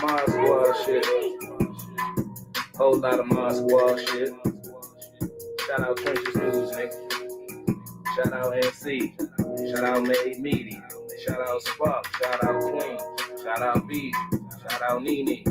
Mod Squad shit. Whole lot of Mod Squad shit. Shout out Trenches News, nigga. Shout out NC. Shout out Made Meaty. Shout out Spock. Shout out Queen. Shout out B. Shout out Nene.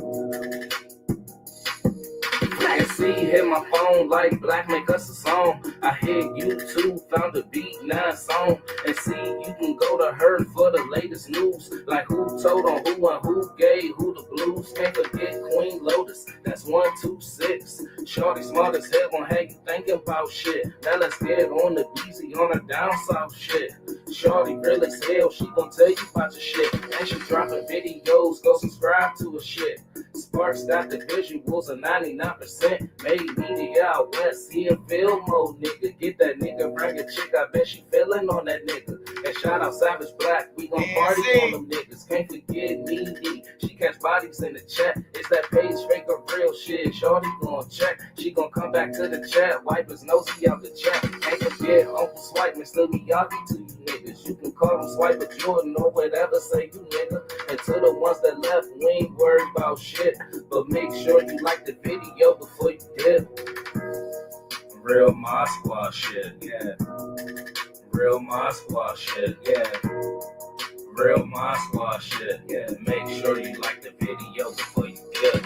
And see, hit my phone like Black, make us a song. I hit YouTube, found a beat, now a song. And see, you can go to her for the latest news. Like who told on who and who gave who the blues. Can't forget Queen Lotus, that's 126. Shorty smart as hell, gon' have you thinking about shit. Now let's get on the easy, on the down south shit. Shorty real as hell, she gon' tell you about your shit. And she dropping videos, go subscribe to her shit. Sparks got the visuals of 99%. Made media out west, see and feel mode, nigga. Get that nigga, bring a chick, I bet she feeling on that nigga. And shout out Savage Black, we gon' party on them niggas. Can't forget Nene, she catch bodies in the chat. It's that page fake or real shit, shorty gon' check. She gon' come back to the chat, wipe his nosy out the chat. Can't forget Uncle Swipe, Mr. Miyagi to you niggas. You can call him Swiper Jordan or whatever, say you nigga. And to the ones that left, we ain't worried about shit. But make sure you like the video before you dip. Real Mod Squad shit, yeah. Real Mod Squad shit, yeah. Real Mod Squad shit, yeah. Make sure you like the video before you dip.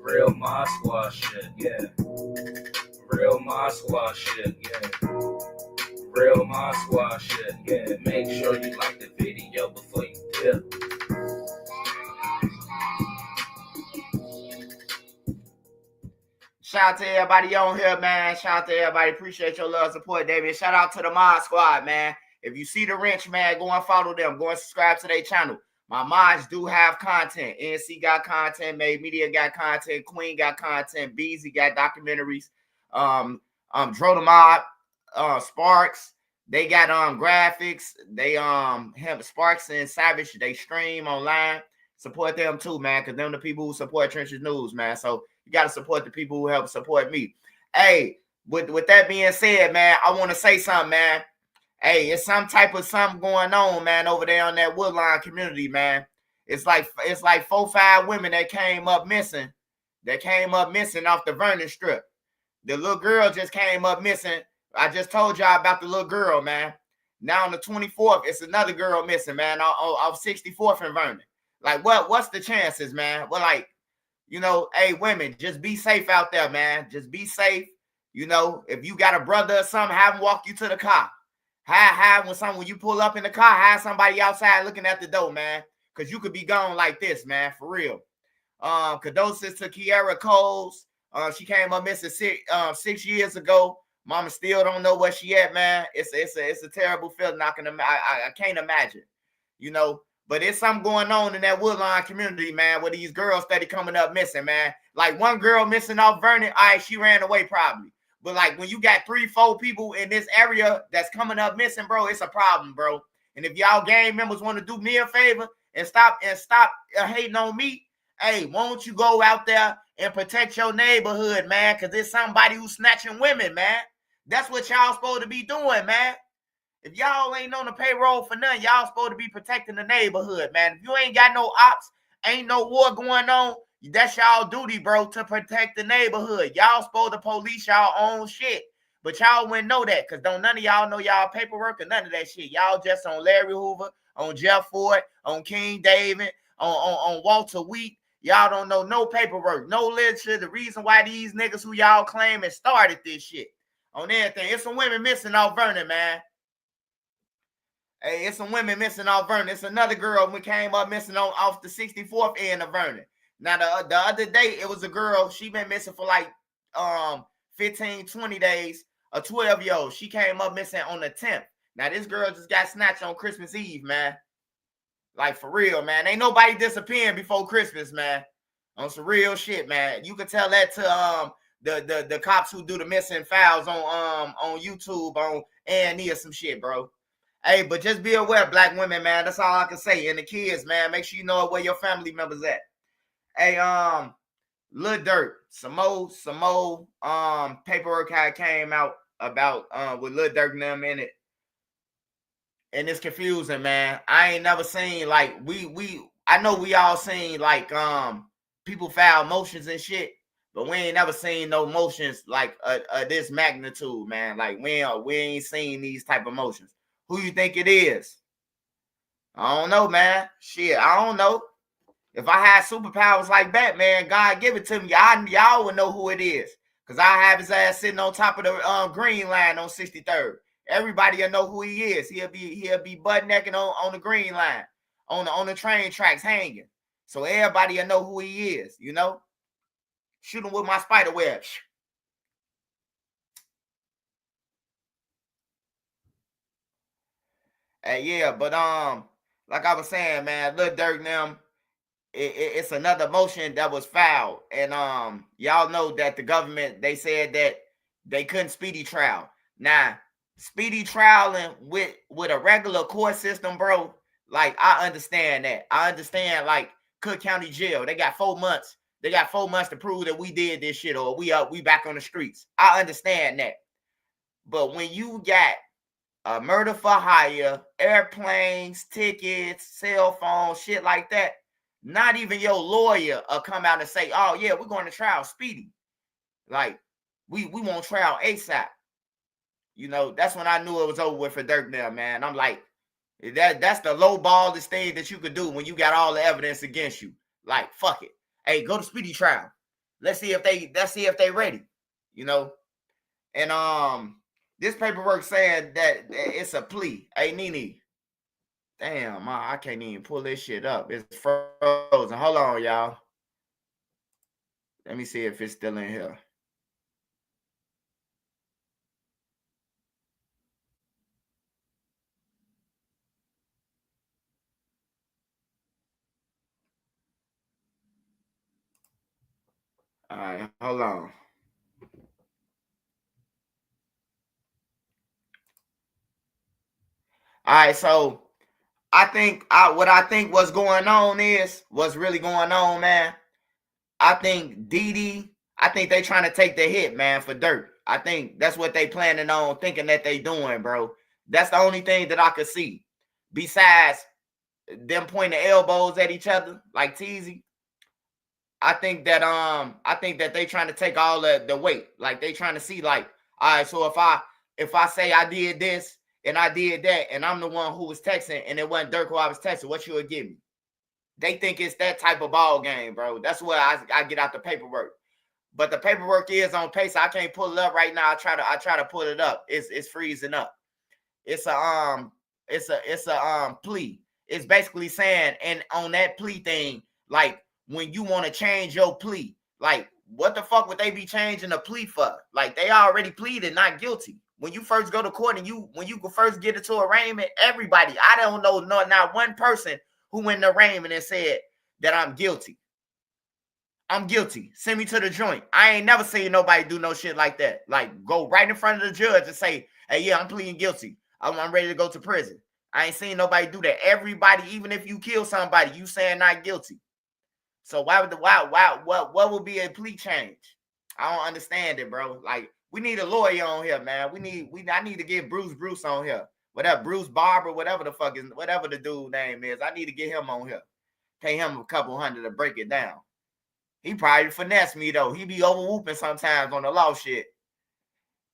Real Mod Squad shit, yeah. Real Mod Squad shit, yeah. Real Mod Squad shit, yeah. Make sure you like the video before you dip. Shout out to everybody on here, man. Shout out to everybody. Appreciate your love, support, David. Shout out to the Mod Squad, man. If you see the wrench, man, go and follow them. Go and subscribe to their channel. My mods do have content. NC got content. Made Media got content. Queen got content. Beezy got documentaries. Dro the Mob, Sparks. They got graphics. They have Sparks and Savage. They stream online. Support them too, man, because them the people who support Trenches News, man. So you got to support the people who help support me. Hey, with that being said, man, I want to say something, man. Hey, it's some type of something going on, man, over there on that Woodline community, man. It's like 4-5 women that came up missing. That came up missing off the Vernon Strip. The little girl just came up missing. I just told y'all about the little girl, man. Now on the 24th, it's another girl missing, man, off 64th and Vernon. Like, what's the chances, man? Well, like, you know, hey, women, just be safe out there, man. Just be safe. You know, if you got a brother or something, have him walk you to the car. Have when you pull up in the car, have somebody outside looking at the door, man. Because you could be gone like this, man, for real. Condolences to Kiara Coles. She came up missing 6 years ago. Mama still don't know where she at, man. It's a terrible feeling. I can't imagine, you know. But it's something going on in that Woodline community, man, where these girls steady coming up missing, man. Like one girl missing off Vernon, all right, she ran away probably. But like when you got 3-4 people in this area that's coming up missing, bro, it's a problem, bro. And if y'all gang members want to do me a favor and stop hating on me, hey, won't you go out there and protect your neighborhood, man? Because there's somebody who's snatching women, man. That's what y'all supposed to be doing, man. If y'all ain't on the payroll for nothing, y'all supposed to be protecting the neighborhood, man. If you ain't got no ops, ain't no war going on, that's y'all duty, bro, to protect the neighborhood. Y'all supposed to police y'all own shit. But y'all wouldn't know that because don't none of y'all know y'all paperwork or none of that shit. Y'all just on Larry Hoover, on Jeff Ford, on King David, on Walter Wheat. Y'all don't know no paperwork, no literature. The reason why these niggas who y'all claiming started this shit on everything. It's some women missing off Vernon, man. Hey, it's some women missing off Vernon. It's another girl who came up missing off the 64th end of Vernon. Now, the other day, it was a girl. She been missing for like 15, 20 days. A 12-year-old. She came up missing on the 10th. Now, this girl just got snatched on Christmas Eve, man. Like, for real, man. Ain't nobody disappearing before Christmas, man. On some real shit, man. You can tell that to the cops who do the missing files on YouTube, on A&E or some shit, bro. Hey, but just be aware, black women, man. That's all I can say. And the kids, man, make sure you know where your family members at. Hey, Lil Durk, some more paperwork had came out about with Lil Durk and them in it. And it's confusing, man. I ain't never seen like I know we all seen like people file motions and shit, but we ain't never seen no motions like this magnitude, man. Like we ain't seen these type of motions. Who you think it is? I don't know, man. Shit, I don't know. If I had superpowers like Batman, God give it to me. Y'all would know who it is. Cause I have his ass sitting on top of the green line on 63rd. Everybody will know who he is. He'll be butt naked on the green line, on the train tracks hanging. So everybody will know who he is, you know? Shoot him with my spider web. Yeah, but like I was saying, man, Lil Durk them, it's another motion that was filed, and y'all know that the government, they said that they couldn't speedy trial. Now, speedy trialing with a regular court system, bro, like I understand that. I understand, like Cook County Jail, they got 4 months. They got 4 months to prove that we did this shit or we back on the streets. I understand that. But when you got a murder for hire, airplanes, tickets, cell phones, shit like that, not even your lawyer will come out and say, oh yeah, we're going to trial speedy. Like, we want trial ASAP. You know, that's when I knew it was over with for Durk now, man. I'm like, that's the low ballest thing that you could do when you got all the evidence against you. Like, fuck it. Hey, go to speedy trial. Let's see if they ready. You know? And this paperwork saying that it's a plea. Hey, Nene. Damn, I can't even pull this shit up. It's frozen. Hold on, y'all. Let me see if it's still in here. All right, hold on. All right, so I think what I think what's really going on, man. I think Didi, I think they trying to take the hit, man, for Durk. I think that's what they planning on, thinking that they doing, bro. That's the only thing that I could see. Besides them pointing elbows at each other like Teasy, I think that they trying to take all the weight. Like they trying to see, like, all right, so if I say I did this and I did that, and I'm the one who was texting, and it wasn't Durk who I was texting, what you would give me? They think it's that type of ball game, bro. That's where I get out the paperwork. But the paperwork is on pace. I can't pull it up right now. I try to pull it up. It's freezing up. It's a plea. It's basically saying, and on that plea thing, like when you want to change your plea, like what the fuck would they be changing a plea for? Like they already pleaded not guilty. When you first go to court and when you first get into arraignment, everybody, I don't know, not one person who went in the arraignment and said that I'm guilty. I'm guilty. Send me to the joint. I ain't never seen nobody do no shit like that. Like go right in front of the judge and say, hey, yeah, I'm pleading guilty. I'm ready to go to prison. I ain't seen nobody do that. Everybody, even if you kill somebody, you saying not guilty. So what would be a plea change? I don't understand it, bro. Like we need a lawyer on here, man. I need to get Bruce on here. Whatever, Bruce Barber, whatever the dude name is. I need to get him on here. Pay him a couple hundred to break it down. He probably finesse me though. He be over whooping sometimes on the law shit.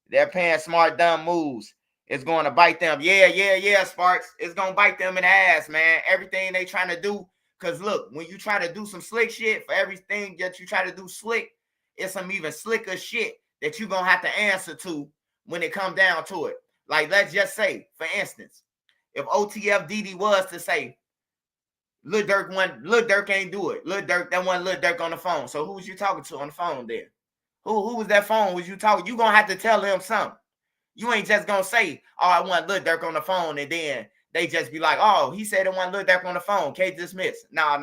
They're paying smart, dumb moves. It's going to bite them. Yeah, Sparks. It's going to bite them in the ass, man. Everything they trying to do. Because look, when you try to do some slick shit, for everything that you try to do slick, it's some even slicker shit that you're going to have to answer to when it come down to it. Like, let's just say, for instance, if OTF DD was to say, Lil Durk ain't do it. That wasn't Lil Durk on the phone. So who was you talking to on the phone there? Who was that phone was you talking? You going to have to tell him something. You ain't just going to say, oh, I want Lil Durk on the phone, and then they just be like, oh, he said it want Lil Durk on the phone. Case dismissed. No.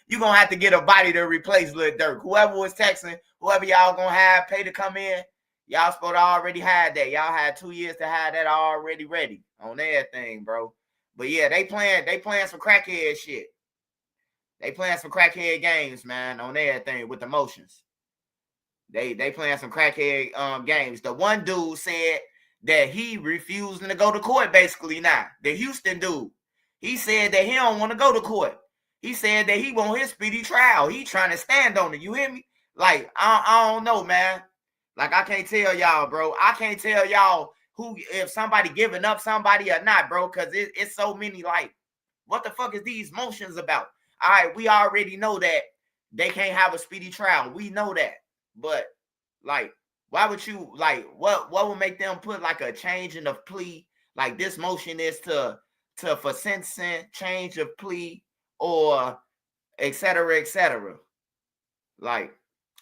You going to have to get a body to replace Lil Durk. Whoever was texting, whoever y'all going to have pay to come in, y'all supposed to already have that. Y'all had 2 years to have that already ready on everything, bro. But yeah, they playing some crackhead shit. They playing some crackhead games, man, on everything with emotions. They playing some crackhead games. The one dude said that he refusing to go to court basically now. The Houston dude. He said that he don't want to go to court. He said that he want his speedy trial. He trying to stand on it. You hear me? Like, I don't know, man. Like, I can't tell y'all, bro. I can't tell y'all who, if somebody giving up somebody or not, bro, because it's so many, like, what the fuck is these motions about? All right, we already know that they can't have a speedy trial. We know that. But, like, why would you, like, what would make them put, like, a change in the plea? Like, this motion is to for sentencing, change of plea, or et cetera, et cetera. Like,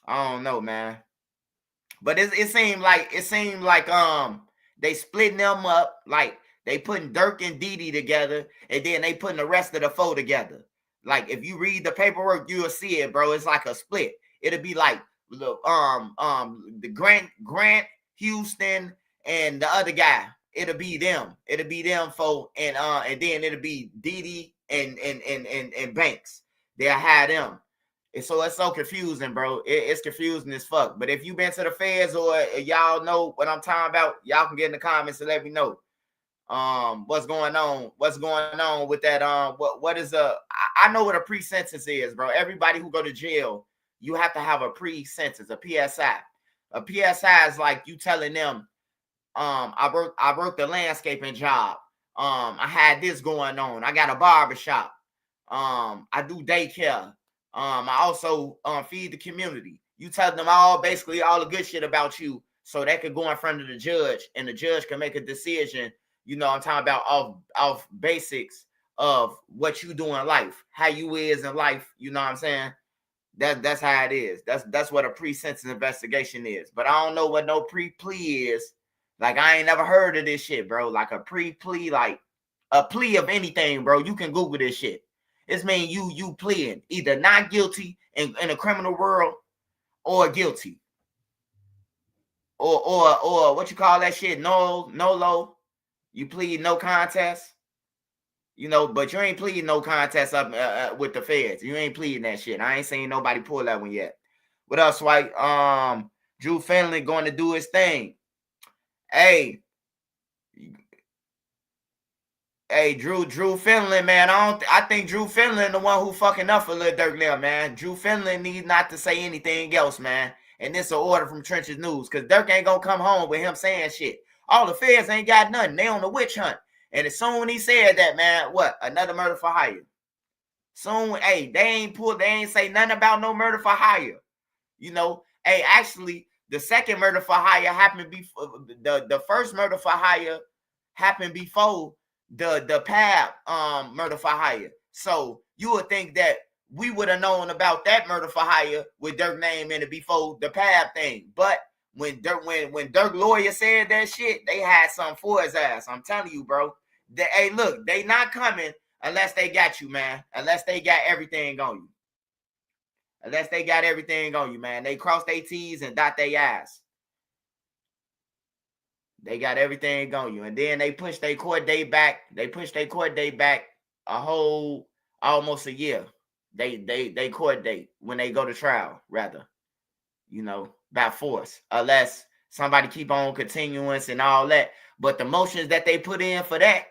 I don't know, man. But it seemed like they splitting them up, like they putting Durk and Didi together, and then they putting the rest of the four together. Like, if you read the paperwork, you'll see it, bro. It's like a split. It'll be like the Grant Houston and the other guy. It'll be them. It'll be them four, and then it'll be Didi and Banks. They'll have them. And so it's so confusing, bro. It's confusing as fuck. But if you've been to the feds or y'all know what I'm talking about, y'all can get in the comments and let me know what's going on. What's going on with that? What is I know what a pre-sentence is, bro. Everybody who go to jail, you have to have a pre-sentence, a PSI. A PSI is like you telling them, I worked the landscaping job. I had this going on. I got a barbershop. I do daycare. I also feed the community. You tell them basically all the good shit about you, so they could go in front of the judge, and the judge can make a decision. You know, I'm talking about off basics of what you do in life, how you is in life. You know what I'm saying? That's how it is. That's what a pre-sentence investigation is. But I don't know what no pre-plea is. Like, I ain't never heard of this shit, bro. Like a pre-plea, like a plea of anything, bro. You can Google this shit. This means you pleading either not guilty in a criminal world, or guilty, or what you call that shit, no. You plead no contest, you know, but you ain't pleading no contest up with the feds. You ain't pleading that shit. I ain't seen nobody pull that one yet. What else, White? Drew Finley going to do his thing. Hey, Drew Finley, man. I think Drew Finley the one who fucking up for Lil Durk now, man. Drew Finley need not to say anything else, man. And this is an order from Trenches News, because Durk ain't gonna come home with him saying shit. All the feds ain't got nothing. They on the witch hunt. And as soon as he said that, man, what? Another murder for hire. Soon, hey, they ain't say nothing about no murder for hire. You know, hey, actually, the second murder for hire happened before the first murder for hire happened before the PAB murder for hire. So you would think that we would have known about that murder for hire with Durk name in it before the PAB thing. But when Durk lawyer said that shit, they had something for his ass. I'm telling you, bro. Hey, look, they not coming unless they got you, man. Unless they got everything on you. Unless they got everything on you, man. They cross their T's and dot their I's. They got everything on you. And then they push their court date back. They push their court date back a whole almost a year. They court date when they go to trial, rather. You know, by force. Unless somebody keep on continuance and all that. But the motions that they put in for that,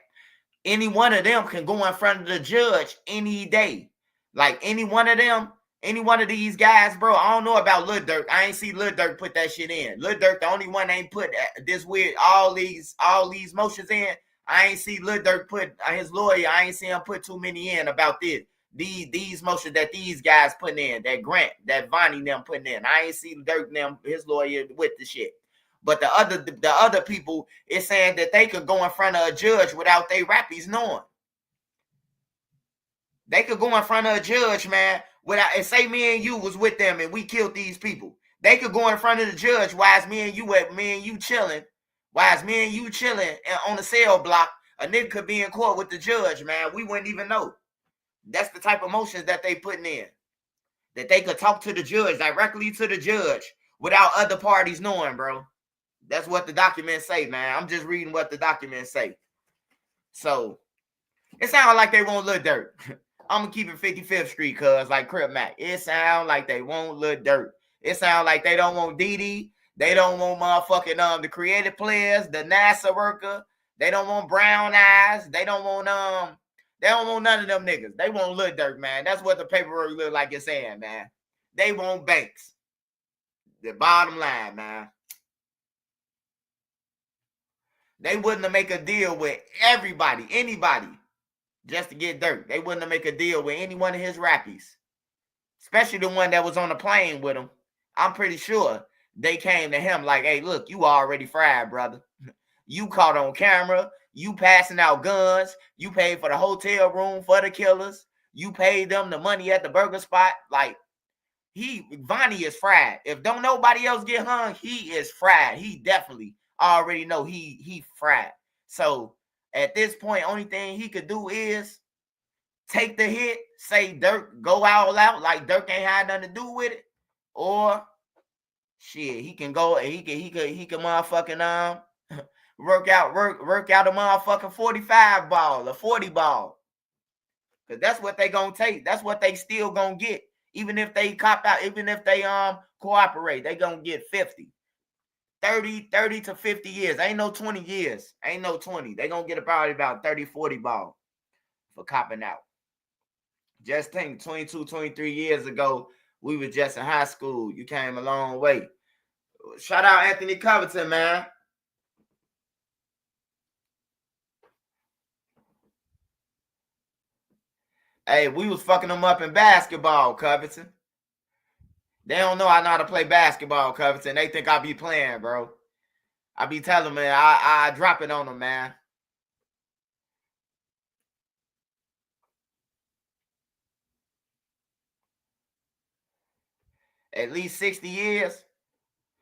any one of them can go in front of the judge any day. Like any one of them, any one of these guys, bro. I don't know about Lil Durk. I ain't see Lil Durk put that shit in. Lil Durk, the only one ain't put this weird all these motions in. I ain't see Lil Durk put his lawyer. I ain't see him put too many in about this. These motions that these guys putting in, that Grant, that Vonnie them putting in. I ain't see Durk them, his lawyer, with the shit. But the other people is saying that they could go in front of a judge without they rappies knowing. They could go in front of a judge, man, without, and say me and you was with them and we killed these people. They could go in front of the judge while it's me and you chilling. While it's me and you chilling on the cell block, a nigga could be in court with the judge, man. We wouldn't even know. That's the type of motions that they putting in. That they could talk to the judge, directly to the judge, without other parties knowing, bro. That's what the documents say, man. I'm just reading what the documents say. So, it sounds like they want Lil Durk. I'm going to keep it 55th Street, cuz, like Crip Mac. It sounds like they want Lil Durk. It sounds like they don't want Didi. They don't want motherfucking the creative players, the NASA worker. They don't want Brown Eyes. They don't want They don't want none of them niggas. They want Lil Durk, man. That's what the paperwork look like it's saying, man. They want Banks. The bottom line, man. They wouldn't have make a deal with everybody, anybody, just to get Durk. They wouldn't have make a deal with any one of his rappies, especially the one that was on the plane with him. I'm pretty sure they came to him like, hey, look, you already fried, brother. You caught on camera. You passing out guns. You paid for the hotel room for the killers. You paid them the money at the burger spot. Like, Vonnie is fried. If don't nobody else get hung, he is fried. He definitely already know he fried. So at this point, only thing he could do is take the hit, say Durk, go all out like Durk ain't had nothing to do with it, or shit, he can go, he can motherfucking work out a motherfucking 45 ball, a 40 ball. Cause that's what they gonna take. That's what they still gonna get. Even if they cop out, even if they cooperate, they gonna get 50. 30 to 50 years. Ain't no 20 years. Ain't no 20. They gonna get probably about 30, 40 ball for copping out. Just think 22, 23 years ago, we were just in high school. You came a long way. Shout out Anthony Covington, man. Hey, we was fucking them up in basketball, Covington. They don't know I know how to play basketball, Covington. They think I be playing, bro. I be telling them, man, I drop it on them, man. At least 60 years.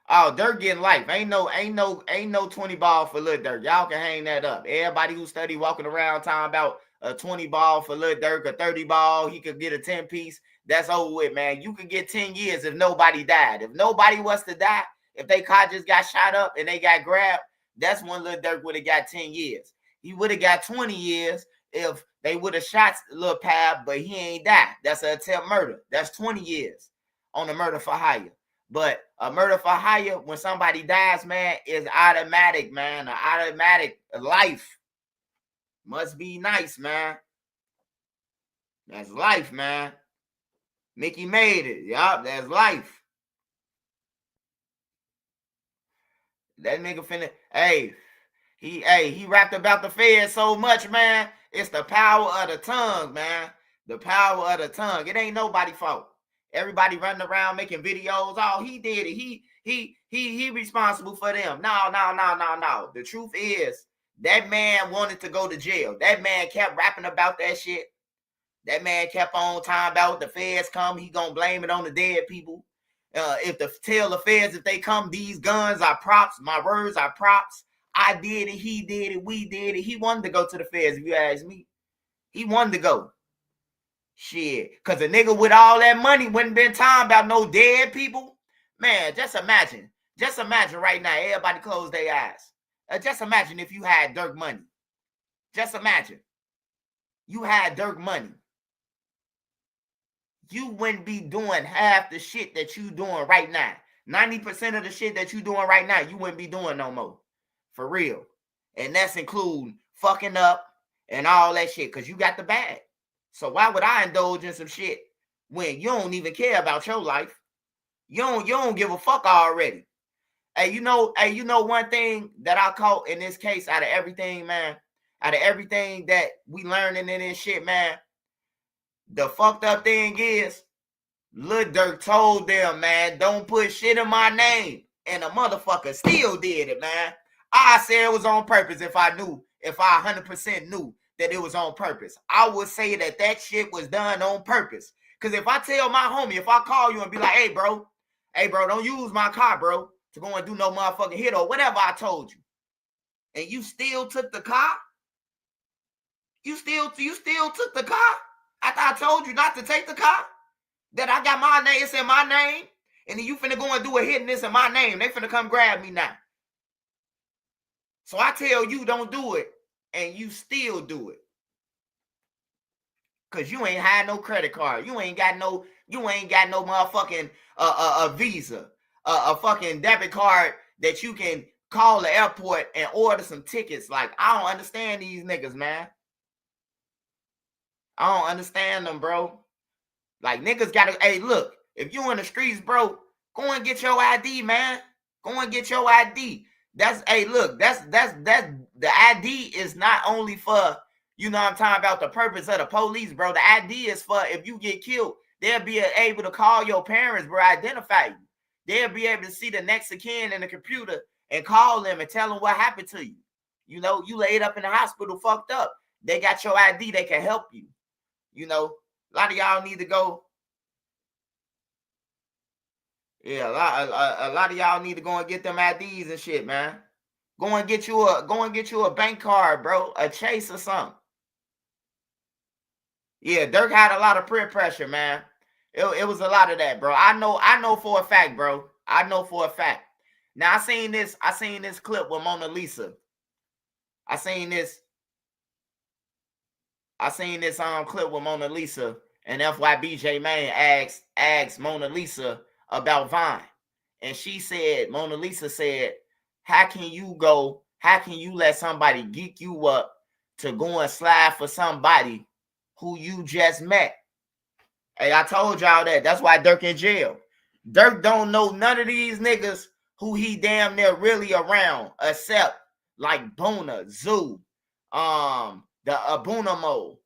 Oh, Durk getting life. Ain't no 20 ball for Lil Durk. Y'all can hang that up. Everybody who study walking around talking about a 20 ball for Lil Durk, a 30 ball, he could get a 10 piece. That's over with, man. You could get 10 years if nobody died. If nobody was to die, if they car just got shot up and they got grabbed, that's when Lil Durk would have got 10 years. He would have got 20 years if they would have shot Lil Pab, but he ain't died. That's an attempt murder. That's 20 years on a murder for hire. But a murder for hire, when somebody dies, man, is automatic, man. An automatic life. Must be nice, man. That's life, man. Mickey made it. Yup, that's life. That nigga finna, he rapped about the Fed so much, man. It's the power of the tongue, man. The power of the tongue. It ain't nobody's fault. Everybody running around making videos. Oh, he did it. He responsible for them. No. The truth is, that man wanted to go to jail. That man kept rapping about that shit. That man kept on talking about the feds come, he gonna blame it on the dead people. If the feds, if they come, these guns are props. My words are props. I did it. He did it. We did it. He wanted to go to the feds, if you ask me. He wanted to go. Shit. Because a nigga with all that money wouldn't been talking about no dead people. Man, just imagine. Just imagine right now. Everybody close their eyes. Just imagine if you had Durk money. Just imagine. You had Durk money. You wouldn't be doing half the shit that you doing right now. 90% of the shit that you doing right now, you wouldn't be doing no more. For real. And that's including fucking up and all that shit, because you got the bag. So why would I indulge in some shit when you don't even care about your life? You don't give a fuck already. Hey, you know one thing that I caught in this case out of everything, man, out of everything that we learning in this shit, man, the fucked up thing is, Lil Durk told them, man, don't put shit in my name. And the motherfucker still did it, man. I said it was on purpose if I 100% knew that it was on purpose. I would say that shit was done on purpose. Because if I tell my homie, if I call you and be like, hey, bro, don't use my car, bro, to go and do no motherfucking hit or whatever I told you, and you still took the car? You still took the car? After I told you not to take the car? That I got my name, it's in my name, and then you finna go and do a hit and it's in my name. They finna come grab me now. So I tell you don't do it, and you still do it. Cause you ain't had no credit card. You ain't got no motherfucking a Visa, a fucking debit card that you can call the airport and order some tickets. Like, I don't understand these niggas, man. I don't understand them, bro. Like, niggas gotta, hey, look, if you in the streets, bro, go and get your ID, man. Go and get your ID. That's, hey, look, that's the ID is not only for, you know what I'm talking about, the purpose of the police, bro. The ID is for if you get killed, they'll be able to call your parents, bro, identify you. They'll be able to see the next of kin in the computer and call them and tell them what happened to you. You know, you laid up in the hospital, fucked up. They got your ID, they can help you. You know, a lot of y'all need to go. Yeah, a lot of y'all need to go and get them IDs and shit, man. Go and get you a bank card, bro, a Chase or something. Yeah, Durk had a lot of peer pressure, man. It was a lot of that, bro. I know for a fact, bro. I know for a fact. Now I seen this clip with Mona Lisa. I seen this clip with Mona Lisa, and FYBJ man asked Mona Lisa about Vine. And she said, Mona Lisa said, how can you let somebody geek you up to go and slide for somebody who you just met? Hey, I told y'all that. That's why Durk in jail. Durk don't know none of these niggas who he damn near really around, except like Boona, Zoo, the Abunamo.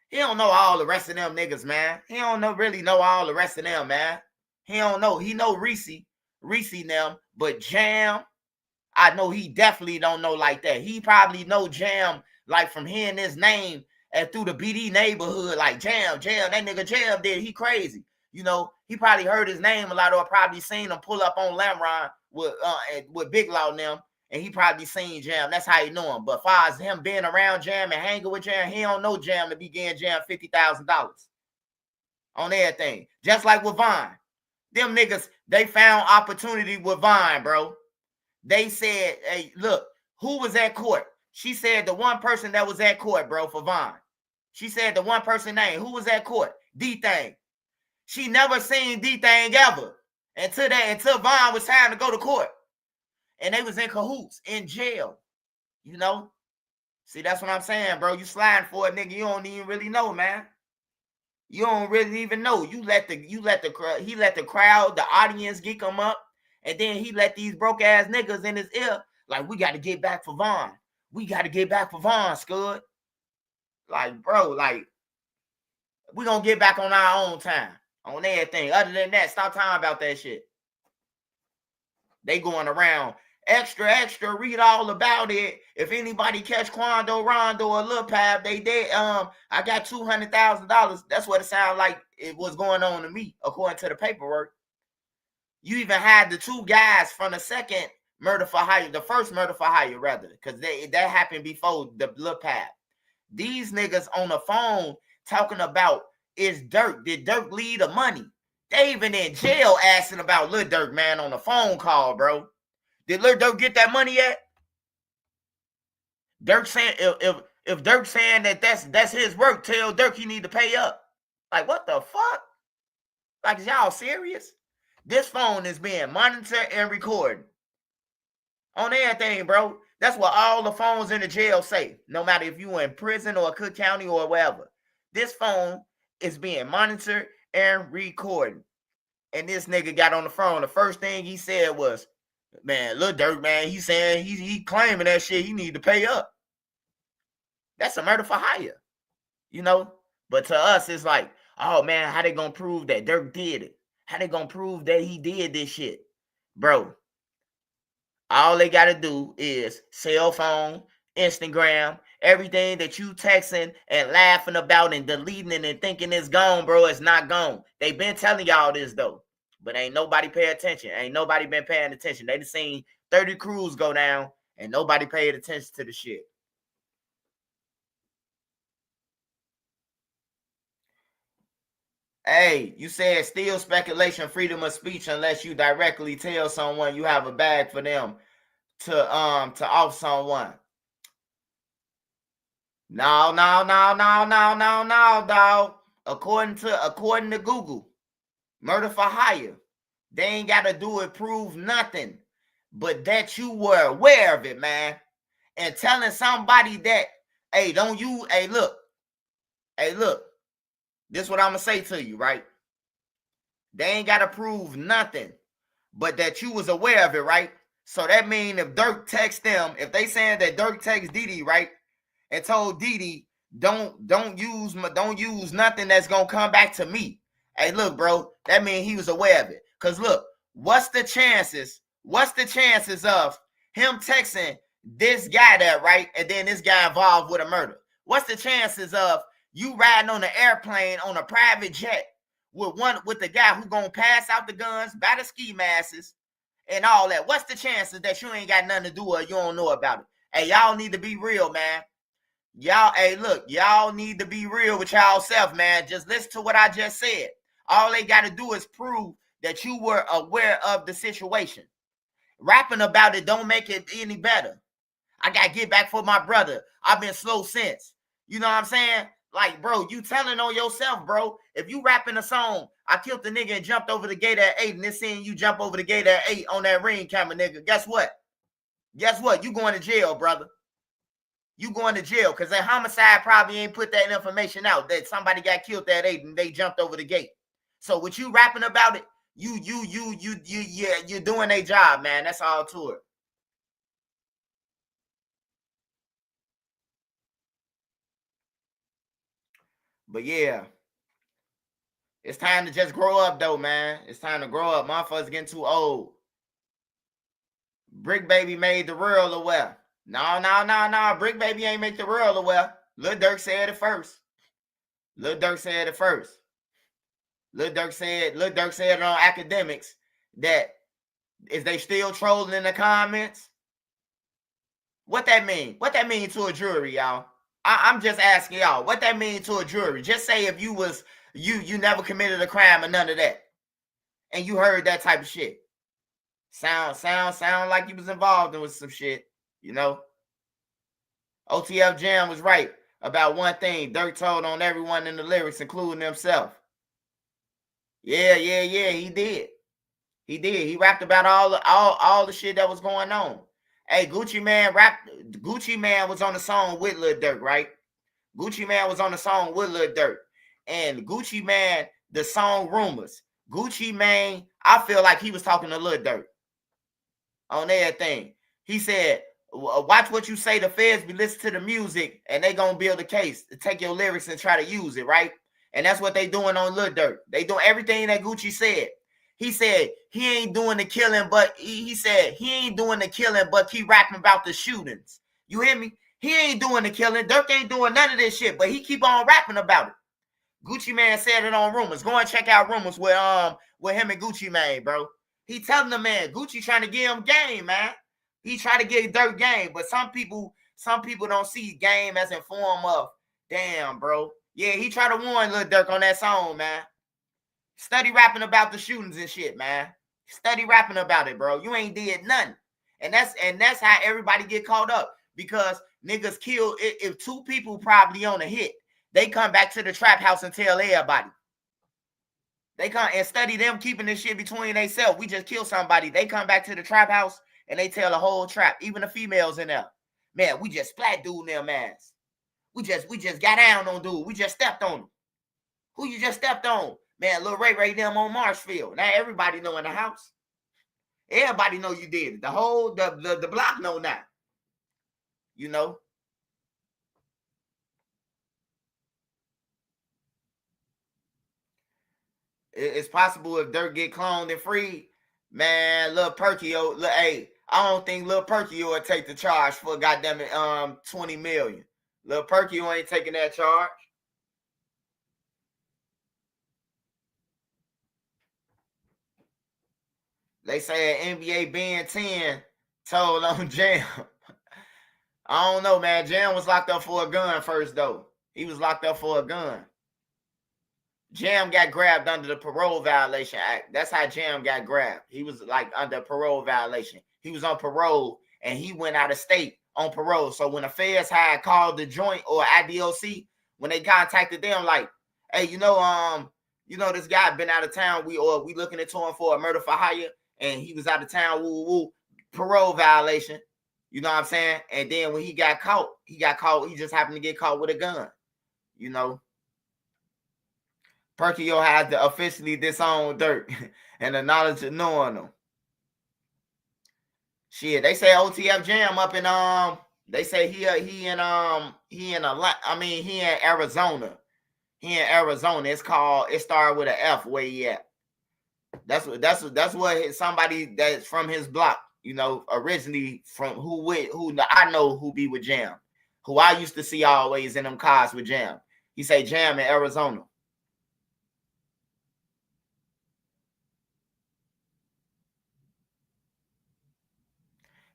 He don't know all the rest of them niggas, man. He don't really know all the rest of them, man. He don't know. He know Reese them, but Jam, I know he definitely don't know like that. He probably know Jam like from hearing his name and through the BD neighborhood, like Jam, that nigga Jam did. He crazy. You know, he probably heard his name a lot or probably seen him pull up on Lamron with Big Law and them, and he probably seen Jam. That's how he know him. But as far as him being around Jam and hanging with Jam, he don't know Jam to be getting Jam $50,000 on everything. Just like with Vine. Them niggas, they found opportunity with Vine, bro. They said, hey, look, who was at court? She said the one person that was at court, bro, for Vine. She said the one person name. Who was at court? D-Thing. She never seen D-Thing ever until Vine was time to go to court. And they was in cahoots, in jail. You know? See, that's what I'm saying, bro. You sliding for a nigga you don't even really know, man. You don't really even know. He let the crowd, the audience geek him up, and then he let these broke ass niggas in his ear, like, we got to get back for Vaughn. We got to get back for Vaughn, Scud. Like, bro, like, we gonna get back on our own time, on everything. Other than that, stop talking about that shit. They going around extra, read all about it. If anybody catch Quando, Rondo, or Lil Pab, they did. I got $200,000. That's what it sounded like it was going on to me, according to the paperwork. You even had the two guys from the second murder for hire, the first murder for hire, rather, because that happened before the Lil Pab. These niggas on the phone talking about, did Durk leave the money? They even in jail asking about Lil Durk, man, on the phone call, bro. Did Lil Durk get that money yet? Durk saying, if Durk saying that that's his work, tell Durk he need to pay up. Like, what the fuck? Like, is y'all serious? This phone is being monitored and recorded on everything, bro. That's what all the phones in the jail say. No matter if you in prison or Cook County or wherever, this phone is being monitored and recorded. And this nigga got on the phone. The first thing he said was, man, Lil Durk, man, he saying he claiming that shit. He need to pay up. That's a murder for hire, you know. But to us, it's like, oh man, how they gonna prove that Durk did it? How they gonna prove that he did this shit, bro? All they gotta do is cell phone, Instagram, everything that you texting and laughing about and deleting it and thinking it's gone, bro. It's not gone. They been telling y'all this though. But ain't nobody pay attention. Ain't nobody been paying attention. They done seen 30 crews go down and nobody paid attention to the shit. Hey, you said still speculation, freedom of speech, unless you directly tell someone you have a bag for them to off someone. No, dog. According to Google, murder for hire. They ain't got to do it, prove nothing, but that you were aware of it, man. And telling somebody that, hey, look, Hey, look, this is what I'm gonna say to you, right? They ain't gotta prove nothing, but that you was aware of it, right? So that mean if Durk text them, if they saying that Durk text Didi, right, and told Didi, don't use nothing that's gonna come back to me. Hey, look, bro, that mean he was aware of it. Cause look, what's the chances? What's the chances of him texting this guy that, right, and then this guy involved with a murder? What's the chances of you riding on an airplane on a private jet with the guy who gonna pass out the guns, buy the ski masks, and all that? What's the chances that you ain't got nothing to do or you don't know about it? Hey, y'all need to be real, man. Y'all, hey, look, y'all need to be real with y'all self, man. Just listen to what I just said. All they got to do is prove that you were aware of the situation. Rapping about it don't make it any better. I got to get back for my brother. I've been slow since. You know what I'm saying? Like, bro, you telling on yourself, bro. If you rapping a song, I killed the nigga and jumped over the gate at 8, and this seeing you jump over the gate at 8 on that ring camera, nigga, guess what? Guess what? You going to jail, brother. You going to jail because that homicide probably ain't put that information out that somebody got killed that 8 and they jumped over the gate. So with you rapping about it, you're doing a job, man. That's all to it. But yeah, it's time to just grow up, though, man. It's time to grow up. Motherfuckers getting too old. Brick Baby made the world aware. No. Brick Baby ain't make the world aware. Lil Durk said it first. Lil Durk said it first. Lil Durk said it on academics that is they still trolling in the comments. What that mean? What that mean to a jury, y'all? I'm just asking y'all, what that mean to a jury? Just say if you was you never committed a crime or none of that, and you heard that type of shit. Sound like you was involved with some shit, you know? OTF Jam was right about one thing. Durk told on everyone in the lyrics, including himself. Yeah, he did. He did. He rapped about all the shit that was going on. Hey, Gucci Mane was on the song with Lil Durk, right? Gucci Mane was on the song with Lil Durk. And Gucci Mane, the song Rumors. Gucci Mane, I feel like he was talking to Lil Durk on everything. He said, watch what you say. The feds be listening to the music and they gonna build a case to take your lyrics and try to use it, right? And that's what they doing on Lil Durk. They doing everything that Gucci said. He said he ain't doing the killing, but he said he ain't doing the killing, but keep rapping about the shootings. You hear me? He ain't doing the killing. Durk ain't doing none of this shit, but he keep on rapping about it. Gucci Mane said it on Rumors. Go and check out Rumors with him and Gucci Mane, bro. He telling the man, Gucci trying to give him game, man. He trying to get Durk game, but some people don't see game as in form of, damn, bro. Yeah, he tried to warn Lil Durk on that song, man. Study rapping about the shootings and shit, man. Study rapping about it, bro. You ain't did nothing. And that's how everybody get caught up. Because niggas kill, if 2 people probably on a hit, they come back to the trap house and tell everybody. They come and study them keeping this shit between themselves. We just kill somebody. They come back to the trap house and they tell the whole trap, even the females in there. Man, we just splat dude in their ass. We just got down on dude. We just stepped on him. Who you just stepped on? Man, Lil Ray them on Marshfield. Now everybody know in the house. Everybody know you did it. The whole the block know now. You know. It's possible if Durk get cloned and freed, man, Lil Perkio, hey, I don't think Lil Perkio would take the charge for goddamn it, 20 million. Lil Perkio ain't taking that charge. They say an NBA Ben 10 told on Jam. I don't know, man. Jam was locked up for a gun first, though. He was locked up for a gun. Jam got grabbed under the Parole Violation Act. That's how Jam got grabbed. He was like under parole violation. He was on parole and he went out of state on parole. So when the feds had called the joint or IDOC, when they contacted them, like, hey, this guy been out of town. We looking into him for a murder for hire, and he was out of town. Parole violation. You know what I'm saying? And then when he got caught. He just happened to get caught with a gun. You know. Perkio has to officially disown Durk and the knowledge of knowing him. Shit, they say OTF Jam up in they say he in Arizona. He in Arizona. It started with an F where he at. That's what somebody that's from his block, you know, originally from who I know who be with Jam, who I used to see always in them cars with Jam. He say Jam in Arizona.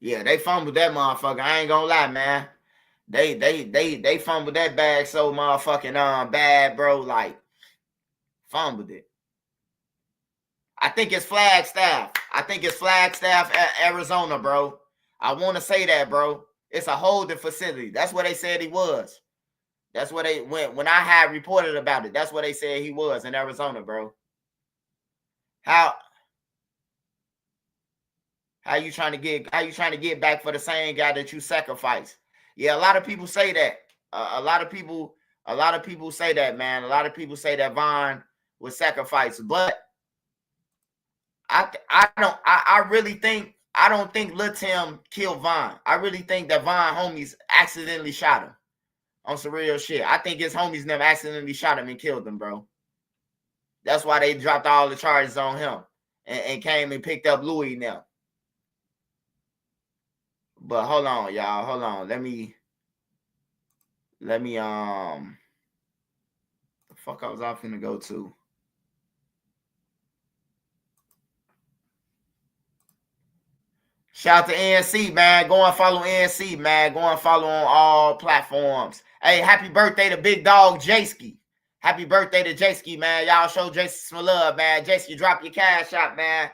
Yeah, they fumbled that motherfucker. I ain't gonna lie, man. They fumbled that bag so motherfucking bad, bro. Like fumbled it. I think it's Flagstaff. Arizona, bro. I want to say that, bro. It's a holding facility. That's what they said he was. That's what they when I had reported about it. That's what they said he was in Arizona, bro. How you trying to get back for the same guy that you sacrificed? Yeah, a lot of people say that. A lot of people say that, man. A lot of people say that Von was sacrificed, but I don't think Lil Tim killed Von. I really think that Von homies accidentally shot him on some real shit. I think his homies never accidentally shot him and killed him, bro. That's why they dropped all the charges on him and came and picked up Louis now. But hold on, y'all. Hold on. Let me the fuck I was off finna go to. Shout out to NC, man. Go and follow NC, man. Go and follow on all platforms. Hey, happy birthday to Big Dog Jayski. Happy birthday to Jayski, man. Y'all show Jayski some love, man. Jayski, drop your cash out, man.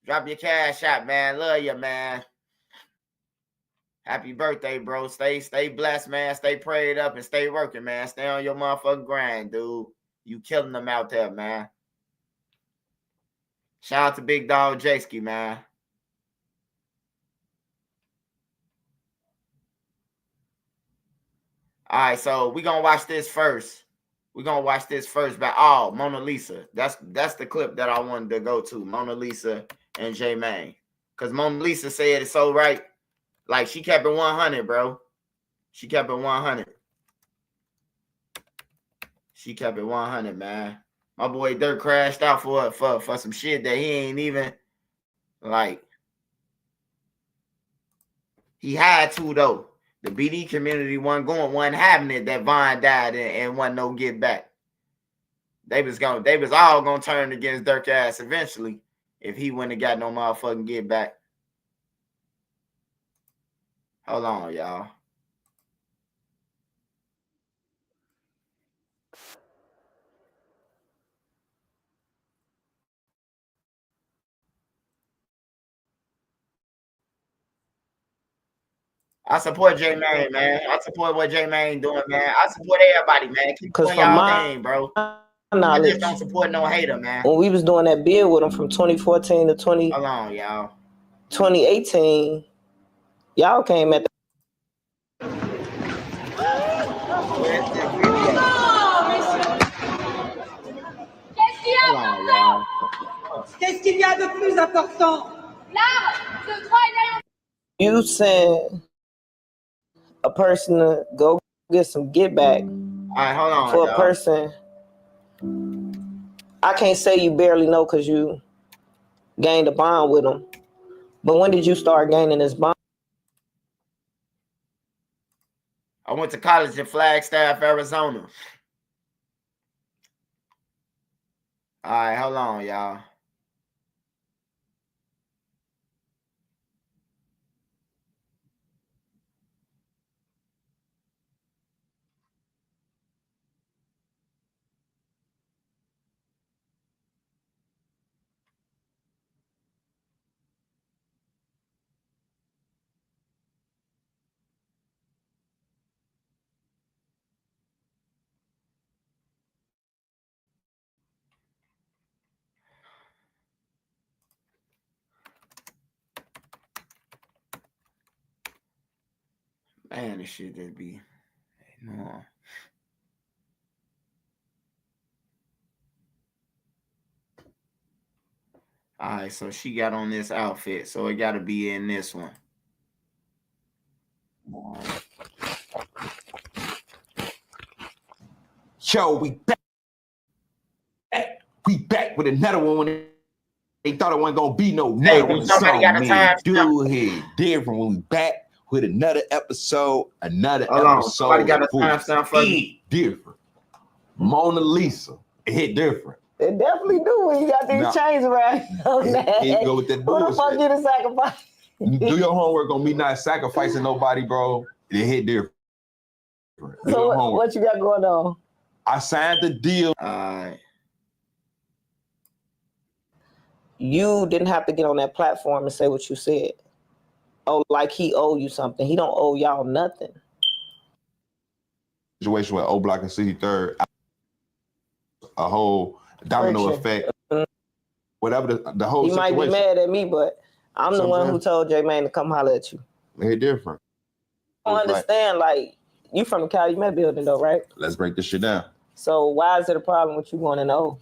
Drop your cash out, man. Love you, man. Happy birthday, bro. Stay blessed, man. Stay prayed up and stay working, man. Stay on your motherfucking grind, dude. You killing them out there, man. Shout out to Big Dog Jayski, man. All right, so we're gonna watch this first. We're gonna watch this first by Mona Lisa. That's the clip that I wanted to go to. Mona Lisa and J Main. Cause Mona Lisa said it's so right. Like she kept it 100, bro. She kept it 100. She kept it 100, man. My boy Durk crashed out for some shit that he ain't even like. He had to though. The BD community wasn't having it that Von died and wasn't no get back. They was all gonna turn against Durk ass eventually if he wouldn't have got no motherfucking get back. Hold on, y'all. I support J Main, man. I support what J Main doing, man. I support everybody, man. Keep doing y'all thing, bro. I just don't support no hater, man. When we was doing that bid with him from 2014 to 2018, y'all came at the Where's the video? Hold on, y'all. Qu'est-ce qu'il y a de plus important? You send a person to go get some get back. All right, hold on, for y'all. A person. I can't say you barely know because you gained a bond with him. But when did you start gaining this bond? I went to college in Flagstaff, Arizona. All right, hold on, y'all. Man, this shit just be no. All right, so she got on this outfit, so it got to be in this one. Yo, we back. We back with another one when they thought it wasn't gonna be no Hey, another do one. somebody got a time? Dude here different when we back with another episode. Hold on, somebody got a timestamp for me? Different. Mona Lisa, it hit different. It definitely do when you got these chains around. It go with that Who the fuck you to sacrifice? Do your homework on me not sacrificing nobody, bro. It hit different. So what you got going on? I signed the deal. You didn't have to get on that platform and say what you said. Oh, like he owe you something. He don't owe y'all nothing. Situation with O Block and City Third, a whole domino effect. Whatever the whole he situation. might be mad at me, but I'm the one who told J-Man to come holler at you. It's different. I don't understand, like, you from the Calumet building though, right? Let's break this shit down. So why is it a problem with you going to know?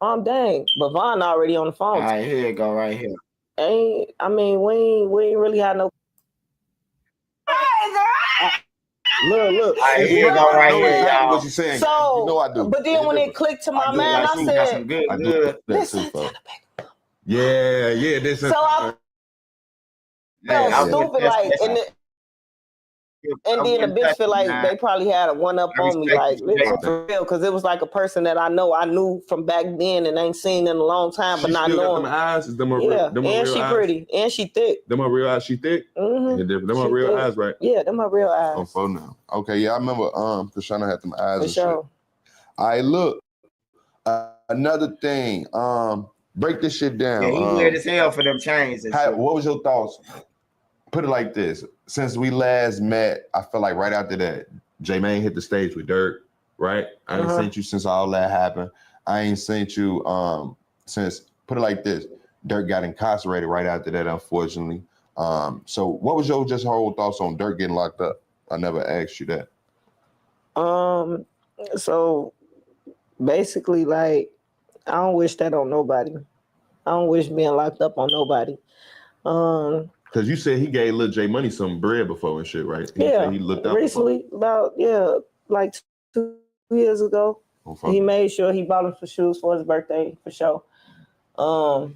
Dang, but Von already on the phone. All right, here you go, right here. We ain't really had no. Look. All right, here you go, right here, y'all. What you saying? So, you know I do. But then when it clicked to my man, I said, "Listen, yeah, this." So I felt stupid, like, and then the bitch feel like they probably had a one up on me, like for real, because it was like a person that I knew from back then and ain't seen in a long time, but not knowing. Them eyes, them and she eyes. Pretty, and she thick. Them are real eyes. She thick. Mm-hmm. Them are real eyes, right? Yeah, them are real eyes. On phone now. Okay, yeah, I remember. Krishana had them eyes. For and sure. Shit. I look. Another thing. Break this shit down. Yeah, he weird as hell for them chains. What was your thoughts? Put it like this. Since we last met, I feel like right after that, J-Man hit the stage with Durk, right? I ain't seen you since all that happened. I ain't seen you since, put it like this, Durk got incarcerated right after that, unfortunately. So what was your just whole thoughts on Durk getting locked up? I never asked you that. So basically, like, I don't wish that on nobody. I don't wish being locked up on nobody. Because you said he gave Lil J Money some bread before and shit, right? He looked up recently, like 2 years ago. He made sure he bought him some shoes for his birthday, for sure. But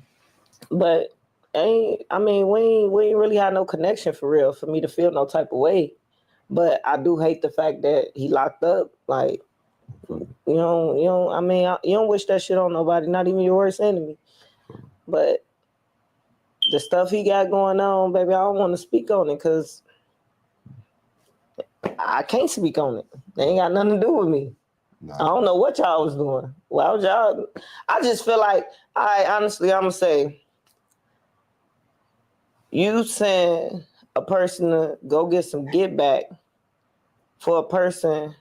we ain't really had no connection for real for me to feel no type of way. But I do hate the fact that he locked up. Like, you don't wish that shit on nobody, not even your worst enemy. But the stuff he got going on, baby, I don't want to speak on it because I can't speak on it. They ain't got nothing to do with me. Nah. I don't know what y'all was doing. Well, I just feel like, honestly, I'm going to say, you send a person to go get some get back for a person,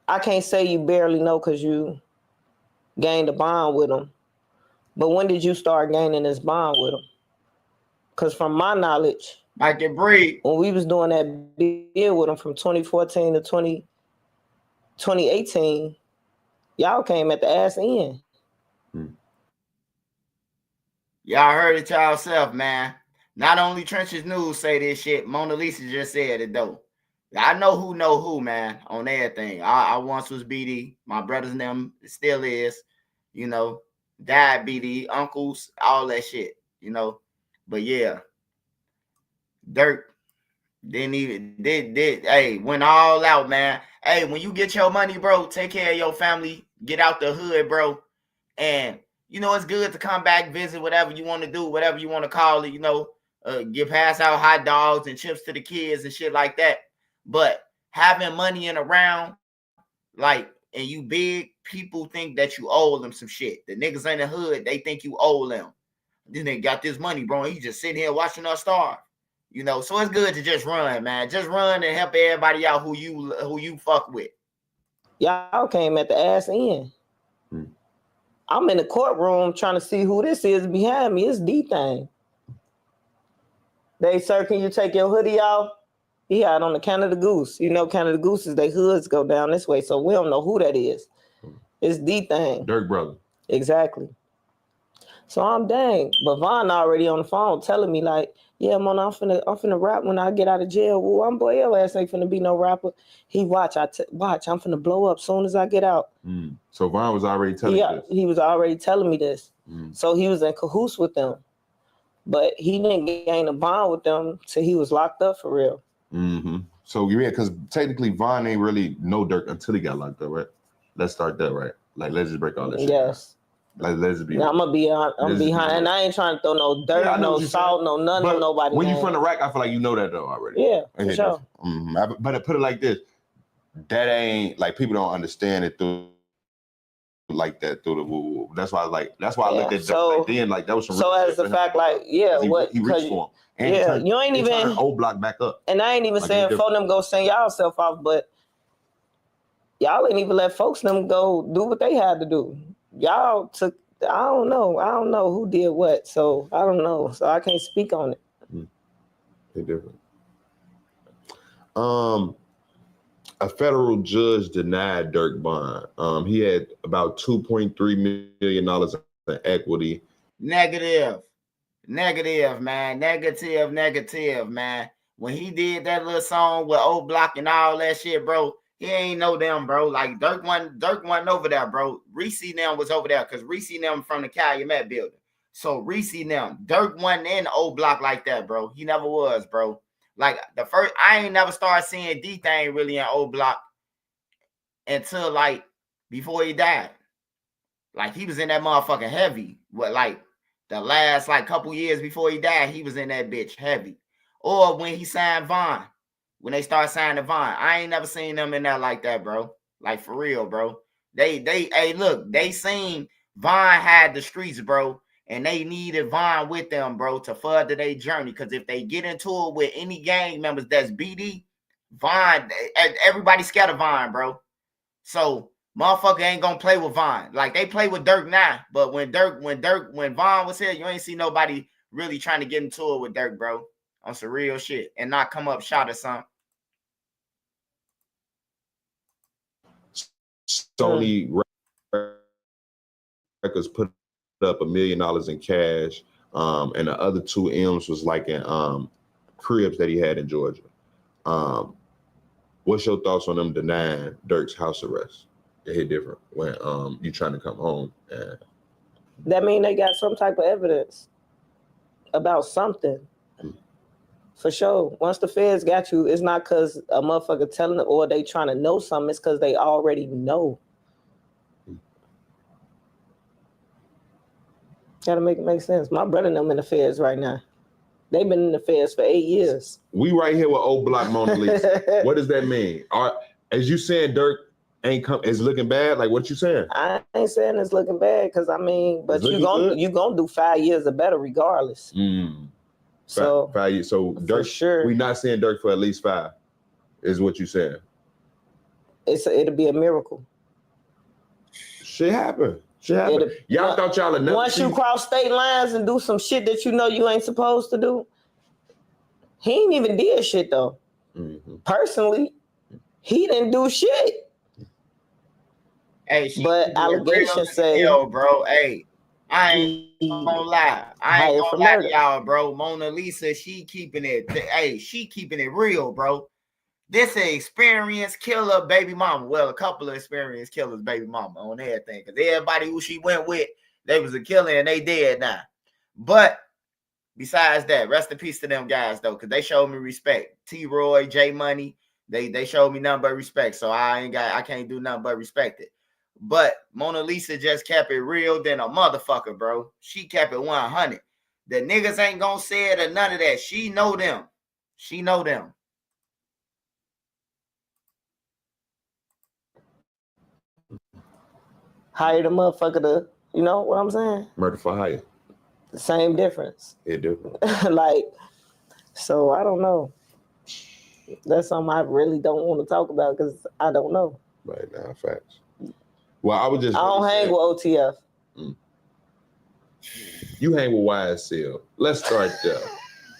I can't say you barely know because you gained a bond with them. But when did you start gaining this bond with them? Because from my knowledge, I can breathe. When we was doing that deal with them from 2014 to 2018, y'all came at the ass end. Y'all heard it yourself, man. Not only Trenches News say this shit, Mona Lisa just said it though. I know who, man, on everything. I once was BD. My brothers and them still is, dad BD, uncles, all that shit, But yeah, Durk went all out, man. Hey, when you get your money, bro, take care of your family, get out the hood, bro. And it's good to come back, visit, whatever you want to do, whatever you want to call it, pass out hot dogs and chips to the kids and shit like that. But having money in around, and you big, people think that you owe them some shit. The niggas in the hood, they think you owe them. Then they got this money, bro. And you just sitting here watching us starve. So it's good to just run, man. Just run and help everybody out who you fuck with. Y'all came at the ass end. I'm in the courtroom trying to see who this is behind me. It's D-Thing. They, sir, can you take your hoodie off? He had on the Canada Goose. Canada Gooses, they hoods go down this way, so we don't know who that is. It's the thing. Durk brother. Exactly. So I'm dang. But Von already on the phone telling me like, yeah, man, I'm finna rap when I get out of jail. Well, I'm boy, your ass ain't finna be no rapper. He watch, I'm finna blow up soon as I get out. So Von was already telling you this. He was already telling me this. So he was in cahoots with them. But he didn't gain a bond with them till he was locked up for real. So yeah, because technically Von ain't really know Durk until he got locked up, right? Let's start that, right? Like, let's just break all this shit. Yes. Like, let's be. I'm behind, and I ain't trying to throw no dirt, no salt, no none on nobody. When you from the rack, I feel like you know that though already. Yeah, for sure. But I put it like this: that ain't like people don't understand it through like that through the woo. That's why I looked at Durk then like that was some. So as the fact, like he reached for him. And you ain't even old block back up. And I ain't even saying for them go send y'all self off, but y'all ain't even let folks them go do what they had to do. Y'all took, I don't know who did what, so I don't know, so I can't speak on it. They're different. A federal judge denied Durk bond. He had about $2.3 million in equity. Negative, man. Negative, man. When he did that little song with O Block and all that shit, bro, he ain't know them, bro. Like Durk wasn't over there, bro. Reese them was over there because Reese them from the Calumet building. So Reese them, Durk wasn't in O Block like that, bro. He never was, bro. Like I ain't never started seeing D thing really in O Block until like before he died. Like he was in that motherfucking heavy. What, like the last like couple years before he died, he was in that bitch heavy. Or when he signed Von. When they start signing Von, I ain't never seen them in there like that, bro. Like for real, bro. Hey, look, they seen Von had the streets, bro, and they needed Von with them, bro, to further their journey. Because if they get into it with any gang members that's BD, Von, everybody scared of Von, bro. So motherfucker ain't gonna play with Von. Like they play with Durk now, but when Von was here, you ain't see nobody really trying to get into it with Durk, bro. On some real shit and not come up shot or something. Sony Records put up $1 million in cash, and the other 2 M's was like in cribs that he had in Georgia. What's your thoughts on them denying Durk's house arrest? They hit different when you trying to come home. That mean they got some type of evidence about something. For sure. Once the feds got you, it's not because a motherfucker telling it or they trying to know something. It's because they already know. Gotta make it make sense. My brother and them in the feds right now. They've been in the feds for 8 years. We right here with O Block Mona Lisa. What does that mean? As you saying Durk is looking bad? Like what you saying? I ain't saying it's looking bad because I mean, but you gonna do 5 years or better regardless. So 5 years. So Durk, sure. We not seeing Durk for at least 5, is what you saying. It'll be a miracle. Shit happen. Y'all thought y'all enough. Once you cross state lines and do some shit that you know you ain't supposed to do, he ain't even did shit though. Personally, he didn't do shit. Hey, but allegations say, yo, bro. Hey, I ain't gonna lie. I ain't gonna lie to y'all, bro. Mona Lisa, she keeping it. Hey, she keeping it real, bro. This an experienced killer baby mama. Well, a couple of experienced killers baby mama on everything. Because everybody who she went with, they was a killer and they dead now. But besides that, rest in peace to them guys, though, because they showed me respect. T-Roy, J Money, they showed me nothing but respect. So I can't do nothing but respect it. But Mona Lisa just kept it real than a motherfucker, bro. She kept it 100. The niggas ain't gonna say it or none of that. She know them. She know them. Hired a motherfucker to, you know what I'm saying? Murder for hire. The same difference. It different. Like, so I don't know. That's something I really don't want to talk about because I don't know. Right now, facts. Well, I don't hang with OTF. You hang with YSL. Let's start there.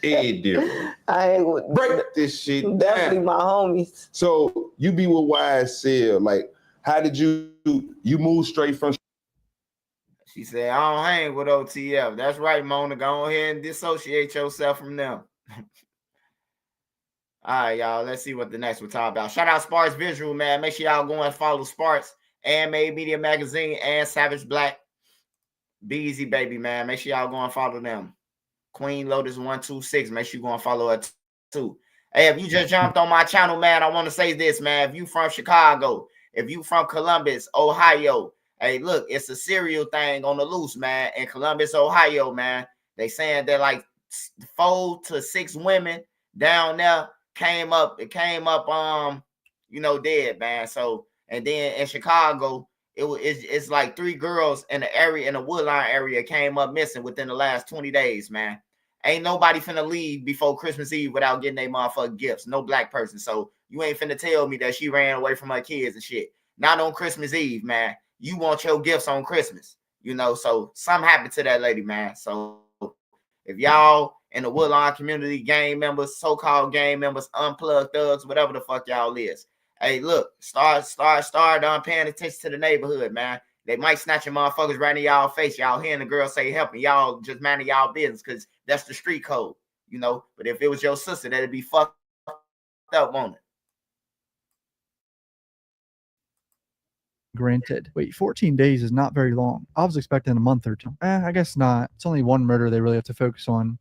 It different. I hang with break this shit definitely down. My homies. So you be with YSL, like How did you move straight from? She said, I don't hang with OTF. That's right, Mona. Go ahead and dissociate yourself from them. All right, y'all. Let's see what the next we're talking about. Shout out Sparks Visual, man. Make sure y'all go and follow Sparks and Made Media Magazine and Savage Black. Be easy, baby, man. Make sure y'all go and follow them. Queen Lotus 126. Make sure you go and follow her too. Hey, if you just jumped on my channel, man, I want to say this, man. If you from Chicago, if you from Columbus, Ohio, hey, look, it's a serial thing on the loose, man. In Columbus, Ohio, man, they saying that like 4 to 6 women down there came up, you know, dead, man. So, and then in Chicago, it's like 3 girls in the area, in the Woodline area, came up missing within the last 20 days, man. Ain't nobody finna leave before Christmas Eve without getting their motherfucking gifts. No black person. So you ain't finna tell me that she ran away from her kids and shit. Not on Christmas Eve, man. You want your gifts on Christmas, you know. So something happened to that lady, man. So if y'all in the Woodline community, gang members, so-called gang members, unplugged thugs, whatever the fuck y'all is, hey, look, start paying attention to the neighborhood, man. They might snatch your motherfuckers right in y'all face. Y'all hearing the girl say help me. Y'all just minding y'all business because that's the street code, you know. But if it was your sister, that'd be fucked up on it. Granted. Wait, 14 days is not very long. I was expecting a month or 2. I guess not. It's only one murder they really have to focus on.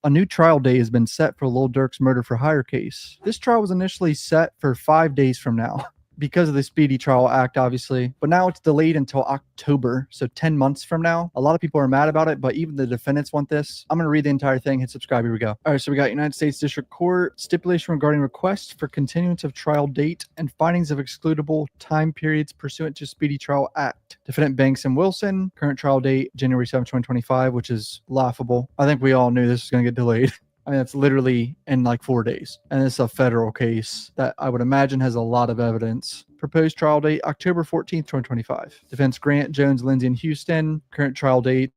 A new trial date has been set for Lil Durk's murder for hire case. This trial was initially set for 5 days from now because of the Speedy Trial Act, obviously. But now it's delayed until October, so 10 months from now. A lot of people are mad about it, but even the defendants want this. I'm going to read the entire thing. Hit subscribe. Here we go. All right, so we got United States District Court stipulation regarding requests for continuance of trial date and findings of excludable time periods pursuant to Speedy Trial Act. Defendant Banks and Wilson, current trial date January 7, 2025, which is laughable. I think we all knew this was going to get delayed. I mean, it's literally in like 4 days. And it's a federal case that I would imagine has a lot of evidence. Proposed trial date, October 14th, 2025. Defense Grant, Jones, Lindsay, and Houston. Current trial date,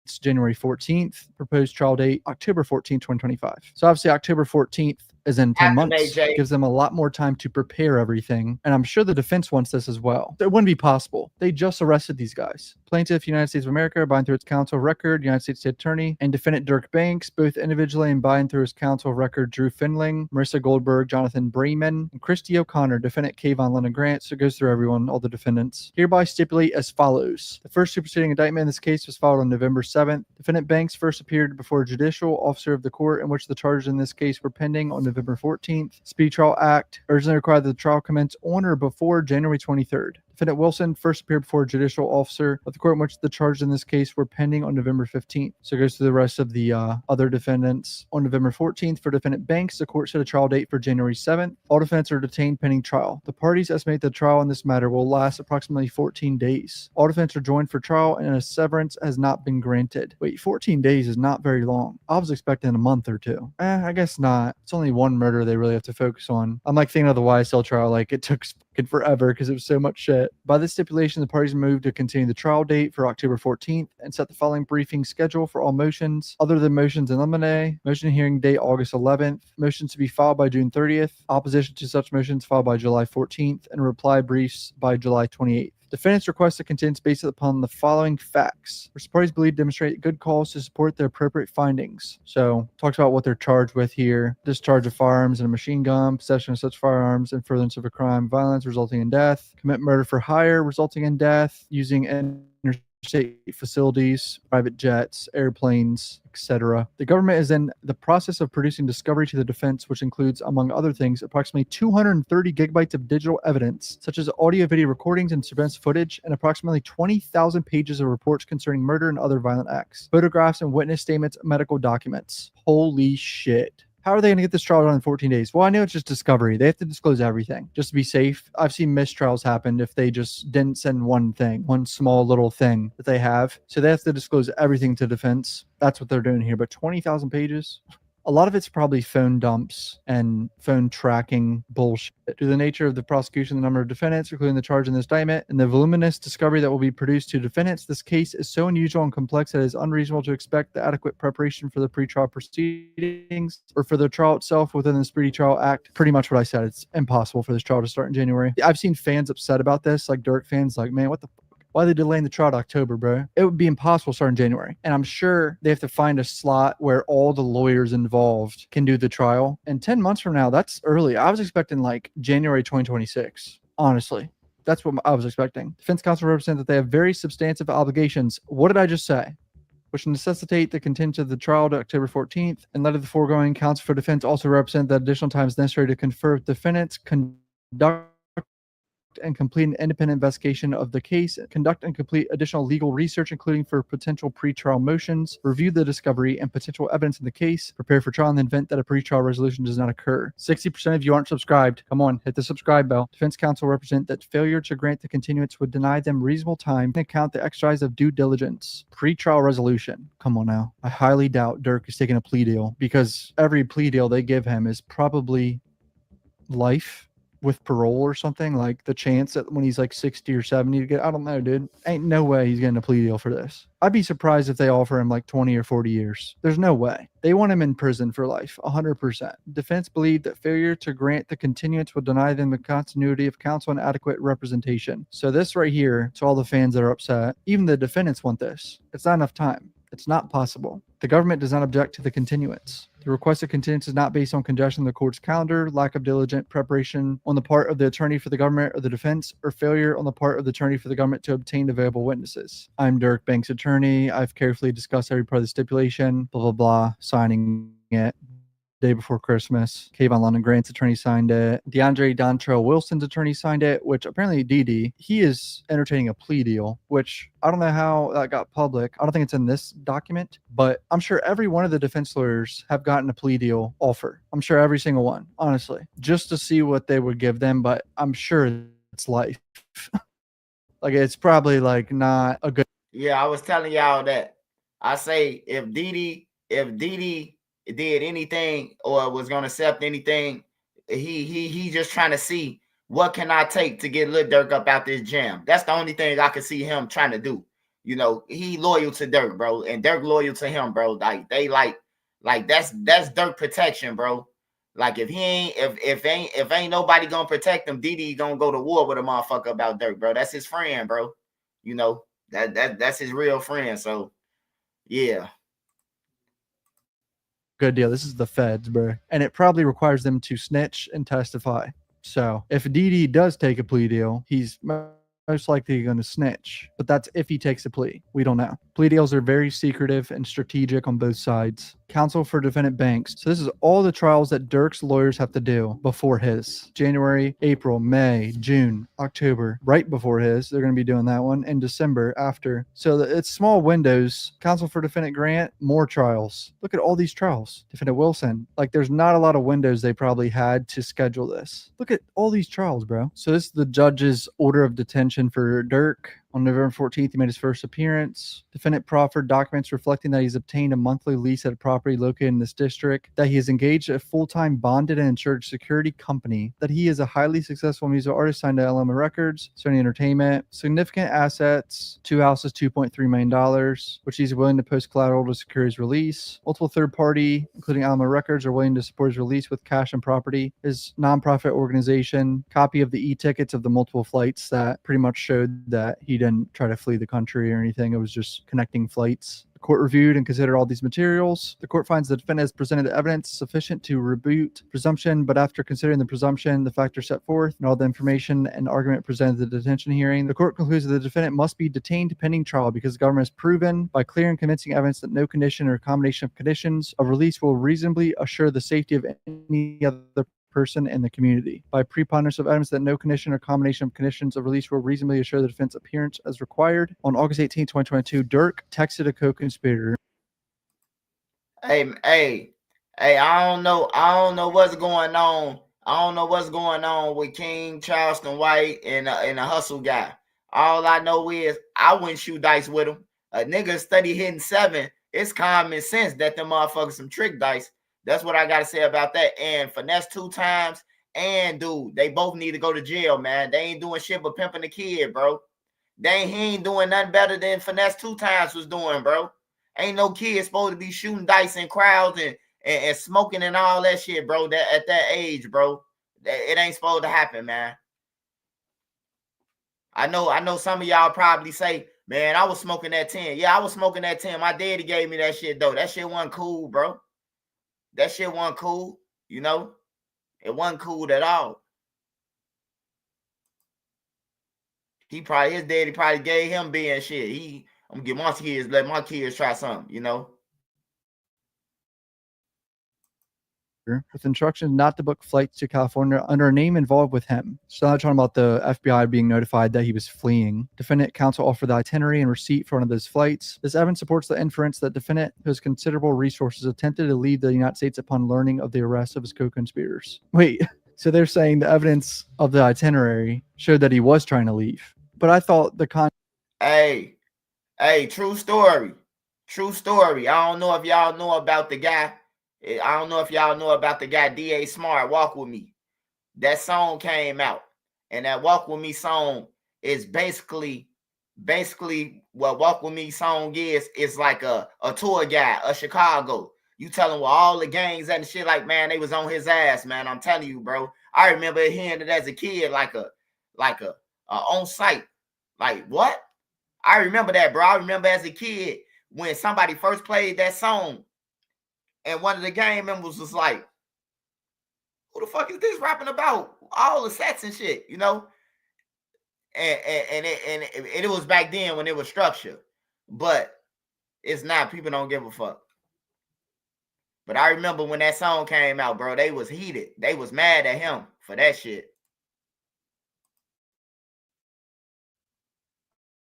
it's January 14th. Proposed trial date, October 14th, 2025. So obviously October 14th is in 10 months. It gives them a lot more time to prepare everything. And I'm sure the defense wants this as well. It wouldn't be possible. They just arrested these guys. Plaintiff, United States of America, bind through its counsel of record, United States State Attorney, and defendant Durk Banks, both individually and bind through his counsel of record, Drew Finling, Marissa Goldberg, Jonathan Bremen, and Christy O'Connor, defendant Kayvon Lennon Grant. So it goes through everyone, all the defendants. Hereby stipulate as follows. The first superseding indictment in this case was filed on November 7th. Defendant Banks first appeared before a judicial officer of the court in which the charges in this case were pending on November 14th. Speedy Trial Act urgently required that the trial commence on or before January 23rd. Defendant Wilson first appeared before a judicial officer of the court in which the charges in this case were pending on November 15th. So it goes to the rest of the other defendants. On November 14th, for defendant Banks, the court set a trial date for January 7th. All defendants are detained pending trial. The parties estimate the trial in this matter will last approximately 14 days. All defendants are joined for trial and a severance has not been granted. Wait, 14 days is not very long. I was expecting a month or 2. I guess not. It's only one murder they really have to focus on. I'm like thinking of the YSL trial, like it took forever because it was so much shit. By this stipulation, the parties moved to continue the trial date for October 14th and set the following briefing schedule for all motions other than motions in limine. Motion hearing date August 11th. Motions to be filed by June 30th. Opposition to such motions filed by July 14th and reply briefs by July 28th. Defendants request a continuance based upon the following facts, which the parties believe demonstrate good cause to support their appropriate findings. So, talks about what they're charged with here: discharge of firearms and a machine gun, possession of such firearms, and furtherance of a crime, violence resulting in death, commit murder for hire resulting in death, using interstate facilities, private jets, airplanes, etc. The government is in the process of producing discovery to the defense, which includes, among other things, approximately 230 gigabytes of digital evidence, such as audio-video recordings and surveillance footage, and approximately 20,000 pages of reports concerning murder and other violent acts, photographs and witness statements, medical documents. Holy shit. How are they going to get this trial done in 14 days? Well, I know it's just discovery. They have to disclose everything just to be safe. I've seen mistrials happen if they just didn't send one thing, one small little thing that they have. So they have to disclose everything to defense. That's what they're doing here. But 20,000 pages? A lot of it's probably phone dumps and phone tracking bullshit. Due to the nature of the prosecution, the number of defendants, including the charge in this indictment, and the voluminous discovery that will be produced to defendants, this case is so unusual and complex that it is unreasonable to expect the adequate preparation for the pretrial proceedings or for the trial itself within the Speedy Trial Act. Pretty much what I said. It's impossible for this trial to start in January. I've seen fans upset about this, like Durk fans, like, man, what the why are they delaying the trial to October, bro? It would be impossible to start in January. And I'm sure they have to find a slot where all the lawyers involved can do the trial. And 10 months from now, that's early. I was expecting like January 2026, honestly. That's what I was expecting. Defense counsel represent that they have very substantive obligations. What did I just say? Which necessitate the continuance of the trial to October 14th. In light of the foregoing, counsel for defense also represent that additional time is necessary to confer with defendants, conduct and complete an independent investigation of the case, conduct and complete additional legal research, including for potential pretrial motions, review the discovery and potential evidence in the case, prepare for trial in the event that a pretrial resolution does not occur. 60% of you aren't subscribed. Come on, hit the subscribe bell. Defense counsel represent that failure to grant the continuance would deny them reasonable time to account the exercise of due diligence. Pretrial resolution. Come on now. I highly doubt Durk is taking a plea deal because every plea deal they give him is probably life with parole or something. Like the chance that when he's like 60 or 70 to get, I don't know, dude. Ain't no way he's getting a plea deal for this. I'd be surprised if they offer him like 20 or 40 years. There's no way. They want him in prison for life, 100%. Defense believed that failure to grant the continuance would deny them the continuity of counsel and adequate representation. So this right here, to all the fans that are upset, even the defendants want this. It's not enough time. It's not possible. The government does not object to the continuance. The requested continuance is not based on congestion of the court's calendar, lack of diligent preparation on the part of the attorney for the government or the defense, or failure on the part of the attorney for the government to obtain available witnesses. I'm Durk, Banks attorney. I've carefully discussed every part of the stipulation, blah, blah, blah, signing it. Day before Christmas. Kayvon London Grant's attorney signed it. DeAndre Dontrell Wilson's attorney signed it, which apparently Didi, he is entertaining a plea deal, which I don't know how that got public. I don't think it's in this document, but I'm sure every one of the defense lawyers have gotten a plea deal offer. I'm sure every single one, honestly, just to see what they would give them, but I'm sure it's life. Like it's probably like not a good. Yeah, I was telling y'all that. I say if Didi did anything or was gonna accept anything, he just trying to see what can I take to get Lil Durk up out this jam. That's the only thing I could see him trying to do. You know, he loyal to Durk, bro, and Durk loyal to him, bro. Like they like that's Durk protection, bro. Like if ain't nobody gonna protect him, Didi gonna go to war with a motherfucker about Durk, bro. That's his friend, bro. You know, that's his real friend. So yeah. Good deal. This is the feds, bro. And it probably requires them to snitch and testify. So if Didi does take a plea deal, he's most likely going to snitch. But that's if he takes a plea. We don't know. Plea deals are very secretive and strategic on both sides. Counsel for defendant Banks. So this is all the trials that Durk's lawyers have to do before his. January, April, May, June, October. Right before his. They're going to be doing that one. In December after. So it's small windows. Counsel for defendant Grant. More trials. Look at all these trials. Defendant Wilson. Like there's not a lot of windows they probably had to schedule this. Look at all these trials, bro. So this is the judge's order of detention for Durk. On November 14th, he made his first appearance. Defendant proffered documents reflecting that he's obtained a monthly lease at a property located in this district, that he has engaged a full-time bonded and insured security company, that he is a highly successful music artist signed to LMA Records, Sony Entertainment, significant assets, 2 houses, $2.3 million, which he's willing to post collateral to secure his release. Multiple third party, including Alma Records, are willing to support his release with cash and property. His nonprofit organization, copy of the e-tickets of the multiple flights that pretty much showed that he didn't try to flee the country or anything. It was just connecting flights. The court reviewed and considered all these materials. The court finds the defendant has presented evidence sufficient to rebut presumption, but after considering the presumption, the factors set forth, and all the information and argument presented at the detention hearing, the court concludes that the defendant must be detained pending trial because the government has proven by clear and convincing evidence that no condition or combination of conditions of release will reasonably assure the safety of any other person in the community. By preponderance of evidence that no condition or combination of conditions of release will reasonably assure the defense appearance as required. On August 18, 2022, Durk texted a co-conspirator. Hey, I don't know what's going on. I don't know what's going on with King Charleston White and a hustle guy. All I know is I wouldn't shoot dice with him. A nigga study hitting 7. It's common sense that them motherfuckers some trick dice. That's what I gotta say about that. And finesse 2 times, and dude, they both need to go to jail, man. They ain't doing shit but pimping the kid, bro. He ain't doing nothing better than finesse 2 times was doing, bro. Ain't no kid supposed to be shooting dice in crowds and smoking and all that shit, bro. That at that age, bro, it ain't supposed to happen, man. I know some of y'all probably say, man, I was smoking that 10. Yeah, I was smoking that 10. My daddy gave me that shit, though. That shit wasn't cool, bro. That shit wasn't cool, you know? It wasn't cool at all. His daddy probably gave him being shit. I'm gonna get my kids, let my kids try something, you know? With instructions not to book flights to California under a name involved with him. So not talking about the FBI being notified that he was fleeing. Defendant counsel offered the itinerary and receipt for one of those flights. This evidence supports the inference that defendant, who has considerable resources, attempted to leave the United States upon learning of the arrest of his co-conspirators. Wait, so they're saying the evidence of the itinerary showed that he was trying to leave. But I thought the Hey, true story. True story. I don't know if y'all know about the guy. I don't know if y'all know about the guy D.A. Smart, Walk With Me. That song came out. And that Walk With Me song is basically what Walk With Me song is like a tour guide of Chicago. You tell him what all the gangs and shit, like, man, they was on his ass, man. I'm telling you, bro. I remember hearing it as a kid, like a on site. Like, what? I remember that, bro. I remember as a kid when somebody first played that song and one of the gang members was like, who the fuck is this rapping about? All the sets and shit, you know? And it was back then when it was structured. But it's not. People don't give a fuck. But I remember when that song came out, bro, they was heated. They was mad at him for that shit.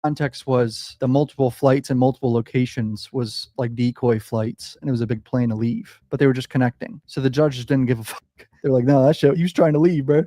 context was the multiple flights and multiple locations was like decoy flights, and it was a big plane to leave, but they were just connecting. So the judge just didn't give a fuck. They're like, no, that shit, he was trying to leave, bro.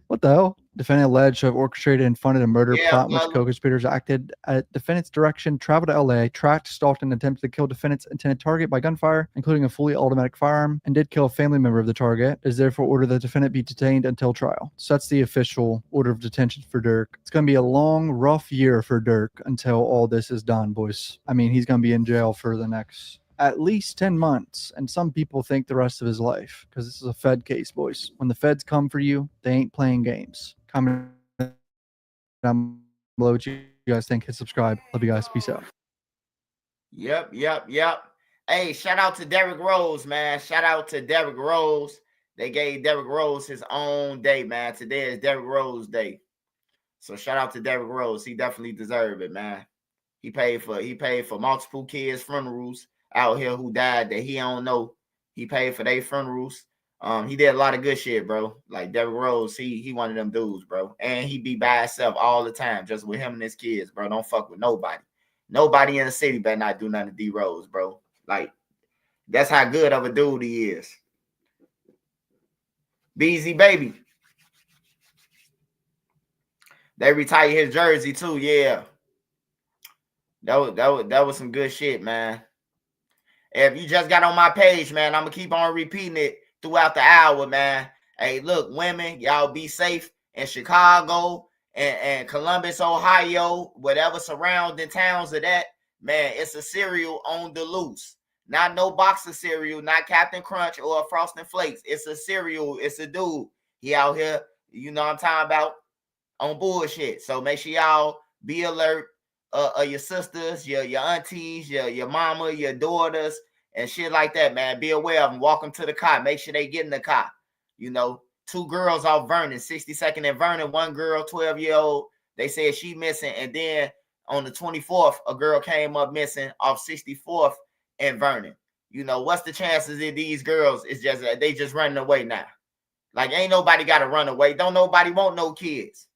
What the hell? Defendant alleged to have orchestrated and funded a murder plot in which co-conspirators acted at defendant's direction, traveled to LA, tracked, stalked, and attempted to kill defendant's intended target by gunfire, including a fully automatic firearm, and did kill a family member of the target. It is therefore ordered that the defendant be detained until trial. So that's the official order of detention for Durk. It's going to be a long, rough year for Durk until all this is done, boys. I mean, he's going to be in jail for the next at least 10 months, and some people think the rest of his life, because this is a Fed case, boys. When the Feds come for you, they ain't playing games. Comment down below what you guys think. Hit subscribe. Love you guys. Peace out. Yep. Hey, shout out to Derrick Rose, man. Shout out to Derrick Rose. They gave Derrick Rose his own day, man. Today is Derrick Rose Day. So shout out to Derrick Rose. He definitely deserved it, man. He paid for multiple kids' funerals out here who died that he don't know. He paid for their funerals. He did a lot of good shit, bro. Like Derrick Rose, he one of them dudes, bro. And he be by himself all the time, just with him and his kids, bro. Don't fuck with nobody. Nobody in the city better not do nothing to D Rose, bro. Like, that's how good of a dude he is. Beezy baby. They retired his jersey too, yeah. That was some good shit, man. If you just got on my page, man, I'm gonna keep on repeating it throughout the hour, man. Hey, look, women, y'all be safe in Chicago and Columbus, Ohio, whatever surrounding towns of that. Man, it's a cereal on the loose. Not no box of cereal, not Captain Crunch or Frosted Flakes. It's a cereal. It's a dude. He out here, you know what I'm talking about, on bullshit. So make sure y'all be alert. Your sisters, your aunties, your mama, your daughters, and shit like that, man. Be aware of them. Walk them to the car. Make sure they get in the car. You know, 2 girls off Vernon, 62nd and Vernon. 1 girl, 12-year-old. They said she missing. And then on the 24th, a girl came up missing off 64th and Vernon. You know, what's the chances that these girls is just they just running away now? Like, ain't nobody got to run away. Don't nobody want no kids.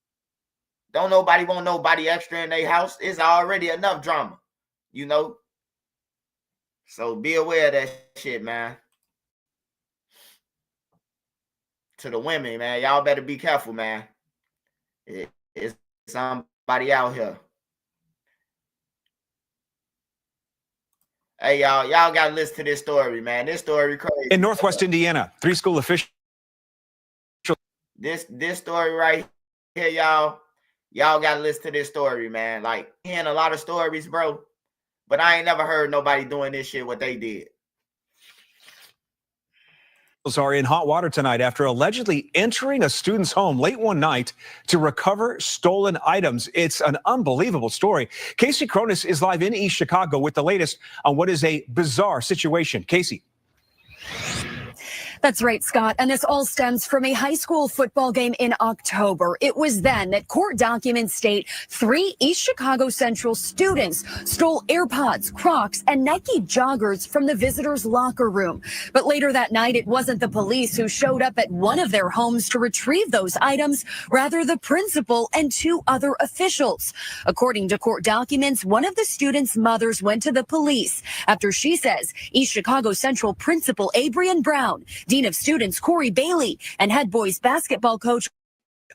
Don't nobody want nobody extra in their house. It's already enough drama, you know? So be aware of that shit, man. To the women, man, y'all better be careful, man. It's somebody out here. Hey, y'all got to listen to this story, man. This story crazy. In Northwest Indiana, 3 school officials. This story right here, y'all got to listen to this story, man. Like, hearing a lot of stories, bro, but I ain't never heard nobody doing this shit what they did. Are in hot water tonight after allegedly entering a student's home late one night to recover stolen items. It's an unbelievable story. Casey Cronus is live in East Chicago with the latest on what is a bizarre situation. Casey. That's right, Scott. And this all stems from a high school football game in October. It was then that court documents state 3 East Chicago Central students stole AirPods, Crocs, and Nike joggers from the visitors' locker room. But later that night, it wasn't the police who showed up at one of their homes to retrieve those items, rather the principal and 2 other officials. According to court documents, one of the students' mothers went to the police after she says East Chicago Central principal Abrian Brown, Dean of Students Corey Bailey, and head boys basketball coach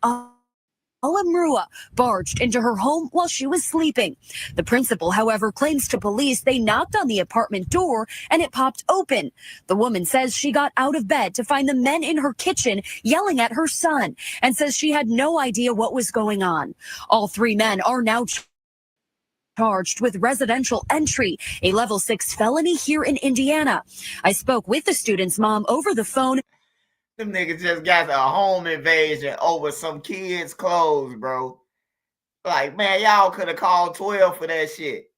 Alamrua barged into her home while she was sleeping. The principal, however, claims to police they knocked on the apartment door and it popped open. The woman says she got out of bed to find the men in her kitchen yelling at her son and says she had no idea what was going on. All 3 men are now charged with residential entry, a level 6 felony here in Indiana. I spoke with the student's mom over the phone. Them niggas just got a home invasion over some kids' clothes, bro. Like, man, y'all could have called 12 for that shit.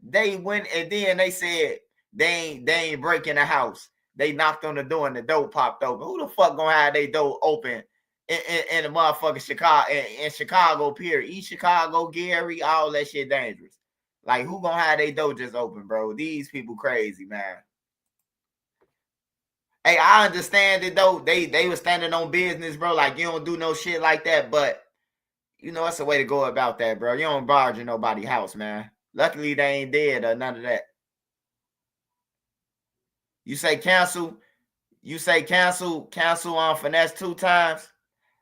They went and then they said they ain't breaking the house. They knocked on the door and the door popped open. Who the fuck gonna have their door open in the motherfucking Chicago, in Chicago, period? East Chicago, Gary, all that shit dangerous. Like, who gonna have their door just open, bro? These people crazy, man. Hey, I understand it, though. They were standing on business, bro. Like, you don't do no shit like that. But, you know, that's the way to go about that, bro. You don't barge in nobody's house, man. Luckily, they ain't dead or none of that. You say cancel on finesse 2 times.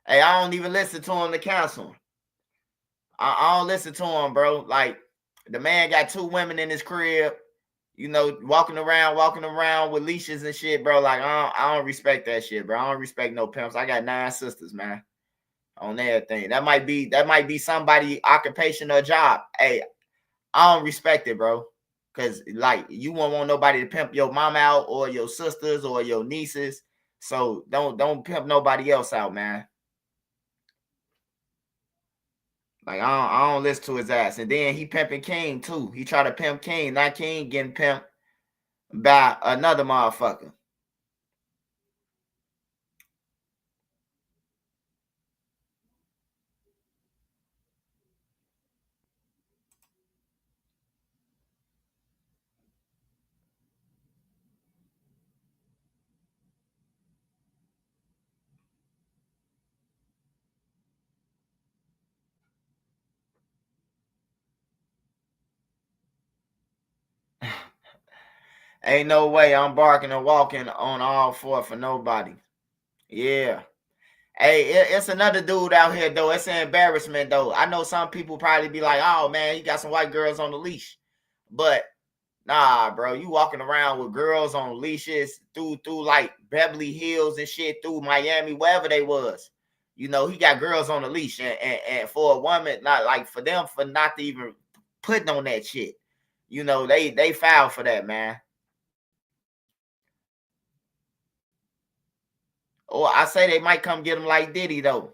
Hey, I don't even listen to him to cancel. I don't listen to him, bro. Like, the man got 2 women in his crib, you know, walking around with leashes and shit, bro. Like, I don't respect that shit, bro. I don't respect no pimps. I got 9 sisters, man, on everything. That might be somebody occupation or job. Hey, I don't respect it, bro. Cause like, you won't want nobody to pimp your mom out or your sisters or your nieces. So don't pimp nobody else out, man. Like, I don't listen to his ass. And then he pimping King too. He tried to pimp King, not King getting pimped by another motherfucker. Ain't no way I'm barking and walking on all 4 for nobody. Yeah. Hey, it's another dude out here, though. It's an embarrassment, though. I know some people probably be like, oh, man, he got some white girls on the leash. But, nah, bro, you walking around with girls on leashes through like Beverly Hills and shit, through Miami, wherever they was. You know, he got girls on the leash. And for a woman, not like for them, for not to even putting on that shit. You know, they foul for that, man. Or I say they might come get him like Diddy, though.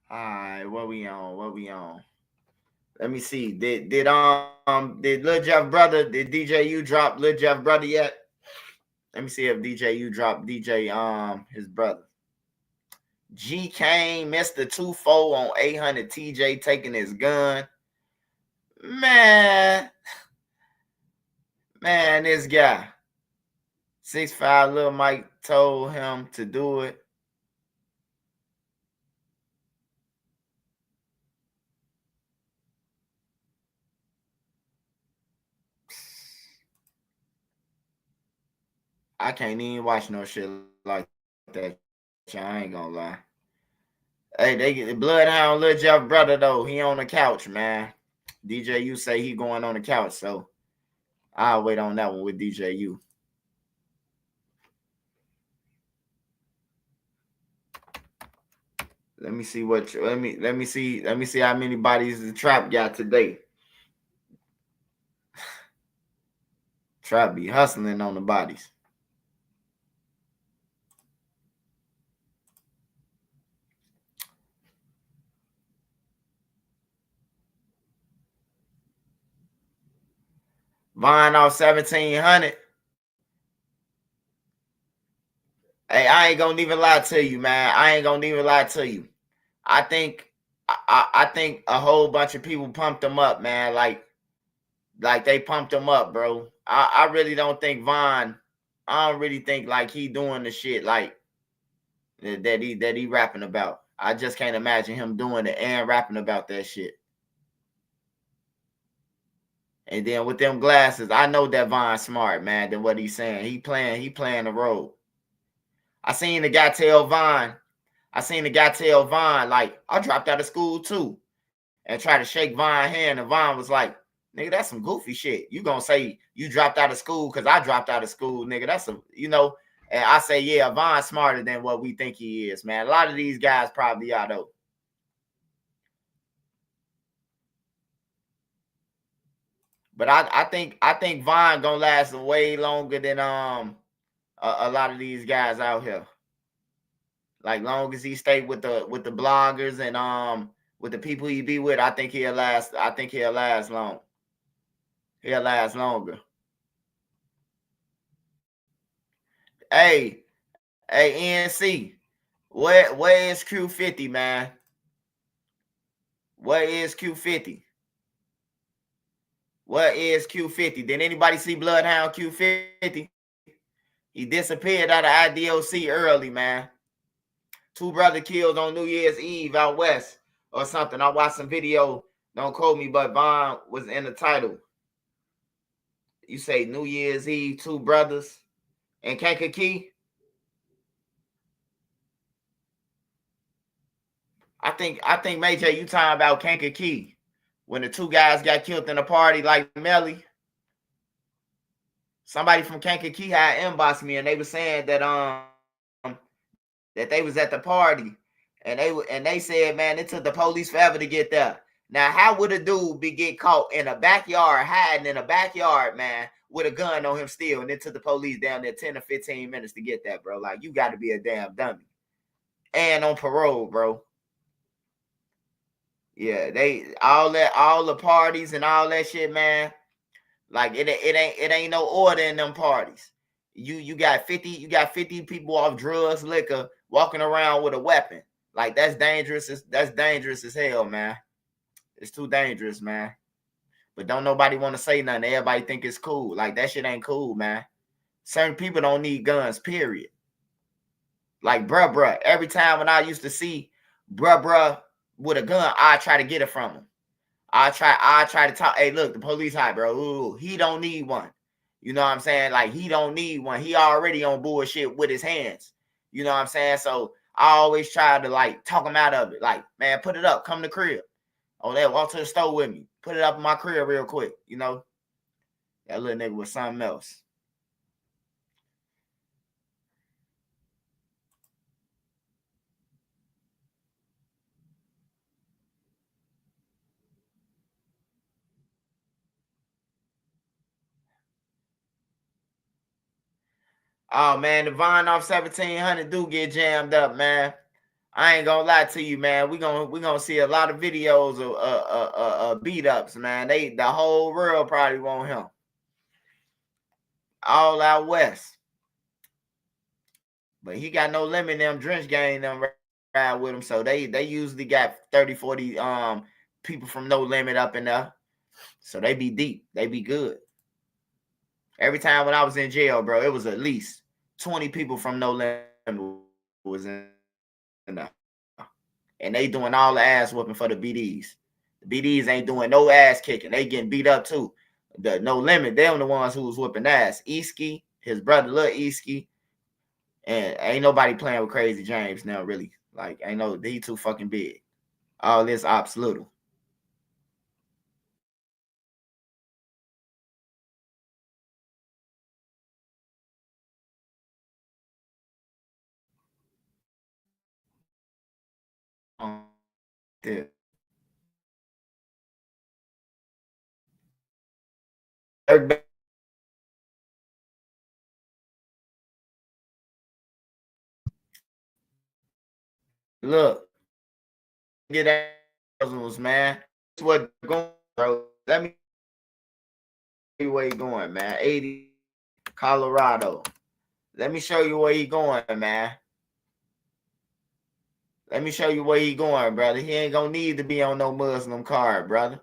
All right, what we on? Let me see. Did Lil Jeff brother, did DJU drop Lil Jeff brother yet? Let me see if DJU dropped his brother. G Kane missed the 2-4 on 800 TJ taking his gun. Man, this guy. 6'5" Lil Mike told him to do it. I can't even watch no shit like that. I ain't gonna lie. Hey, they get the Bloodhound Lil Jeff brother though. He on the couch, man. DJU say he going on the couch, so I'll wait on that one with DJU. Let me see what let me see how many bodies the Trap got today. Trap be hustling on the bodies. Vine off 1,700. Hey, I ain't gonna even lie to you, man. I ain't gonna even lie to you. I think I think a whole bunch of people pumped him up, man. Like they pumped him up, bro. I really don't think Vine. I don't really think like he doing the shit like that he rapping about. I just can't imagine him doing it and rapping about that shit. And then with them glasses, I know that Vine's smart, man, than what he's saying. He playing the role. I seen the guy tell Vine, like, I dropped out of school too. And try to shake Vine's hand. And Vine was like, nigga, that's some goofy shit. You gonna say you dropped out of school because I dropped out of school, nigga. That's some, and I say, yeah, Vine's smarter than what we think he is, man. A lot of these guys probably are though. But I think Vine gonna last way longer than a lot of these guys out here. Like long as he stay with the bloggers and with the people he be with, I think he'll last. I think he'll last long. He'll last longer. Hey, NC, where is Q50, man? Where is Q50? Where is Q50? Did anybody see Bloodhound Q50? He disappeared out of IDOC early, man. 2 brothers killed on New Year's Eve out west or something. I watched some video. Don't quote me, but Vaughn was in the title. You say New Year's Eve, 2 brothers in Kankakee. I think Major, you talking about Kankakee when the 2 guys got killed in a party like Melly. Somebody from Kankakee had inboxed me and they were saying that that they was at the party and they said, man, it took the police forever to get there. Now, how would a dude get caught in a backyard, hiding in a backyard, man, with a gun on him still, and it took the police down there 10 or 15 minutes to get that, bro? Like, you got to be a damn dummy. And on parole, bro. Yeah, all the parties and all that shit, man. Like it ain't no order in them parties. You got 50 people off drugs, liquor, walking around with a weapon. Like that's dangerous as hell, man. It's too dangerous, man. But don't nobody want to say nothing. Everybody think it's cool. Like that shit ain't cool, man. Certain people don't need guns, period. Like bruh. Every time when I used to see bruh with a gun, I try to get it from him. I try to talk. Hey, look, the police hot, bro. Ooh, he don't need one. You know what I'm saying? Like, he don't need one. He already on bullshit with his hands. You know what I'm saying? So I always try to like talk him out of it. Like, man, put it up. Come to the crib. Oh, there, walk to the store with me. Put it up in my crib real quick. You know? That little nigga was something else. Oh, man, the Vine off 1,700 do get jammed up, man. I ain't gonna lie to you, man. We gonna see a lot of videos of beat ups, man. The whole world probably want him. All out west. But he got no limit in them drench gang them ride with him. So they usually got 30, 40 people from No Limit up in there. So they be deep. They be good. Every time when I was in jail, bro, it was at least 20 people from No Limit was in there. And they doing all the ass whooping for the BDs. The BDs ain't doing no ass kicking. They getting beat up too. The No Limit, them the ones who was whooping ass. Easky, his brother Lil Easky, and ain't nobody playing with Crazy James now, really. Like, ain't no, he too fucking big. All this ops little. Yeah. Look, get that puzzles, man. That's what going, bro. Let me show you where he going, man. 80, Colorado. Let me show you where he going, man. Let me show you where he going, brother. He ain't gonna need to be on no Muslim card, brother.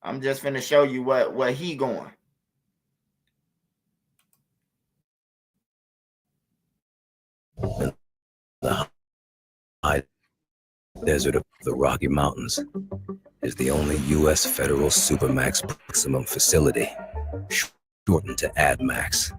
I'm just finna show you where he going. The high desert of the Rocky Mountains is the only U.S. federal Supermax maximum facility, shortened to AdMax.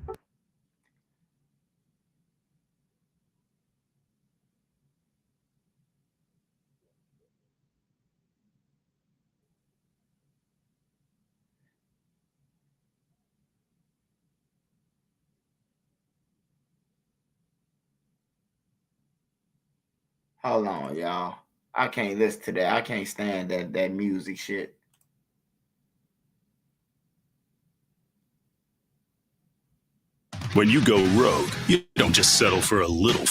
Hold on, y'all. I can't listen to that. I can't stand that music shit. When you go rogue, you don't just settle for a little.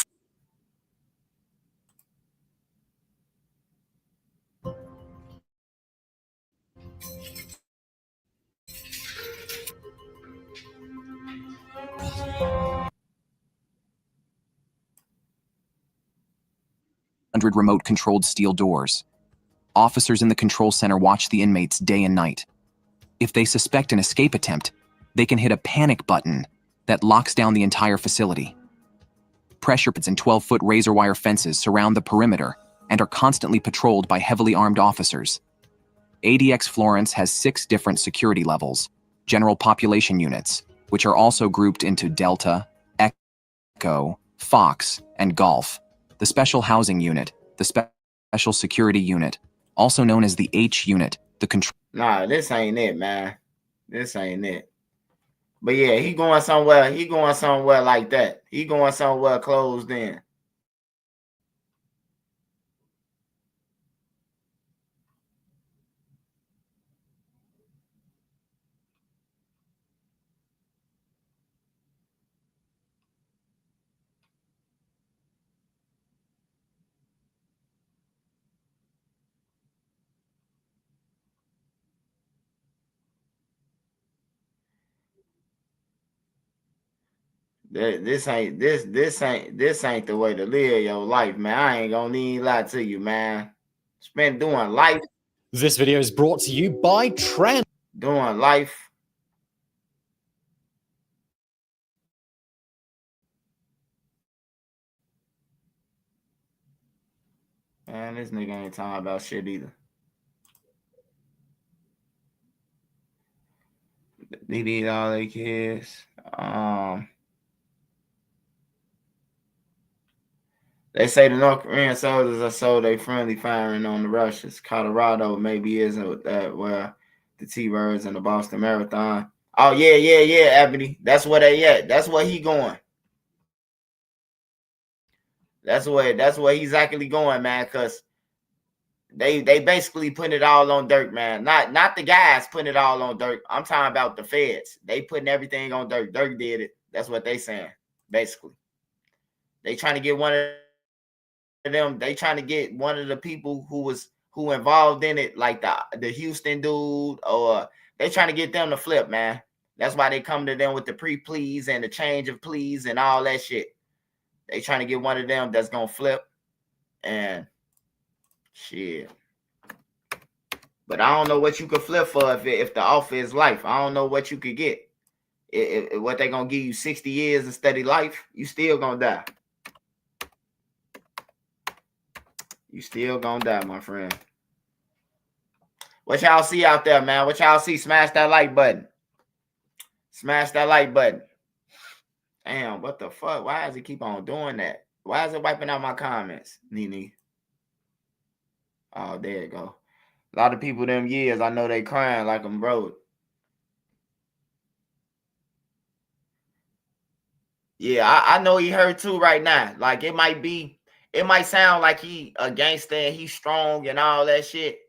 Remote-controlled steel doors. Officers in the control center watch the inmates day and night. If they suspect an escape attempt, they can hit a panic button that locks down the entire facility. Pressure pits and 12-foot razor wire fences surround the perimeter and are constantly patrolled by heavily armed officers. ADX Florence has 6 different security levels, general population units, which are also grouped into Delta, Echo, Fox, and Golf. The Special Housing Unit, the Special Security Unit, also known as the H Unit, the control... Nah, this ain't it, man. This ain't it. But yeah, he going somewhere. He going somewhere like that. He going somewhere closed in. This ain't the way to live your life, man. I ain't gonna even lie to you, man. Spend doing life. This video is brought to you by Trend. Doing life. Man, this nigga ain't talking about shit either. They need all their kids. They say the North Korean soldiers are so they friendly firing on the Russians. Colorado maybe isn't that where the T-Birds and the Boston Marathon. Oh yeah, Ebony. That's where they at. That's where he going. That's where he's actually going, man. Cause they basically putting it all on Durk, man. Not the guys putting it all on Durk. I'm talking about the feds. They putting everything on Durk. Durk did it. That's what they saying. Basically, they trying to get one of them. They trying to get one of the people who involved in it, like the Houston dude, or they trying to get them to flip, man. That's why they come to them with the pre-pleas and the change of pleas and all that shit. They trying to get one of them that's gonna flip and shit. But I don't know what you could flip for if the offer is life. I don't know what you could get. What they gonna give you 60 years of steady life, you still gonna die. You still gonna die, my friend. What y'all see out there, man? What y'all see? Smash that like button. Smash that like button. Damn, what the fuck? Why does it keep on doing that? Why is it wiping out my comments, Nene? Oh, there you go. A lot of people them years, I know they crying like I'm broke. Yeah, I know he hurt too right now. Like it might sound like he a gangster and he's strong and all that shit.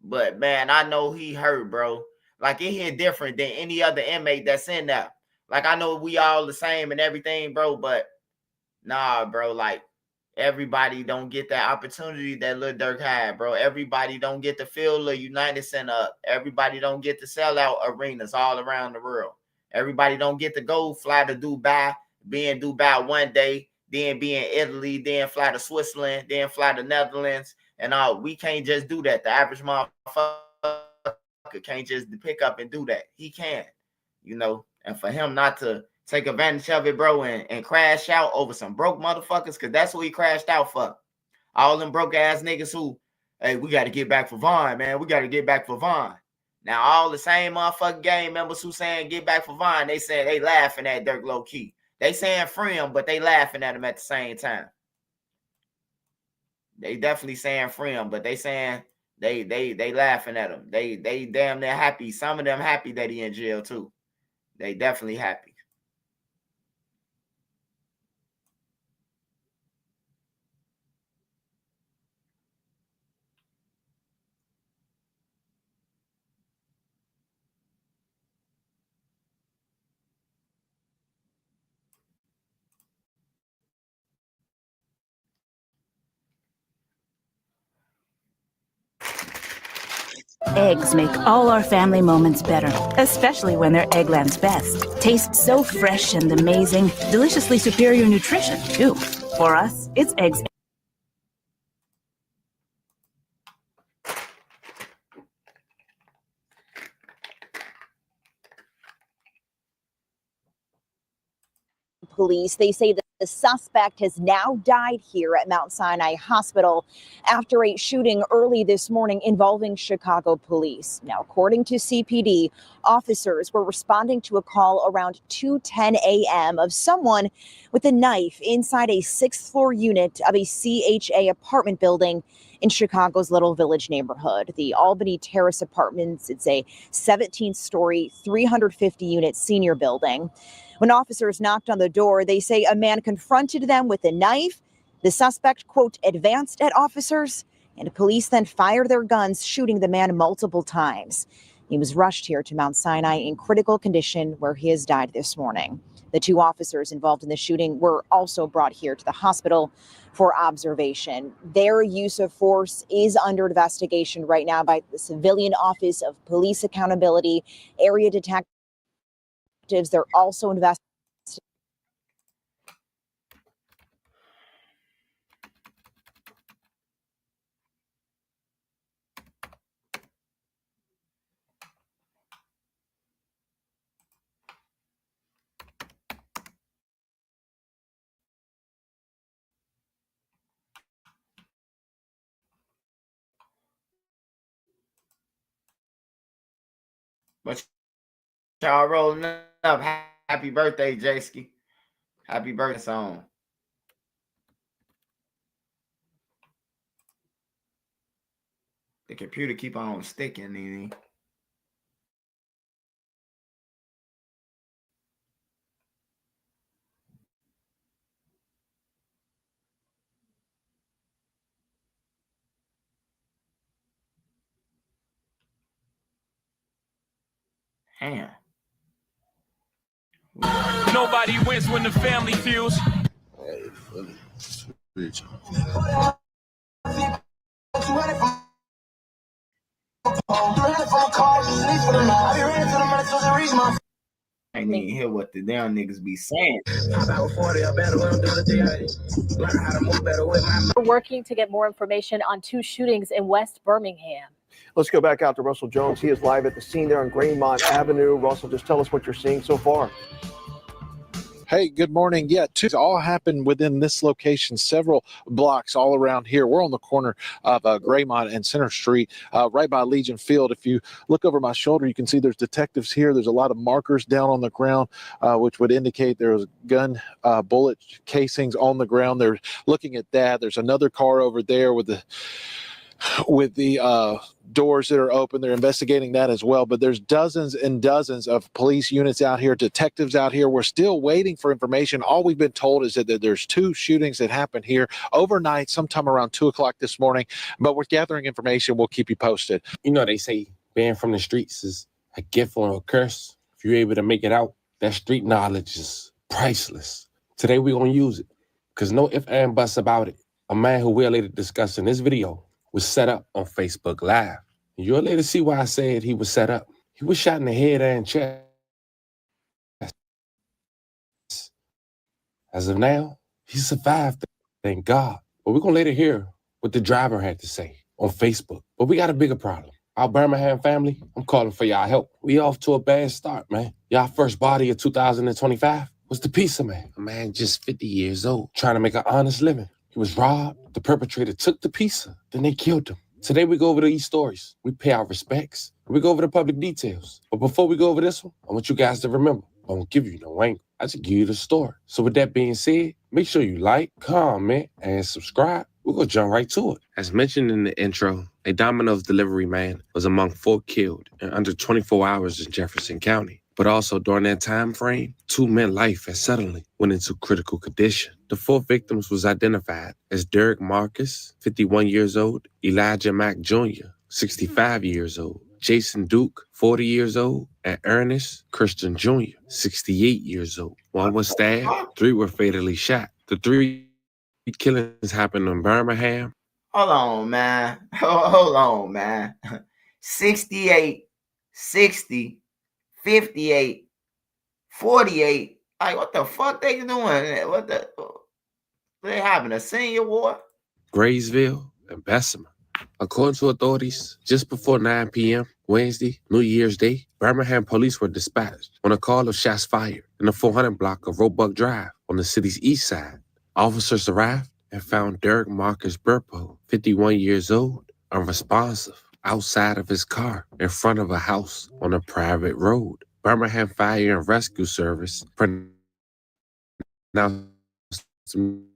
But man, I know he hurt, bro. Like it hit different than any other inmate that's in there. Like I know we all the same and everything, bro, but nah, bro, like everybody don't get that opportunity that Lil Durk had, bro. Everybody don't get to fill the United Center up. Everybody don't get to sell out arenas all around the world. Everybody don't get to go fly to Dubai, be in Dubai one day, then be in Italy, then fly to Switzerland, then fly to Netherlands, and all. We can't just do that. The average motherfucker can't just pick up and do that. He can, you know, and for him not to take advantage of it, bro, and crash out over some broke motherfuckers, because that's who he crashed out for. All them broke ass niggas who, hey, we got to get back for Vaughn, man. We got to get back for Vaughn. Now, all the same motherfucking gang members who saying get back for Vaughn, they saying they laughing at Durk low key. They saying free him, but they laughing at him at the same time. They definitely saying free him, but they saying they laughing at him. They damn near happy. Some of them happy that he in jail too. They definitely happy. Eggs make all our family moments better, especially when they're Eggland's Best. Tastes so fresh and amazing, deliciously superior nutrition, too. For us, it's eggs. Police, they say that the suspect has now died here at Mount Sinai Hospital after a shooting early this morning involving Chicago police. Now, according to CPD, officers were responding to a call around 2:10 a.m. of someone with a knife inside a 6th floor unit of a CHA apartment building in Chicago's Little Village neighborhood. The Albany Terrace Apartments, it's a 17-story, 350-unit senior building. When officers knocked on the door, they say a man confronted them with a knife. The suspect, quote, advanced at officers, and police then fired their guns, shooting the man multiple times. He was rushed here to Mount Sinai in critical condition, where he has died this morning. The 2 officers involved in the shooting were also brought here to the hospital for observation. Their use of force is under investigation right now by the Civilian Office of Police Accountability, area detectives. They're also investigating. But y'all rolling up. Happy birthday, Jayski. Happy birthday song. The computer keep on sticking, Nene. Damn. Nobody wins when the family feels. I ain't even hear what the damn niggas be saying. We're working to get more information on 2 shootings in West Birmingham. Let's go back out to Russell Jones. He is live at the scene there on Greenmont Avenue. Russell, just tell us what you're seeing so far. Hey, good morning. Yeah, two all happened within this location, several blocks all around here. We're on the corner of Graymont and Center Street, right by Legion Field. If you look over my shoulder, you can see there's detectives here. There's a lot of markers down on the ground, which would indicate there was gun bullet casings on the ground. They're looking at that. There's another car over there with the doors that are open. They're investigating that as well. But there's dozens and dozens of police units out here, detectives out here. We're still waiting for information. All we've been told is that there's two shootings that happened here overnight, sometime around 2 o'clock this morning. But we're gathering information. We'll keep you posted. You know, they say being from the streets is a gift or a curse. If you're able to make it out, that street knowledge is priceless. Today we're going to use it because no ifs and buts about it. A man who we'll later discuss in this video was set up on Facebook Live. You'll later see why I said he was set up. He was shot in the head and chest. As of now, he survived, thank God. But we're going to later hear what the driver had to say on Facebook. But we got a bigger problem. Our Birmingham family, I'm calling for y'all help. We off to a bad start, man. Y'all first body of 2025 was the pizza man. A man just 50 years old, trying to make an honest living. He was robbed. The perpetrator took the pizza. Then they killed him. Today we go over these stories. We pay our respects. We go over the public details. But before we go over this one, I want you guys to remember, I won't give you no angle. I just give you the story. So with that being said, make sure you like, comment, and subscribe. We're going to jump right to it. As mentioned in the intro, a Domino's delivery man was among 4 killed in under 24 hours in Jefferson County. But also during that time frame, 2 men's life had suddenly went into critical condition. The 4 victims was identified as Derek Marcus, 51 years old, Elijah Mack Jr., 65 years old, Jason Duke, 40 years old, and Ernest Christian Jr., 68 years old. 1 was stabbed, 3 were fatally shot. The 3 killings happened in Birmingham. Hold on, man. Hold on, man. 68, 60, 58, 48. Like, what the fuck they doing? What they having a senior war? Graysville, and Bessemer. According to authorities, just before 9 p.m. Wednesday, New Year's Day, Birmingham police were dispatched on a call of shots fired in the 400 block of Roebuck Drive on the city's east side. Officers arrived and found Derek Marcus Burpo, 51 years old, unresponsive, outside of his car in front of a house on a private road. Birmingham Fire and Rescue Service pronounced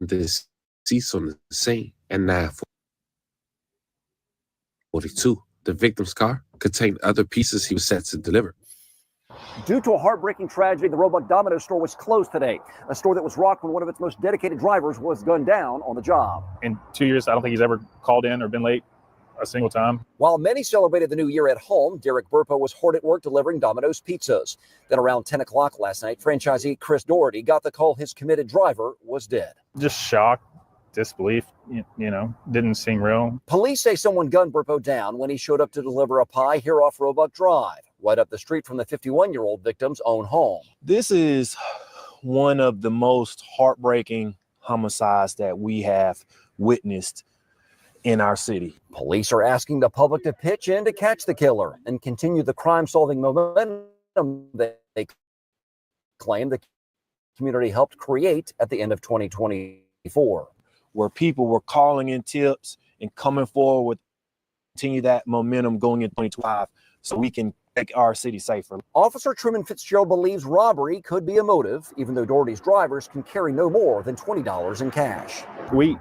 deceased on the scene at 9:42. The victim's car contained other pieces he was set to deliver. Due to a heartbreaking tragedy, the Roebuck Domino's store was closed today. A store that was rocked when one of its most dedicated drivers was gunned down on the job. In 2 years, I don't think he's ever called in or been late a single time. While many celebrated the new year at home, Derek Burpo was hard at work delivering Domino's pizzas. Then around 10 o'clock last night, franchisee Chris Doherty got the call his committed driver was dead. Just shock, disbelief, didn't seem real. Police say someone gunned Burpo down when he showed up to deliver a pie here off Roebuck Drive, right up the street from the 51-year-old victim's own home. This is one of the most heartbreaking homicides that we have witnessed in our city. Police are asking the public to pitch in to catch the killer and continue the crime-solving momentum that they claim the community helped create at the end of 2024. Where people were calling in tips and coming forward with continue that momentum going into 2025 so we can make our city safer. Officer Truman Fitzgerald believes robbery could be a motive, even though Doherty's drivers can carry no more than $20 in cash. We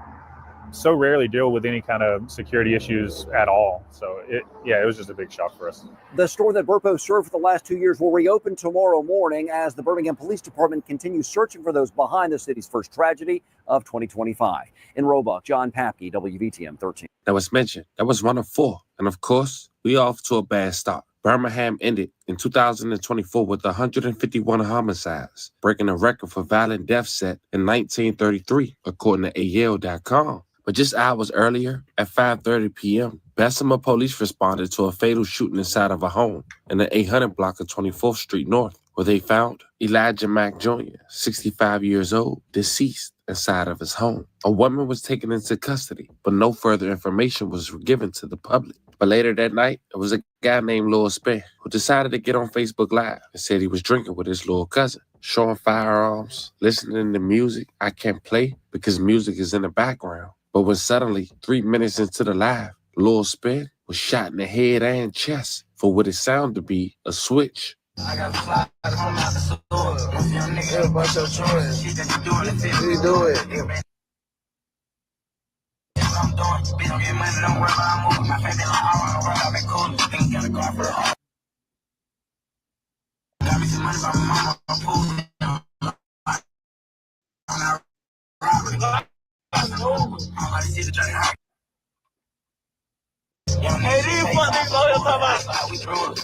so rarely deal with any kind of security issues at all. So it was just a big shock for us. The store that Burpo served for the last 2 years will reopen tomorrow morning as the Birmingham Police Department continues searching for those behind the city's first tragedy of 2025. In Roebuck, John Papke, WVTM 13. That was mentioned. That was 1 of 4. And of course, we off to a bad start. Birmingham ended in 2024 with 151 homicides, breaking a record for violent deaths set in 1933, according to AL.com. But just hours earlier, at 5:30 p.m., Bessemer police responded to a fatal shooting inside of a home in the 800 block of 24th Street North, where they found Elijah Mack Jr., 65 years old, deceased inside of his home. A woman was taken into custody, but no further information was given to the public. But later that night, there was a guy named Lil Spin who decided to get on Facebook Live and said he was drinking with his little cousin. showing firearms, listening to music I can't play because music is in the background. But when suddenly, 3 minutes into the live, Lil Spin was shot in the head and chest for what it sounded to be a switch. I got fly from out the store. Young nigga, what's your choice? She said you doing it, we do it. I'm doing, bitch, don't get money, don't worry about I'm moving. My family like, I wanna run, I've been cool. Think gotta go for it. Got me some money by my mama, I'm pool. I'm not robbery. I'm about to see the journey high. Hey, these fuck niggas on here talking about. We through it.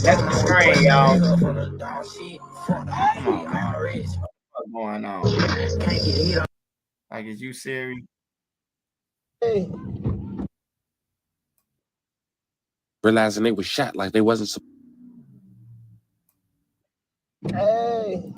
That's the screen, y'all. Come on, man. What's going on? Like, is you serious? Hey. Realizing they was shot like they wasn't supposed. Hey.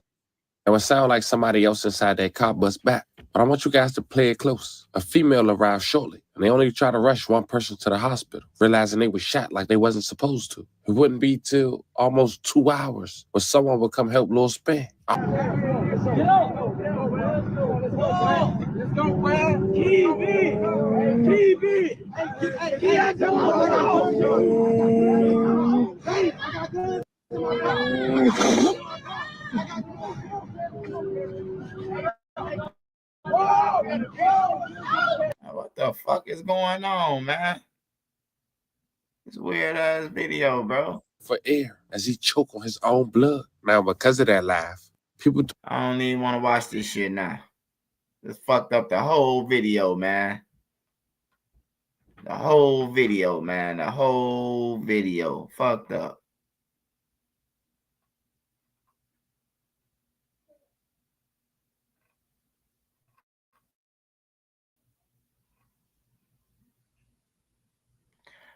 It would sound like somebody else inside that car bust back. But I want you guys to play it close. A female arrived shortly, and they only tried to rush one person to the hospital, realizing they was shot like they wasn't supposed to. It wouldn't be till almost 2 hours when someone would come help Lil Spin. What the fuck is going on, man? It's weird ass video, bro. For air as he choked on his own blood. Now, because of that laugh, people. I don't even want to watch this shit now. It's fucked up the whole video, man. The whole video, man. The whole video. Fucked up.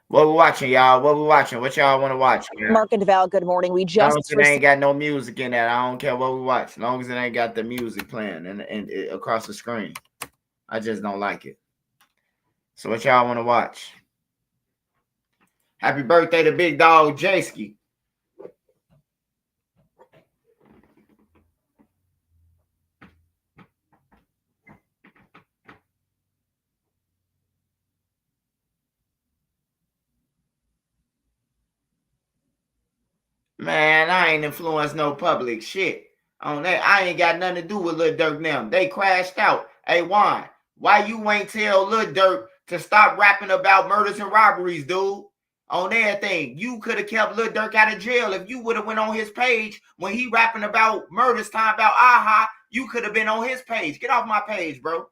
What we watching, y'all? What we watching? What y'all want to watch? Man? Mark and Val, good morning. We just it ain't got no music in that. I don't care what we watch, as long as it ain't got the music playing and across the screen. I just don't like it. So what y'all want to watch? Happy birthday to Big Dog Jayski. Man, I ain't influenced no public shit on that. I ain't got nothing to do with Lil Durk now. They crashed out. Hey, Juan, why you ain't tell Lil Durk to stop rapping about murders and robberies, dude? On everything. You could have kept Lil Durk out of jail if you would have went on his page when he rapping about murders, time about aha. You could have been on his page. Get off my page, bro.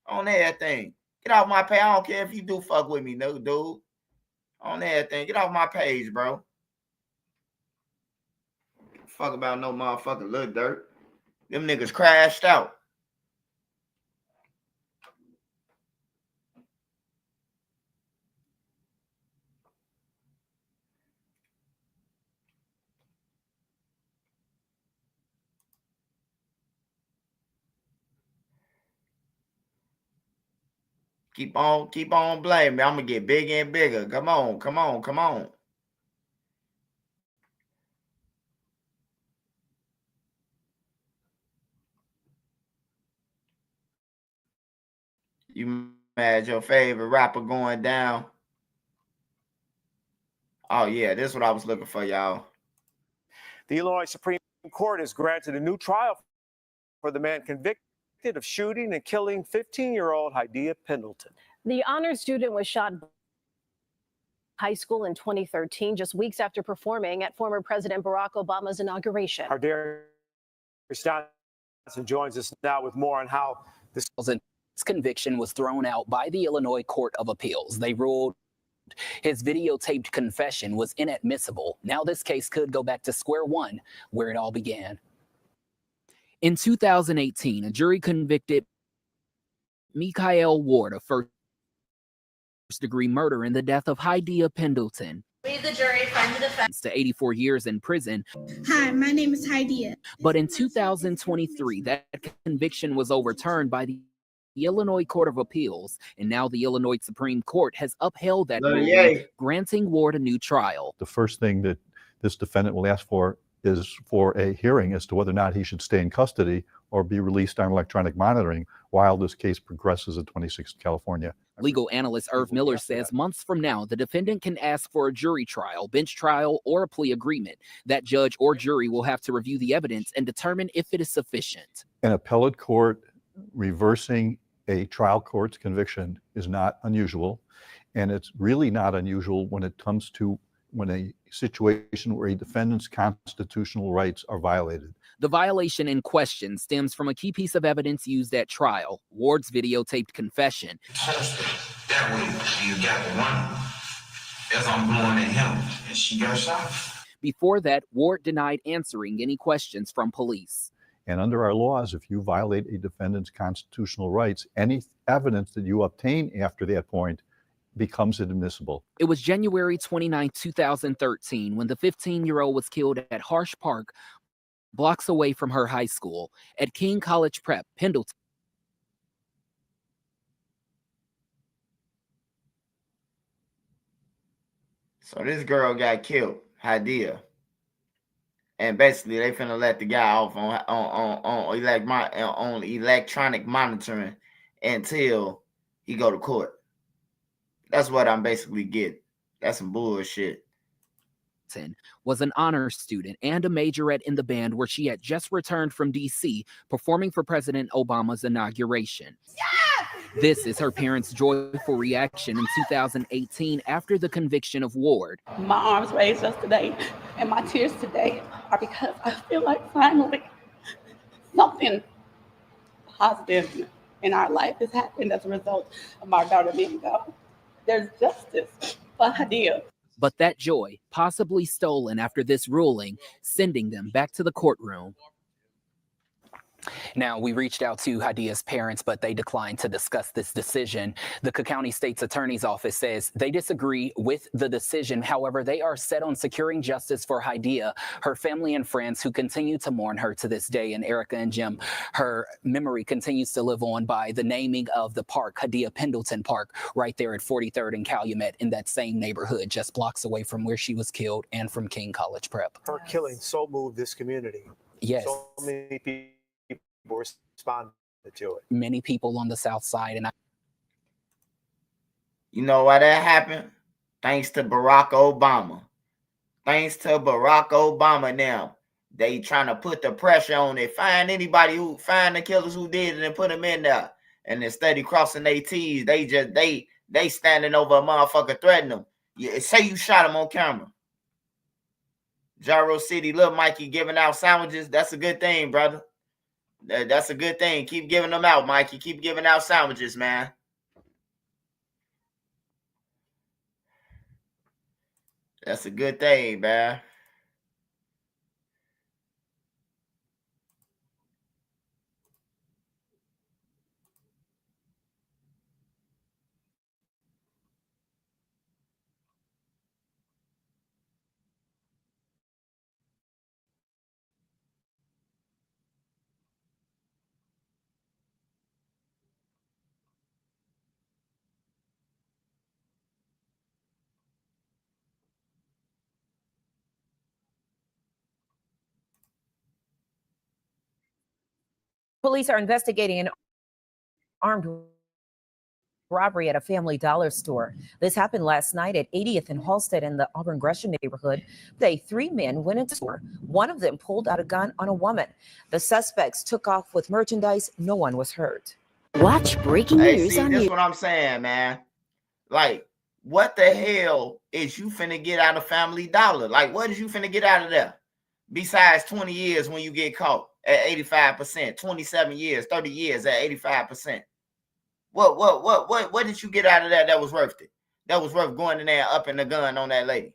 On everything. Get off my page. I don't care if you do fuck with me, no, dude. On everything. Get off my page, bro. Fuck about no motherfucking Lil Durk. Them niggas crashed out. Keep on blaming me. I'm gonna get bigger and bigger. Come on, come on, come on. You mad your favorite rapper going down? Oh yeah, this is what I was looking for, y'all. The Illinois Supreme Court has granted a new trial for the man convicted of shooting and killing 15-year-old Hydea Pendleton. The honors student was shot in high school in 2013, just weeks after performing at former President Barack Obama's inauguration. Our Darius Johnson joins us now with more on how this conviction was thrown out by the Illinois Court of Appeals. They ruled his videotaped confession was inadmissible. Now this case could go back to square one, where it all began. In 2018, a jury convicted Mikael Ward of first first-degree murder in the death of Hydea Pendleton. We, the jury, find the defense To 84 years in prison. Hi, my name is Hydea. But in 2023, that conviction was overturned by the Illinois Court of Appeals, and now the Illinois Supreme Court has upheld that ruling, granting Ward a new trial. The first thing that this defendant will ask for is for a hearing as to whether or not he should stay in custody or be released on electronic monitoring while this case progresses in 26th California. Legal analyst Irv Miller says months from now, the defendant can ask for a jury trial, bench trial, or a plea agreement. That judge or jury will have to review the evidence and determine if it is sufficient. An appellate court reversing a trial court's conviction is not unusual, and it's really not unusual when it comes to when a situation where a defendant's constitutional rights are violated. The violation in question stems from a key piece of evidence used at trial, Ward's videotaped confession. That way, you got the one as I'm blowing at him, and she got shot. Before that, Ward denied answering any questions from police. And under our laws, if you violate a defendant's constitutional rights, any evidence that you obtain after that point becomes inadmissible. It was January 29, 2013, when the 15-year-old was killed at Harsh Park, blocks away from her high school, at King College Prep, Pendleton. So this girl got killed, Hydea. And basically, they finna let the guy off on electronic monitoring until he go to court. That's what I'm basically getting. That's some bullshit. Was an honors student and a majorette in the band where she had just returned from D.C. performing for President Obama's inauguration. Yes! This is her parents' joyful reaction in 2018 after the conviction of Ward. My arms raised yesterday and my tears today are because I feel like finally something positive in our life has happened as a result of our daughter being gone. There's justice for Hydea. But that joy, possibly stolen after this ruling, sending them back to the courtroom. Now, we reached out to Hydea's parents, but they declined to discuss this decision. The Cook County State's Attorney's Office says they disagree with the decision. However, they are set on securing justice for Hydea, her family and friends who continue to mourn her to this day. And Erica and Jim, her memory continues to live on by the naming of the park, Hydea Pendleton Park, right there at 43rd and Calumet in that same neighborhood, just blocks away from where she was killed and from King College Prep. Her killing so moved this community. Yes. So many people responded to it. Many people on the South Side. And you know why that happened? Thanks to Barack Obama. Thanks to Barack Obama now. They trying to put the pressure on it. Find the killers who did it and put them in there. And instead of crossing their T's, they standing over a motherfucker threatening them. Say you shot him on camera. Gyro City, Lil Mikey giving out sandwiches. That's a good thing, brother. That's a good thing. Keep giving them out, Mikey. Keep giving out sandwiches, man. That's a good thing, man. Police are investigating an armed robbery at a Family Dollar store. This happened last night at 80th and Halstead in the Auburn Gresham neighborhood. Three men went into the store. One of them pulled out a gun on a woman. The suspects took off with merchandise. No one was hurt. Watch breaking news see, on that's you. what I'm saying, man. Like, what the hell is you finna get out of Family Dollar? Like, what is you finna get out of there? Besides 20 years when you get caught at 85%, 27 years, 30 years at 85%. What did you get out of that was worth it? That was worth going in there and upping the gun on that lady.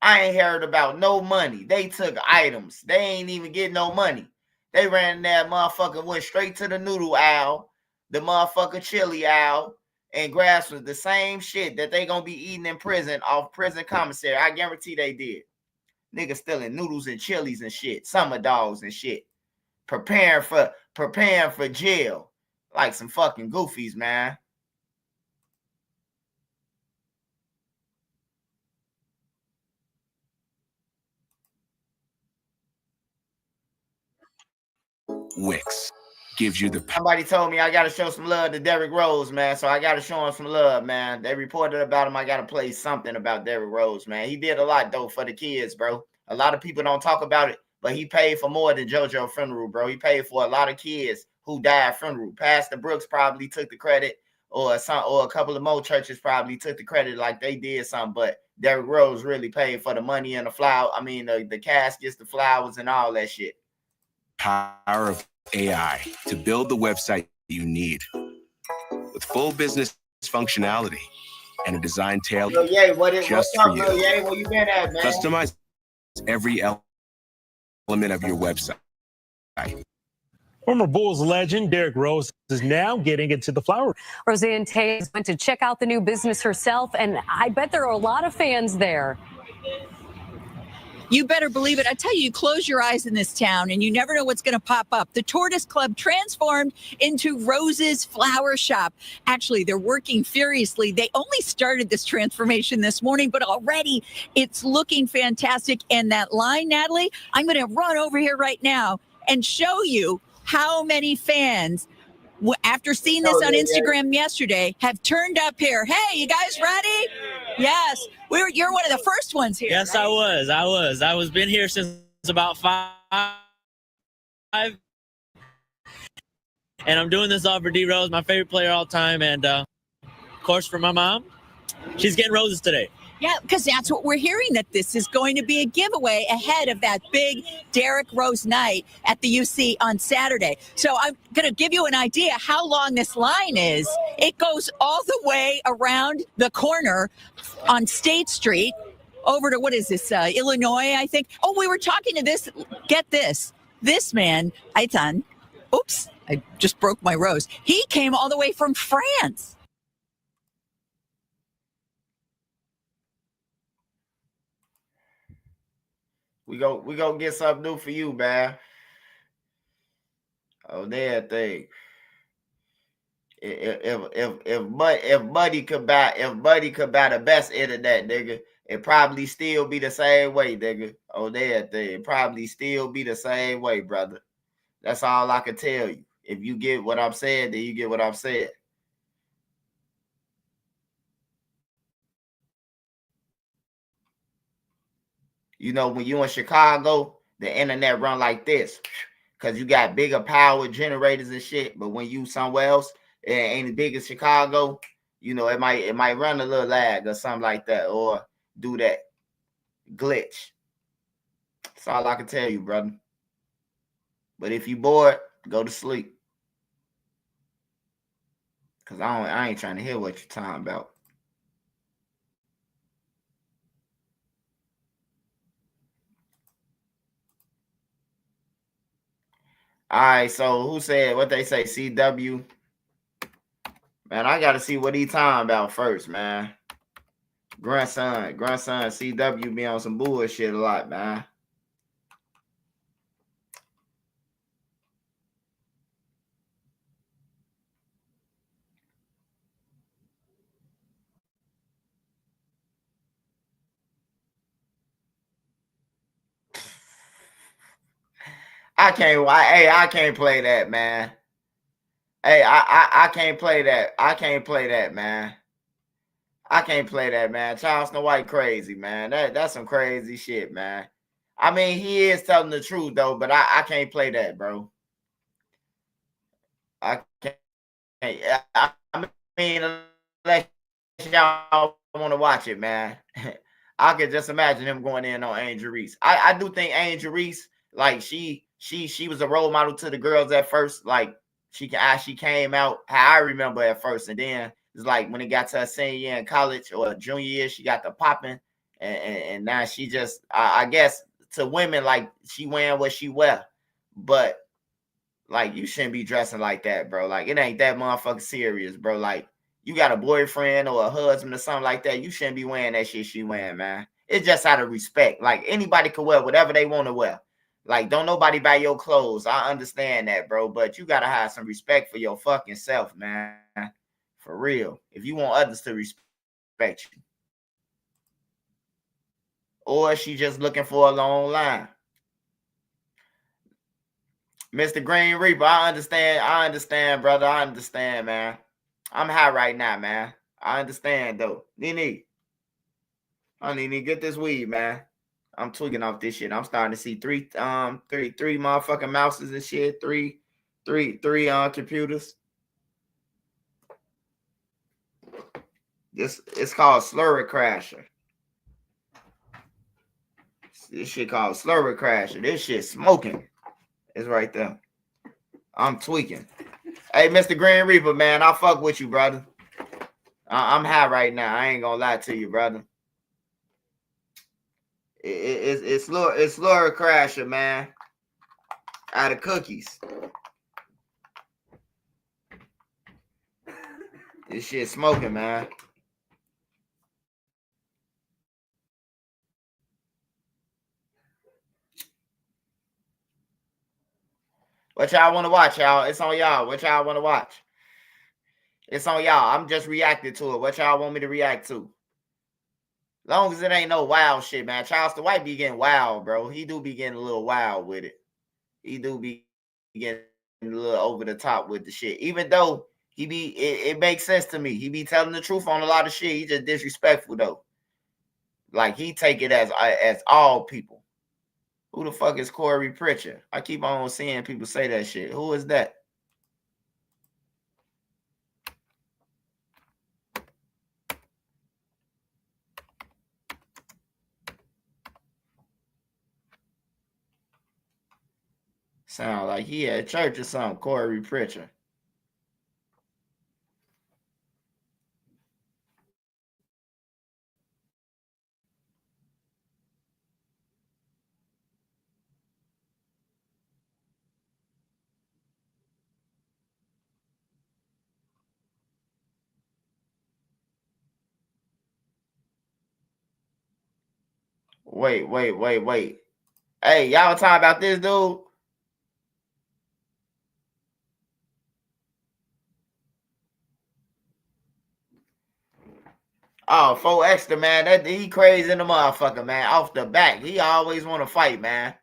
I ain't heard about no money. They took items. They ain't even get no money. They ran in that motherfucker, went straight to the noodle aisle, the motherfucker chili aisle, and grasp the same shit that they gonna be eating in prison off prison commissary. I guarantee they did. Niggas stealing noodles and chilies and shit, summer dogs and shit, preparing for jail like some fucking goofies, man. Wix gives you the Somebody told me I gotta show some love to Derrick Rose, man. So I gotta show him some love, man. They reported about him. I gotta play something about Derrick Rose, man. He did a lot though for the kids, bro. A lot of people don't talk about it, but he paid for more than JoJo funeral, bro. He paid for a lot of kids who died funeral. Pastor Brooks probably took the credit, or a couple of more churches probably took the credit, like they did something. But Derrick Rose really paid for the money and the flower. I mean, the caskets, the flowers, and all that shit. power of AI to build the website you need with full business functionality and a design tailored just for you. Where you been at, man? Customize every element of your website. Former Bulls legend Derrick Rose is now getting into the flower. Roseanne Tays went to check out the new business herself, and I bet there are a lot of fans there. You better believe it. I tell you, you close your eyes in this town and you never know what's going to pop up. The Tortoise Club transformed into Rose's Flower Shop. Actually, they're working furiously. They only started this transformation this morning, but already it's looking fantastic. And that line, Natalie, I'm going to run over here right now and show you how many fans, after seeing this on Instagram yesterday, have turned up here. Hey, you guys ready? Yes. You're one of the first ones here. Yes, right? I was been here since about 5. And I'm doing this all for D Rose, my favorite player all time. And of course, for my mom, she's getting roses today. Yeah, because that's what we're hearing, that this is going to be a giveaway ahead of that big Derrick Rose night at the UC on Saturday. So I'm going to give you an idea how long this line is. It goes all the way around the corner on State Street over to, what is this, Illinois, I think. Oh, we were talking to this, get this man, Aitan. Oops, I just broke my rose. He came all the way from France. We go get something new for you, man. Oh, that thing. If Buddy could buy the best internet, nigga, it probably still be the same way, nigga. Oh, that thing. It probably still be the same way, brother. That's all I can tell you. If you get what I'm saying, then you get what I'm saying. You know, when you in Chicago, the internet run like this because you got bigger power generators and shit. But when you somewhere else, it ain't as big as Chicago, you know, it might run a little lag or something like that, or do that glitch. That's all I can tell you, brother. But if you bored, go to sleep. Cause I ain't trying to hear what you're talking about. All right, so who said what they say? CW. Man, I gotta see what he talking about first, man. Grandson, CW be on some bullshit a lot, man. I can't play that, man. Hey, I can't play that. I can't play that, man. I can't play that, man. Charles Snow White crazy, man. That's some crazy shit, man. I mean, he is telling the truth though, but I can't play that, bro. I can't. I mean, unless y'all want to watch it, man. I could just imagine him going in on Angel Reese. I do think Angel Reese, like she was a role model to the girls at first. Like she came out how I remember at first, and then it's like when it got to her senior year in college or junior year, she got the popping, and now she just I guess to women, like she wearing what she wear, but like you shouldn't be dressing like that, bro. Like it ain't that motherfucking serious, bro. Like you got a boyfriend or a husband or something like that, you shouldn't be wearing that shit she wearing, man. It's just out of respect. Like, anybody can wear whatever they want to wear. Like, don't nobody buy your clothes. I understand that, bro. But you got to have some respect for your fucking self, man. For real. If you want others to respect you. Or she just looking for a long line. Mr. Green Reaper, I understand, brother. I understand, man. I'm high right now, man. I understand, though. Nene, get this weed, man. I'm tweaking off this shit. I'm starting to see three motherfucking mouses and shit. Three computers. It's called Slurry Crasher. This shit called Slurry Crasher. This shit smoking. It's right there. I'm tweaking. Hey, Mr. Green Reaper, man, I fuck with you, brother. I'm high right now. I ain't gonna lie to you, brother. It's Slurry Crasher, man. Out of cookies. This shit smoking, man. What y'all want to watch, y'all? It's on y'all. What y'all want to watch? It's on y'all. I'm just reacting to it. What y'all want me to react to? Long as it ain't no wild shit, man. Charleston White be getting wild, bro. He do be getting a little wild with it. He do be getting a little over the top with the shit. Even though it makes sense to me. He be telling the truth on a lot of shit. He just disrespectful, though. Like, he take it as all people. Who the fuck is Corey Pritchard? I keep on seeing people say that shit. Who is that? Sound like he at church or something, Corey Pritchard. Wait. Hey, y'all talking about this dude? Oh, 4 extra, man. That he crazy in the motherfucker, man. Off the back. He always want to fight, man.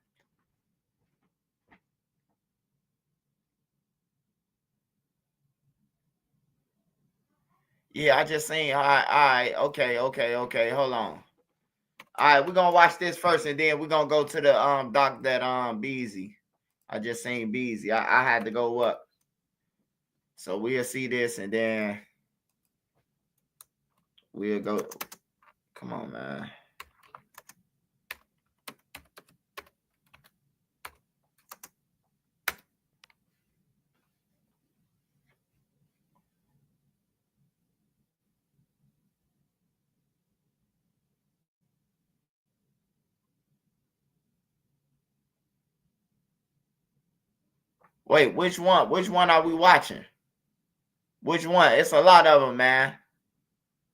Yeah, I just seen. All right. Okay. Hold on. All right, we're gonna watch this first, and then we're gonna go to the doc that Beezy. I just seen Beezy. I had to go up. So we'll see this, and then we'll go. Come on, man. Wait, which one? Which one are we watching? Which one? It's a lot of them, man.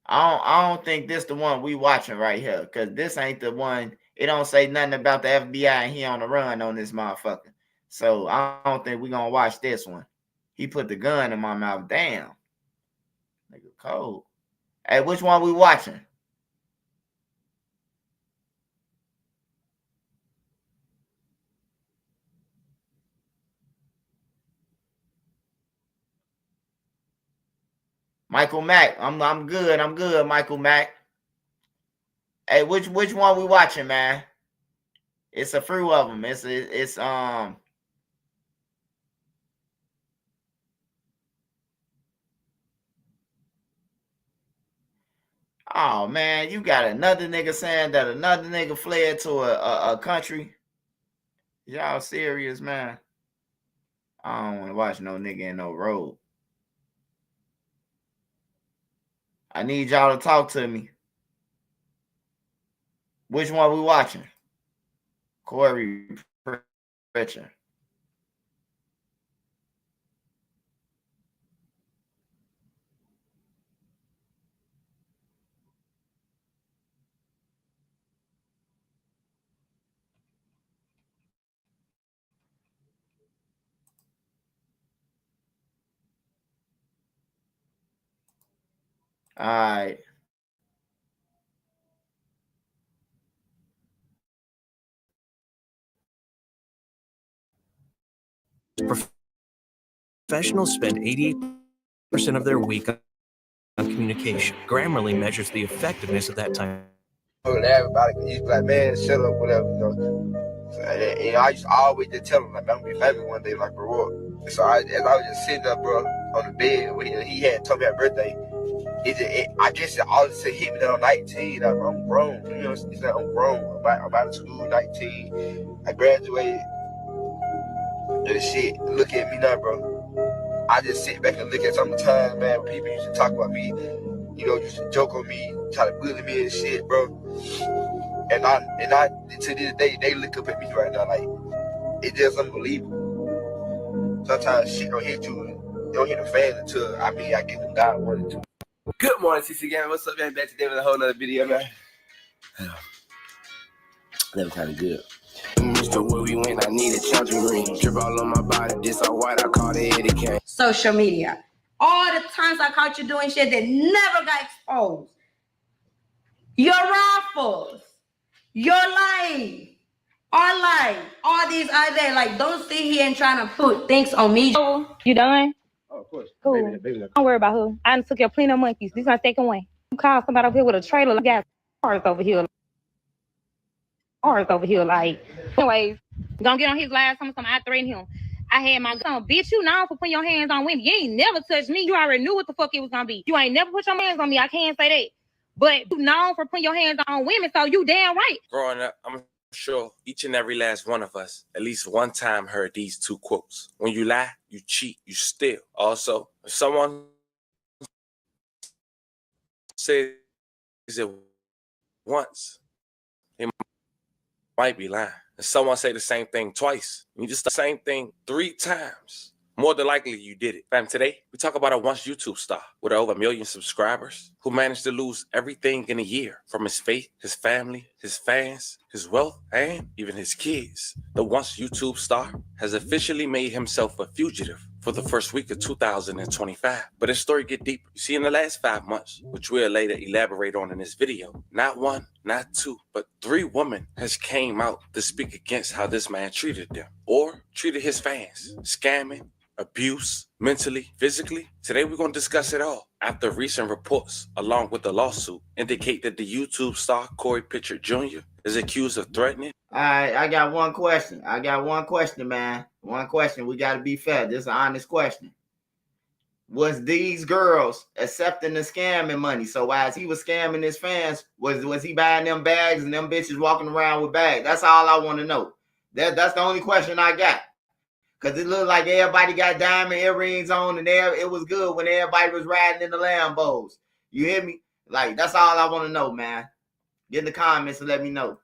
I don't think this the one we watching right here, because this ain't the one. It don't say nothing about the FBI and he on the run on this motherfucker. So I don't think we gonna watch this one. He put the gun in my mouth. Damn. Nigga cold. Hey, which one we watching? Michael Mack. I'm good. I'm good, Michael Mack. Hey, which one we watching, man? It's a few of them. It's Oh man, you got another nigga saying that another nigga fled to a country. Y'all serious, man? I don't want to watch no nigga in no road. I need y'all to talk to me. Which one we watching? Corey Pritchard. All right. Professionals spend 88% of their week on communication. Grammarly measures the effectiveness of that time. Everybody used to be like, man, shut up, whatever, you know. So, and I used to always just tell him, like, I'm gonna be famous one day, like, grow up. And so as I was just sitting up, bro, on the bed, when he had told me happy birthday, I guess it all just hit me that I'm 19, like, I'm grown, you know, it's like I'm grown, I'm about to school, 19, I graduated, and shit, look at me now, bro. I just sit back and look at some of the times, man, when people used to talk about me, you know, used to joke on me, try to bully me and shit, bro. And I to this day, they look up at me right now like it's just unbelievable. Sometimes shit don't hit you, you don't hit the fans until I get them down 1 or 2. Good morning, CC Gang. What's up, man? Back today with a whole nother video, man. That was kind of good. Mr. Where we went, I need a charging ring. Drip all on my body, this all white, I call it Eddie Kane. Social media. All the times I caught you doing shit that never got exposed. Your raffles, your life, our life, all these other, like, don't sit here and try to put things on me. You done? Oh, of course. Cool. Don't worry about who. I done took your plenty of monkeys. This is my second one. You call somebody over here with a trailer, like, got cars over here. Like, anyways, gonna get on his last time, I threatened him. I had my gun. Bitch, you known for putting your hands on women. You ain't never touched me. You already knew what the fuck it was gonna be. You ain't never put your hands on me. I can't say that. But you known for putting your hands on women, so you damn right. Growing up, I'm sure each and every last one of us at least one time heard these two quotes. When you lie, you cheat, you steal. Also, if someone says it once, they might be lying. If someone say the same thing twice, you just the same thing 3 times, more than likely you did it. Fam, today, we talk about a once YouTube star with over 1 million subscribers who managed to lose everything in a year, from his faith, his family, his fans, his wealth, and even his kids. The once YouTube star has officially made himself a fugitive for the first week of 2025. But his story get deeper. You see, in the last 5 months, which we'll later elaborate on in this video, not 1, not 2, but 3 women has came out to speak against how this man treated them or treated his fans. Scamming, abuse, mentally, physically. Today we're going to discuss it all after recent reports, along with the lawsuit, indicate that the YouTube star Corey Pitcher Jr. is accused of threatening. All right, I got one question. Man. One question. We got to be fair. This is an honest question. Was these girls accepting the scamming money? So as he was scamming his fans, was he buying them bags and them bitches walking around with bags? That's all I want to know. That's the only question I got. Because it looked like everybody got diamond earrings on and it was good when everybody was riding in the Lambos. You hear me? Like, that's all I want to know, man. Get in the comments and let me know.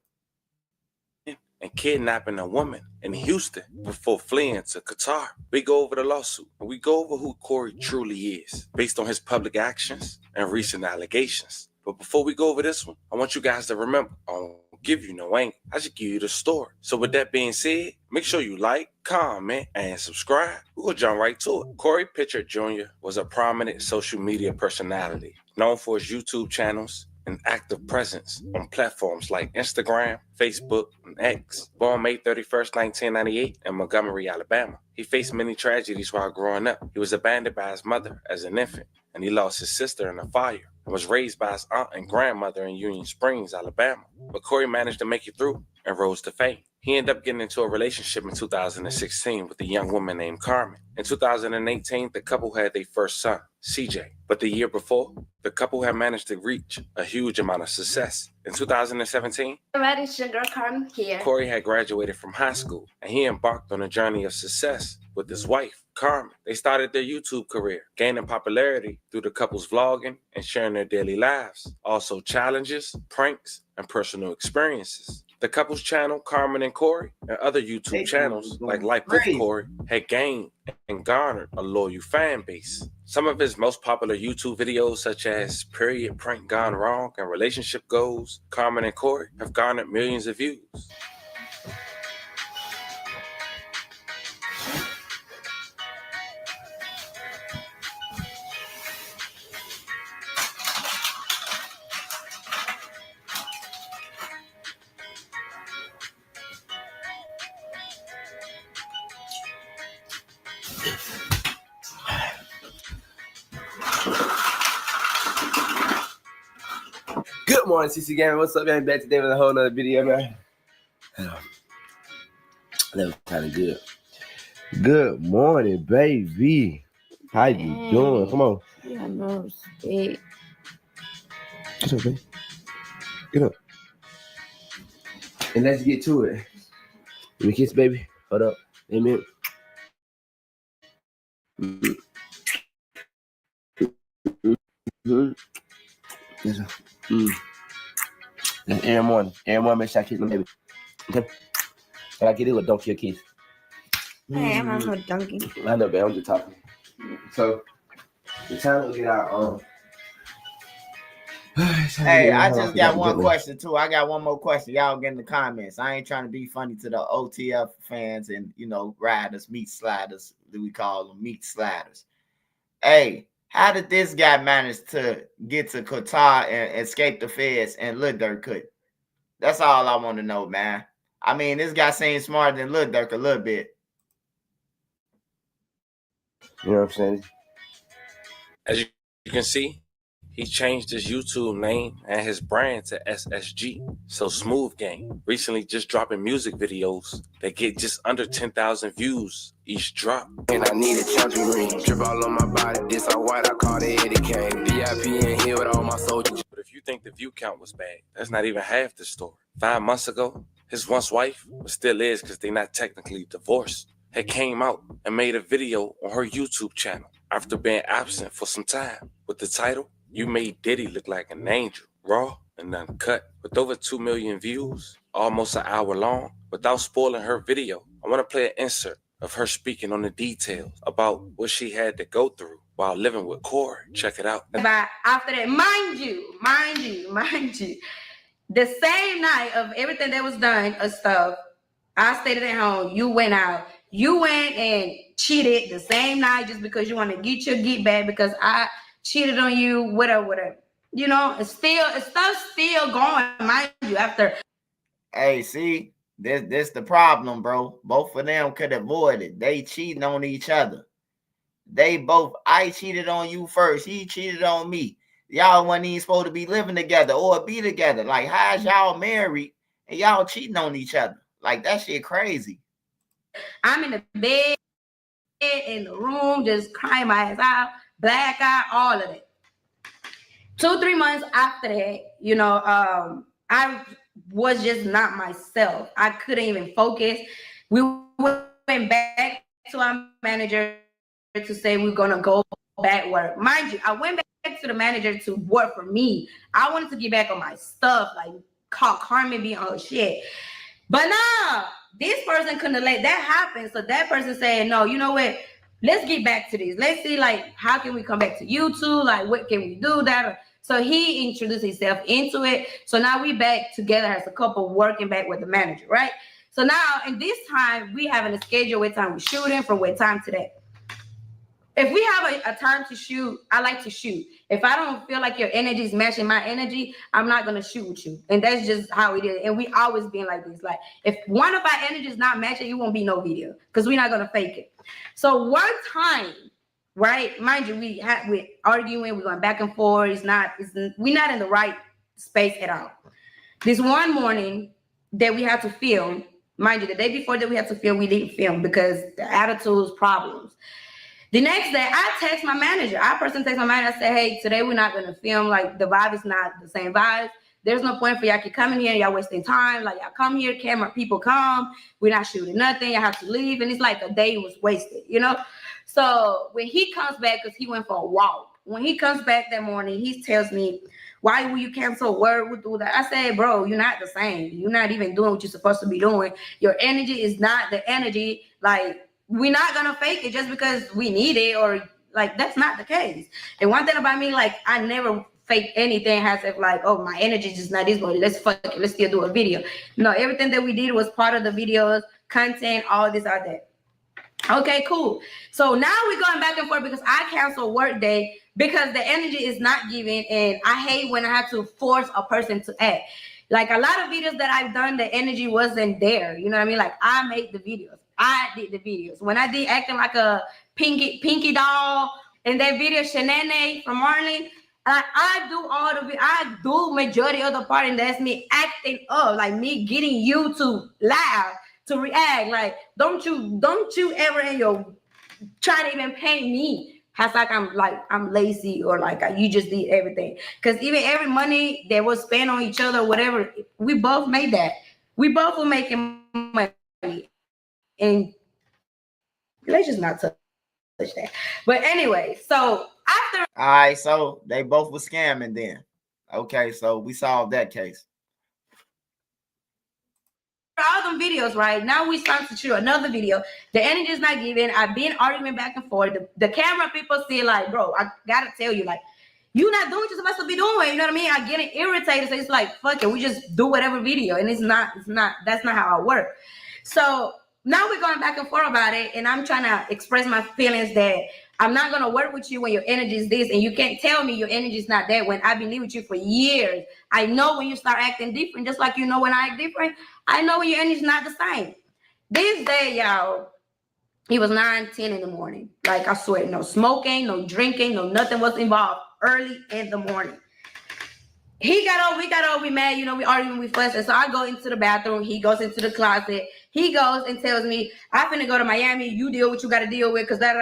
And kidnapping a woman in Houston before fleeing to Qatar. We go over the lawsuit and we go over who Corey truly is based on his public actions and recent allegations. But before we go over this one, I want you guys to remember, I don't give you no angle. I just give you the story. So with that being said, make sure you like, comment, and subscribe. We're going to jump right to it. Corey Pitcher Jr. was a prominent social media personality known for his YouTube channels and active presence on platforms like Instagram, Facebook, and X. Born May 31st, 1998 in Montgomery, Alabama. He faced many tragedies while growing up. He was abandoned by his mother as an infant, and he lost his sister in a fire and was raised by his aunt and grandmother in Union Springs, Alabama. But Corey managed to make it through and rose to fame. He ended up getting into a relationship in 2016 with a young woman named Carmen. In 2018, the couple had their first son, CJ. But the year before, the couple had managed to reach a huge amount of success. In 2017, It's your girl Carmen here. Corey had graduated from high school, and he embarked on a journey of success with his wife, Carmen. They started their YouTube career, gaining popularity through the couple's vlogging and sharing their daily lives, also challenges, pranks, and personal experiences. The couple's channel, Carmen and Corey, and other YouTube channels like Life with Corey had gained and garnered a loyal fan base. Some of his most popular YouTube videos, such as Period Prank Gone Wrong and Relationship Goals, Carmen and Corey, have garnered millions of views. Good morning, CC Gamer. What's up, man? Back today with a whole nother video, man. That was kind of good. Good morning, baby. How you doing? Come on. Yeah, no respect. Get up, baby. Get up. And let's get to it. Let me kiss, baby. Hold up. Amen. That's every morning. Every morning, make sure I kiss my baby. Okay? Can I get it or don't kill kiss? Hey, I'm not no donkey. I know, babe. I'm just talking. So, the time to get out. Hey, I just got one question too. I got one more question. Y'all get in the comments. I ain't trying to be funny to the OTF fans and riders, meat sliders. We call them meat sliders. Hey, how did this guy manage to get to Qatar and escape the feds and Lil Durk couldn't? That's all I want to know, man. I mean, this guy seems smarter than Lil Durk a little bit. You know what I'm saying? As you can see, he changed his YouTube name and his brand to SSG. So Smooth Gang recently just dropping music videos that get just under 10,000 views each drop. And I need a champion ring. Drip all on my body. This all white. I call it Eddie Kane. VIP in here with all my soldiers. But if you think the view count was bad, that's not even half the story. 5 months ago, his once wife, but still is because they're not technically divorced, had came out and made a video on her YouTube channel after being absent for some time with the title, "You Made Diddy Look Like an Angel," raw and uncut. With over 2 million views, almost an hour long. Without spoiling her video, I want to play an insert of her speaking on the details about what she had to go through while living with Corey. Check it out. But after that, mind you, the same night of everything that was done of stuff, I stayed at home. You went out. You went and cheated the same night just because you want to get your get back because I cheated on you, whatever. It's stuff still going, mind you, after. Hey, see, this the problem, bro. Both of them could avoid it. They cheating on each other. I cheated on you first. He cheated on me. Y'all wasn't even supposed to be living together or be together. Like, how's y'all married and y'all cheating on each other? Like, that shit crazy. I'm in the bed, in the room, just crying my ass out, black eye, all of it. 2-3 months after that, I was just not myself. I couldn't even focus. We went back to our manager to say we're gonna go back work. Mind you, I went back to the manager to work for me. I wanted to get back on my stuff, like call Carmen be on her shit. But nah, this person couldn't let that happen. So that person said, no, you know what? Let's get back to this. Let's see, like, how can we come back to YouTube? Like, what can we do that? So he introduced himself into it. So now we back together as a couple working back with the manager, right? So now, in this time, we having a schedule what time we're shooting from what time to that. If we have a time to shoot, I like to shoot. If I don't feel like your energy is matching my energy, I'm not going to shoot with you. And that's just how it is. And we always been like this. Like, if one of our energy is not matching, it won't be no video because we're not going to fake it. So one time, right, mind you, we're arguing, we're going back and forth. We're not in the right space at all. This one morning that we had to film, mind you, the day before that we had to film, we didn't film because the attitudes, problems. The next day, I text my manager. I personally text my manager. I said, hey, today we're not going to film. Like, the vibe is not the same vibe. There's no point for y'all keep coming here. Y'all wasting time. Like, y'all come here, camera people come. We're not shooting nothing. Y'all have to leave. And it's like a day was wasted, So when he comes back, because he went for a walk. When he comes back that morning, he tells me, why will you cancel work? We'll do that. I said, bro, you're not the same. You're not even doing what you're supposed to be doing. Your energy is not the energy, like, we're not gonna fake it just because we need it, or like that's not the case. And one thing about me, like, I never fake anything as if like, oh, my energy is just not this body. Let's fuck it. Let's still do a video. No, everything that we did was part of the videos, content, all this, all that. Okay, cool. So now we're going back and forth because I cancel work day because the energy is not given, and I hate when I have to force a person to act. Like a lot of videos that I've done, the energy wasn't there. You know what I mean? Like I made the videos. I did the videos. When I did acting like a pinky doll And that video, Shenane from Marlene, I do majority of the part, and that's me acting up, like me getting you to laugh, to react. Like, don't you ever in your try to even paint me as like I'm lazy or like you just did everything. Because even every money that was spent on each other, whatever, we both made that. We both were making money, and let's just not touch that. But anyway, so after, all right, so they both were scamming then. Okay, so we solved that case. all them videos, right? Now we start to shoot another video. The energy is not giving. I've been arguing back and forth. The camera people see like, bro, I gotta tell you, like, you're not doing what you're supposed to be doing. You know what I mean? I'm getting irritated. So it's like, fuck it, we just do whatever video. And that's not how I work. So now we're going back and forth about it. And I'm trying to express my feelings that I'm not going to work with you when your energy is this. And you can't tell me your energy is not there when I've been living with you for years. I know when you start acting different, just like you know when I act different. I know when your energy is not the same. This day, y'all, it was 9-10 in the morning. Like, I swear, no smoking, no drinking, no nothing was involved early in the morning. We got over, we mad, you know, we arguing, we fussing. So I go into the bathroom. He goes into the closet. He goes and tells me, I'm finna go to Miami. You deal with what you got to deal with. Because that,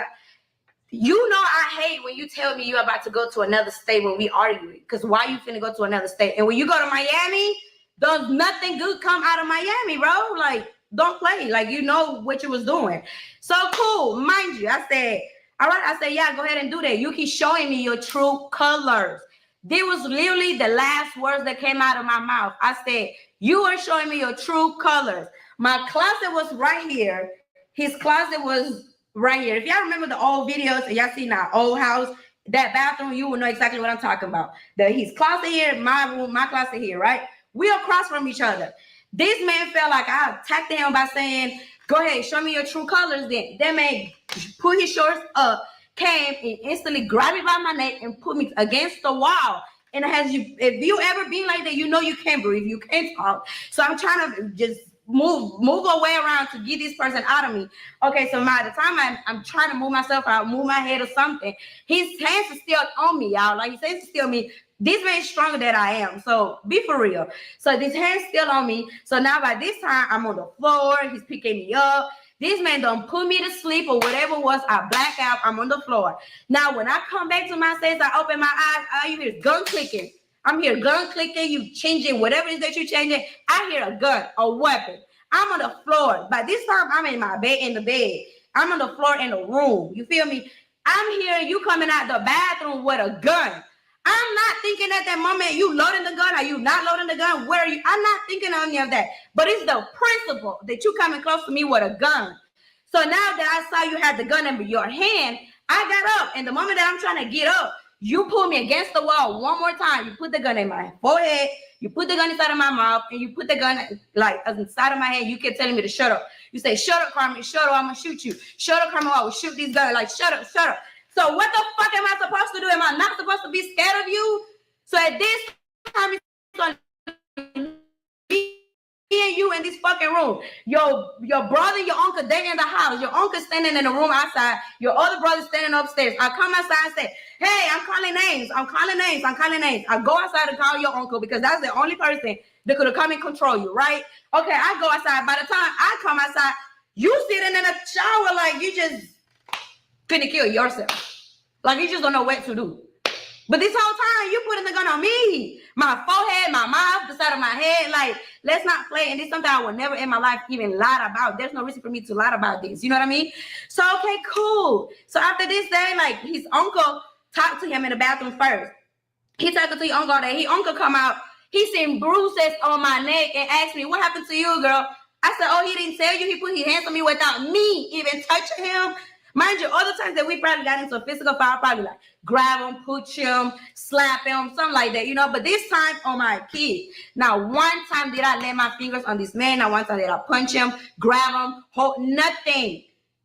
you know, I hate when you tell me you're about to go to another state when we argue. Because why you finna go to another state? And when you go to Miami, does nothing good come out of Miami, bro? Like, don't play. Like, you know what you was doing. So cool. Mind you, I said, all right. I said, yeah, go ahead and do that. You keep showing me your true colors. This was literally the last words that came out of my mouth. I said, you are showing me your true colors. My closet was right here. His closet was right here. If y'all remember the old videos and y'all seen our old house, that bathroom, you will know exactly what I'm talking about. His closet here, my room, my closet here, right? We across from each other. This man felt like I attacked him by saying, go ahead, show me your true colors then. That man put his shorts up, came and instantly grabbed me by my neck and put me against the wall. And if you ever been like that, you know you can't breathe, you can't talk. So I'm trying to just move away around to get this person out of me. Okay, so by the time I'm trying to move myself out, move my head or something, his hands are still on me, y'all. Like, his hands are still on me. This man's stronger than I am, so be for real. So this hand's still on me. So now by this time, I'm on the floor. He's picking me up. This man done put me to sleep or whatever it was. I black out. I'm on the floor. Now, when I come back to my senses, I open my eyes. All you hear is gun clicking. I'm here gun clicking. You changing whatever it is that you're changing. I hear a gun, a weapon. I'm on the floor. By this time, I'm in my bed, in the bed. I'm on the floor in the room. You feel me? I'm hearing you coming out the bathroom with a gun. I'm not thinking at that moment, you loading the gun? Are you not loading the gun? Where are you? I'm not thinking on any of that. But it's the principle that you coming close to me with a gun. So now that I saw you had the gun in your hand, I got up. And the moment that I'm trying to get up, you pull me against the wall one more time. You put the gun in my forehead. You put the gun inside of my mouth. And you put the gun like inside of my head. You kept telling me to shut up. You say, shut up, Carmen. Shut up. I'm going to shoot you. Shut up, Carmen. I will shoot these guns. Like, shut up, shut up. So what the fuck am I supposed to do? Am I not supposed to be scared of you? So at this time, it's going to be me and you in this fucking room. Your brother, your uncle, they in the house. Your uncle standing in the room outside. Your other brother standing upstairs. I come outside and say, hey, I'm calling names. I'm calling names. I'm calling names. I go outside to call your uncle because that's the only person that could have come and control you, right? Okay, I go outside. By the time I come outside, you sitting in a shower like you just finna kill yourself. Like you just don't know what to do. But this whole time you putting the gun on me. My forehead, my mouth, the side of my head. Like, let's not play. And this is something I will never in my life even lie about. There's no reason for me to lie about this. You know what I mean? So, okay, cool. So after this day, like his uncle talked to him in the bathroom first. He talked to your uncle all day. His uncle come out. He seen bruises on my neck and asked me, what happened to you, girl? I said, oh, he didn't tell you. He put his hands on me without me even touching him. Mind you, other times that we probably got into a physical fight, probably like grab him, push him, slap him, something like that, you know. But this time on my kid, now one time did I lay my fingers on this man, now one time did I punch him, grab him, hold nothing.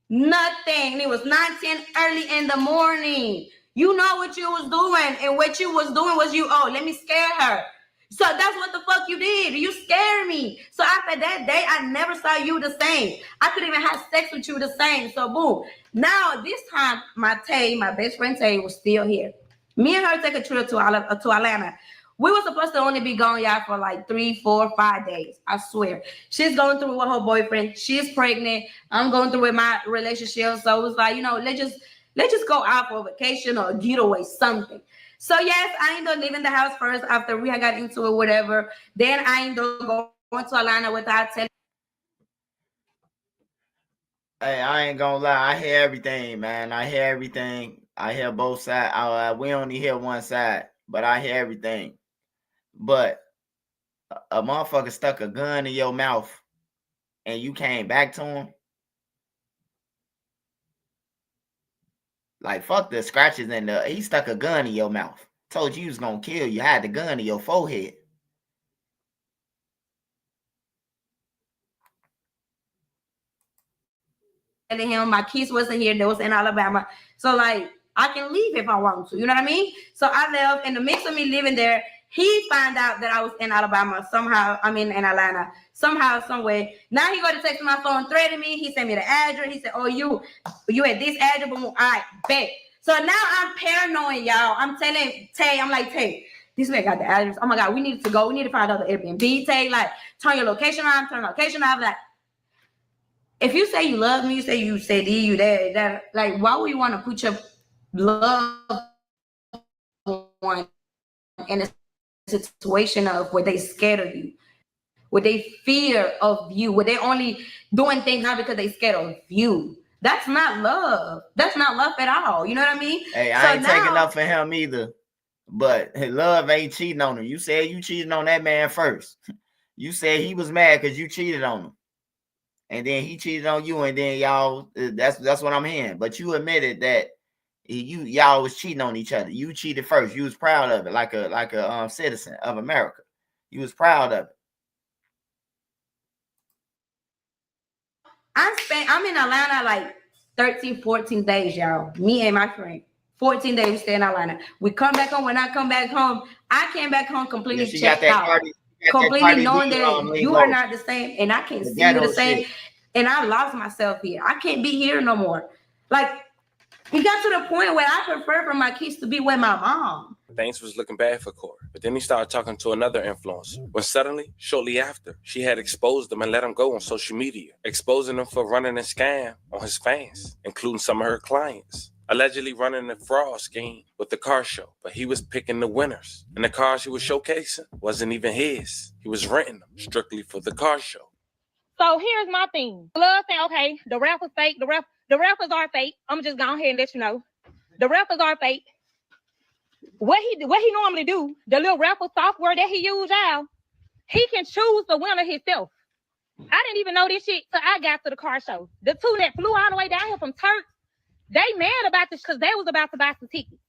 Nothing. It was 9-10 early in the morning. You know what you was doing, and what you was doing was let me scare her. So that's what the fuck you did. You scared me. So after that day, I never saw you the same. I couldn't even have sex with you the same. So boom. Now this time, my best friend Tay, was still here. Me and her take a trip to Atlanta. We were supposed to only be gone, y'all, for like 3, 4, 5 days. I swear. She's going through with her boyfriend. She's pregnant. I'm going through with my relationship. So it was like, let's just go out for a vacation or a getaway, something. So yes, I ended up leaving the house first after we had got into it, whatever. Then I ended up going to Atlanta without telling. Hey, I ain't gonna lie. I hear everything, man. I hear everything. I hear both sides. We only hear one side, but I hear everything. But a motherfucker stuck a gun in your mouth and you came back to him. Like, fuck the scratches and he stuck a gun in your mouth. Told you he was gonna kill you. Had the gun in your forehead. Telling him my kids wasn't here. They was in Alabama. So like, I can leave if I want to. You know what I mean? So I left. In the mix of me living there, he found out that I was in Alabama somehow. I mean, in Atlanta somehow, some way. Now he go to text my phone, threatening me. He sent me the address. He said, "Oh, you at this address?" Boom. All right, bet. So now I'm paranoid, y'all. I'm telling Tay, I'm like, Tay, this man got the address. Oh my God, we need to go. We need to find out the Airbnb. Tay, like, turn your location on. Turn location off. Like, if you say you love me, you say you that, like, why would you want to put your love on in a situation of where they scared of you, where they fear of you, where they only doing things not because they scared of you? That's not love. That's not love at all. You know what I mean? Hey, I ain't taking up for him either. But love ain't cheating on him. You said you cheated on that man first. You said he was mad because you cheated on him. And then he cheated on you, and then y'all, that's what I'm hearing. But you admitted that y'all was cheating on each other. You cheated first. You was proud of it, like a citizen of America. You was proud of it. I'm in Atlanta like 13, 14 days, y'all. Me and my friend. 14 days we stay in Atlanta. We come back home. When I come back home, I came back home completely checked out. Completely knowing that you are not the same and I can't see you the same. And I lost myself here. I can't be here no more. Like, it got to the point where I prefer for my kids to be with my mom. Things was looking bad for Corey. But then he started talking to another influencer. When suddenly, shortly after, she had exposed him and let him go on social media, exposing him for running a scam on his fans, including some of her clients. Allegedly running a fraud scheme with the car show, but he was picking the winners. And the cars he was showcasing wasn't even his. He was renting them strictly for the car show. So here's my thing. Love saying, okay, the rappers fake. The rappers are fake. I'm just going ahead and let you know. The rappers are fake. What he normally do, the little rapper software that he use, y'all, he can choose the winner himself. I didn't even know this shit till I got to the car show. The two that flew all the way down here from Turk, they mad about this because they was about to buy some tickets.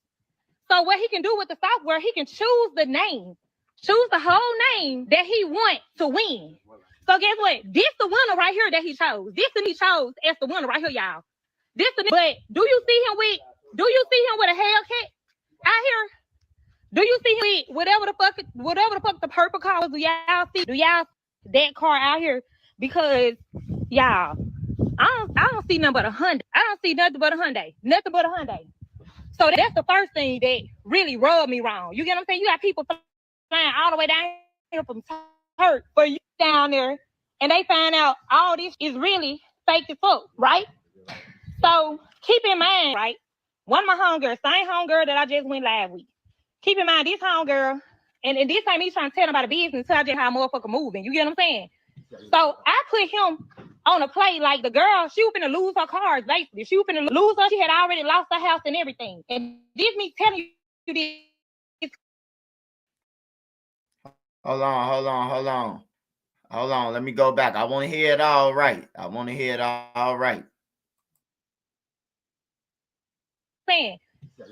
So what he can do with the software, he can choose the name, choose the whole name that he wants to win. So guess what? This the winner right here that he chose. This and he chose as the winner right here, y'all. But do you see him with a Hellcat out here? Do you see him with whatever the fuck the purple car? Do y'all see that car out here? Because y'all, I don't see nothing but a Hyundai. I don't see nothing but a Hyundai. Nothing but a Hyundai. So that's the first thing that really rubbed me wrong. You get what I'm saying? You got people flying all the way down here from Turk for you down there, and they find out all this is really fake as fuck, right? So keep in mind, right? One of my homegirls, same homegirl that I just went live with. Keep in mind, this homegirl, and this time he's trying to tell about a business, tell just how a motherfucker moving. You get what I'm saying? So I put him on a play like the girl, she was finna lose her cars, basically. She was finna lose her. She had already lost her house and everything. And this me telling you this. Hold on. Let me go back. I want to hear it all right.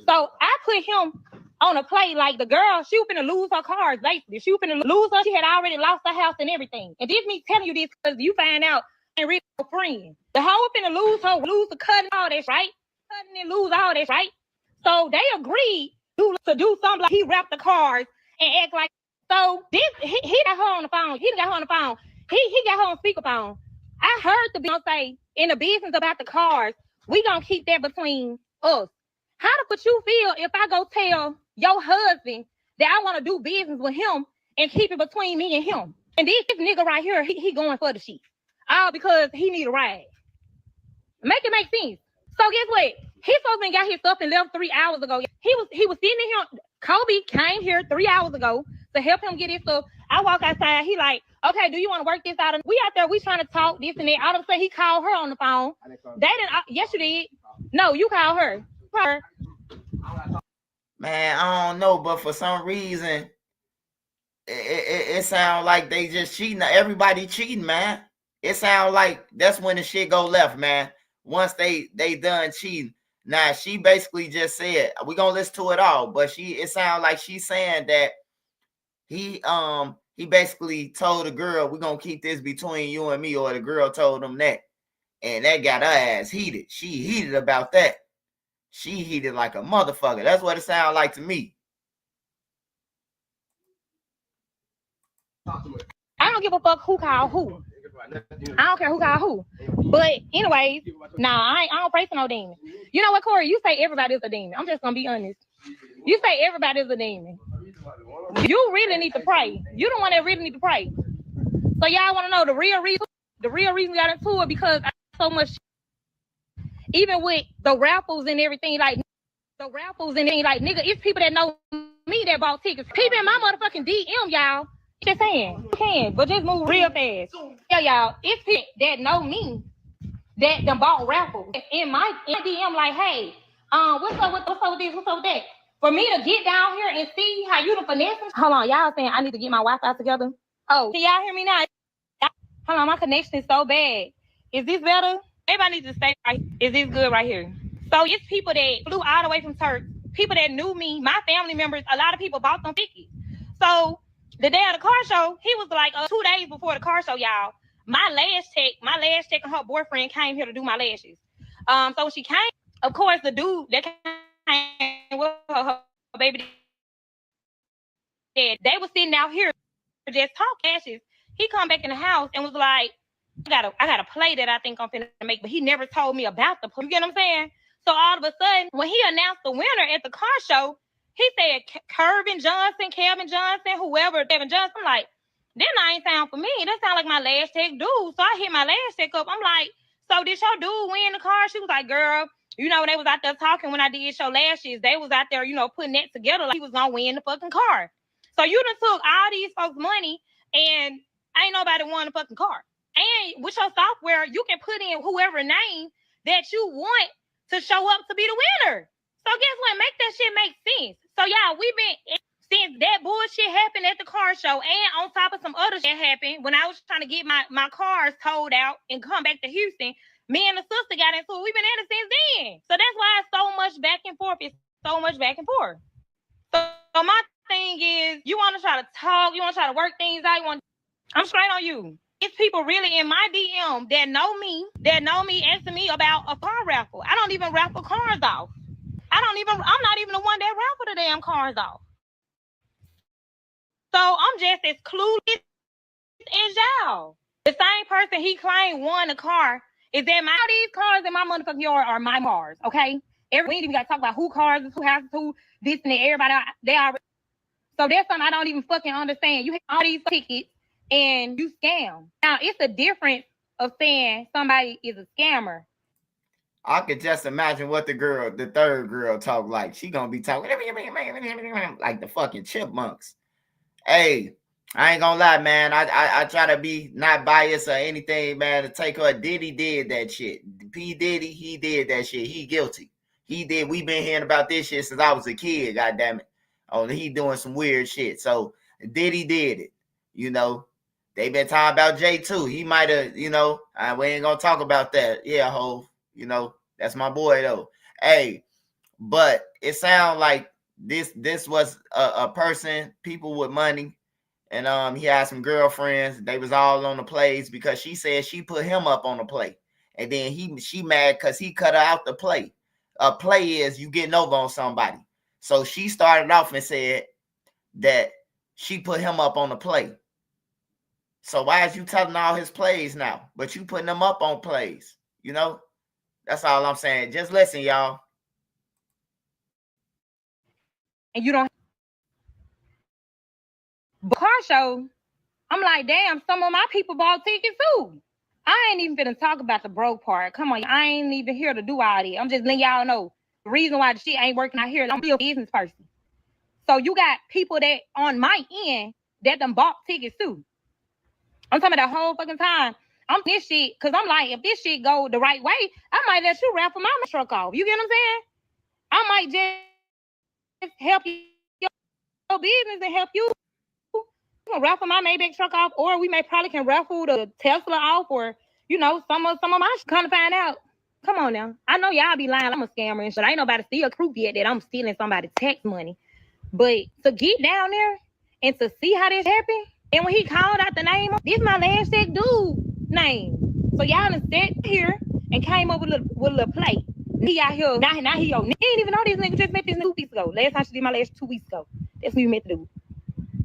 So I put him on a play like the girl, she was finna lose her cars, basically. She was finna lose her. She had already lost her house and everything. And this me telling you this because you find out and real friend. The hoe finna lose the cut and all that, right? Cutting and lose all that, right? So they agreed to do something like he wrapped the cars and act like So this he got her on the phone. He got her on the phone. He got her on speakerphone. I heard the bitch say in the business about the cars, we gonna keep that between us. How the fuck you feel if I go tell your husband that I want to do business with him and keep it between me and him? And this nigga right here, he going for the shit. All because he need a ride. Make it make sense. So guess what? He supposed to got his stuff and left 3 hours ago. He was sitting in here. Kobe came here 3 hours ago to help him get his stuff. I walk outside. He like, okay, do you want to work this out? We out there. We trying to talk this and that. All of a sudden, he called her on the phone. They didn't. Yes, you did. No, you called her. Man, I don't know, but for some reason, it sounds like they just cheating. Everybody cheating, man. It sounds like that's when the shit go left, man. Once they done cheating. Now she basically just said we gonna listen to it all, but it sounds like she's saying that he basically told the girl we're gonna keep this between you and me, or the girl told him that, and that got her ass heated. She heated about that. She heated like a motherfucker. That's what it sounds like to me. I don't give a fuck who called who. I don't care who called who. But anyways, I don't pray for no demon. You know what, Corey? You say everybody's a demon. I'm just gonna be honest. You say everybody's a demon. You really need to pray. You the one that really need to pray. So y'all want to know the real reason? The real reason we got into it because I so much. Even with the raffles and everything, like nigga, it's people that know me that bought tickets. People in my motherfucking DM, y'all. Just saying, you can, but just move real fast. Yeah, y'all, it's people that know me that done bought raffles in my DM. Like, hey, what's up with this? What's up with that? For me to get down here and see how you the finesse. Hold on, y'all saying I need to get my Wi-Fi together. Oh, can y'all hear me now? Hold on, my connection is so bad. Is this better? Everybody needs to stay right. Is this good right here? So it's people that flew all the way from Turk, people that knew me, my family members. A lot of people bought them tickets. So the day of the car show, he was like 2 days before the car show, y'all. My last tech and her boyfriend came here to do my lashes. So when she came, of course, the dude that came with her baby dad, they were sitting out here just talking lashes. He come back in the house and was like, I got a play that I think I'm finna make, but he never told me about the play. You get what I'm saying? So all of a sudden, when he announced the winner at the car show, he said Kevin Johnson, whoever, Kevin Johnson. I'm like, that ain't sound for me. That sound like my last tech dude. So I hit my last tech up. I'm like, so did your dude win the car? She was like, girl, you know, when they was out there talking when I did show lashes, they was out there, you know, putting that together like he was gonna win the fucking car. So you done took all these folks' money and ain't nobody won the fucking car. And with your software, you can put in whoever name that you want to show up to be the winner. So guess what? Make that shit make sense. So yeah, we've been, since that bullshit happened at the car show, and on top of some other shit happened when I was trying to get my cars towed out and come back to Houston, me and the sister got into it. We've been at it since then. So that's why it's so much back and forth. It's so much back and forth. So my thing is, you want to try to talk, you want to try to work things out. I'm straight on you. It's people really in my DM that know me, asking me about a car raffle. I don't even raffle cars off. I'm not even the one that raffle the damn cars off. So I'm just as clueless as y'all. The same person he claimed won the car is that all these cars in my motherfucking yard are my cars, okay? We ain't even got to talk about who cars is, who houses, who this and that. Everybody, they already. So that's something I don't even fucking understand. You have all these tickets and you scam. Now, it's a difference of saying somebody is a scammer. I could just imagine what the third girl talk like. She gonna be talking like the fucking chipmunks. Hey, I ain't gonna lie, man. I try to be not biased or anything, man, to take her. Diddy did that shit. P. Diddy, he did that shit. He guilty. He did. We been hearing about this shit since I was a kid, goddamn it. Oh, he doing some weird shit. So Diddy did it. You know, they been talking about Jay too. He might have, you know, we ain't gonna talk about that. Yeah, Hov. You know, that's my boy though. Hey, but it sounds like this was a person, people with money, and he had some girlfriends. They was all on the plays because she said she put him up on the play, and then she mad because he cut her out the play. A play is you getting over on somebody. So she started off and said that she put him up on the play. So why is you telling all his plays now? But you putting them up on plays, you know? That's all I'm saying. Just listen, y'all. And you don't car show. I'm like, damn, some of my people bought tickets too. I ain't even gonna talk about the broke part. Come on, I ain't even here to do all that. I'm just letting y'all know the reason why the shit ain't working out here. I'm still a business person. So you got people that on my end that done bought tickets too. I'm talking about the whole fucking time. I'm this shit, cause I'm like, if this shit go the right way, I might let you raffle my truck off. You get what I'm saying? I might just help your business and help you. You can raffle my Maybach truck off, or we probably can raffle the Tesla off, or you know, some of my shit. Come to find out. Come on now. I know y'all be lying. I'm a scammer and shit. Ain't nobody steal proof yet that I'm stealing somebody's tax money. But to get down there and to see how this happened, and when he called out the name, this my last check dude name. So y'all done sat here and came up with a little play. He out here, now he ain't even know this nigga just met this 2 weeks ago. Last time she did my last 2 weeks ago. That's when you met the dude.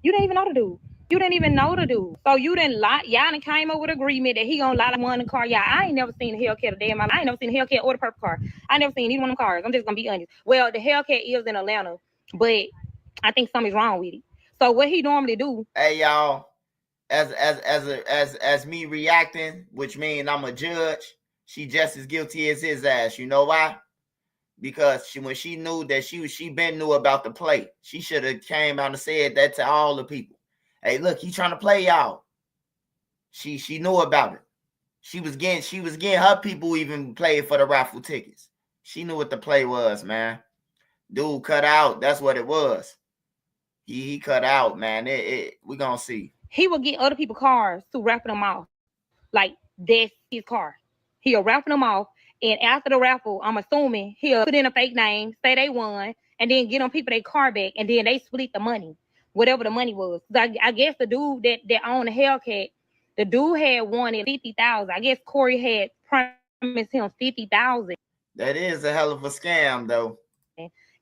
You didn't even know the dude. You didn't even know the dude. So you didn't lie. Y'all done came up with agreement that he gonna lie like one in the car. Y'all, I ain't never seen a Hellcat a day in my life. I ain't never seen a Hellcat or the purple car. I never seen either one of them cars. I'm just gonna be honest. Well, the Hellcat is in Atlanta, but I think something's wrong with it. So what he normally do? Hey y'all, as me reacting, which means I'm a judge, she just as guilty as his ass. You know why? Because when she knew that she been knew about the play, she should have came out and said that to all the people. Hey, look, he trying to play y'all. She knew about it. She was getting her people even playing for the raffle tickets. She knew what the play was, man. Dude cut out. That's what it was. He cut out, man. We gonna see. He will get other people's cars to raffle them off. Like that's his car. He'll raffle them off. And after the raffle, I'm assuming he'll put in a fake name, say they won, and then get them people their car back, and then they split the money, whatever the money was. I guess the dude that owned the Hellcat, the dude had wanted $50,000. I guess Corey had promised him $50,000. That is a hell of a scam, though.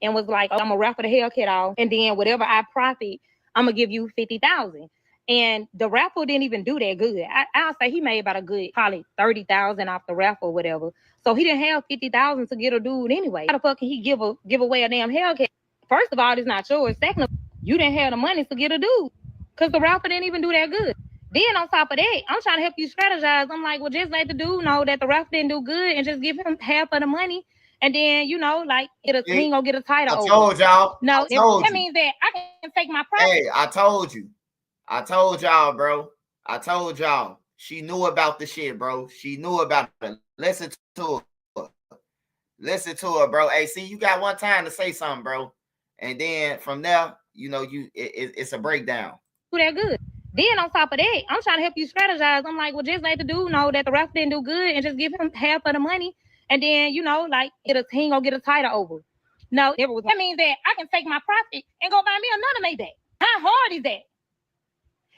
And was like, I'm gonna raffle the Hellcat off, and then whatever I profit, I'm gonna give you $50,000. And the raffle didn't even do that good. I'll say he made about a good probably $30,000 off the raffle or whatever. So he didn't have $50,000 to get a dude anyway. How the fuck can he give away a damn Hellcat? First of all, it's not yours. Second of all, you didn't have the money to get a dude because the raffle didn't even do that good. Then on top of that, I'm trying to help you strategize. I'm like, well, just let the dude know that the raffle didn't do good and just give him half of the money. And then, you know, like he ain't gonna get a title. I told y'all. No, that means that I can take my profit. Hey, I told y'all, bro. I told y'all. She knew about the shit, bro. She knew about it. Listen to her. Listen to her, bro. Hey, see, you got one time to say something, bro. And then from there, you know, it's a breakdown. Do that good. Then on top of that, I'm trying to help you strategize. I'm like, well, just let the dude know that the ref didn't do good and just give him half of the money. And then, you know, like he ain't gonna get a title over. No, that means that I can take my profit and go buy me another Maybach. How hard is that?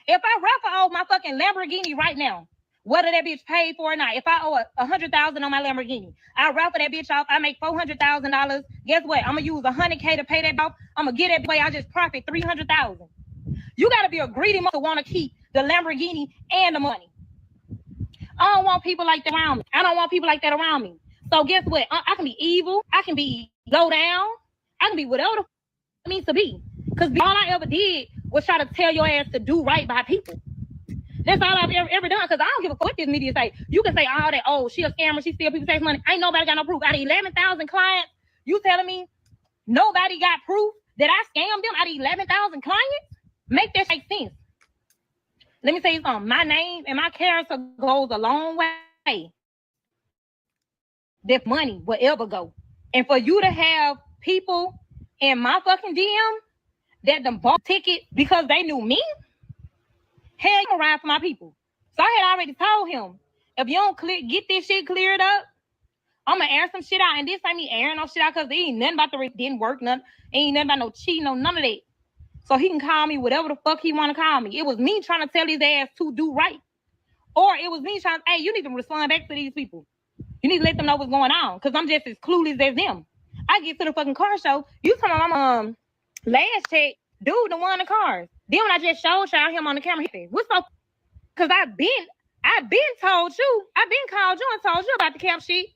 If I raffle off my fucking Lamborghini right now, whether that bitch paid for or not, if I owe $100,000 on my Lamborghini, I raffle that bitch off, I make $400,000. Guess what? I'm gonna use $100K to pay that off. I'm gonna get that way. I just profit $300,000. You gotta be a greedy mother to want to keep the Lamborghini and the money. I don't want people like that around me. I don't want people like that around me. So guess what? I can be evil. I can be low down. I can be whatever the it means to be. Because all I ever did was try to tell your ass to do right by people. That's all I've ever done. Because I don't give a fuck what this media say. You can say all that, oh, she a scammer, she steal people's tax money. Ain't nobody got no proof. Out of 11,000 clients, you telling me nobody got proof that I scammed them out of 11,000 clients? Make that make sense. Let me tell you something. My name and my character goes a long way. That money will ever go. And for you to have people in my fucking DM that done bought tickets because they knew me, hell, I'm gonna ride for my people. So I had already told him, if you don't get this shit cleared up, I'm gonna air some shit out. And this ain't me airing no shit out because there ain't nothing about the didn't work, nothing. Ain't nothing about no cheating, no none of that. So he can call me whatever the fuck he want to call me. It was me trying to tell his ass to do right. Or it was me trying to, hey, you need to respond back to these people. You need to let them know what's going on. Because I'm just as clueless as them. I get to the fucking car show. You talking about my last check, dude the one in the cars. Then when I just showed y'all him on the camera, he said, what's up? Because I've been told you. I've been called you and told you about the cap sheet.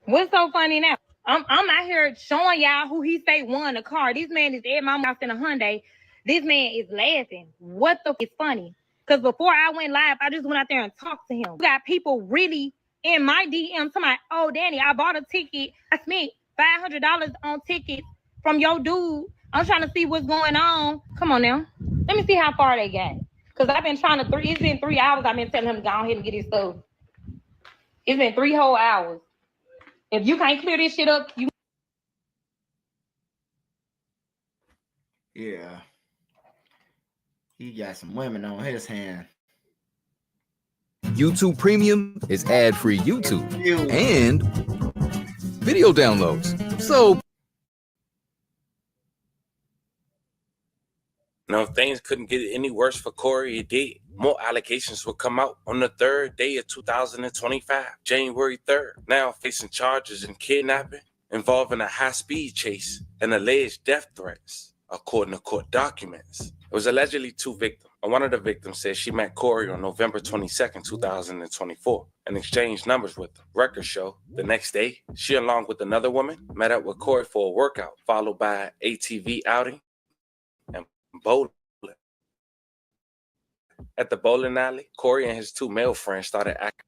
What's so funny now? I'm out here showing y'all who he say won the car. This man is at my house in a Hyundai. This man is laughing. What the f is funny? Because before I went live, I just went out there and talked to him. We got people really in my DM talking about, oh, Danny, I bought a ticket. I spent $500 on tickets from your dude. I'm trying to see what's going on. Come on now. Let me see how far they got. Because I've been trying to, it's been 3 hours. I've been telling him to go ahead and get his stuff. It's been 3 whole hours. If you can't clear this shit up, you. Yeah. He got some women on his hand. YouTube Premium is ad-free YouTube and video downloads. So Now, if things couldn't get any worse for Corey, it did. More allegations will come out on the third day of 2025, January 3rd. Now facing charges in kidnapping involving a high-speed chase and alleged death threats, according to court documents. It was allegedly 2 victims. And one of the victims said she met Corey on November 22nd, 2024, and exchanged numbers with him. Records show the next day, she, along with another woman, met up with Corey for a workout, followed by an ATV outing and bowling. At the bowling alley, Corey and his 2 male friends started acting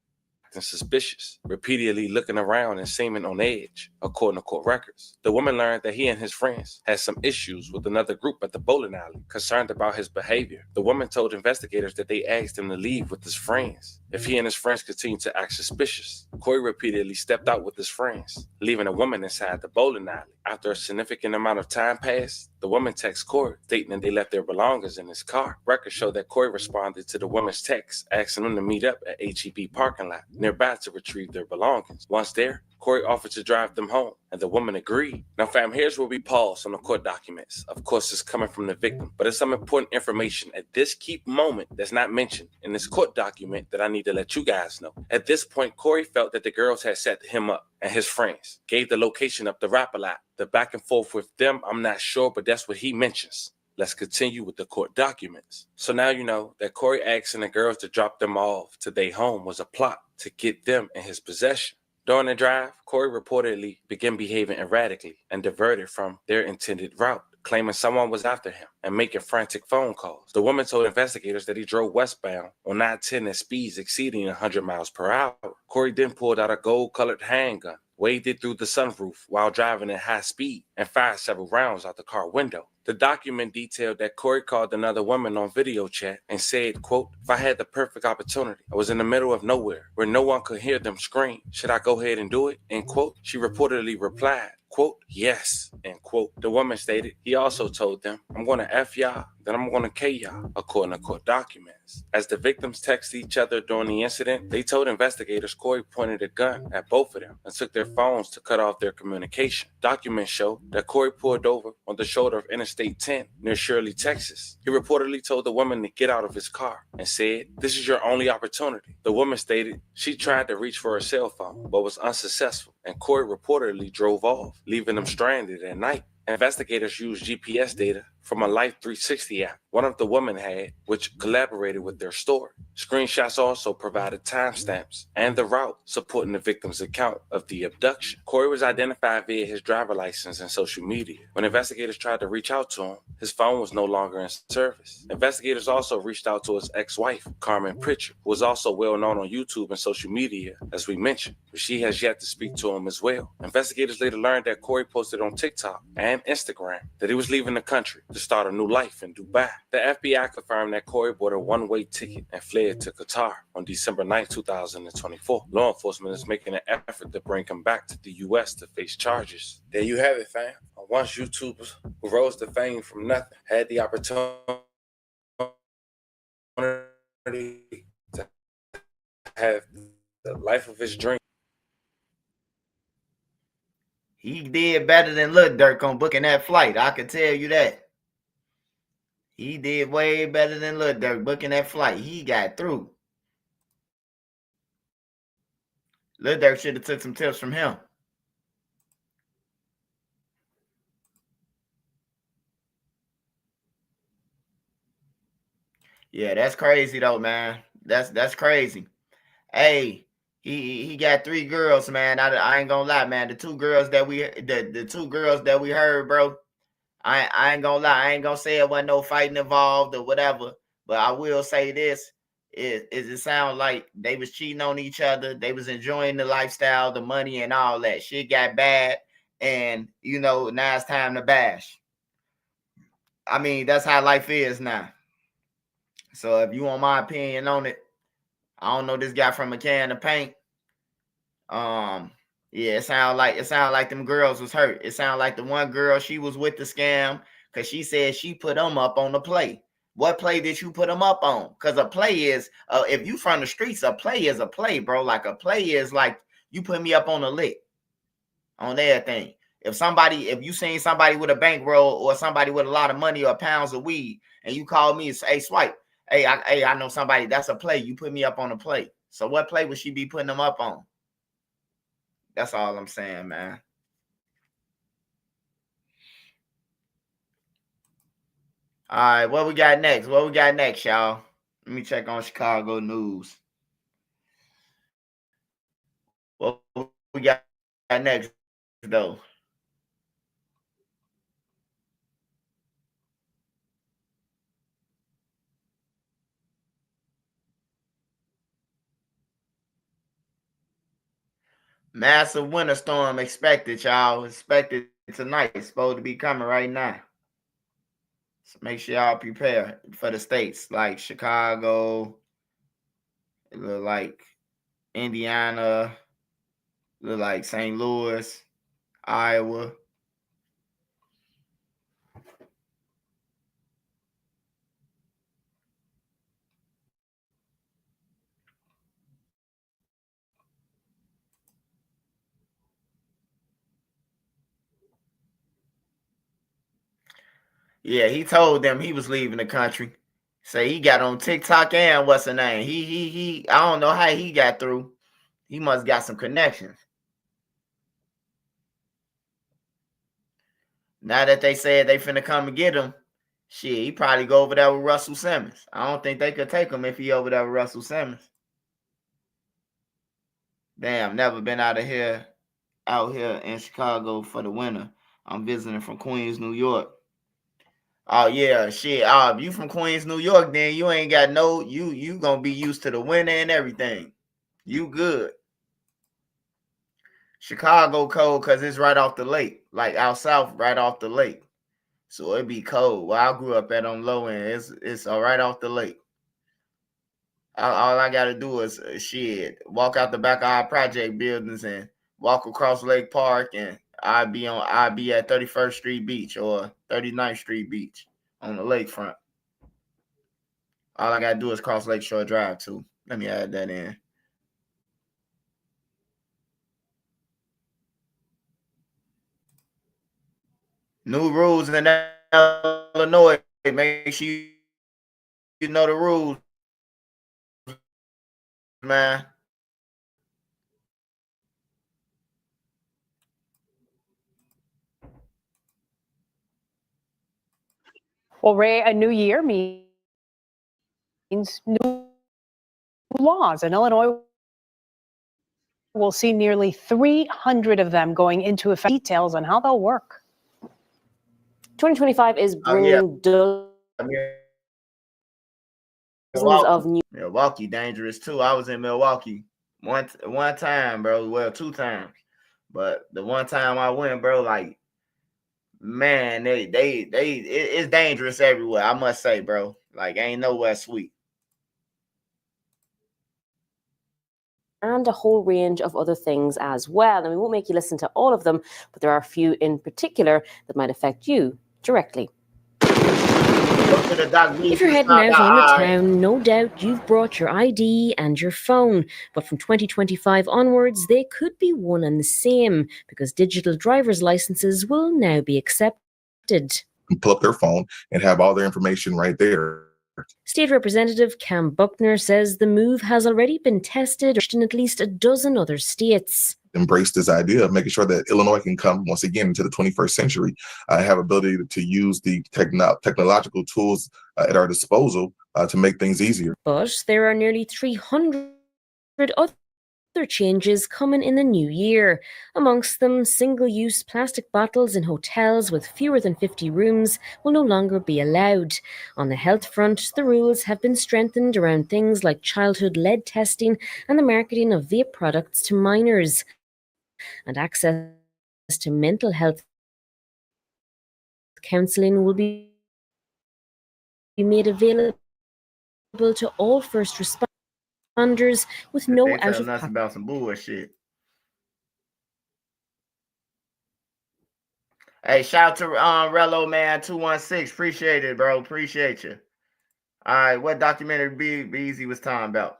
suspicious, repeatedly looking around and seeming on edge, according to court records. The woman learned that he and his friends had some issues with another group at the bowling alley, concerned about his behavior. The woman told investigators that they asked him to leave with his friends if he and his friends continued to act suspicious. Corey repeatedly stepped out with his friends, leaving a woman inside the bowling alley. After a significant amount of time passed, the woman texted Corey, stating that they left their belongings in his car. Records show that Corey responded to the woman's text, asking them to meet up at HEB parking lot nearby to retrieve their belongings. Once there, Corey offered to drive them home, and the woman agreed. Now, fam, here's where we pause on the court documents. Of course, it's coming from the victim, but it's some important information at this key moment that's not mentioned in this court document that I need to let you guys know. At this point, Corey felt that the girls had set him up, and his friends gave the location up the rap a lot. The back and forth with them, I'm not sure, but that's what he mentions. Let's continue with the court documents. So now you know that Corey asking the girls to drop them off to their home was a plot to get them in his possession. During the drive, Corey reportedly began behaving erratically and diverted from their intended route, claiming someone was after him and making frantic phone calls. The woman told investigators that he drove westbound on 910 at speeds exceeding 100 miles per hour. Corey then pulled out a gold-colored handgun, waved it through the sunroof while driving at high speed, and fired several rounds out the car window. The document detailed that Corey called another woman on video chat and said, quote, if I had the perfect opportunity, I was in the middle of nowhere where no one could hear them scream. Should I go ahead and do it? End quote. She reportedly replied, quote, yes, end quote. The woman stated he also told them, I'm going to F y'all, then I'm going to K y'all, according to court documents. As the victims texted each other during the incident, they told investigators Corey pointed a gun at both of them and took their phones to cut off their communication. Documents show that Corey pulled over on the shoulder of Interstate 10 near Shirley, Texas. He reportedly told the woman to get out of his car and said, this is your only opportunity. The woman stated she tried to reach for her cell phone but was unsuccessful, and Corey reportedly drove off, leaving them stranded at night. Investigators used GPS data from a Life 360 app one of the women had, which collaborated with their story. Screenshots also provided timestamps and the route supporting the victim's account of the abduction. Corey was identified via his driver license and social media. When investigators tried to reach out to him, his phone was no longer in service. Investigators also reached out to his ex-wife, Carmen Pritchard, who was also well known on YouTube and social media, as we mentioned, but she has yet to speak to him as well. Investigators later learned that Corey posted on TikTok and Instagram that he was leaving the country to start a new life in Dubai. The FBI confirmed that Corey bought a one-way ticket and fled to Qatar on December 9, 2024. Law enforcement is making an effort to bring him back to the U.S. to face charges. There you have it, fam. Once YouTubers who rose to fame from nothing had the opportunity to have the life of his dream. He did better than Lil Durk on booking that flight. I can tell you that. He did way better than Lil Durk booking that flight. He got through. Lil Durk should have took some tips from him. Yeah, that's crazy though, man. That's crazy. Hey, he got 3 girls, man. I ain't gonna lie, man. The two girls that we heard, bro. I ain't gonna lie. I ain't gonna say it wasn't no fighting involved or whatever. But I will say this: is it sound like they was cheating on each other? They was enjoying the lifestyle, the money, and all that. Shit got bad, and now it's time to bash. I mean, that's how life is now. So if you want my opinion on it, I don't know this guy from a can of paint. Yeah, it sound like them girls was hurt. It sound like the one girl, she was with the scam because she said she put them up on the play. What play did you put them up on? Because a play is, if you from the streets, a play is a play, bro. Like a play is like you put me up on a lick, on everything. If you seen somebody with a bankroll or somebody with a lot of money or pounds of weed, and you call me and say, "Hey, swipe, I know somebody." That's a play. You put me up on a play. So what play would she be putting them up on? That's all I'm saying, man. All right, what we got next? Y'all? Let me check on Chicago news. What we got next, though? Massive winter storm expected, y'all. Expected tonight. It's supposed to be coming right now. So make sure y'all prepare for the states like Chicago, it look like Indiana, it look like St. Louis, Iowa. Yeah, he told them he was leaving the country. Say he got on TikTok and what's the name? He I don't know how he got through. He must got some connections. Now that they said they finna come and get him, shit, he probably go over there with Russell Simmons. I don't think they could take him if he over there with Russell Simmons. Damn, never been out here in Chicago for the winter. I'm visiting from Queens, New York. Oh yeah, shit. If you from Queens, New York, then you ain't got you gonna be used to the winter and everything. You good. Chicago cold because it's right off the lake, like out south, right off the lake. So it'd be cold. Well, I grew up at on low end. It's right off the lake. All I gotta do is walk out the back of our project buildings and walk across Lake Park, and I'd be at 31st Street Beach or 39th Street Beach on the lakefront. All I gotta do is cross Lakeshore Drive too. Let me add that in. New rules in Illinois. Make sure you know the rules, man. Well, Ray, a new year means new laws. In Illinois, we'll see nearly 300 of them going into effect. Details on how they'll work. 2025 is bringing dozens of new. Milwaukee dangerous too. I was in Milwaukee one time, bro. Well, 2 times, but the one time I went, bro, like, man, it's dangerous everywhere. I must say, bro, like, ain't nowhere sweet. And a whole range of other things as well. And we won't make you listen to all of them, but there are a few in particular that might affect you directly. If you're heading out on the town, no doubt you've brought your ID and your phone. But from 2025 onwards, they could be one and the same because digital driver's licenses will now be accepted. Pull up their phone and have all their information right there. State Representative Cam Buckner says the move has already been tested in at least a dozen other states. Embrace this idea of making sure that Illinois can come once again into the 21st century, have ability to use the technological tools at our disposal to make things easier. But there are nearly 300 other changes coming in the new year. Amongst them, single-use plastic bottles in hotels with fewer than 50 rooms will no longer be allowed. On the health front, the rules have been strengthened around things like childhood lead testing and the marketing of vape products to minors. And access to mental health counselling will be made available to all first responders with no they telling us out-of-pocket. about some bullshit. Hey, shout out to Rello Man 216. Appreciate it, bro. Appreciate you. All right, what documentary Beezy was talking about?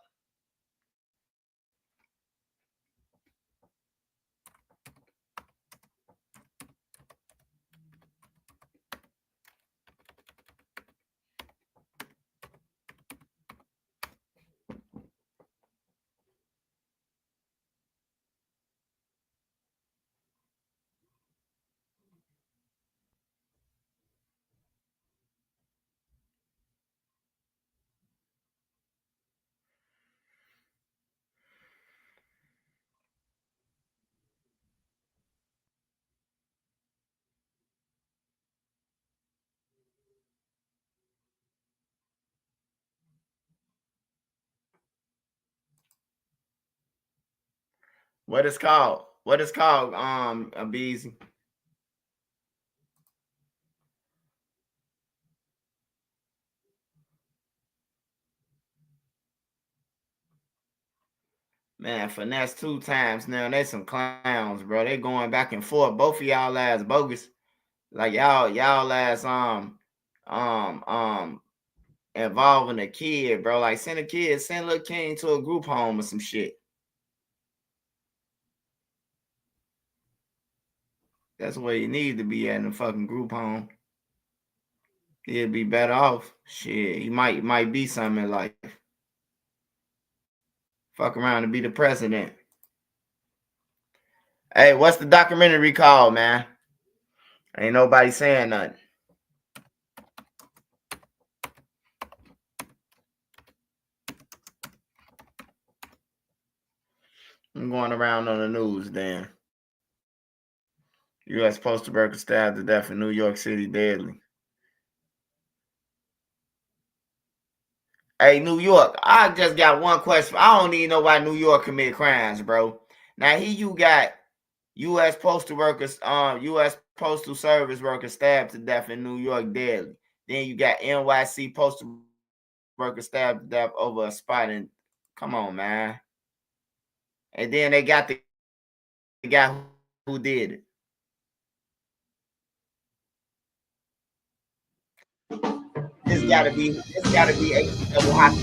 What is called? What is called? Beezy. Man, finesse 2 times now. They some clowns, bro. They going back and forth. Both of y'all ass bogus. Like y'all ass involving a kid, bro. Like send Lil King to a group home or some shit. That's where you need to be at in a fucking group home. He'd be better off. Shit, he might be something in life. Fuck around and be the president. Hey, what's the documentary called, man? Ain't nobody saying nothing. I'm going around on the news, then. U.S. postal worker stabbed to death in New York City, deadly. Hey, New York, I just got one question. I don't even know why New York commit crimes, bro. Now, here you got U.S. postal workers, U.S. Postal Service workers stabbed to death in New York, deadly. Then you got NYC postal workers stabbed to death over a spot in. Come on, man. And then they got the guy who did it. This gotta be a double hockey.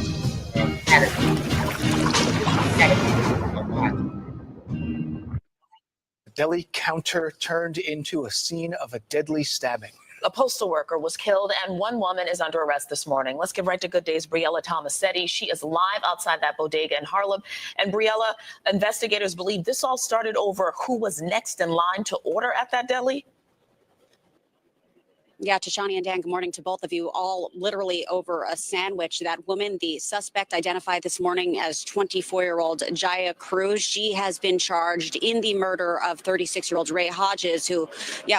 The deli counter turned into a scene of a deadly stabbing. A postal worker was killed and one woman is under arrest this morning. Let's get right to Good Day's Briella Tomasetti. She is live outside that bodega in Harlem. And Briella, investigators believe this all started over who was next in line to order at that deli. Yeah, Tashani and Dan, good morning to both of you. All literally over a sandwich. That woman, the suspect identified this morning as 24-year-old Jaya Cruz. She has been charged in the murder of 36-year-old Ray Hodges, who,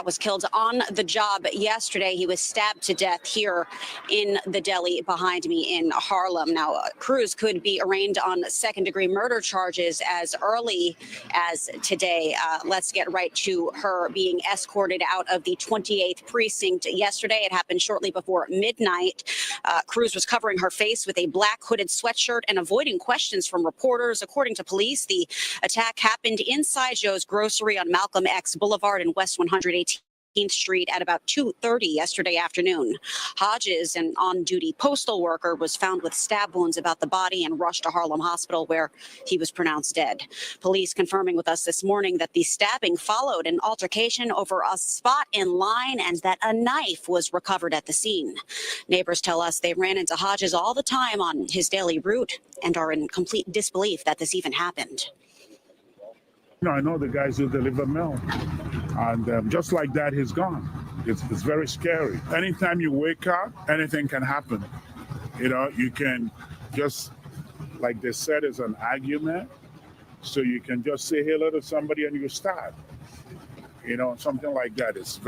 was killed on the job yesterday. He was stabbed to death here in the deli behind me in Harlem. Now, Cruz could be arraigned on second-degree murder charges as early as today. Let's get right to her being escorted out of the 28th precinct yesterday. It happened shortly before midnight. Cruz was covering her face with a black hooded sweatshirt and avoiding questions from reporters. According to police, the attack happened inside Joe's Grocery on Malcolm X Boulevard in West 118th Street at about 2:30 yesterday afternoon. Hodges, an on-duty postal worker, was found with stab wounds about the body and rushed to Harlem Hospital, where he was pronounced dead. Police confirming with us this morning that the stabbing followed an altercation over a spot in line and that a knife was recovered at the scene. Neighbors tell us they ran into Hodges all the time on his daily route and are in complete disbelief that this even happened. I know the guys who deliver mail, and just like that, he's gone. It's very scary. Anytime you wake up, anything can happen. You know, you can just, like they said, it's an argument. So you can just say hello to somebody and you start. You know, something like that. It's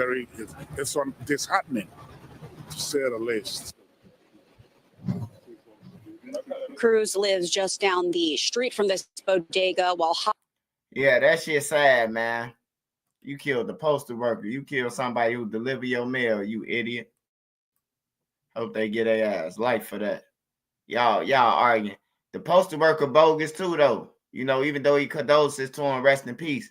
disheartening, to say the least. Cruz lives just down the street from this bodega while yeah, that shit sad, man. You killed the postal worker. You killed somebody who deliver your mail, you idiot. Hope they get their ass life for that. Y'all arguing. The postal worker bogus too, though. You know, even though he condolences to him, rest in peace.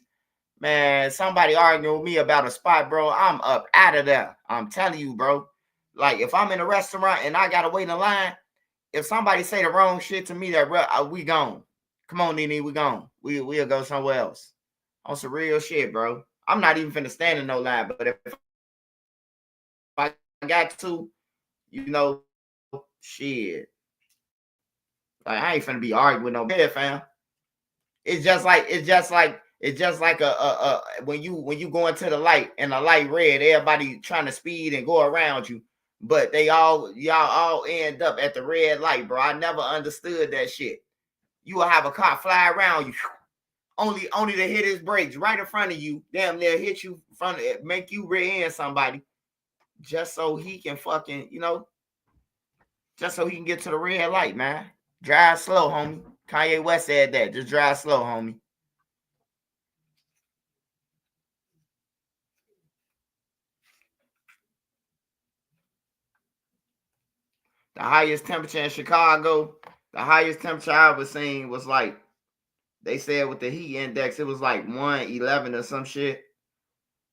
Man, somebody arguing with me about a spot, bro. I'm up out of there. I'm telling you, bro. Like, if I'm in a restaurant and I gotta wait in line, if somebody say the wrong shit to me, that we gone. Come on, Nene, we gone. We'll go somewhere else. On some real shit, bro. I'm not even finna stand in no line, but if I got to, you know, shit. Like, I ain't finna be arguing with no bed, fam. It's just like a when you go into the light and the light red, everybody trying to speed and go around you, but y'all all end up at the red light, bro. I never understood that shit. You will have a car fly around you, only to hit his brakes right in front of you, damn near hit you from it, make you rear end somebody, just so he can fucking, you know, just so he can get to the red light, man. Drive slow, homie. Kanye West said that. Just drive slow, homie. The highest temperature in Chicago, the highest temperature I ever seen was like, they said with the heat index, it was like 111 or some shit.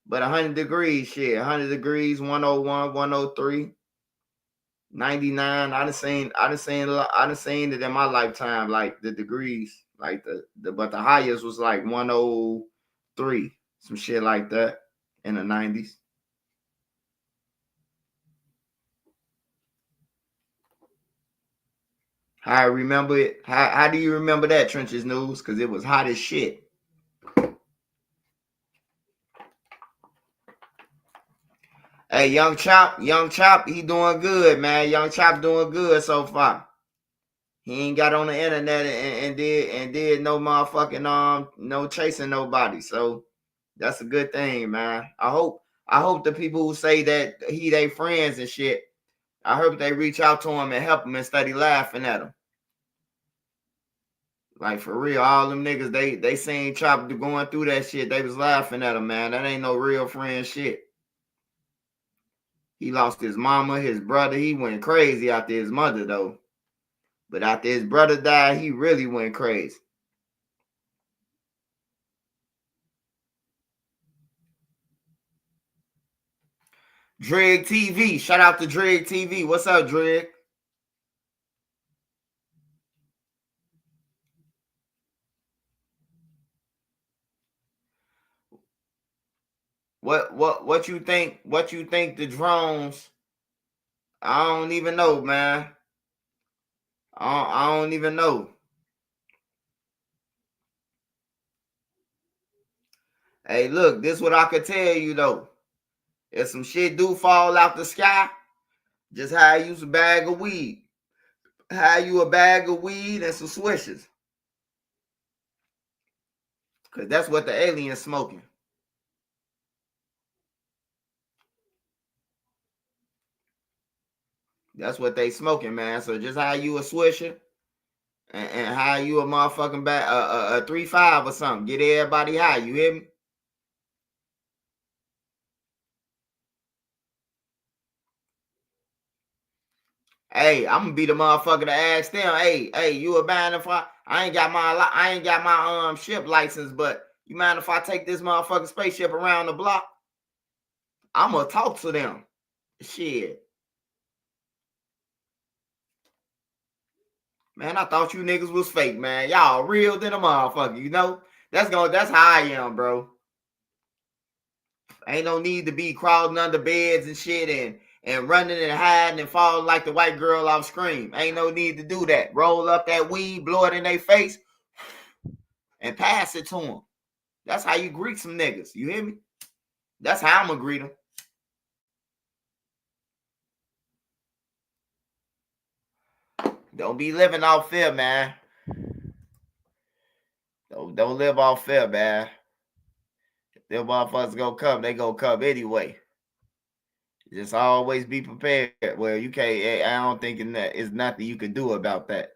But 100 degrees, shit. 100 degrees, 101, 103, 99. I done seen it in my lifetime, like the degrees. Like but the highest was like 103, some shit like that in the 90s. I remember it. How do you remember that, Trenches News? Because it was hot as shit. Hey, Young Chop, he doing good, man. Young Chop doing good so far. He ain't got on the internet and did no motherfucking no chasing nobody. So that's a good thing, man. I hope the people who say that he they friends and shit, I hope they reach out to him and help him instead of laughing at him. Like, for real, all them niggas, they seen Chop going through that shit. They was laughing at him, man. That ain't no real friend shit. He lost his mama, his brother. He went crazy after his mother, though. But after his brother died, he really went crazy. Dreg TV. Shout out to Dreg TV. What's up, Dreg? What you think? What you think the drones? I don't even know, man. I don't even know. Hey, look, this is what I could tell you though. If some shit do fall out the sky, just hire you some bag of weed. Hire you a bag of weed and some swishes. Cause that's what the aliens smoking. That's what they smoking, man. So just hire you a swisher and hire you a motherfucking bag, a 3-5 or something. Get everybody high. You hear me? Hey, I'm gonna be the motherfucker to ask them. Hey, you a buying if I ain't got my ship license, but you mind if I take this motherfucking spaceship around the block? I'm gonna talk to them. Shit. Man, I thought you niggas was fake, man. Y'all real than a motherfucker, you know? That's how I am, bro. Ain't no need to be crawling under beds and shit and running and hiding and falling like the white girl off Scream. Ain't no need to do that. Roll up that weed, blow it in their face, and pass it to them. That's how you greet some niggas. You hear me? That's how I'm gonna greet them. Don't be living off fear, man. Don't live off fear, man. If them motherfuckers gonna come, they gonna come anyway. Just always be prepared. Well, you can't. I don't think it's nothing you can do about that.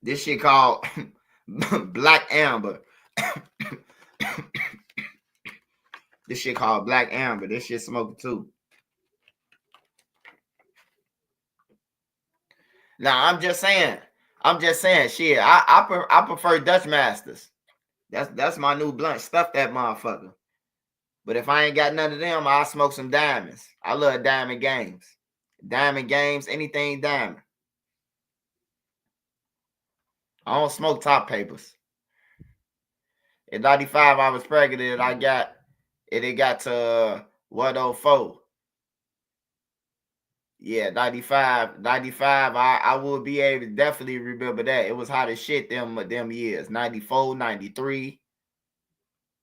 This shit called Black Amber. This shit called Black Amber. This shit smoking too. Now I'm just saying. Shit. I prefer Dutch Masters. That's my new blunt. Stuff that motherfucker. But if I ain't got none of them, I'll smoke some diamonds. I love diamond games. Diamond games, anything diamond. I don't smoke top papers. In 95, I was pregnant. It got to 104. Yeah, 95. I will be able to definitely remember that. It was hot as shit them years. 94, 93. I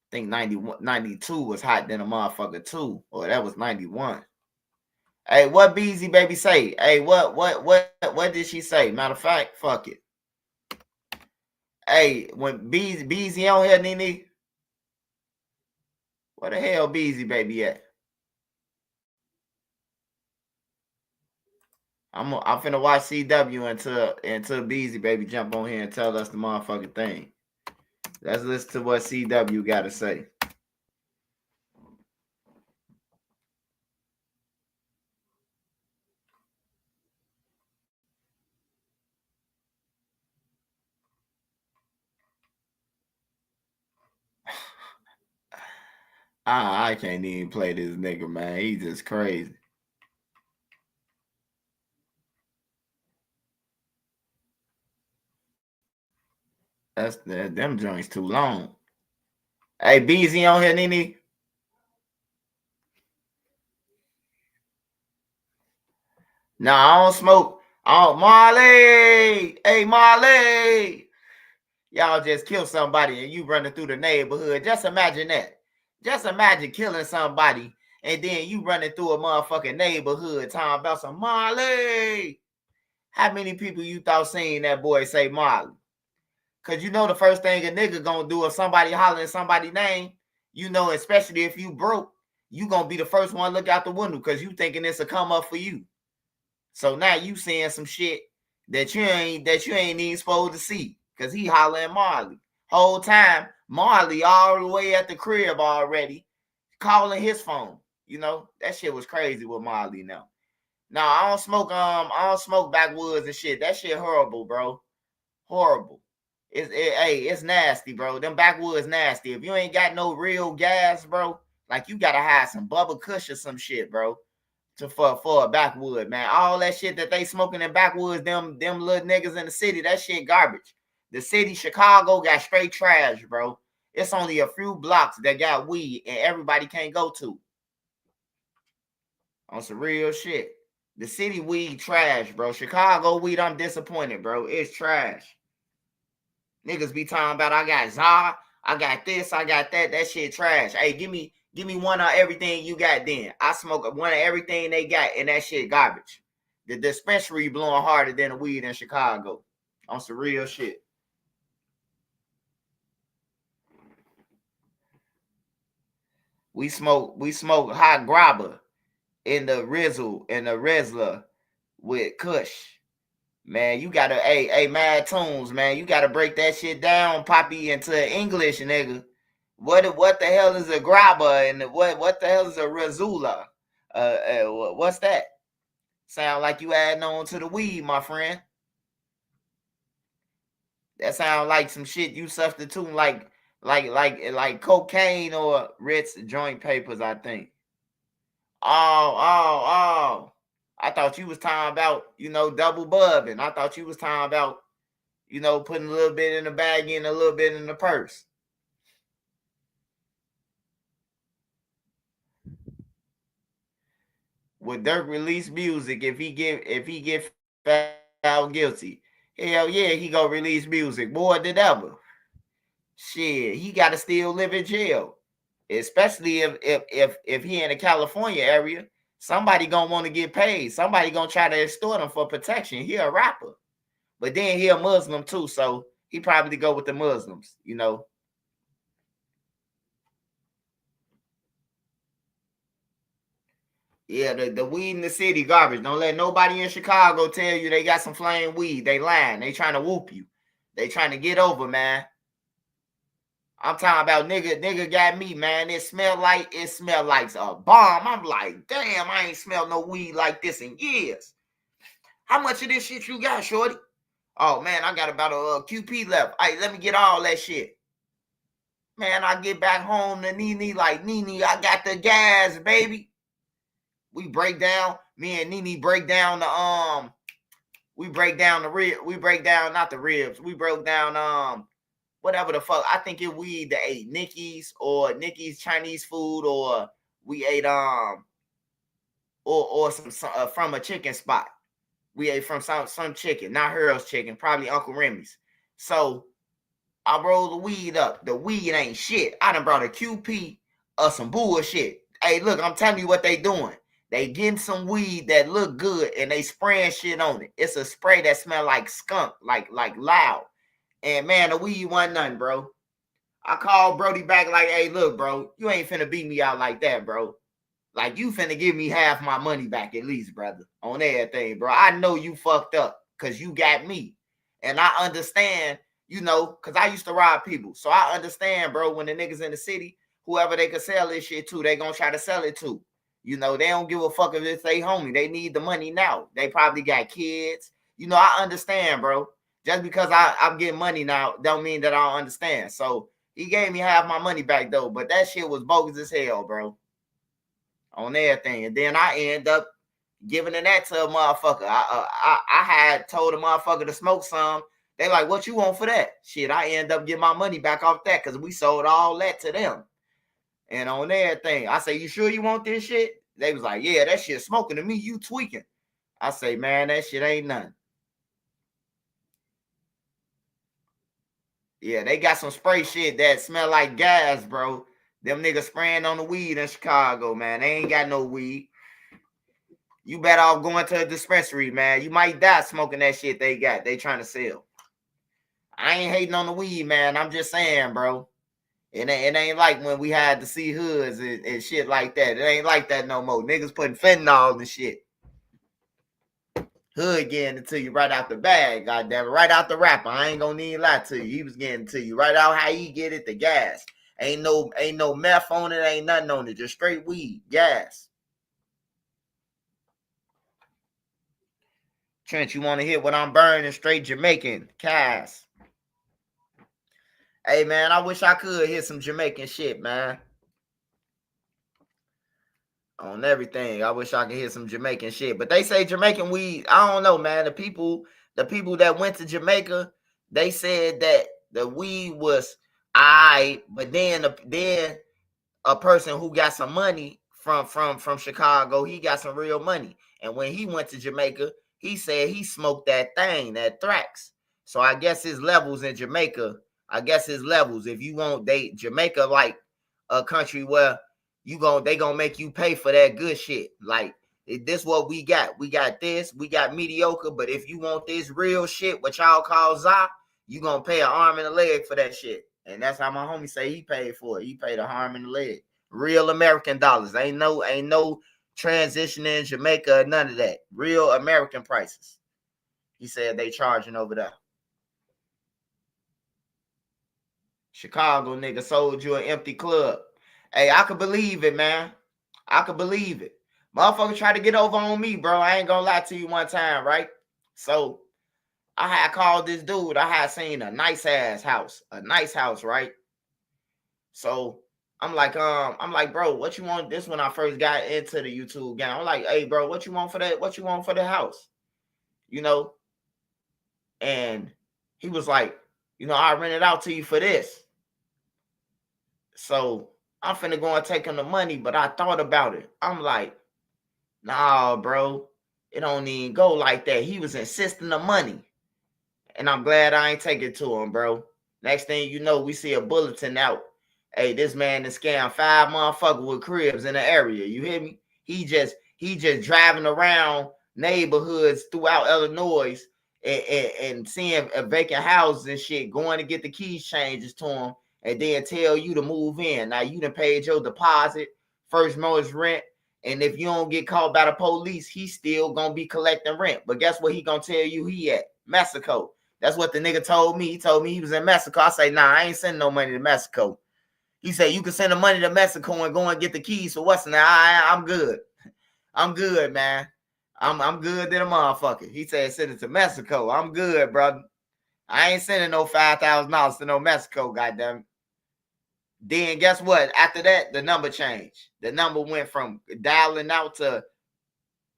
think 91, 92 was hot than a motherfucker too. Or that was 91. Hey, what Beezy baby say? Hey, what did she say? Matter of fact, fuck it. Hey, when Beezy on here, Nene, where the hell Beezy baby at? I'm finna watch CW until Beezy baby jump on here and tell us the motherfucking thing. Let's listen to what CW got to say. I can't even play this nigga, man. He's just crazy. Them joints too long. Hey, Beezy on here, Nene? No, I don't smoke. Oh, Marley! Hey, Marley! Y'all just kill somebody and you running through the neighborhood. Just imagine that. Just imagine killing somebody and then you running through a motherfucking neighborhood talking about some Marley. How many people you thought seen that boy say Marley? Because you know the first thing a nigga gonna do if somebody hollering somebody's name, you know, especially if you broke, you gonna be the first one to look out the window because you thinking it's a come up for you. So now you seeing some shit that you ain't even supposed to see because he hollering Marley. Whole time, Marley all the way at the crib already, calling his phone. You know, that shit was crazy with Marley now. Now I don't smoke backwoods and shit. That shit horrible, bro. Horrible. It's nasty, bro. Them backwoods nasty. If you ain't got no real gas, bro, like you gotta have some Bubba Kush or some shit, bro. For a backwood, man. All that shit that they smoking in backwoods, them little niggas in the city, that shit garbage. The city, Chicago, got straight trash, bro. It's only a few blocks that got weed and everybody can't go to. On some real shit. The city weed trash, bro. Chicago weed, I'm disappointed, bro. It's trash. Niggas be talking about I got Zah, I got this, I got that. That shit trash. Hey, give me one of everything you got then. I smoke one of everything they got, and that shit garbage. The dispensary blowing harder than the weed in Chicago. On some real shit. We smoke hot grabber in the Rizzle and the Rizzler with Kush. Man, you gotta, hey, Mad Tunes, man, you gotta break that shit down, Poppy, into English, nigga. What the hell is a grabber and what the hell is a Rizzula? What's that? Sound like you adding on to the weed, my friend. That sound like some shit you substitute like cocaine or Ritz joint papers, I think. Oh. I thought you was talking about, double bubbing. I thought you was talking about, You know, putting a little bit in the bag and a little bit in the purse. Would Durk release music if he get found guilty? Hell yeah, he gonna release music more than ever. Shit, he gotta still live in jail. Especially if he in the California area. Somebody gonna want to get paid. Somebody gonna try to extort him for protection. He a rapper. But then he a Muslim too, so he probably go with the Muslims, you know. Yeah, the weed in the city garbage. Don't let nobody in Chicago tell you they got some flame weed. They lying. They trying to whoop you. They trying to get over, man. I'm talking about nigga got me, man. It smell like a bomb. I'm like, damn, I ain't smelled no weed like this in years. How much of this shit you got, shorty? Oh man, I got about a QP left. Hey, let me get all that shit. Man, I get back home to Nene like, Nene, I got the gas, baby. We break down, me and Nene break down the we break down the rib, we break down not the ribs, we broke down whatever the fuck. I think we either ate Nikki's Chinese food, or we ate or some from a chicken spot. We ate from some chicken, not Harold's chicken, probably Uncle Remy's. So I rolled the weed up. The weed ain't shit. I done brought a QP of some bullshit. Hey, look, I'm telling you what they doing. They getting some weed that look good and they spraying shit on it. It's a spray that smell like skunk, like loud. And man, the weed wasn't nothing, bro. I called Brody back like, hey, look, bro, you ain't finna beat me out like that, bro. Like, you finna give me half my money back at least, brother, on everything, bro. I know you fucked up because you got me. And I understand, you know, because I used to rob people. So I understand, bro, when the niggas in the city, whoever they could sell this shit to, they gonna try to sell it to. You know, they don't give a fuck if it's they homie. They need the money now. They probably got kids. You know, I understand, bro. Just because I'm getting money now don't mean that I don't understand. So he gave me half my money back, though. But that shit was bogus as hell, bro. On everything. And then I end up giving that to a motherfucker. I had told a motherfucker to smoke some. They like, what you want for that? Shit, I end up getting my money back off that because we sold all that to them. And on everything, I say, you sure you want this shit? They was like, yeah, that shit smoking to me. You tweaking. I say, man, that shit ain't nothing. Yeah, they got some spray shit that smell like gas, bro. Them niggas spraying on the weed in Chicago, man. They ain't got no weed. You better off going to a dispensary, man. You might die smoking that shit they got. They trying to sell. I ain't hating on the weed, man. I'm just saying, bro. It ain't like when we had to see hoods and shit like that. It ain't like that no more. Niggas putting fentanyl and shit. Hood getting it to you right out the bag, goddamn it. Right out the wrapper. I ain't gonna need to lie to you. He was getting it to you right out how he get it, the gas. Ain't no meth on it, ain't nothing on it. Just straight weed, gas. Trent, you want to hear what I'm burning? Straight Jamaican, Cass. Hey, man, I wish I could hear some Jamaican shit, man. On everything. I wish I could hear some Jamaican shit. But they say Jamaican weed, I don't know, man. The people that went to Jamaica, they said that the weed was aight, but then a person who got some money from Chicago, he got some real money. And when he went to Jamaica, he said he smoked that thing, that Thrax. So I guess his levels in Jamaica, if you want Jamaica like a country where they gonna make you pay for that good shit. Like, this what we got. We got this, we got mediocre, but if you want this real shit, what y'all call za, you gonna pay an arm and a leg for that shit. And that's how my homie say he paid for it. He paid an arm and a leg. Real American dollars. Ain't no transition in Jamaica or none of that. Real American prices. He said they charging over there. Chicago nigga sold you an empty club. Hey, I could believe it, man. I could believe it. Motherfucker tried to get over on me, bro. I ain't gonna lie to you one time, right? So I had called this dude. I had seen a nice house, right? So I'm like, bro, what you want? This when I first got into the YouTube game. I'm like, hey, bro, what you want for that? What you want for the house? You know? And He was like, you know, I rent it out to you for this. So I'm finna go and take him the money, but I thought about it. I'm like, nah, bro, it don't even go like that. He was insisting the money. And I'm glad I ain't take it to him, bro. Next thing you know, we see a bulletin out. Hey, this man is scammed 5 motherfuckers with cribs in the area. You hear me? He just driving around neighborhoods throughout Illinois and seeing vacant houses and shit, going to get the keys changes to him, and then tell you to move in. Now you done paid your deposit, first mortgage rent, and if you don't get caught by the police, he's still gonna be collecting rent. But guess what? He gonna tell you he at Mexico. That's what the nigga told me. He told me he was in Mexico. I say, nah, I ain't sending no money to Mexico. He said, you can send the money to Mexico and go and get the keys for what's now. I'm good. I'm good, man. I'm good than a motherfucker. He said, send it to Mexico. I'm good, brother. I ain't sending no $5,000 to no Mexico, goddamn. Then guess what? After that, the number changed. The number went from dialing out to,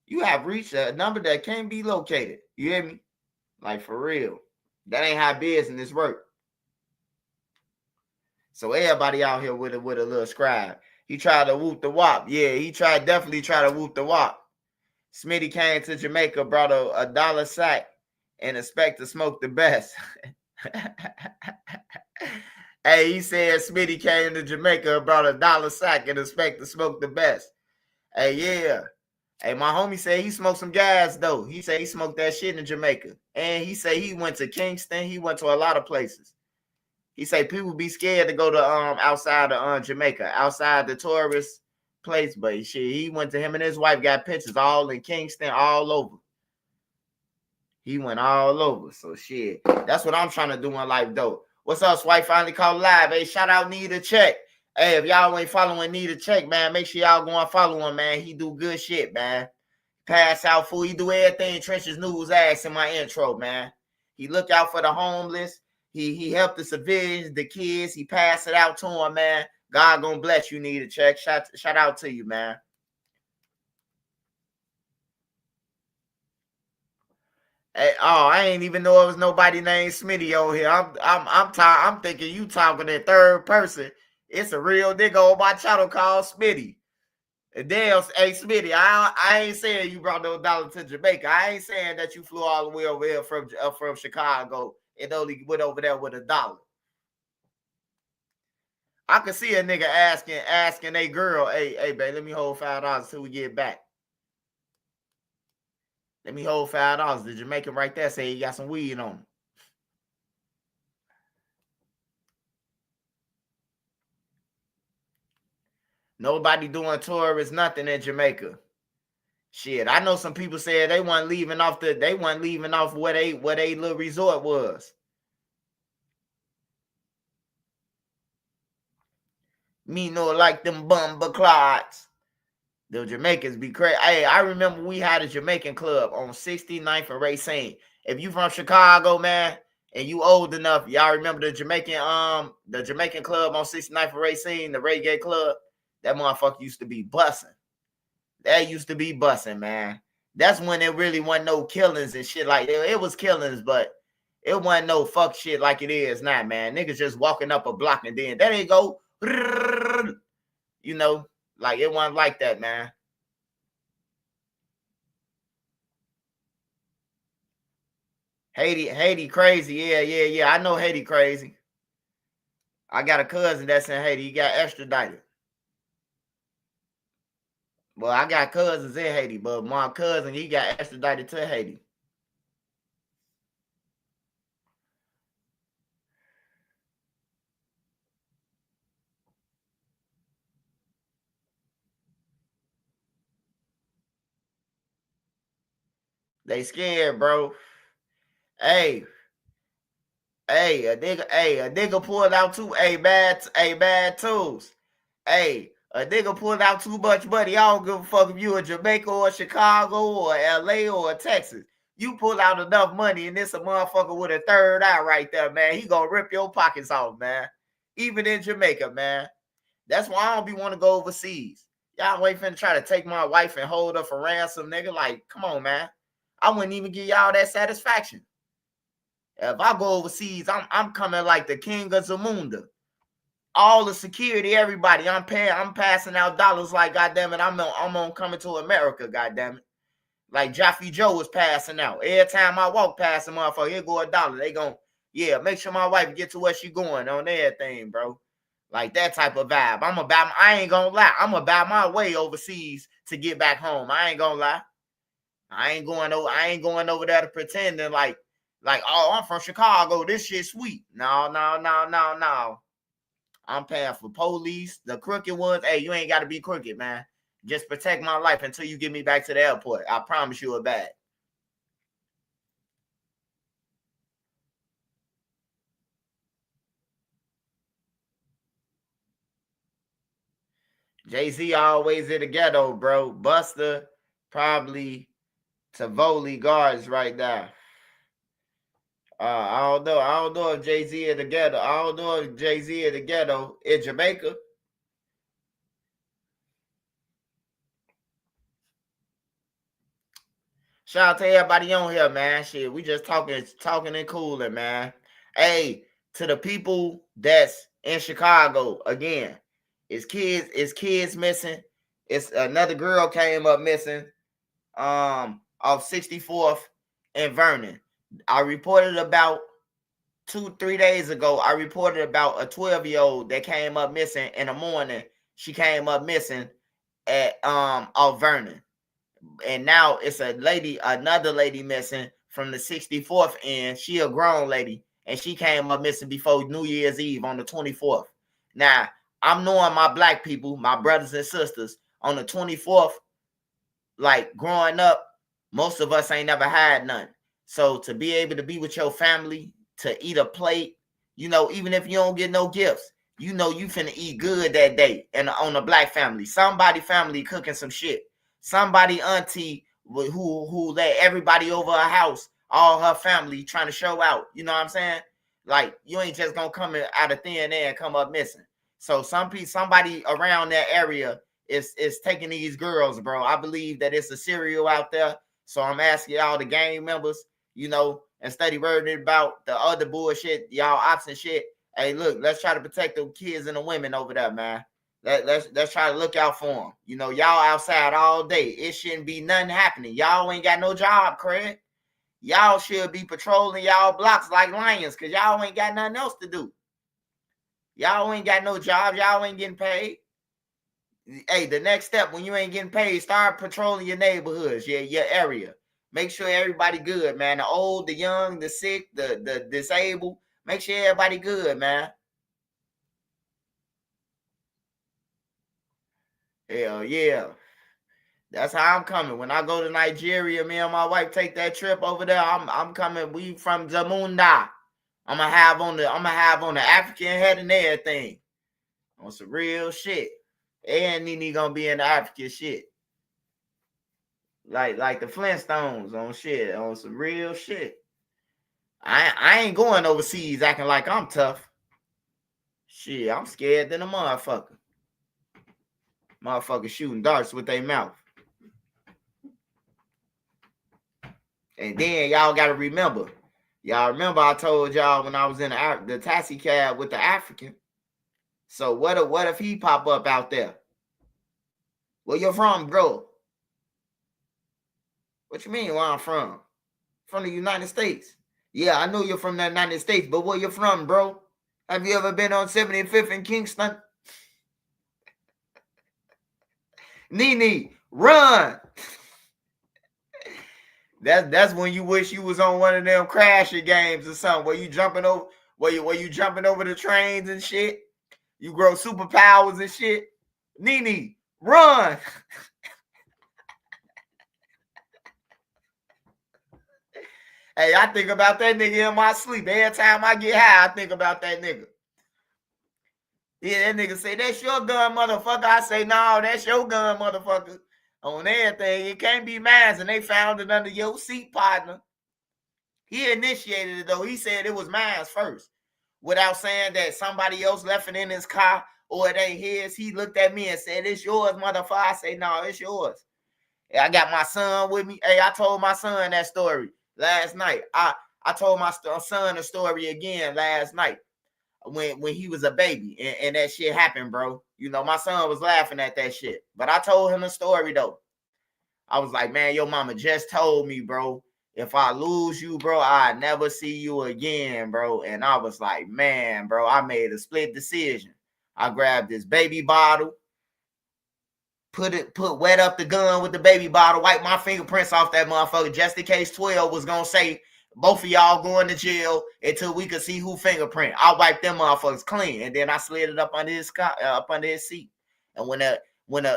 you have reached a number that can't be located. You hear me? Like, for real. That ain't how business work. So everybody out here with a little scribe. He tried to whoop the wop. Yeah, he definitely tried to whoop the wop. Smitty came to Jamaica, brought a dollar sack, and expect to smoke the best. Hey, he said Smitty came to Jamaica, brought a dollar sack, and expect to smoke the best. Hey, yeah. Hey, my homie said he smoked some gas, though. He said he smoked that shit in Jamaica. And he said he went to Kingston. He went to a lot of places. He said people be scared to go to outside of Jamaica, outside the tourist place. But shit, he went to him and his wife got pictures all in Kingston, all over. He went all over. So shit, that's what I'm trying to do in life, though. What's up, Swipe? Finally called live. Hey, shout out Need a Check. Hey, if y'all ain't following Need a Check, man, make sure y'all go and follow him, man. He do good shit, man. Pass out food. He do everything Trenches News asked in my intro, man. He look out for the homeless. He helped the civilians, the kids. He passed it out to them, man. God gonna bless you, Need a Check. Shout out to you, man. Hey, oh, I ain't even know it was nobody named Smitty on here. I'm thinking you talking in third person. It's a real nigga on my channel called Smitty. And then, hey Smitty, I ain't saying you brought no dollar to Jamaica. I ain't saying that you flew all the way over here from Chicago and only went over there with $1. I could see a nigga asking a girl, hey, babe, let me hold $5 till we get back. Let me hold $5. The Jamaican right there say he got some weed on him. Nobody doing tourists, nothing in Jamaica. Shit, I know some people said they weren't leaving off where they little resort was. Me know like them bumper clots. The Jamaicans be crazy. Hey, I remember we had a Jamaican club on 69th and Racine. If you from Chicago, man, and you old enough, y'all remember the Jamaican club on 69th and Racine, the reggae club? That motherfucker used to be bussing. That used to be bussing, man. That's when it really wasn't no killings and shit like that. It was killings, but it wasn't no fuck shit like it is now, man. Niggas just walking up a block and then there they go. You know, like it wasn't like that, man. Haiti crazy. Yeah. I know Haiti crazy. I got a cousin that's in Haiti. He got extradited. Well, I got cousins in Haiti, but my cousin, he got extradited to Haiti. They scared, bro. Hey, a nigga pulled out bad tools. Hey, a nigga pulled out too much money. I don't give a fuck if you in Jamaica or Chicago or LA or Texas. You pull out enough money and this a motherfucker with a third eye right there, man. He gonna rip your pockets off, man. Even in Jamaica, man. That's why I don't be want to go overseas. Y'all ain't finna try to take my wife and hold her for ransom, nigga. Like, come on, man. I wouldn't even give y'all that satisfaction. If I go overseas, I'm coming like the king of Zamunda. All the security, everybody. I'm passing out dollars like goddamn it. I'm on Coming to America, goddamn it. Like Jaffe Joe was passing out. Every time I walk past a motherfucker, here go $1. They gon' make sure my wife get to where she going on everything, bro. Like that type of vibe. I ain't gonna lie. I'm about my way overseas to get back home. I ain't gonna lie. I ain't going over there to pretending like, oh, I'm from Chicago. This shit sweet. No. I'm paying for police, the crooked ones. Hey, you ain't got to be crooked, man. Just protect my life until you get me back to the airport. I promise you a bag. Jay-Z always in the ghetto, bro. Buster, probably Tivoli guards right now. I don't know if Jay-Z in the ghetto. I don't know if Jay-Z in the ghetto in Jamaica. Shout out to everybody on here, man. Shit, we just talking and cooling, man. Hey, to the people that's in Chicago, again, it's kids missing. It's another girl came up missing off 64th and Vernon. I reported about 2-3 days ago. I reported about a 12-year-old that came up missing in the morning. She came up missing at off Vernon. And now it's another lady missing from the 64th end. She a grown lady, and she came up missing before New Year's Eve on the 24th. Now, I'm knowing my black people, my brothers and sisters, on the 24th, like growing up, most of us ain't never had none. So to be able to be with your family, to eat a plate, even if you don't get no gifts, you finna eat good that day. And on a black family, somebody family cooking some shit. Somebody auntie who let everybody over her house, all her family trying to show out. You know what I'm saying? Like, you ain't just gonna come out of thin air and come up missing. So somebody around that area is taking these girls, bro. I believe that it's a serial out there. So I'm asking all the gang members, and study worrying about the other bullshit, y'all ops and shit. Hey, look, let's try to protect the kids and the women over there, man. Let's try to look out for them. Y'all outside all day. It shouldn't be nothing happening. Y'all ain't got no job, Craig. Y'all should be patrolling y'all blocks like lions, because y'all ain't got nothing else to do. Y'all ain't got no job. Y'all ain't getting paid. Hey, the next step, when you ain't getting paid, start patrolling your neighborhoods, your area. Make sure everybody good, man. The old, the young, the sick, the disabled. Make sure everybody good, man. Hell yeah. That's how I'm coming. When I go to Nigeria, me and my wife take that trip over there. I'm coming. We from Zamunda. I'm gonna have on the African head and everything. On some real shit. And Nene gonna be in the African shit. Like the Flintstones on shit. On some real shit. I ain't going overseas acting like I'm tough. Shit, I'm scared than a motherfucker. Motherfuckers shooting darts with their mouth. And then y'all got to remember. Y'all remember I told y'all when I was in the taxi cab with the African. So what if he pop up out there? Where you from, bro? What you mean where I'm from? From the United States. Yeah, I know you're from the United States, but where you from, bro? Have you ever been on 75th in Kingston? Nene, run! That's when you wish you was on one of them Crasher games or something, where you jumping over, where you jumping over the trains and shit. You grow superpowers and shit. Nene, run! Hey, I think about that nigga in my sleep. Every time I get high, I think about that nigga. Yeah, that nigga say, that's your gun, motherfucker. I say, no, that's your gun, motherfucker. On everything. It can't be mine. And they found it under your seat, partner. He initiated it, though. He said it was mine first. Without saying that somebody else left it in his car or it ain't his. He looked at me and said, it's yours, motherfucker. I say, no, it's yours. I got my son with me. Hey, I told my son that story last night. I I told my son a story again last night when he was a baby and that shit happened, bro. You know, my son was laughing at that shit. But I told him a story, though. I was like, man, your mama just told me, bro, if I lose you, bro, I never see you again, bro. And I was like, man, bro, I made a split decision. I grabbed this baby bottle, put wet up the gun with the baby bottle, wipe my fingerprints off that motherfucker just in case 12 was gonna say both of y'all going to jail until we could see who fingerprint. I wiped them motherfuckers clean, and then I slid it up under his seat. And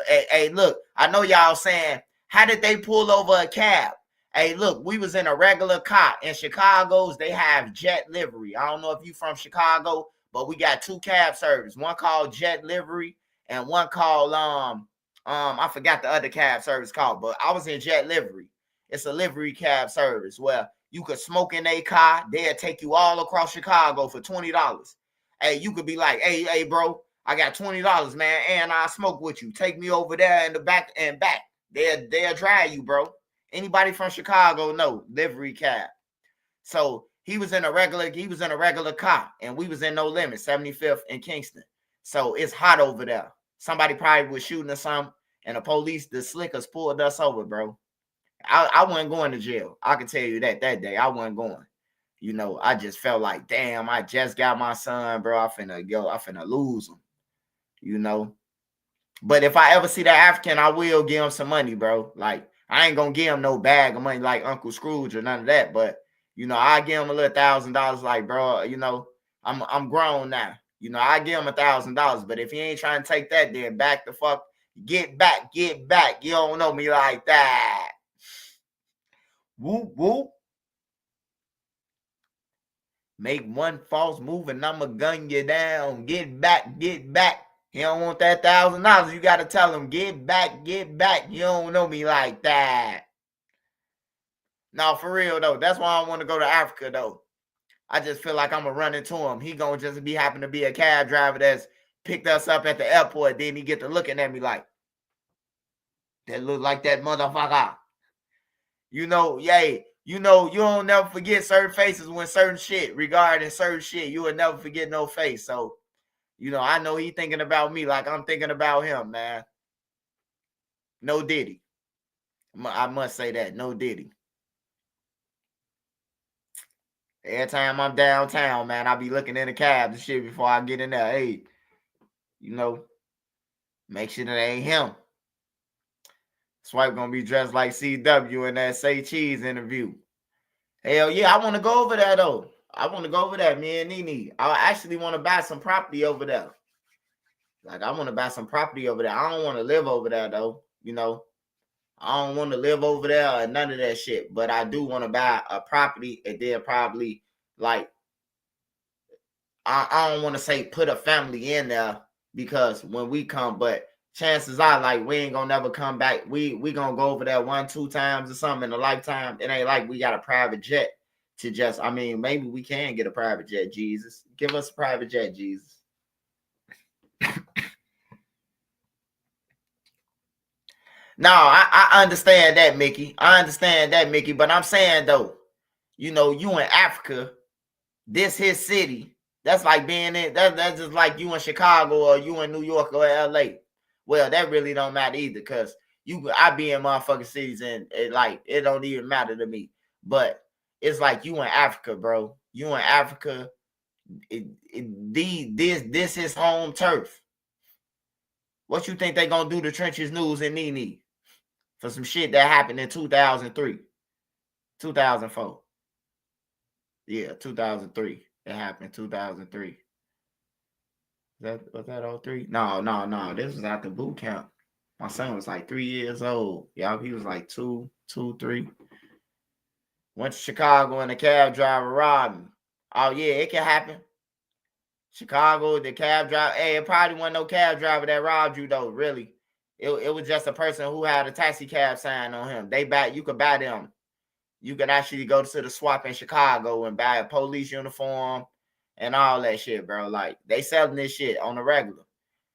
hey, look, I know y'all saying, how did they pull over a cab? Hey, look, we was in a regular car. In Chicago's, they have Jet Livery. I don't know if you from Chicago, but we got 2 cab services. One called Jet Livery and one called I forgot the other cab service called, but I was in Jet Livery. It's a livery cab service where you could smoke in a car. They'll take you all across Chicago for $20. Hey, you could be like, hey, bro, I got $20, man, and I'll smoke with you. Take me over there in the back and back. They'll drive you, bro. Anybody from Chicago know livery cab. So he was in a regular car, and we was in No Limit, 75th in Kingston. So it's hot over there. Somebody probably was shooting or something, and the slickers pulled us over, bro. I wasn't going to jail. I can tell you that day I wasn't going. You know, I just felt like, damn, I just got my son, bro. I finna lose him. You know. But if I ever see that African, I will give him some money, bro. Like, I ain't gonna give him no bag of money like Uncle Scrooge or none of that. But, you know, I give him a little $1,000, like, bro, you know, I'm grown now. You know, I give him $1,000. But if he ain't trying to take that, then back the fuck, get back. You don't know me like that. Whoop, whoop. Make one false move and I'ma gun you down. Get back. He don't want that $1,000. You got to tell him, get back. You don't know me like that. No, for real, though. That's why I want to go to Africa, though. I just feel like I'm going to run into him. He going to just happen to be a cab driver that's picked us up at the airport. Then he get to looking at me like, that look like that motherfucker. You know, yay. You know, you don't never forget certain faces when certain shit, regarding certain shit, you will never forget no face. So, you know, I know he thinking about me like I'm thinking about him, man. No Diddy. I must say that. No Diddy. Every time I'm downtown, man, I be looking in the cab and shit before I get in there. Hey, you know, make sure that ain't him. Swipe gonna be dressed like CW in that Say Cheese interview. Hell yeah, I want to go over there though. I want to go over there, me and Nene. I actually want to buy some property over there. Like, I want to buy some property over there. I don't want to live over there though. You know, I don't want to live over there or none of that shit. But I do want to buy a property and then probably like, I don't want to say put a family in there because when we come, but chances are like we ain't gonna never come back. We gonna go over there 1-2 times or something in a lifetime. It ain't like we got a private jet to just, I mean, maybe we can get a private jet, Jesus. Give us a private jet, Jesus. No, I understand that, Mickey. But I'm saying though, you know, you in Africa, this his city. That's like being in that's just like you in Chicago or you in New York or LA. Well, that really don't matter either, because I be in motherfucking cities and it don't even matter to me. But it's like you in Africa, bro. You in Africa. This is home turf. What you think they gonna do to Trenches News and Nene for some shit that happened in 2003, 2004? Yeah, 2003. It happened in 2003. Was that 03? No. This was after boot camp. My son was like 3 years old. Y'all, he was like 2, 3. Went to Chicago and the cab driver robbed me. Oh yeah, it can happen. Chicago, the cab driver. Hey, it probably wasn't no cab driver that robbed you though. Really, it was just a person who had a taxi cab sign on him. You could buy them. You could actually go to the swap in Chicago and buy a police uniform and all that shit, bro. Like, they selling this shit on the regular.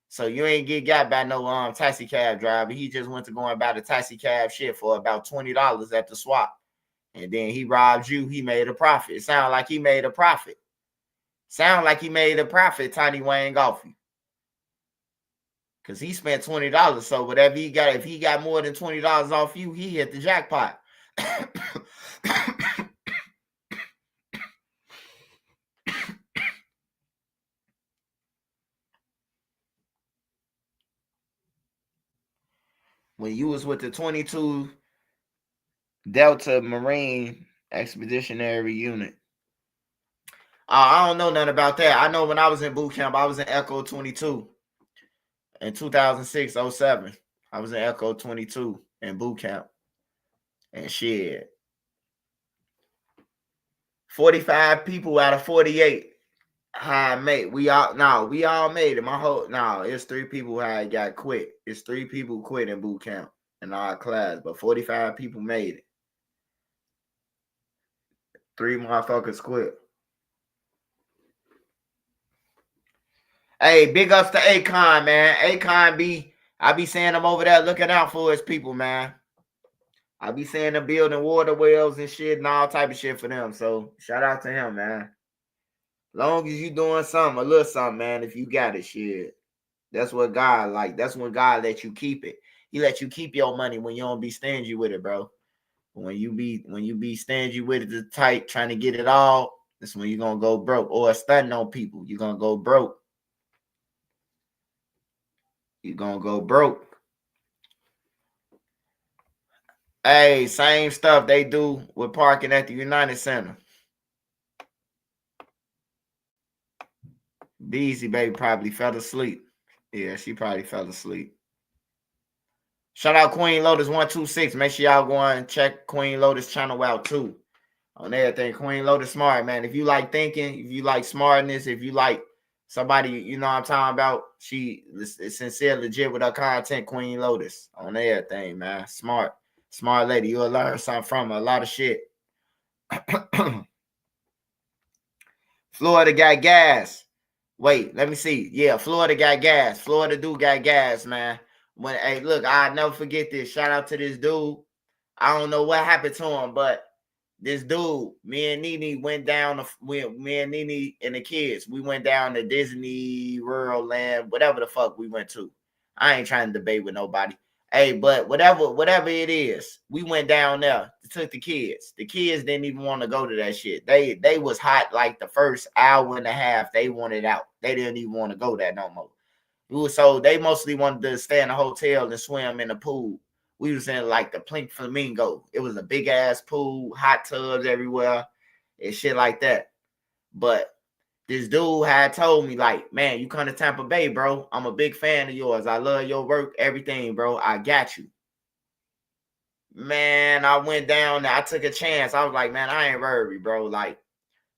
So you ain't get got by no taxi cab driver. He just went to go and buy the taxi cab shit for about $20 at the swap. And then he robbed you. He made a profit. It sound like he made a profit. Sound like he made a profit, Tiny Wayne Golfy. Because he spent $20. So whatever he got, if he got more than $20 off you, he hit the jackpot. When you was with the 22 Delta Marine Expeditionary Unit. I don't know nothing about that. I know when I was in boot camp, I was in Echo 22 in 2006, 07. I was in Echo 22 in boot camp. And shit. 45 people out of 48 had made. We all made it. It's 3 people who had got quit. It's 3 people quit in boot camp in our class, but 45 people made it. 3 motherfuckers quit. Hey, big ups to Akon, man. Akon I be seeing him over there looking out for his people, man. I be seeing them building water wells and shit and all type of shit for them. So shout out to him, man. Long as you doing something, a little something, man. If you got it, shit. That's what God like. That's when God let you keep it. He let you keep your money when you don't be stingy with it, bro. When you be stingy with it, the tight, trying to get it all, that's when you're gonna go broke. Or stunting on people, you're gonna go broke. You're gonna go broke. Hey, same stuff they do with parking at the United Center. Beezy baby probably fell asleep. Yeah, she probably fell asleep. Shout out Queen Lotus 126. Make sure y'all go and check Queen Lotus channel out too. On everything, Queen Lotus smart, man. If you like thinking, if you like smartness, if you like somebody, you know what I'm talking about, she is sincere, legit with her content, Queen Lotus. On everything, man. Smart lady. You'll learn something from her. A lot of shit. Florida got gas. Wait, let me see. Yeah, Florida got gas. Florida do got gas, man. Hey, look, I'll never forget this. Shout out to this dude. I don't know what happened to him, but this dude, me and Nene went down. Me and Nene and the kids, we went down to Disney World Land, whatever the fuck we went to. I ain't trying to debate with nobody. Hey, but whatever it is, we went down there. Took the kids. The kids didn't even want to go to that shit. They was hot like the first hour and a half. They wanted out. They didn't even want to go there no more. So they mostly wanted to stay in a hotel and swim in the pool. We was in like the Pink Flamingo. It was a big ass pool, hot tubs everywhere, and shit like that. But this dude had told me, like, man, you come to Tampa Bay, bro. I'm a big fan of yours. I love your work, everything, bro. I got you. Man, I went down there. I took a chance. I was like, man, I ain't worried, bro. Like,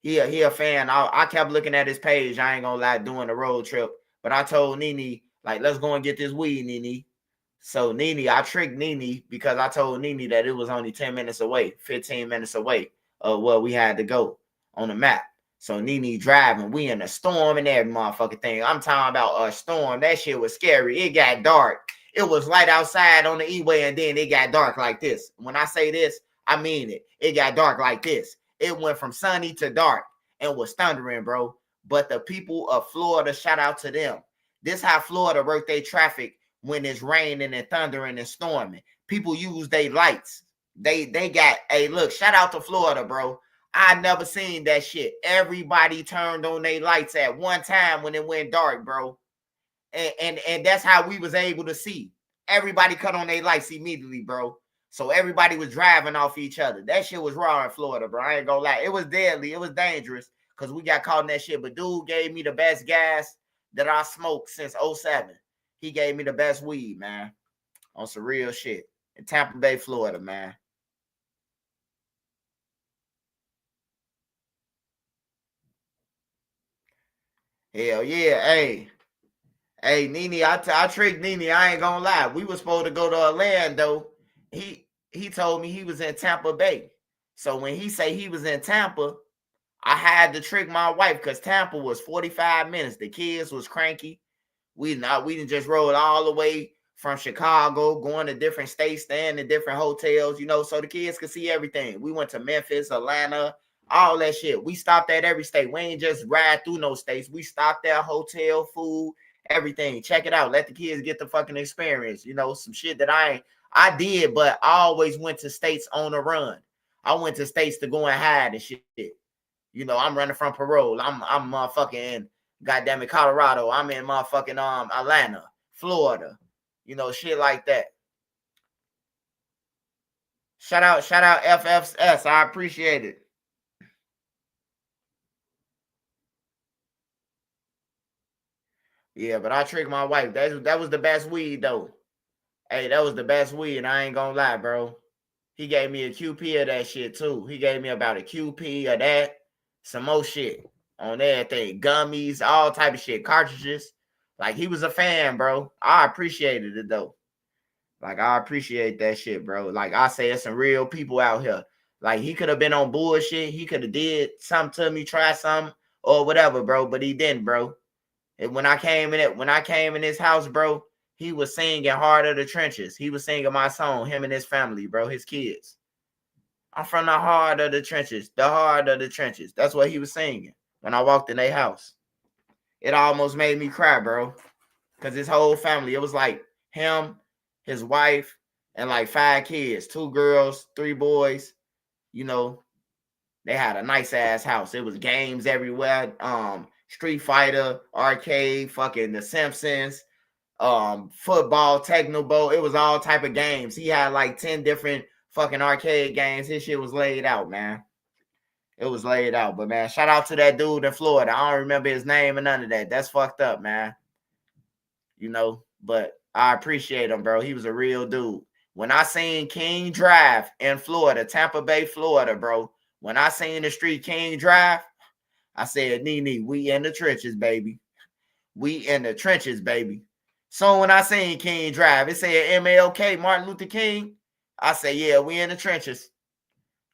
he a fan. I kept looking at his page. I ain't gonna lie, doing the road trip. But I told Nene, like, let's go and get this weed, Nene. So Nene, I tricked Nene because I told Nene that it was only 10 minutes away, 15 minutes away of where we had to go on the map. So Nene driving, we in a storm and every motherfucking thing. I'm talking about a storm. That shit was scary. It got dark. It was light outside on the E-way and then it got dark like this. When I say this, I mean it. It got dark like this. It went from sunny to dark and was thundering, bro. But the people of Florida, shout out to them. This how Florida work their traffic when it's raining and thundering and storming. People use their lights. They got, hey, look, shout out to Florida, bro. I never seen that shit. Everybody turned on their lights at one time when it went dark, bro. And that's how we was able to see. Everybody cut on their lights immediately, bro. So everybody was driving off each other. That shit was raw in Florida, bro. I ain't gonna lie. It was deadly. It was dangerous because we got caught in that shit. But dude gave me the best gas that I smoked since 07. He gave me the best weed, man. On some real shit. In Tampa Bay, Florida, man. Hell yeah. Hey, Nene, I tricked Nene. I ain't gonna lie. We were supposed to go to Orlando. He told me he was in Tampa Bay. So when he say he was in Tampa, I had to trick my wife because Tampa was 45 minutes. The kids was cranky. We didn't just roll all the way from Chicago, going to different states, staying in different hotels, you know, so the kids could see everything. We went to Memphis, Atlanta, all that shit. We stopped at every state. We ain't just ride through no states. We stopped at hotel, food, everything. Check it out. Let the kids get the fucking experience. You know, some shit that I did, but I always went to states on the run. I went to states to go and hide and shit. You know, I'm running from parole. I'm motherfucking in goddamn it, Colorado. I'm in motherfucking Atlanta, Florida. You know, shit like that. Shout out FFS. I appreciate it. Yeah, but I tricked my wife. That was the best weed though. Hey, that was the best weed, and I ain't gonna lie, bro. He gave me a QP of that shit too. He gave me about a QP of that, some more shit on everything, gummies, all type of shit, cartridges. Like he was a fan, bro. I appreciated it though. Like I appreciate that shit, bro. Like I say, it's some real people out here. Like he could have been on bullshit. He could have did something to me, try something or whatever, bro. But he didn't, bro. And when I came in his house, bro, he was singing Heart of the Trenches. He was singing my song, him and his family, bro, his kids. I'm from the heart of the trenches, the heart of the trenches. That's what he was singing when I walked in their house. It almost made me cry, bro. Because his whole family, it was like him, his wife, and like 5 kids, 2 girls, 3 boys. You know, they had a nice ass house. It was games everywhere. Street Fighter, arcade, fucking The Simpsons, football, Techno Bowl. It was all type of games. He had like 10 different fucking arcade games. His shit was laid out, man. It was laid out. But man, shout out to that dude in Florida. I don't remember his name and none of that. That's fucked up, man. You know, but I appreciate him, bro. He was a real dude. When I seen King Drive in Florida, Tampa Bay, Florida, bro. When I seen the street King Drive, I said, Nene, we in the trenches, baby. We in the trenches, baby. So when I seen King Drive, it said MLK, Martin Luther King. I say, yeah, we in the trenches.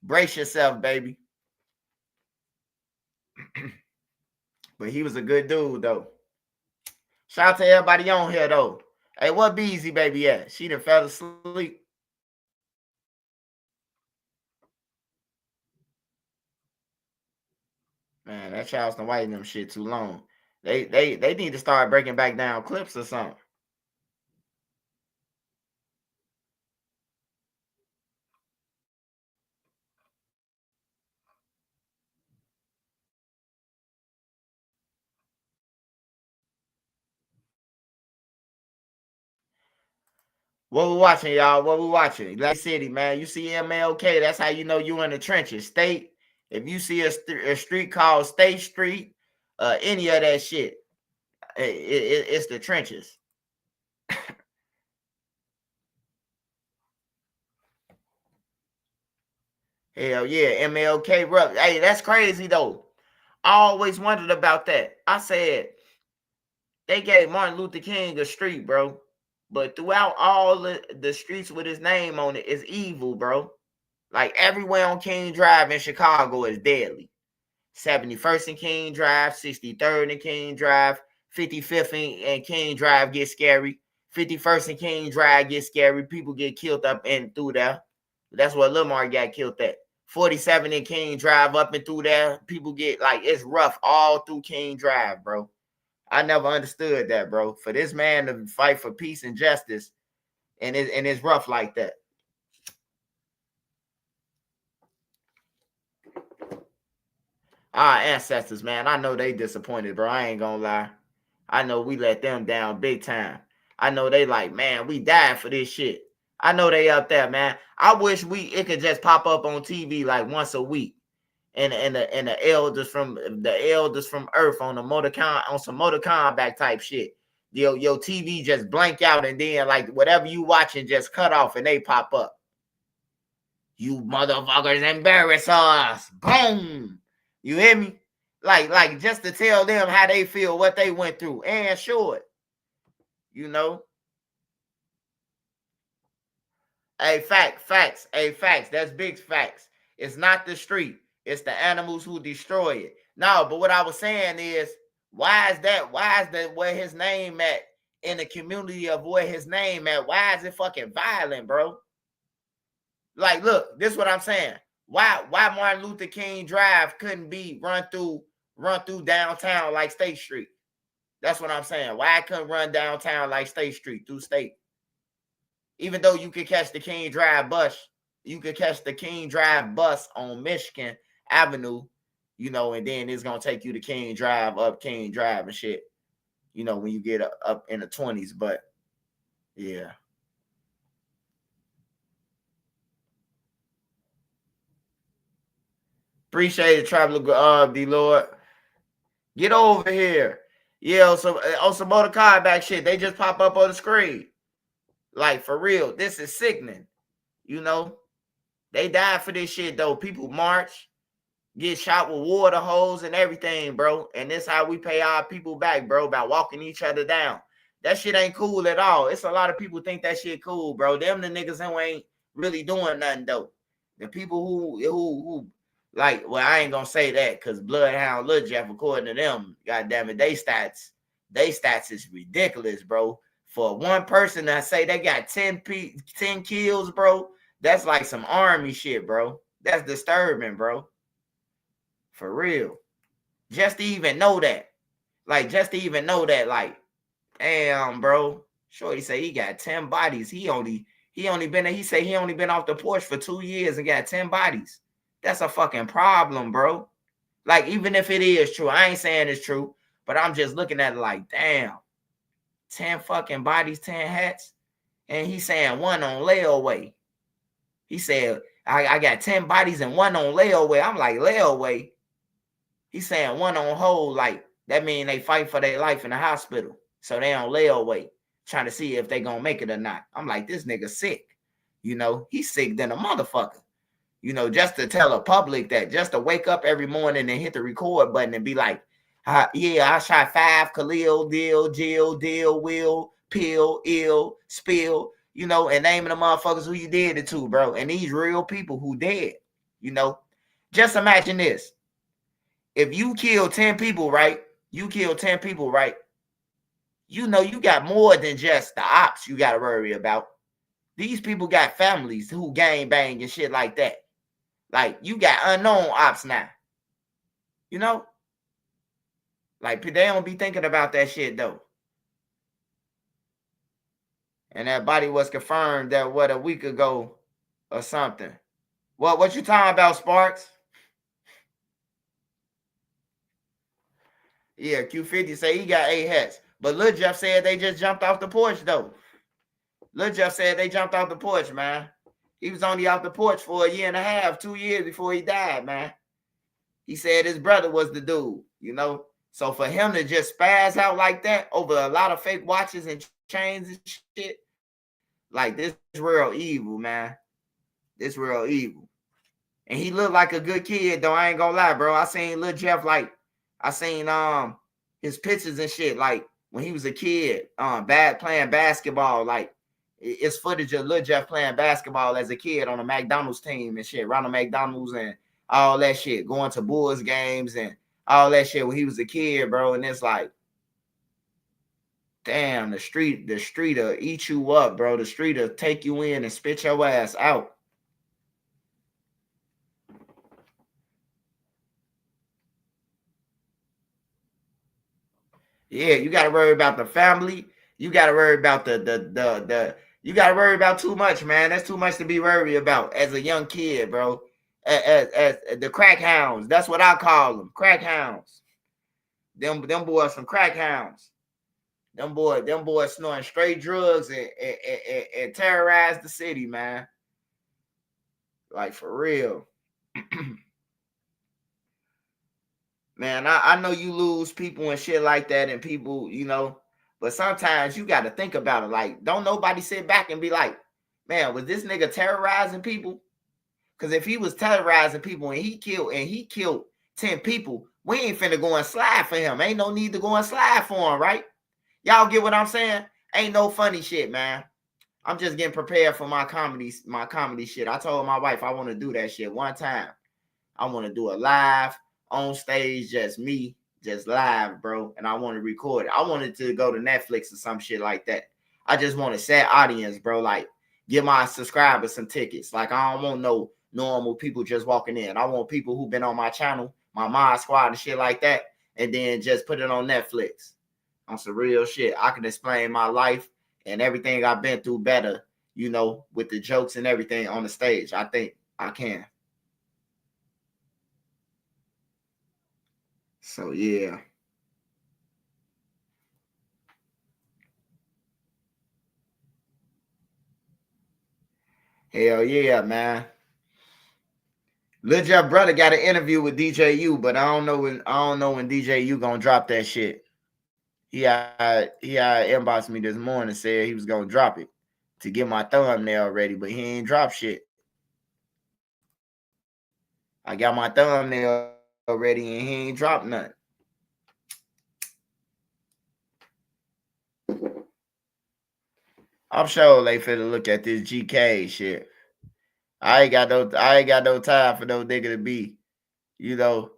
Brace yourself, baby. But he was a good dude, though. Shout out to everybody on here, though. Hey, what Beezy baby at? She done fell asleep. Man, that Charleston White and them shit too long. They need to start breaking back down clips or something. What we watching, y'all? What we watching? Lake City, man. You see MLK, that's how you know you in the trenches. State, if you see a street called State Street, any of that shit, it's the trenches. Hell yeah, MLK. Hey, that's crazy, though. I always wondered about that. I said, they gave Martin Luther King a street, bro. But throughout all the streets with his name on it is evil, bro. Like everywhere on King Drive in Chicago is deadly. 71st and King Drive, 63rd and King Drive, 55th and King Drive get scary. 51st and King Drive get scary. People get killed up and through there. That's where Lamar got killed at. 47 and King Drive up and through there. People get like, it's rough all through King Drive, bro. I never understood that, bro. For this man to fight for peace and justice, and it's rough like that. Our ancestors, man, I know they disappointed, bro. I ain't gonna lie. I know we let them down big time. I know they like, man, we died for this shit. I know they up there, man. I wish it could just pop up on TV like once a week. And the elders from Earth on some Mortal Kombat type shit. Your TV just blank out and then like whatever you watching just cut off and they pop up. You motherfuckers embarrass us. Boom. You hear me? Like just to tell them how they feel, what they went through. And sure it. You know. Hey, facts. Hey, facts. That's big facts. It's not the street. It's the animals who destroy it. No, but what I was saying is, why is that where his name at in the community avoid his name at? Why is it fucking violent, bro? Like, look, this is what I'm saying. Why Martin Luther King Drive couldn't be run through downtown like State Street? That's what I'm saying. Why I couldn't run downtown like State Street through State? Even though you could catch the King Drive bus, on Michigan Avenue, you know, and then it's gonna take you to King Drive, up King Drive and shit, you know, when you get up in the 20s. But yeah. Appreciate it, Traveler D Lord. Get over here. Yeah, so on some motor car back shit, they just pop up on the screen. Like, for real, this is sickening. You know, they died for this shit, though. People march, get shot with water hose and everything, bro. And this how we pay our people back, bro, by walking each other down. That shit ain't cool at all. It's a lot of people think that shit cool, bro. Them the niggas who ain't really doing nothing, though. The people who like, well, I ain't gonna say that because Bloodhound Lil Jeff, according to them, goddamn it, they stats is ridiculous, bro. For one person that say they got 10 kills, bro, that's like some army shit, bro. That's disturbing, bro. For real. Just to even know that. Like, damn, bro. Shorty say he got 10 bodies. He say he only been off the porch for 2 years and got 10 bodies. That's a fucking problem, bro. Like, even if it is true, I ain't saying it's true, but I'm just looking at it like, damn, 10 fucking bodies, 10 hats. And he's saying one on layaway. He said, I got 10 bodies and one on layaway. I'm like, layaway? He's saying one on hold, like, that mean they fight for their life in the hospital. So they on layaway, trying to see if they gonna make it or not. I'm like, this nigga sick. You know, he's sick than a motherfucker. You know, just to tell the public that, just to wake up every morning and hit the record button and be like, yeah, I shot 5, Khalil, Deal, Jill, Deal, Will, Pill, Ill, Spill, you know, and naming the motherfuckers who you did it to, bro. And these real people who dead, you know. Just imagine this. If you kill 10 people, right? You know, you got more than just the ops you got to worry about. These people got families who gang bang and shit like that. Like, you got unknown ops now. You know? Like, they don't be thinking about that shit, though. And that body was confirmed that, a week ago or something. What you talking about, Sparks? Yeah, Q50 say he got 8 hats. But Lil Jeff said they just jumped off the porch, though. Lil Jeff said they jumped off the porch, man. He was only off the porch for 1.5 years, 2 years before he died, man. He said his brother was the dude, you know. So for him to just spaz out like that over a lot of fake watches and chains and shit, like, this is real evil, man. This real evil. And he looked like a good kid, though. I ain't gonna lie, bro. I seen Lil Jeff, like, his pictures and shit, like, when he was a kid, playing basketball, like, it's footage of Lil Jeff playing basketball as a kid on a McDonald's team and shit, Ronald McDonald's and all that shit, going to Bulls games and all that shit when he was a kid, bro. And it's like, damn, the street will eat you up, bro. The street will take you in and spit your ass out. Yeah, you got to worry about the family. You got to worry about you got to worry about too much, man. That's too much to be worried about as a young kid, bro. As the crack hounds. That's what I call them. Crack hounds. Them boys some crack hounds. Them boys snorting straight drugs and terrorize the city, man. Like, for real. Man, I know you lose people and shit like that, and people, you know, but sometimes you got to think about it. Like, don't nobody sit back and be like, man, was this nigga terrorizing people? Because if he was terrorizing people and he killed 10 people, we ain't finna go and slide for him. Ain't no need to go and slide for him, right? Y'all get what I'm saying? Ain't no funny shit, man. I'm just getting prepared for my comedy shit. I told my wife I want to do that shit one time. I want to do a live on stage, just me just live, bro. And I want to record it. I wanted to go to Netflix or some shit like that. I just want a set audience, bro. Like, give my subscribers some tickets. Like, I don't want no normal people just walking in. I want people who've been on my channel, my Mod Squad and shit like that, and then just put it on Netflix on some real shit. I can explain my life and everything I've been through better, you know, with the jokes and everything on the stage. I think I can. So, yeah. Hell yeah, man. Lil Jeff brother got an interview with DJU, but I don't know when DJU gonna drop that shit. He had inboxed me this morning, said he was gonna drop it to get my thumbnail ready, but he ain't drop shit. I got my thumbnail ready and he ain't dropped nothing. I'm sure they finna look at this GK shit. I ain't got no time for no nigga to be, you know.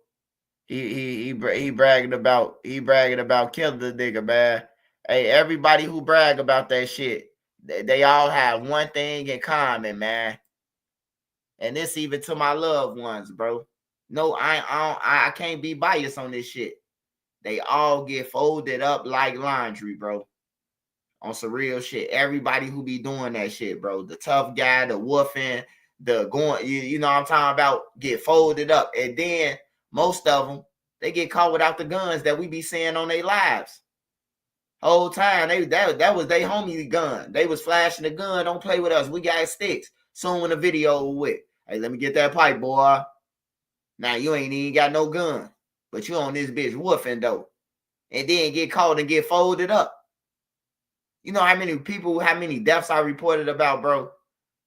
He bragging about killing the nigga, man. Hey, everybody who brag about that shit, they all have one thing in common, man. And this even to my loved ones, bro. No, I can't be biased on this shit. They all get folded up like laundry, bro. On some real shit. Everybody who be doing that shit, bro. The tough guy, the woofing, the going, you know what I'm talking about, get folded up. And then most of them, they get caught without the guns that we be seeing on their lives. Whole time, that was their homie gun. They was flashing the gun. Don't play with us. We got sticks. Soon when the video with, hey, let me get that pipe, boy. Now you ain't even got no gun, but you on this bitch woofing though. And then get caught and get folded up. You know how many deaths I reported about, bro?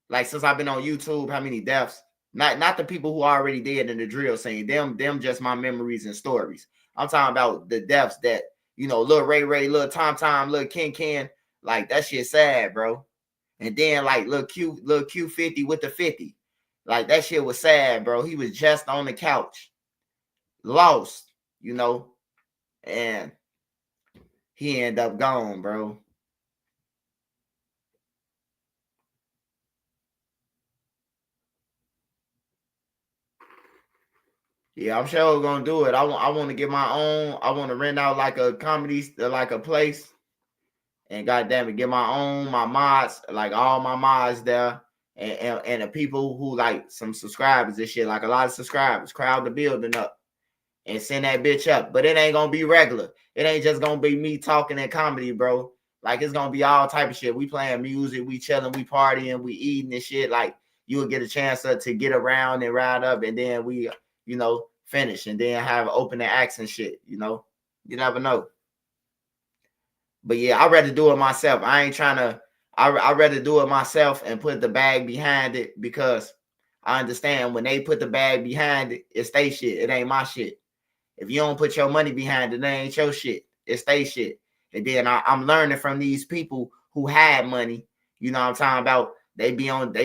Like since I've been on YouTube, how many deaths? Not the people who are already dead in the drill scene. Them just my memories and stories. I'm talking about the deaths that, you know, Lil Ray, Lil Tom, Lil Ken. Like that shit sad, bro. And then like Lil Q50 with the 50. Like that shit was sad, bro. He was just on the couch. Lost, you know. And he ended up gone, bro. Yeah, I'm sure gonna do it. I want to get my own. I want to rent out like a comedy, like a place, and goddamn it, get my mods, like all my mods there, and the people who like some subscribers and shit, like a lot of subscribers, crowd the building up, and send that bitch up. But it ain't gonna be regular. It ain't just gonna be me talking and comedy, bro. Like it's gonna be all type of shit. We playing music, we chilling, we partying, we eating and shit. Like you will get a chance to get around and ride up, and then we, you know, finish and then have open acts and shit. You know, you never know. But yeah, I'd rather do it myself. I ain't trying to. I'd rather do it myself and put the bag behind it because I understand when they put the bag behind it, it's they shit. It ain't my shit. If you don't put your money behind it, it ain't your shit. It's they shit. And then I'm learning from these people who had money. You know what I'm talking about? They be on the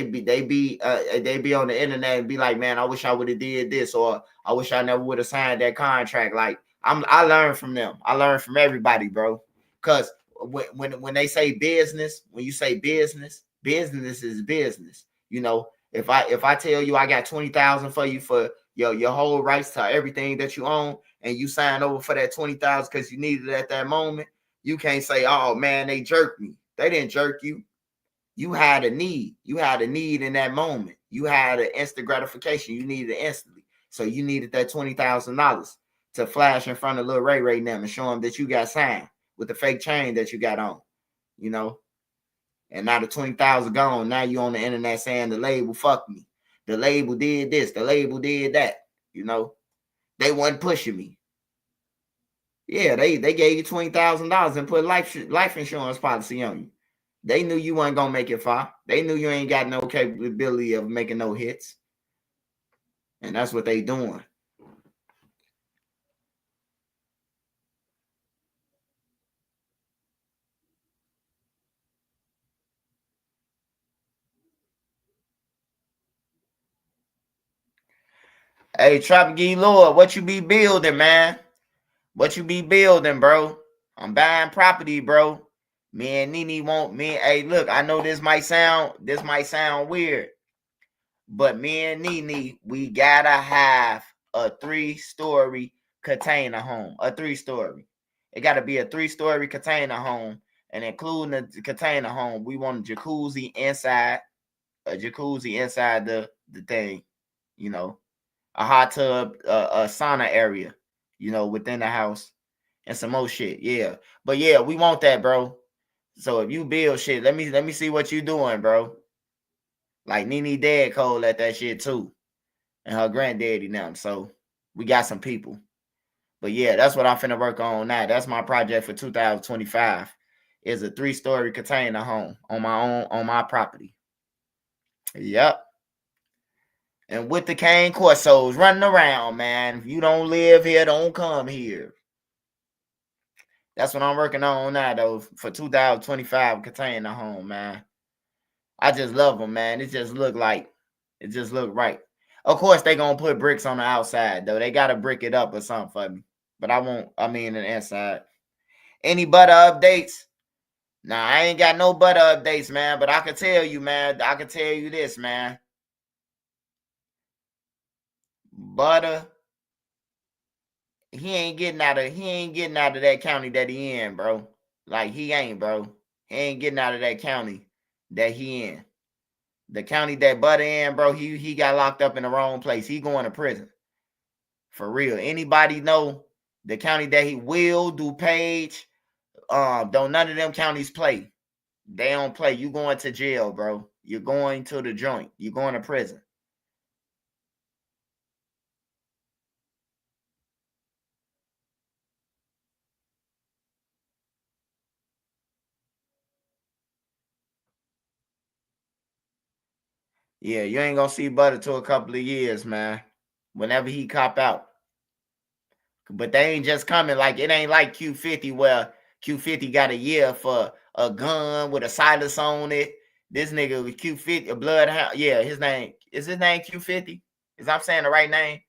internet and be like, man, I wish I would have did this, or I wish I never would have signed that contract. Like I learned from them. I learned from everybody, bro. Cause when they say business, when you say business is business. You know, if I tell you I got 20,000 for you for your whole rights to everything that you own, and you sign over for that 20,000 because you needed it at that moment, you can't say, oh man, they jerked me. They didn't jerk you. You had a need. You had a need in that moment. You had an instant gratification. You needed it instantly. So you needed that $20,000 to flash in front of Lil Ray right now and show them that you got signed with the fake chain that you got on, you know. And now the 20,000 gone. Now you on the internet saying the label fucked me. The label did this. The label did that. You know, they wasn't pushing me. Yeah, they gave you $20,000 and put life insurance policy on you. They knew you weren't gonna make it far. They knew you ain't got no capability of making no hits. And that's what they doing. Hey, Trapper G Lord, what you be building, man? What you be building, bro? I'm buying property, bro. Me and Nene want me. Hey, look, I know this might sound weird, but me and Nene, we gotta have a 3-story container home. A 3-story. It gotta be a 3-story container home, and including the container home, we want a jacuzzi inside. A jacuzzi inside the thing, you know, a hot tub, a sauna area, you know, within the house, and some more shit. Yeah, but yeah, we want that, bro. So if you build shit, let me see what you doing, bro. Like Nene dad Cole at that shit too, and her granddaddy now. So we got some people. But yeah, that's what I'm finna work on now. That's my project for 2025. Is a 3-story container home on my property. Yep. And with the cane corsos running around, man. If you don't live here, don't come here. That's what I'm working on now, though, for 2025 container home, man. I just love them, man. It just look right. Of course, they gonna put bricks on the outside, though. They gotta brick it up or something for me. But I mean the inside. Any butter updates? Nah, I ain't got no butter updates, man. But I can tell you, man. I can tell you this, man. Butter, he ain't getting out of that county that he in, bro. Like he ain't, bro. He ain't getting out of that county that he in. The county that Butter in, bro, he got locked up in the wrong place. He going to prison. For real. Anybody know the county that he will DuPage? Don't none of them counties play. They don't play. You going to jail, bro. You're going to the joint. You're going to prison. Yeah, you ain't gonna see Butter till a couple of years, man. Whenever he cop out. But they ain't just coming like it ain't like Q50 where Q50 got a year for a gun with a silence on it. This nigga with Q50, a bloodhound. Yeah, his name Q50? Is I'm saying the right name?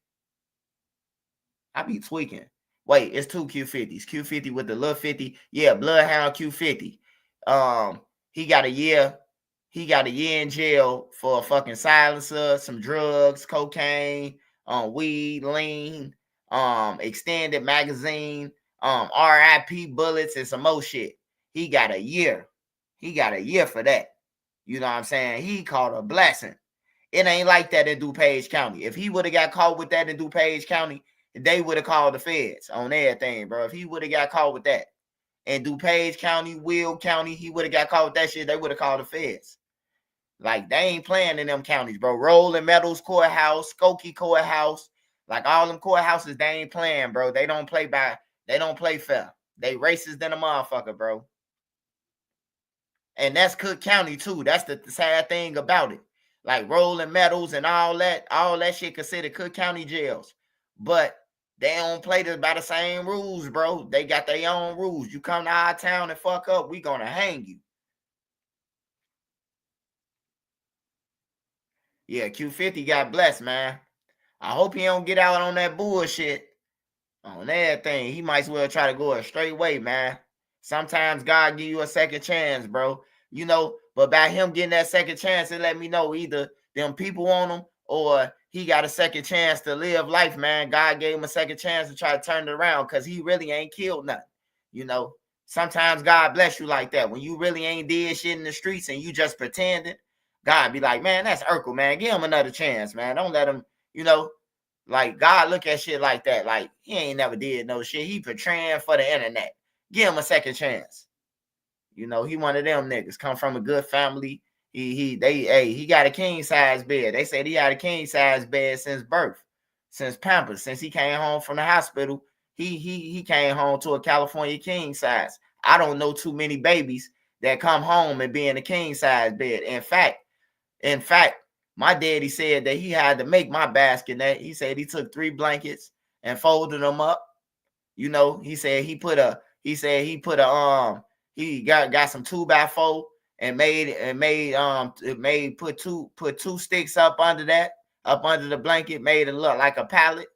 I be tweaking. Wait, it's 2 Q50s. Q50 with the little 50. Yeah, bloodhound Q50. He got a year. He got a year in jail for a fucking silencer, some drugs, cocaine, weed, lean, extended magazine, RIP bullets, and some more shit. He got a year. He got a year for that. You know what I'm saying? He caught a blessing. It ain't like that in DuPage County. If he would have got caught with that in DuPage County, they would have called the feds on everything, bro. If he would have got caught with that in DuPage County, Will County, he would have got caught with that shit. They would have called the feds. Like, they ain't playing in them counties, bro. Rolling Meadows Courthouse, Skokie Courthouse, like all them courthouses, they ain't playing, bro. They don't play fair. They racist than a motherfucker, bro. And that's Cook County, too. That's the sad thing about it. Like Rolling Meadows and all that shit considered Cook County jails. But they don't play by the same rules, bro. They got their own rules. You come to our town and fuck up, we gonna hang you. Yeah, Q50 got blessed, man. I hope he don't get out on that bullshit. On everything. He might as well try to go a straight way, man. Sometimes God give you a second chance, bro. You know, but by him getting that second chance, it let me know either them people on him or he got a second chance to live life, man. God gave him a second chance to try to turn it around because he really ain't killed nothing. You know, sometimes God bless you like that. When you really ain't did shit in the streets and you just pretending, God be like, man, that's Urkel, man. Give him another chance, man. Don't let him, you know, like God look at shit like that. Like he ain't never did no shit. He portraying for the internet. Give him a second chance. You know, he one of them niggas. Come from a good family. He got a king size bed. They said he had a king size bed since birth, since Pampers, since he came home from the hospital. He came home to a California king size. I don't know too many babies that come home and be in a king size bed. In fact, my daddy said that he had to make my basket. He said he took 3 blankets and folded them up. You know, he said he put a he got some 2x4 and put two sticks up under the blanket, made it look like a pallet,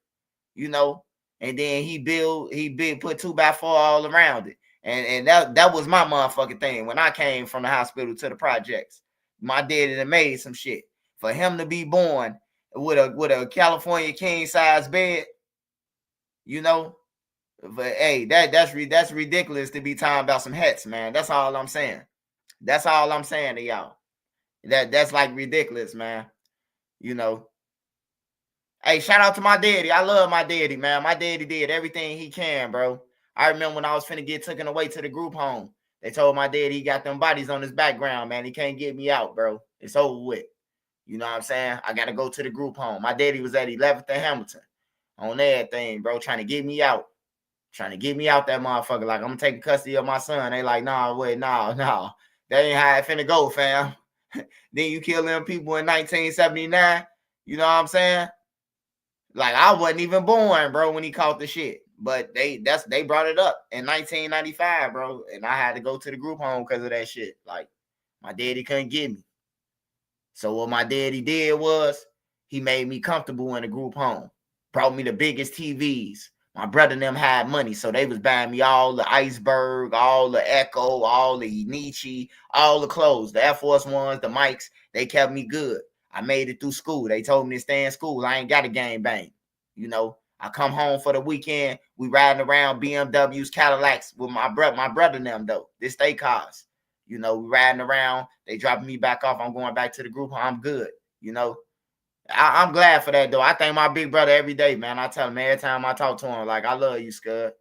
you know. And then he put 2x4 all around it. And that was my motherfucking thing when I came from the hospital to the projects. My daddy done made some shit. For him to be born with a California king size bed, you know. But hey, that's ridiculous to be talking about some hats, man. That's all I'm saying. That's all I'm saying to y'all. That's like ridiculous, man. You know. Hey, shout out to my daddy. I love my daddy, man. My daddy did everything he can, bro. I remember when I was finna get taken away to the group home. They told my daddy he got them bodies on his background, man. He can't get me out, bro. It's over with. You know what I'm saying? I got to go to the group home. My daddy was at 11th and Hamilton on everything, bro, trying to get me out. Trying to get me out that motherfucker. Like, I'm taking custody of my son. They like, nah, wait, nah. That ain't how it finna go, fam. Then you kill them people in 1979. You know what I'm saying? Like, I wasn't even born, bro, when he caught the shit. But they brought it up in 1995, bro. And I had to go to the group home because of that shit. Like, my daddy couldn't get me. So what my daddy did was he made me comfortable in the group home. Brought me the biggest TVs. My brother and them had money, so they was buying me all the Iceberg, all the Echo, all the Nietzsche, all the clothes, the Air Force Ones, the mics. They kept me good. I made it through school. They told me to stay in school. I ain't got a gang bang. You know, I come home for the weekend. We riding around BMWs, Cadillacs with my brother and them, though. This they cars. You know, we riding around. They dropping me back off. I'm going back to the group. I'm good. You know, I'm glad for that, though. I thank my big brother every day, man. I tell him every time I talk to him, like, I love you, Scud.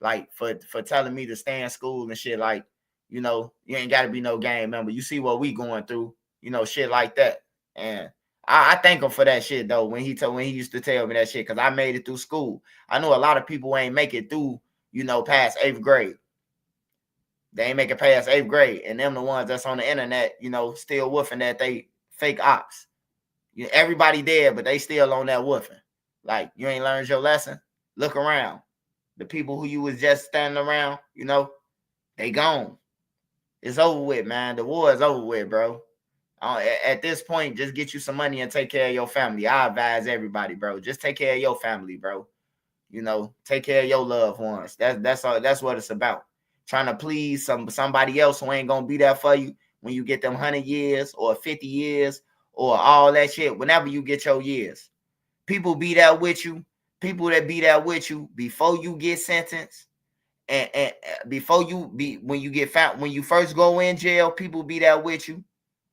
Like, for telling me to stay in school and shit. Like, you know, you ain't got to be no gang member. You see what we going through, you know, shit like that. And I thank him for that shit, though, when he used to tell me that shit, because I made it through school. I know a lot of people ain't make it through, you know, past 8th grade. They ain't make it past 8th grade. And them the ones that's on the internet, you know, still woofing that they fake ops. You know, everybody dead, but they still on that woofing. Like, you ain't learned your lesson. Look around. The people who you was just standing around, you know, they gone. It's over with, man. The war is over with, bro. At this point, just get you some money and take care of your family. I advise everybody, bro. Just take care of your family, bro. You know, take care of your loved ones. That's all. That's what it's about. Trying to please somebody else who ain't gonna be there for you when you get them 100 years or 50 years or all that shit. Whenever you get your years, people be there with you. People that be there with you before you get sentenced, and before you be when you get found, when you first go in jail, people be there with you.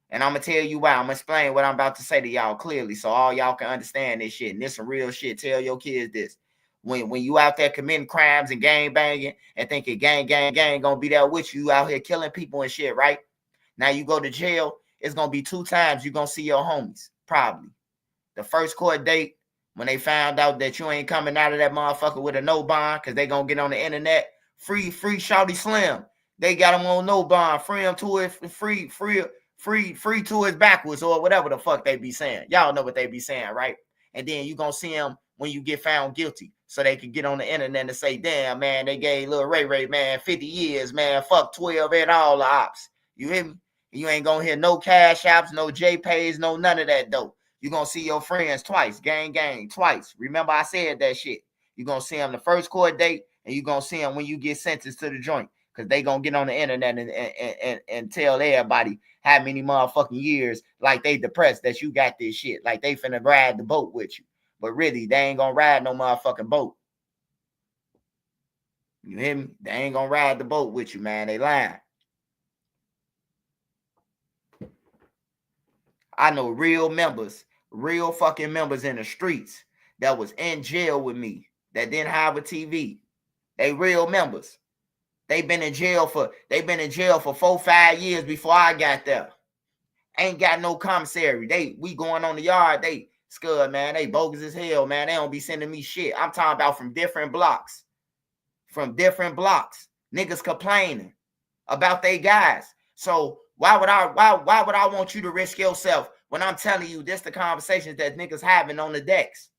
And I'm gonna tell you why. I'm gonna explain what I'm about to say to y'all clearly, so all y'all can understand this shit. And this some real shit. Tell your kids this. When you out there committing crimes and gang banging and thinking gang gonna be there with you, out here killing people and shit, right? Now you go to jail, it's gonna be 2 times you gonna see your homies, probably. The first court date, when they found out that you ain't coming out of that motherfucker with a no bond, because they gonna get on the internet, free Shawty Slim. They got him on no bond, free him to it, free to his backwards, or whatever the fuck they be saying. Y'all know what they be saying, right? And then you gonna see him when you get found guilty, so they can get on the internet and say, damn, man, they gave Lil Ray, man, 50 years, man, fuck 12 and all the ops. You hear me? You ain't gonna hear no cash apps, no JPays, no none of that dope. You gonna see your friends twice, gang, twice. Remember I said that shit. You gonna see them the first court date, and you gonna see them when you get sentenced to the joint, because they gonna get on the internet and tell everybody how many motherfucking years, like they depressed that you got this shit, like they finna ride the boat with you. But really, they ain't gonna ride no motherfucking boat. You hear me? They ain't gonna ride the boat with you, man. They lying. I know real fucking members in the streets that was in jail with me that didn't have a TV. They real members. They been in jail for 4-5 years before I got there. Ain't got no commissary. We going on the yard. They Scud, man. They bogus as hell, man. They don't be sending me shit. I'm talking about from different blocks. Niggas complaining about they guys. So why would I want you to risk yourself when I'm telling you this the conversations that niggas having on the decks?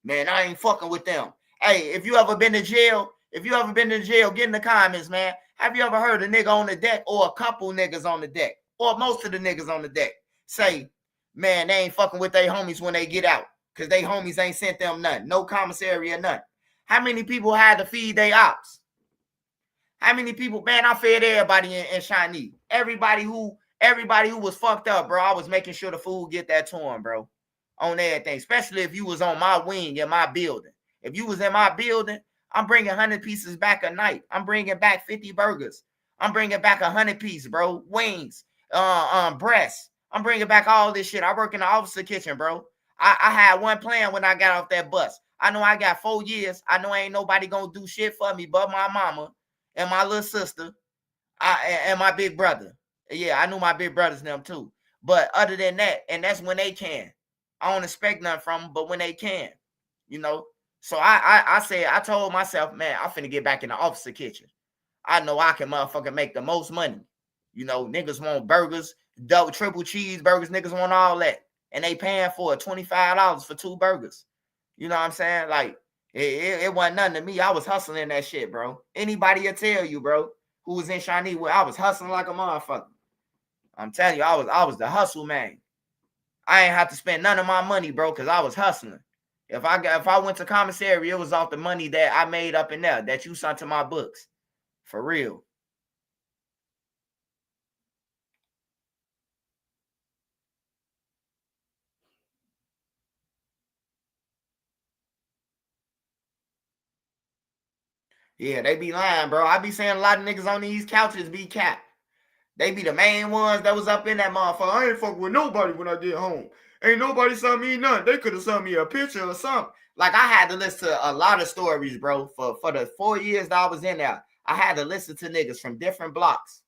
Man, I ain't fucking with them. Hey, if you ever been to jail, get in the comments, man. Have you ever heard a nigga on the deck, or a couple niggas on the deck, or most of the niggas on the deck say, man, they ain't fucking with their homies when they get out, because they homies ain't sent them nothing, no commissary or nothing? How many people had to feed their ops? How many people, man, I fed everybody in Shawnee. Everybody who was fucked up, bro. I was making sure the food get that to them, bro. On everything, especially if you was on my wing in my building. If you was in my building, I'm bringing 100 pieces back a night. I'm bringing back 50 burgers. I'm bringing back 100 pieces, bro. Wings, breasts. I'm bringing back all this shit. I work in the officer kitchen, bro. I had one plan when I got off that bus. I know I got 4 years. I know ain't nobody gonna do shit for me but my mama and my little sister and my big brother. Yeah, I knew my big brothers and them too. But other than that, and that's when they can. I don't expect nothing from them, but when they can, you know. So I told myself, man, I'm finna get back in the officer kitchen. I know I can motherfucking make the most money. You know, niggas want burgers, double, triple cheeseburgers. Niggas want all that. And they paying for it, $25 for 2 burgers. You know what I'm saying? Like, it wasn't nothing to me. I was hustling that shit, bro. Anybody will tell you, bro, who was in Shawnee, I was hustling like a motherfucker. I'm telling you, I was the hustle man. I ain't have to spend none of my money, bro, because I was hustling. If I went to commissary, it was off the money that I made up in there that you sent to my books. For real. Yeah, they be lying, bro. I be saying a lot of niggas on these couches be capped. They be the main ones that was up in that motherfucker. I ain't fucking with nobody when I get home. Ain't nobody sent me nothing. They could have sent me a picture or something. Like, I had to listen to a lot of stories, bro. For the 4 years that I was in there, I had to listen to niggas from different blocks.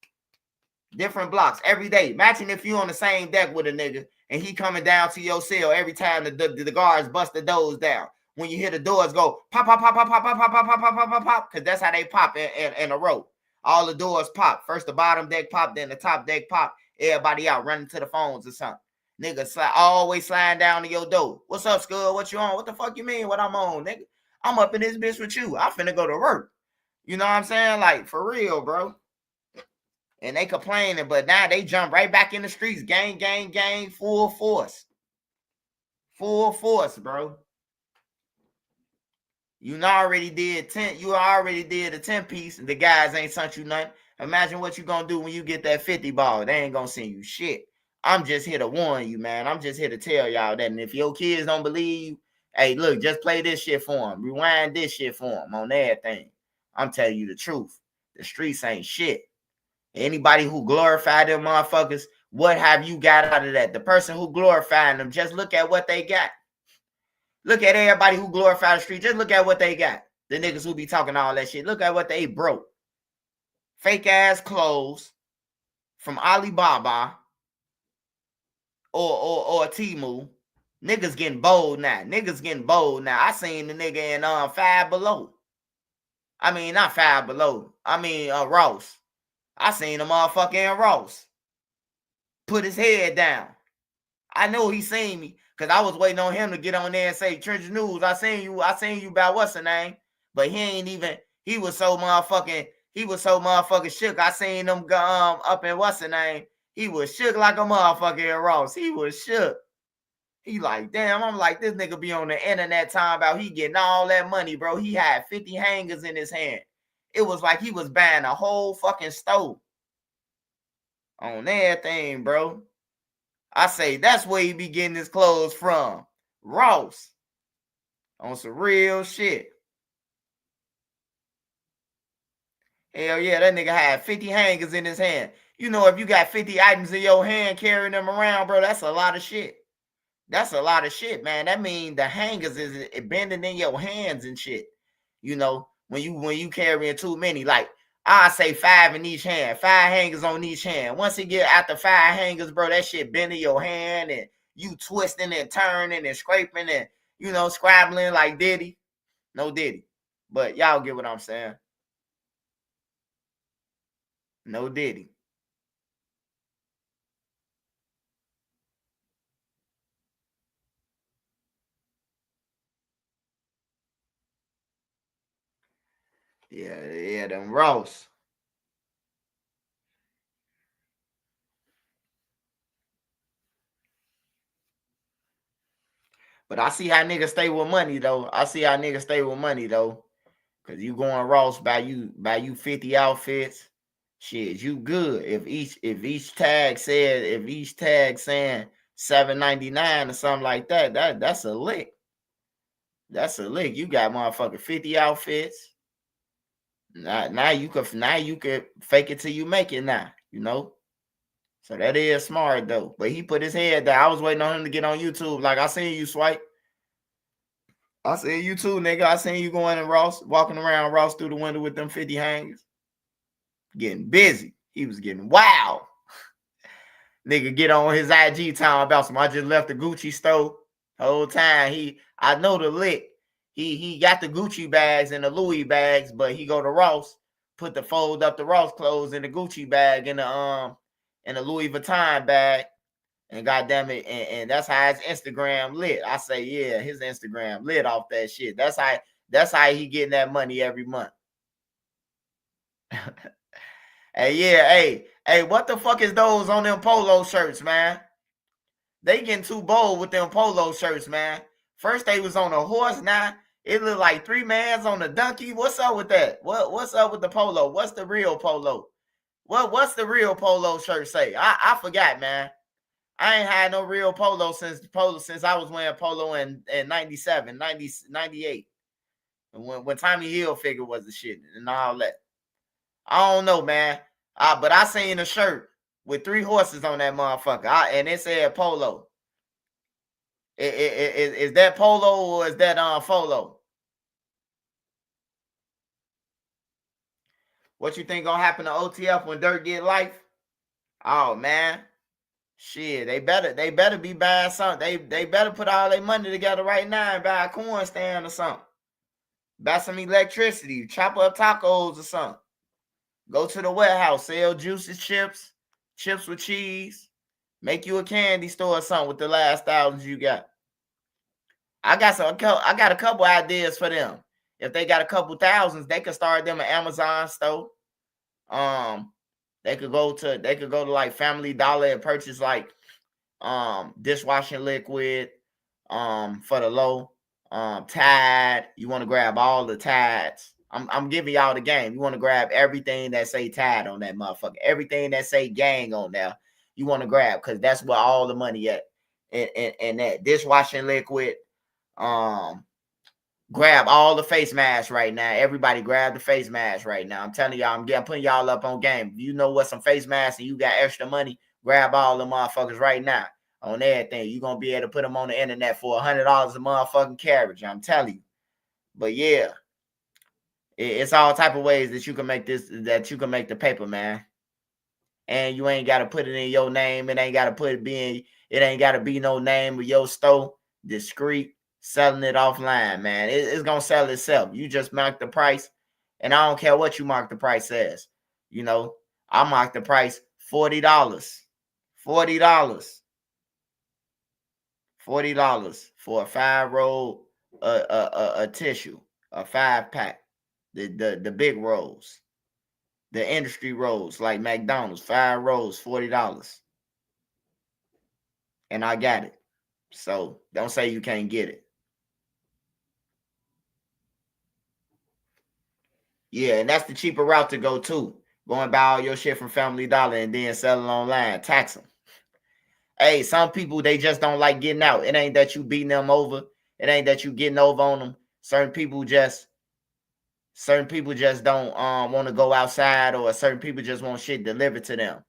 Different blocks every day. Imagine if you on the same deck with a nigga and he coming down to your cell every time the guards bust the doors down. When you hear the doors go pop, pop, pop, pop, pop, pop, pop, pop, pop, pop, pop, pop, because that's how they pop in a row. All the doors pop. First the bottom deck pop, then the top deck pop. Everybody out running to the phones or something. Niggas always sliding down to your door. What's up, Scud? What you on? What the fuck you mean what I'm on, nigga? I'm up in this bitch with you. I finna go to work. You know what I'm saying? Like, for real, bro. And they complaining, but now they jump right back in the streets. Gang, gang, gang, full force. Full force, bro. You already did 10. You already did a 10 piece, and the guys ain't sent you nothing. Imagine what you gonna do when you get that 50 ball. They ain't gonna send you shit. I'm just here to warn you, man. I'm just here to tell y'all that. And if your kids don't believe you, hey, look, just play this shit for them. Rewind this shit for them on everything. I'm telling you the truth. The streets ain't shit. Anybody who glorified them motherfuckers, what have you got out of that? The person who glorified them, just look at what they got. Look at everybody who glorified the street. Just look at what they got. The niggas who be talking all that shit. Look at what they broke. Fake ass clothes from Alibaba or Temu. Niggas getting bold now. Niggas getting bold now. I seen the nigga in Five Below. I mean, not Five Below. I mean, Ross. I seen the motherfucking Ross put his head down. I know he seen me because I was waiting on him to get on there and say, Trench News, I seen you about what's the name? But he was so motherfucking shook. I seen him up in what's the name? He was shook like a motherfucking Ross. He was shook. He like, damn, I'm like, this nigga be on the internet talking about he getting all that money, bro. He had 50 hangers in his hand. It was like he was buying a whole fucking stove on everything, bro. I say that's where he be getting his clothes from. Ross. On some real shit. Hell yeah, that nigga had 50 hangers in his hand. You know, if you got 50 items in your hand carrying them around, bro, that's a lot of shit. That's a lot of shit, man. That mean the hangers is bending in your hands and shit. You know, when you carrying too many, like I say 5 in each hand, 5 hangers on each hand. Once you get after 5 hangers, bro, that shit bending your hand and you twisting and turning and scraping and, you know, scrabbling like Diddy. No Diddy. But y'all get what I'm saying. No Diddy. Yeah, them Ross. But I see how niggas stay with money, though. Cause you going Ross buy you 50 outfits. Shit, you good. If each tag saying $7.99 or something like that, that's a lick. That's a lick. You got motherfucking 50 outfits. Now you could fake it till you make it now, you know. So that is smart though. But he put his head down. I was waiting on him to get on YouTube. Like, I seen you, Swipe. I seen you too, nigga. I seen you going in Ross, walking around Ross through the window with them 50 hangers. Getting busy. He was getting wild. Nigga get on his IG talking about some. I just left the Gucci store. The whole time I know the lick. He got the Gucci bags and the Louis bags, but he go to Ross, put the fold up the Ross clothes in the Gucci bag and the Louis Vuitton bag, and goddamn it, and that's how his Instagram lit. I say, yeah, his Instagram lit off that shit. That's how he getting that money every month. Hey, yeah, hey, what the fuck is those on them polo shirts, man? They getting too bold with them polo shirts, man. First they was on a horse, now it look like 3 mans on a donkey. What's up with that? What's up with the polo? What's the real polo? What's the real polo shirt say? I forgot, man. I ain't had no real polo since I was wearing polo in 97, 90, 98. When Tommy Hilfiger was the shit and all that. I don't know, man. But I seen a shirt with 3 horses on that motherfucker. And it said polo. Is that polo or is that folo? What you think gonna happen to OTF when Durk get life? Oh man. Shit, they better be buying something. They better put all their money together right now and buy a corn stand or something. Buy some electricity, chop up tacos or something. Go to the warehouse, sell juices, chips with cheese. Make you a candy store or something with the last thousands you got. I got a couple ideas for them. If they got a couple thousands, they could start them an Amazon store. They could go to like Family Dollar and purchase like dishwashing liquid for the low. Tide. You want to grab all the Tides. I'm giving y'all the game. You want to grab everything that say Tide on that motherfucker. Everything that say gang on there. You want to grab because that's where all the money at. And that dishwashing liquid. Grab all the face masks right now. Everybody grab the face masks right now. I'm telling y'all, I'm putting y'all up on game. If you know what some face masks and you got extra money, grab all the motherfuckers right now on everything. You're going to be able to put them on the internet for $100 a motherfucking carriage. I'm telling you. But yeah, it's all type of ways that you can make the paper, man. And you ain't got to put it in your name. It ain't got to be no name of your store. Discreet. Selling it offline, man. It's gonna sell itself. You just mark the price, and I don't care what you mark the price as. You know, I mark the price $40. $40 for a 5-roll a tissue, a 5-pack, the big rolls, the industry rolls like McDonald's, 5 rolls, $40, and I got it. So don't say you can't get it. Yeah, and that's the cheaper route to go too. Go and buy all your shit from Family Dollar and then sell it online. Tax them. Hey, some people, they just don't like getting out. It ain't that you beating them over. It ain't that you getting over on them. Certain people just don't want to go outside, or certain people just want shit delivered to them.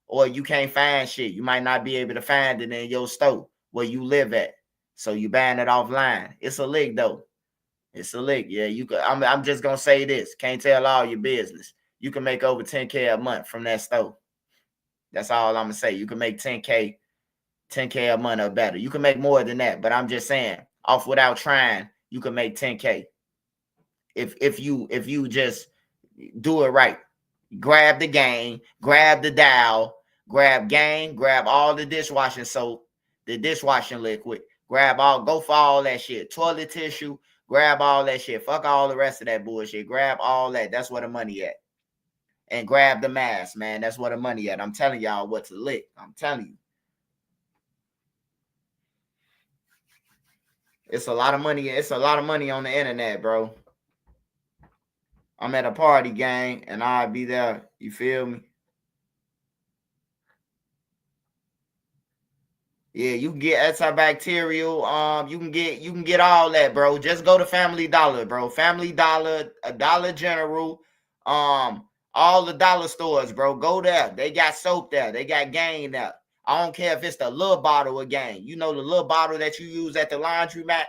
Or you can't find shit. You might not be able to find it in your store where you live at. So you buying it offline. It's a lick though. It's a lick. Yeah, you could. I'm just gonna say this. Can't tell all your business. You can make over 10K a month from that store. That's all I'm gonna say. You can make 10K a month or better. You can make more than that, but I'm just saying, off without trying, you can make 10K. If you just do it right. Grab the gang, grab the dial, grab gang, grab all the dishwashing soap, the dishwashing liquid, go for all that shit. Toilet tissue. Grab all that shit. Fuck all the rest of that bullshit. Grab all that. That's where the money at. And grab the mask, man. That's where the money at. I'm telling y'all what to lick. I'm telling you. It's a lot of money. It's a lot of money on the internet, bro. I'm at a party, gang, and I'll be there. You feel me? Yeah, you can get antibacterial. You can get all that, bro. Just go to Family Dollar, bro. Family Dollar, a Dollar General, all the dollar stores, bro. Go there. They got soap there. They got Gain there. I don't care if it's the little bottle of Gain. You know the little bottle that you use at the laundromat.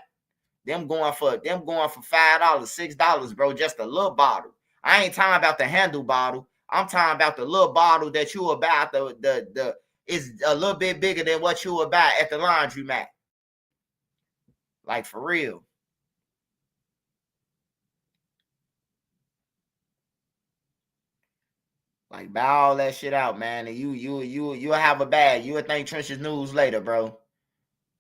Them going for $5, $6, bro. Just a little bottle. I ain't talking about the handle bottle. I'm talking about the little bottle that you about the is a little bit bigger than what you would buy at the laundromat. Like for real. Like buy all that shit out, man. And you'll have a bag. You would think Trenches News later, bro.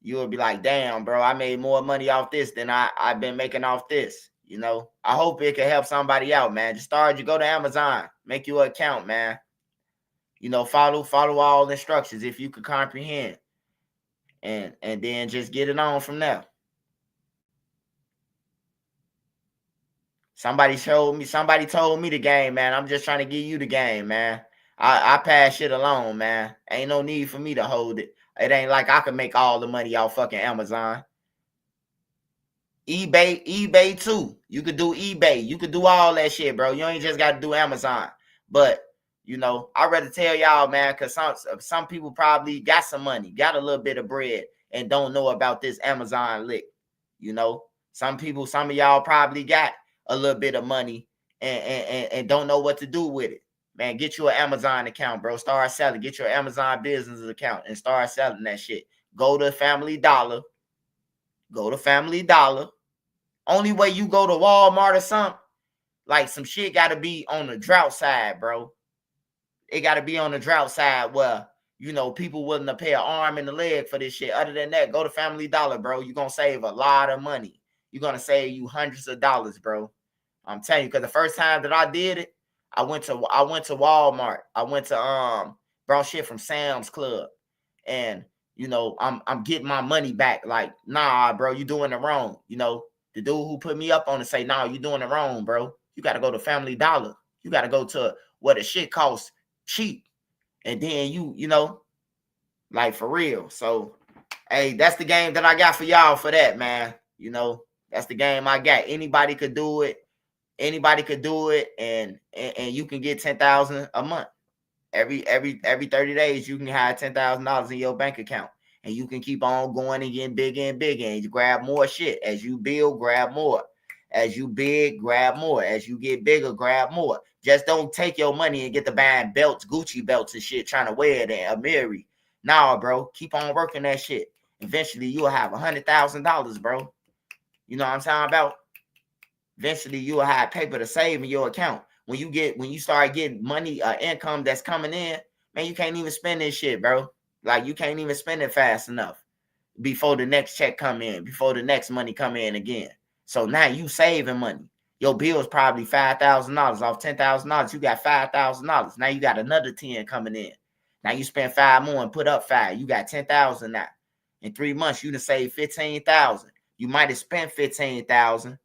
You would be like, damn, bro, I made more money off this than I've been making off this. You know, I hope it can help somebody out, man. Just you go to Amazon, make you an account, man. You know, follow all the instructions if you could comprehend. And then just get it on from there. Somebody told me the game, man. I'm just trying to give you the game, man. I pass shit along, man. Ain't no need for me to hold it. It ain't like I can make all the money off fucking Amazon. eBay too. You could do eBay. You could do all that shit, bro. You ain't just got to do Amazon. But, you know, I'd rather tell y'all, man, because some people probably got some money, got a little bit of bread, and don't know about this Amazon lick. You know, some of y'all probably got a little bit of money and don't know what to do with it. Man, get you an Amazon account, bro. Start selling. Get your Amazon business account and start selling that shit. Go to Family Dollar. Only way you go to Walmart or something, like some shit got to be on the drought side, bro. It got to be on the drought side where, you know, people willing to pay an arm and a leg for this shit. Other than that, go to Family Dollar, bro. You're going to save a lot of money. You're going to save you hundreds of dollars, bro. I'm telling you, because the first time that I did it, I went to Walmart. I went to brought shit from Sam's Club. And, you know, I'm getting my money back. Like, nah, bro, you doing it wrong. You know, the dude who put me up on it say, nah, you doing it wrong, bro. You got to go to Family Dollar. You got to go to where the shit costs cheap. And then you know, like for real. So, hey, that's the game that I got for y'all for that, man. You know, that's the game I got. Anybody could do it. Anybody could do it, and you can get $10,000 a month. Every 30 days, you can have $10,000 in your bank account, and you can keep on going and getting bigger and bigger, and you grab more shit. As you build, grab more. As you big, grab more. As you get bigger, grab more. Just don't take your money and get to buying belts, Gucci belts and shit, trying to wear it in Amiri. Nah, bro, keep on working that shit. Eventually, you'll have $100,000, bro. You know what I'm talking about? Eventually, you'll have paper to save in your account. When you start getting money, income that's coming in, man, you can't even spend this shit, bro. Like, you can't even spend it fast enough before the next check come in, before the next money come in again. So now you saving money. Your bill is probably $5,000 off $10,000. You got $5,000. Now you got another 10 coming in. Now you spend 5 more and put up 5. You got 10,000 now. In 3 months, you done saved 15,000. You might have spent 15,000.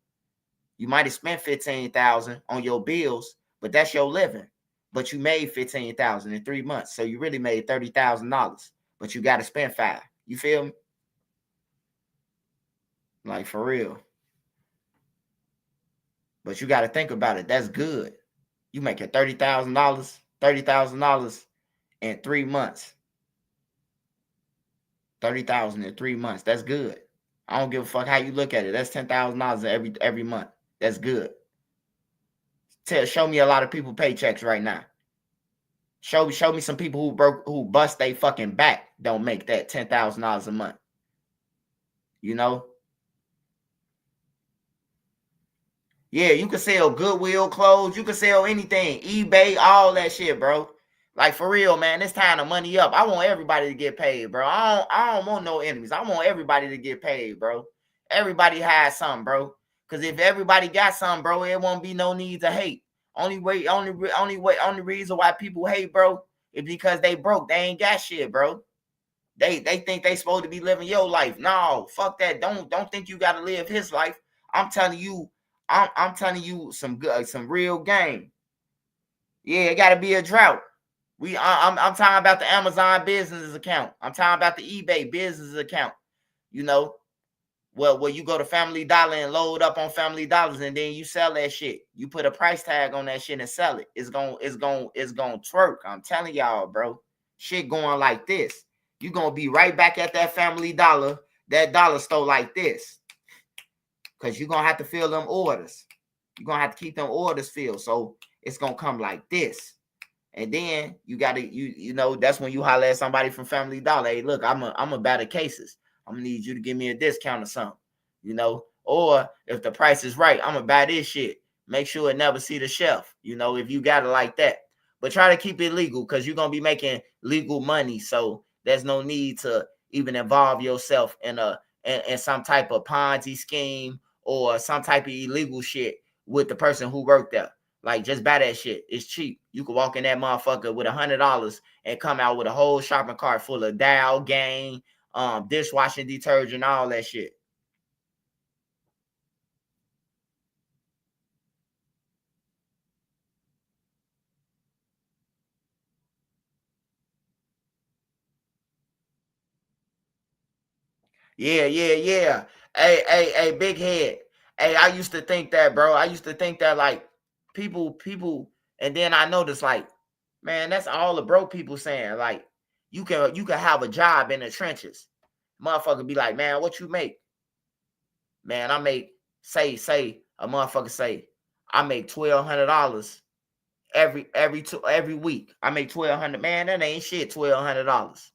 You might have spent 15,000 on your bills, but that's your living. But you made 15,000 in 3 months, so you really made $30,000. But you got to spend 5. You feel me? Like for real. But you got to think about it. That's good. You making $30,000 in 3 months. 30,000 in 3 months. That's good. I don't give a fuck how you look at it. That's $10,000 every month. That's good. Show me a lot of people paychecks right now. Show me some people who bust they fucking back don't make that $10,000 a month. You know? Yeah, you can sell Goodwill clothes. You can sell anything. eBay, all that shit, bro. Like, for real, man, it's time to money up. I want everybody to get paid, bro. I don't want no enemies. I want everybody to get paid, bro. Everybody has something, bro. Because if everybody got something, bro, it won't be no need to hate. Only reason why people hate, bro, is because they broke. They ain't got shit, bro. They think they supposed to be living your life. No, fuck that. Don't think you got to live his life. I'm telling you, I'm telling you some real game. Yeah, it got to be a drought. I'm talking about the Amazon business account. I'm talking about the eBay business account. You know, where you go to Family Dollar and load up on Family Dollars, and then you sell that shit. You put a price tag on that shit and sell it. It's gonna twerk. I'm telling y'all, bro. Shit going like this. You gonna be right back at that Family Dollar, that dollar store like this. Cause you're gonna have to fill them orders. You're gonna have to keep them orders filled. So it's gonna come like this. And then you gotta, you know, that's when you holler at somebody from Family Dollar. Hey, look, I'm a better cases. I'm gonna need you to give me a discount or something, you know. Or if the price is right, I'm gonna buy this shit. Make sure it never see the shelf, you know, if you got it like that. But try to keep it legal, because you're gonna be making legal money. So there's no need to even involve yourself in some type of Ponzi scheme or some type of illegal shit with the person who worked there. Like, just buy that shit. It's cheap. You can walk in that motherfucker with $100 and come out with a whole shopping cart full of Dow, Gain, dishwashing detergent, all that shit. Yeah. Hey, big head. Hey, I used to think that, bro. I used to think that, like, people, and then I noticed, like, man, that's all the broke people saying. Like, you can have a job in the trenches. Motherfucker be like, man, what you make? Man, I make, say a motherfucker say, I make $1,200 every week. I make $1,200. Man, that ain't shit. $1,200.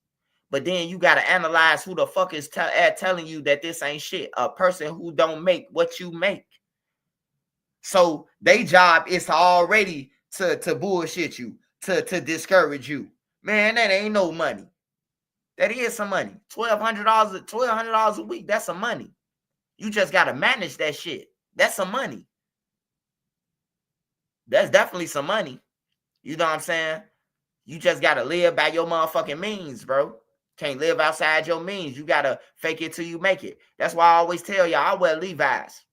But then you got to analyze who the fuck is telling you that this ain't shit. A person who don't make what you make. So their job is already to bullshit you, to discourage you. Man, that ain't no money. That is some money. $1,200 a week. That's some money. You just got to manage that shit. That's some money. That's definitely some money. You know what I'm saying? You just got to live by your motherfucking means, bro. Can't live outside your means. You got to fake it till you make it. That's why I always tell y'all, I wear Levi's.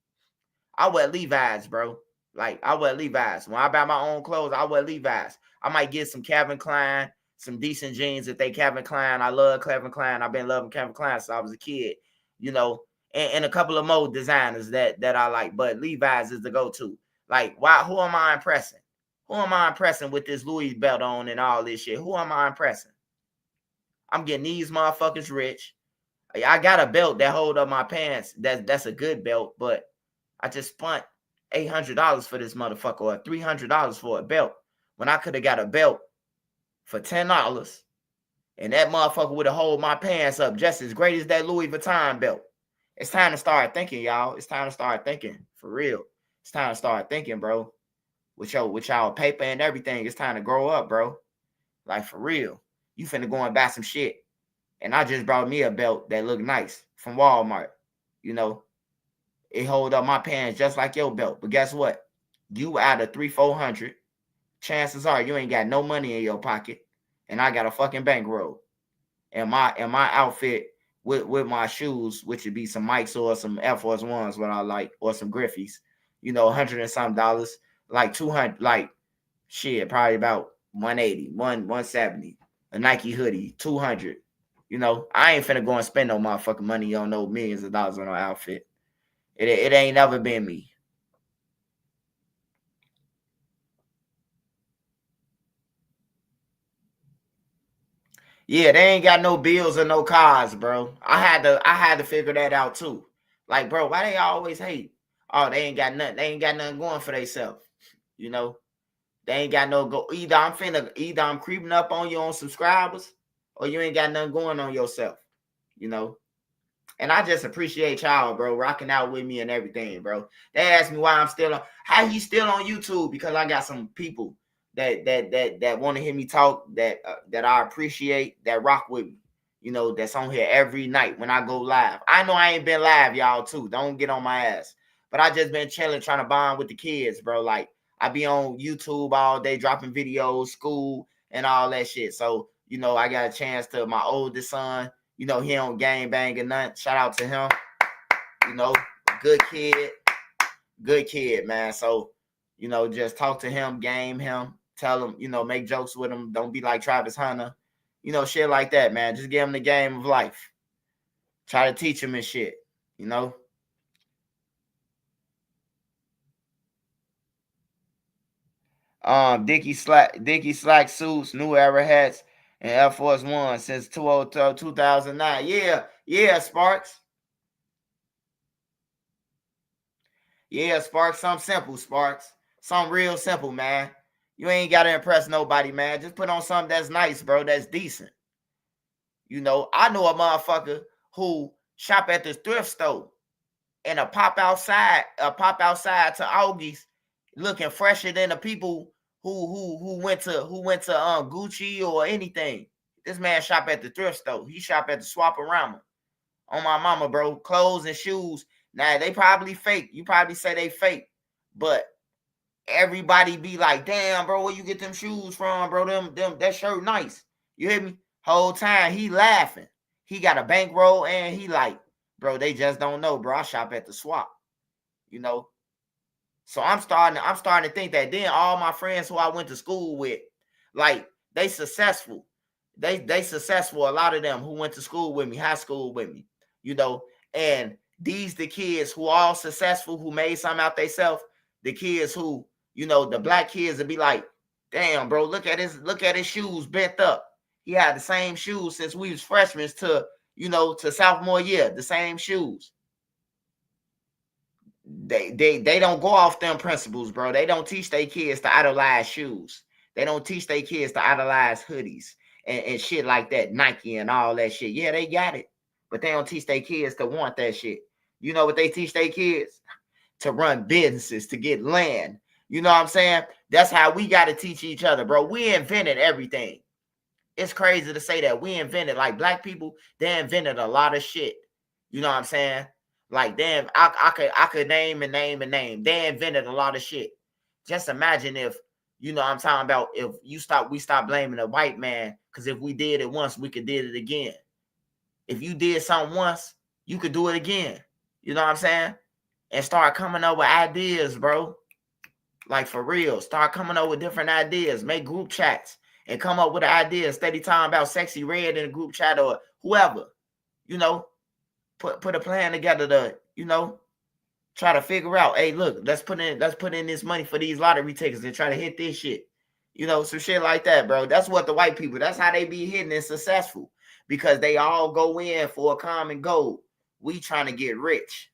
I wear Levi's, bro. Like, I wear Levi's. When I buy my own clothes, I wear Levi's. I might get some Calvin Klein, some decent jeans if they Calvin Klein. I love Calvin Klein. I've been loving Calvin Klein since I was a kid, you know, and a couple of more designers that I like. But Levi's is the go-to. Like, why? Who am I impressing? Who am I impressing with this Louis belt on and all this shit? Who am I impressing? I'm getting these motherfuckers rich. I got a belt that hold up my pants. That's a good belt, but I just spent $800 for this motherfucker, or $300 for a belt, when I could have got a belt for $10, and that motherfucker would have hold my pants up just as great as that Louis Vuitton belt. It's time to start thinking, y'all. It's time to start thinking, for real. It's time to start thinking, bro. With y'all paper and everything, it's time to grow up, bro. Like, for real. You finna go and buy some shit. And I just brought me a belt that looked nice from Walmart. You know, it hold up my pants just like your belt. But guess what? You out of $300-400, chances are you ain't got no money in your pocket. And I got a fucking bankroll. And my outfit with my shoes, which would be some Mikes or some Air Force Ones, what I like, or some Griffeys, you know, $100 and something, like 200, like shit, probably about 180, 170. A Nike hoodie, 200. You know, I ain't finna go and spend no motherfucking money on no millions of dollars on no outfit. It ain't never been me. Yeah, they ain't got no bills or no cars, bro. I had to figure that out too. Like, bro, why they always hate? Oh, they ain't got nothing. They ain't got nothing going for themselves. You know, they ain't got no go. Either I'm creeping up on you on subscribers, or you ain't got nothing going on yourself. You know. And I just appreciate y'all, bro, rocking out with me and everything, bro. They asked me why I'm still on, how you still on YouTube? Because I got some people that want to hear me talk, that I appreciate, that rock with me, you know, that's on here every night when I go live. I know I ain't been live, y'all, too. Don't get on my ass. But I just been chilling, trying to bond with the kids, bro. Like, I be on YouTube all day, dropping videos, school, and all that shit. So, you know, I got a chance to my oldest son. You know, he don't gang bang or nothing. Shout out to him. You know, good kid. Good kid, man. So, just talk to him, game him, tell him, make jokes with him. Don't be like Travis Hunter, shit like that, man. Just give him the game of life. Try to teach him and shit, Dickie Slack suits, new era hats, and Air Force One since 2009. Yeah, Sparks. Yeah, Sparks. Something simple, Sparks. Something real simple, man. You ain't got to impress nobody, man. Just put on something that's nice, bro. That's decent. I know a motherfucker who shop at this thrift store and a pop outside to Augie's looking fresher than the people who went to Gucci or anything. This man shop at the thrift store. He shop at the Swap-A-Rama. On my mama, bro. Clothes and shoes. Now they probably fake. You probably say they fake, but everybody be like, damn, bro, where you get them shoes from, bro? Them that shirt nice. You hear me? Whole time he laughing. He got a bankroll and he like, bro, they just don't know, bro. I shop at the Swap. So I'm starting to think that then all my friends who I went to school with, like, they successful. They successful, a lot of them who went to school with me, high school with me, and these the kids who all successful, who made something out themselves, the kids who, the black kids would be like, damn, bro, look at his shoes bent up. He had the same shoes since we was freshmen to sophomore year, the same shoes. They don't go off them principles, bro. They don't teach their kids to idolize shoes. They don't teach their kids to idolize hoodies and shit like that, Nike and all that shit. Yeah, they got it, but they don't teach their kids to want that shit. You know what they teach their kids? To run businesses, to get land. You know what I'm saying? That's how we got to teach each other, bro. We invented everything. It's crazy to say that. We invented, like, black people, they invented a lot of shit. You know what I'm saying? Like, damn, I could name. They invented a lot of shit. Just imagine if, I'm talking about, if we stop blaming the white man, because if we did it once, we could did it again. If you did something once, you could do it again. You know what I'm saying? And start coming up with ideas, bro. Like, for real. Start coming up with different ideas. Make group chats and come up with an idea. Steady talking about Sexy Red in a group chat or whoever. Put a plan together to, try to figure out, hey, look, let's put in this money for these lottery tickets and try to hit this shit. Some shit like that, bro. That's what the white people, that's how they be hitting and successful. Because they all go in for a common goal. We trying to get rich.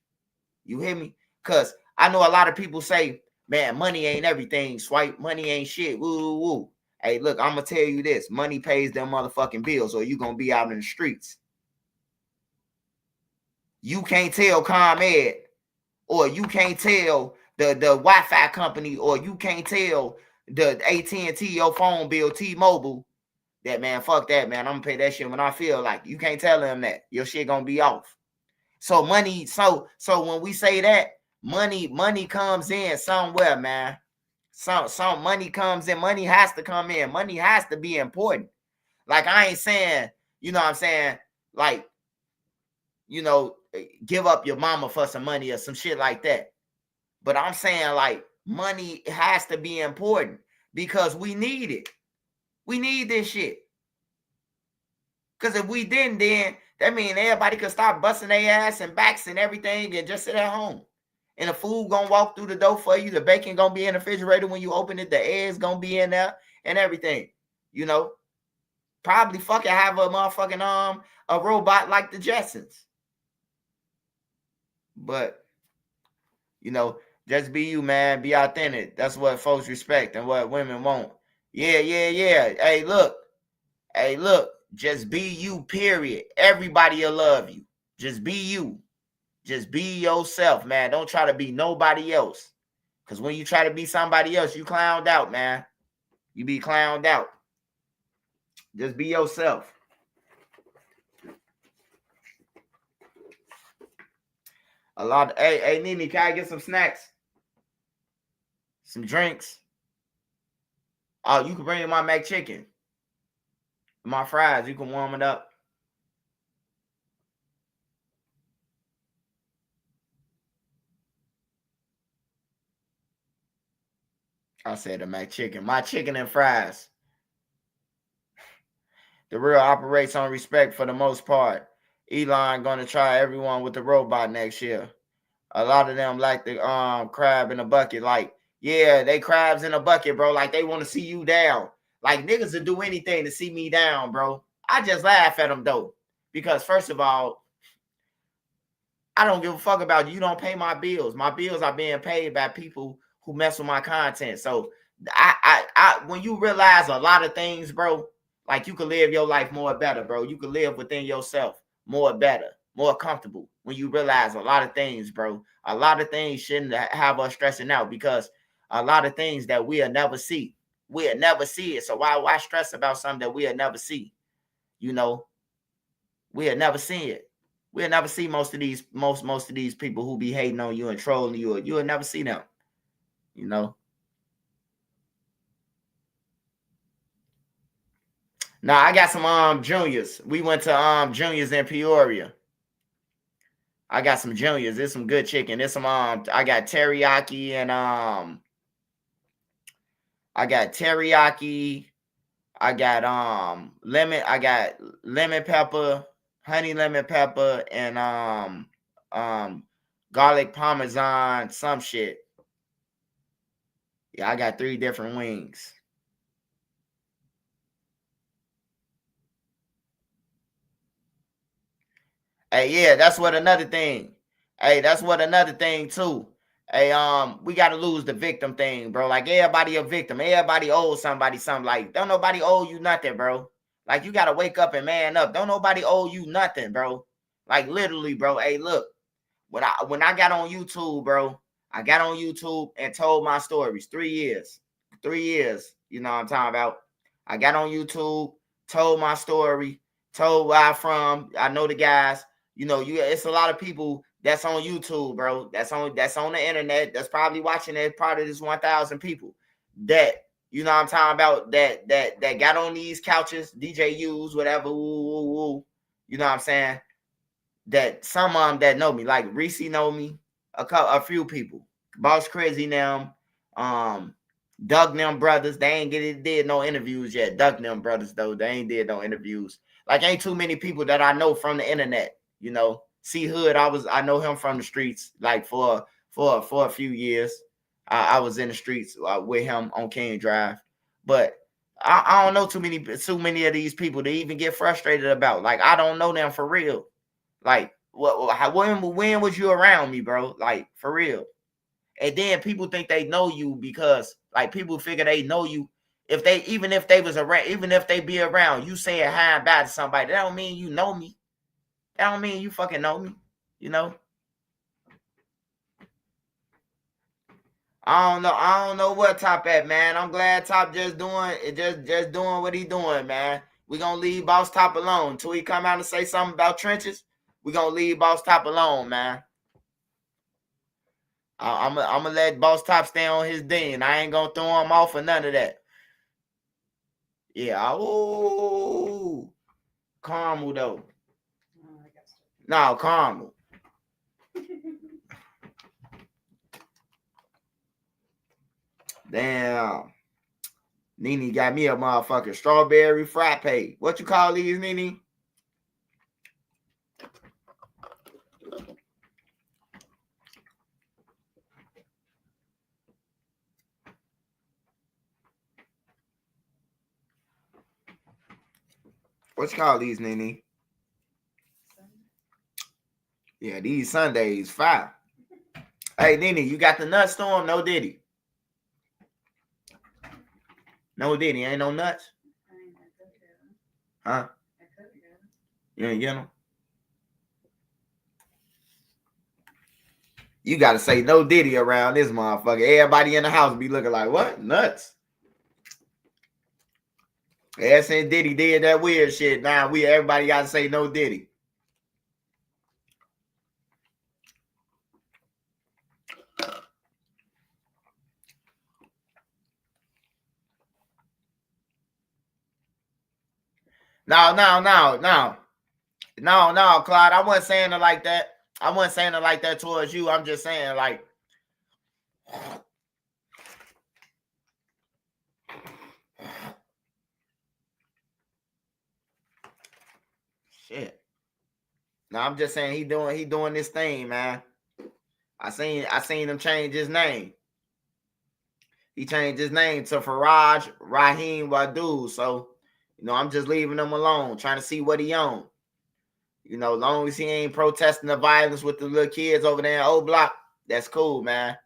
You hear me? Because I know a lot of people say, man, money ain't everything, Swipe. Money ain't shit. Woo, woo, woo. Hey, look, I'm going to tell you this. Money pays them motherfucking bills or you going to be out in the streets. You can't tell ComEd, or you can't tell the Wi-Fi company, or you can't tell the AT&T, your phone bill, T-Mobile, that, man, fuck that, man. I'm going to pay that shit when I feel like. You can't tell them that. Your shit going to be off. So money, so when we say that, money comes in somewhere, man. Some money comes in. Money has to come in. Money has to be important. Like, I ain't saying, you know what I'm saying, like, give up your mama for some money or some shit like that. But I'm saying, like, money has to be important because we need it. We need this shit. Because if we didn't, then that means everybody could stop busting their ass and backs and everything and just sit at home. And the food gonna walk through the door for you. The bacon gonna be in the refrigerator when you open it. The eggs gonna be in there and everything. Probably fucking have a motherfucking a robot like the Jetsons. But just be you, man. Be authentic. That's what folks respect and what women want. Yeah. Hey, look. Just be you, period. Everybody will love you. Just be you. Just be yourself, man. Don't try to be nobody else. Because when you try to be somebody else, you clowned out, man. You be clowned out. Just be yourself. Hey, Nene, can I get some snacks? Some drinks? Oh, you can bring in my mac chicken. My fries, you can warm it up. I said the McChicken. My chicken and fries. The real operates on respect for the most part. Elon gonna try everyone with the robot next year. A lot of them like the crab in a bucket. Like, yeah, they crabs in a bucket, bro. Like, they want to see you down. Like, niggas will do anything to see me down, bro. I just laugh at them, though. Because, first of all, I don't give a fuck about you. You don't pay my bills. My bills are being paid by people who mess with my content. So, when you realize a lot of things, bro, like, you can live your life more better, bro. You can live within yourself more better, more comfortable when you realize a lot of things, bro. A lot of things shouldn't have us stressing out because a lot of things that we'll never see. We'll never see it. So why stress about something that we'll never see? You know, we'll never see it. We'll never see most of these people who be hating on you and trolling you. You'll never see them. You know. Now I got some juniors. We went to juniors in Peoria. I got some juniors. There's some good chicken. There's some I got teriyaki and I got teriyaki. I got lemon pepper, honey lemon pepper, and garlic parmesan, some shit. Yeah, I got 3 different wings. Hey, yeah, that's what another thing. Hey, that's what another thing too. Hey, we gotta lose the victim thing, bro. Like, everybody a victim. Everybody owes somebody something. Like, don't nobody owe you nothing, bro. Like, you gotta wake up and man up. Don't nobody owe you nothing, bro. Like, literally, bro. Hey, look, when I got on YouTube, bro, I got on YouTube and told my stories. 3 years. 3 years. You know what I'm talking about? I got on YouTube, told my story, told where I'm from. I know the guys. You know, it's a lot of people that's on YouTube, bro. That's on the internet. That's probably watching it. Probably this 1,000 people that, you know what I'm talking about, that got on these couches, DJUs, whatever. You know what I'm saying? That some of them that know me, like Reese know me, a few people, Boss Crazy them, Doug them brothers. They ain't did no interviews yet. Doug them brothers though, they ain't did no interviews. Like, ain't too many people that I know from the internet. You know, C Hood, I know him from the streets, like for a few years. I was in the streets with him on King Drive, but I don't know too many of these people to even get frustrated about. Like, I don't know them for real. Like, when was you around me, bro? Like, for real. And then people think they know you because, like, people figure they know you. Even if they was around, even if they be around, you saying hi and bye to somebody, that don't mean you know me. That don't mean you fucking know me, you know? I don't know what Top at, man. I'm glad Top just doing what he doing, man. We gonna leave Boss Top alone until he come out and say something about trenches. We gonna leave Boss Top alone, man. I'm gonna let Boss Top stay on his den. I ain't gonna throw him off or none of that. Yeah, caramel though. No, caramel. Damn. Nene got me a motherfucking strawberry frappe. What you call these, Nene? What you call these, Nene? Yeah, these Sundays, 5. Hey, Nene, you got the nut storm? No diddy. No diddy. Ain't no nuts? Huh? You ain't get them? You got to say no diddy around this motherfucker. Everybody in the house be looking like, what? Nuts. Ever since Diddy did that weird shit, now everybody got to say no diddy. No, Clyde. I wasn't saying it like that. I wasn't saying it like that towards you. I'm just saying, like, Shit. No, I'm just saying he doing this thing, man. I seen him change his name. He changed his name to Faraj Raheem Wadud. So, I'm just leaving him alone, trying to see what he on. As long as he ain't protesting the violence with the little kids over there in O Block, that's cool, man.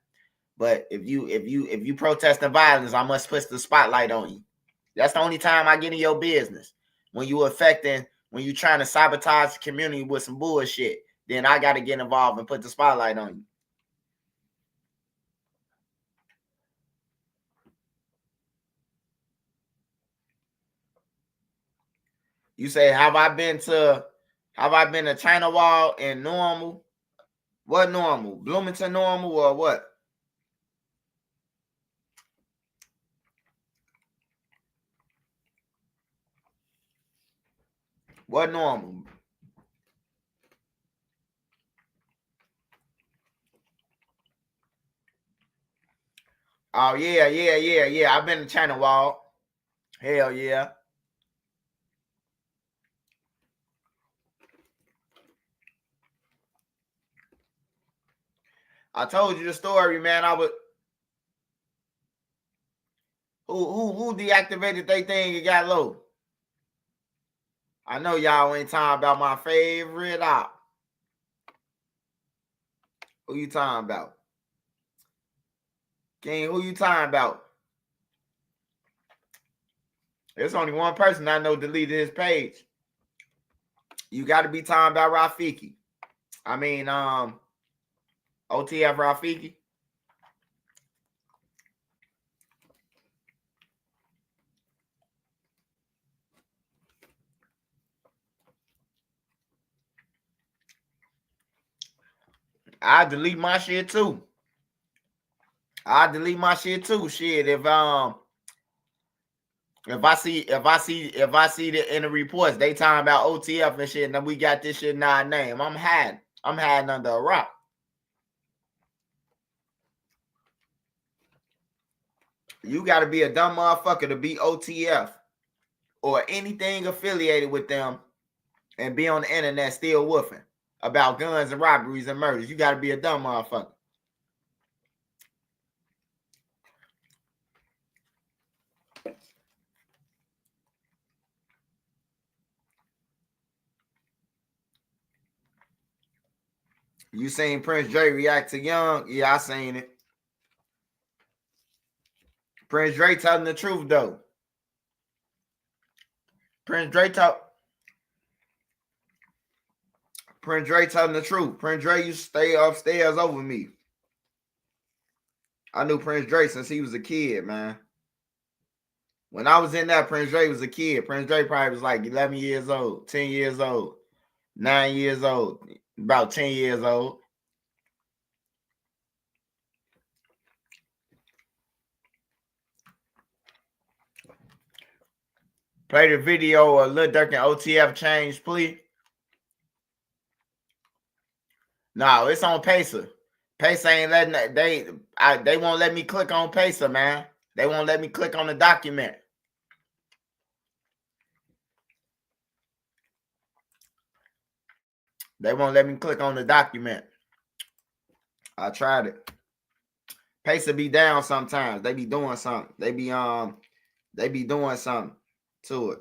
But if you protest the violence, I must put the spotlight on you. That's the only time I get in your business. When you trying to sabotage the community with some bullshit, then I got to get involved and put the spotlight on you. You say, have I been to China Wall and Normal? What Normal? Bloomington Normal or what? What Normal? Oh, yeah. I've been to China Wall. Hell yeah. I told you the story, man. Who deactivated their thing and got low? I know y'all ain't talking about my favorite op. Who you talking about? King, who you talking about? There's only one person I know deleted his page. You got to be talking about Rafiki. I mean, OTF Rafiki. I delete my shit too. Shit, if I see that in the reports they talking about OTF and shit, and then we got this shit in our name, I'm hiding under a rock. You got to be a dumb motherfucker to be OTF or anything affiliated with them and be on the internet still woofing about guns and robberies and murders. You got to be a dumb motherfucker. You seen Prince Dre react to Young? Yeah, I seen it. Prince Dre telling the truth, though. Prince Dre telling the truth. Prince Dre used to stay upstairs over me. I knew Prince Dre since he was a kid, man. When I was in that, Prince Dre was a kid. Prince Dre probably was like 11 years old, 10 years old, 9 years old, about 10 years old. Play the video of Lil Durk and OTF change, please. No, it's on Pacer. Pacer ain't letting they won't let me click on Pacer, man. They won't let me click on the document. They won't let me click on the document. I tried it. Pacer be down sometimes. They be doing something. They be doing something to it.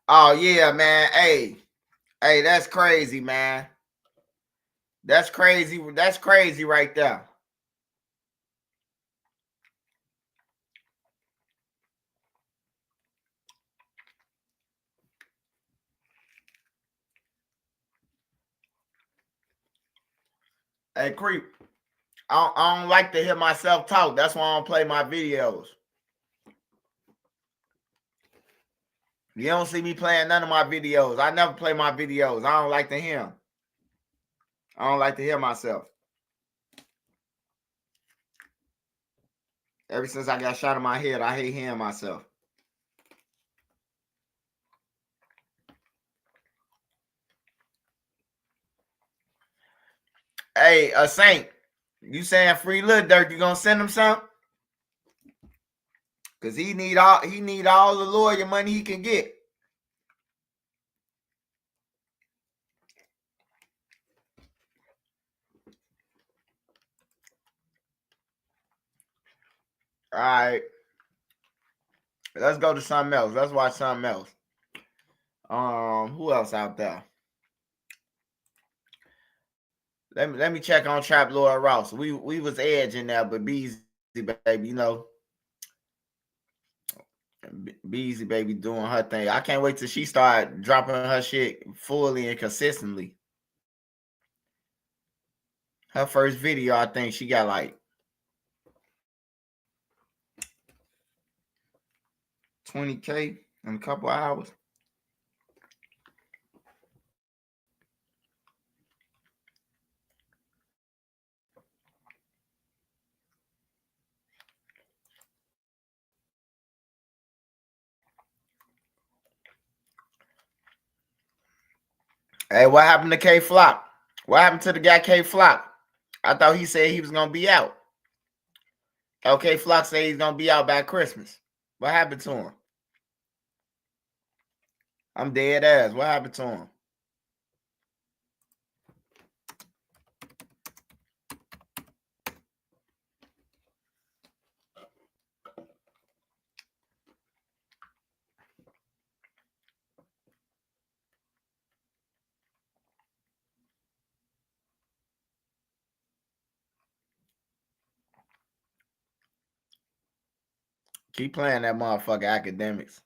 Oh yeah, man. Hey, that's crazy, man. That's crazy. That's crazy right there. Hey, Creep. I don't like to hear myself talk. That's why I don't play my videos. You don't see me playing none of my videos. I never play my videos. I don't like to hear them. I don't like to hear myself. Ever since I got shot in my head, I hate hearing myself. Hey, Saint, you saying free Lil Durk? You gonna send him some? Cause he need all the lawyer money he can get. All right. Let's go to something else. Let's watch something else. Who else out there? Let me check on Trap Lord Ross. We was edging there, but Beezy baby, you know. Beezy baby doing her thing. I can't wait till she start dropping her shit fully and consistently. Her first video, I think she got like 20K in a couple hours. Hey, what happened to K Flop? What happened to the guy K Flop? I thought he said he was gonna be out. Okay, Flock said he's gonna be out by Christmas. What happened to him? I'm dead ass. What happened to him? Keep playing that motherfucker academics.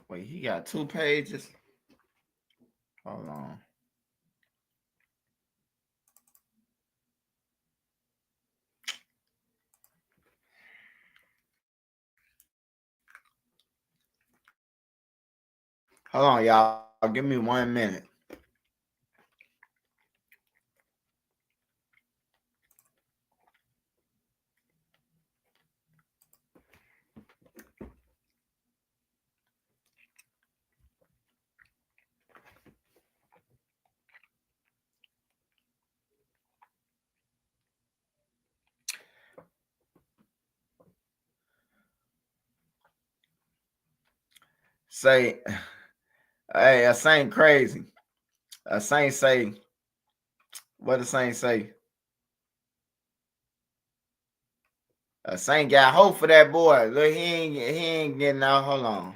Wait, he got 2 pages. Hold on. Hold on, y'all. Give me 1 minute. Say, hey, a Saint crazy. A Saint say, what the Saint say? A Saint got hope for that boy. Look, he ain't getting out. Hold on.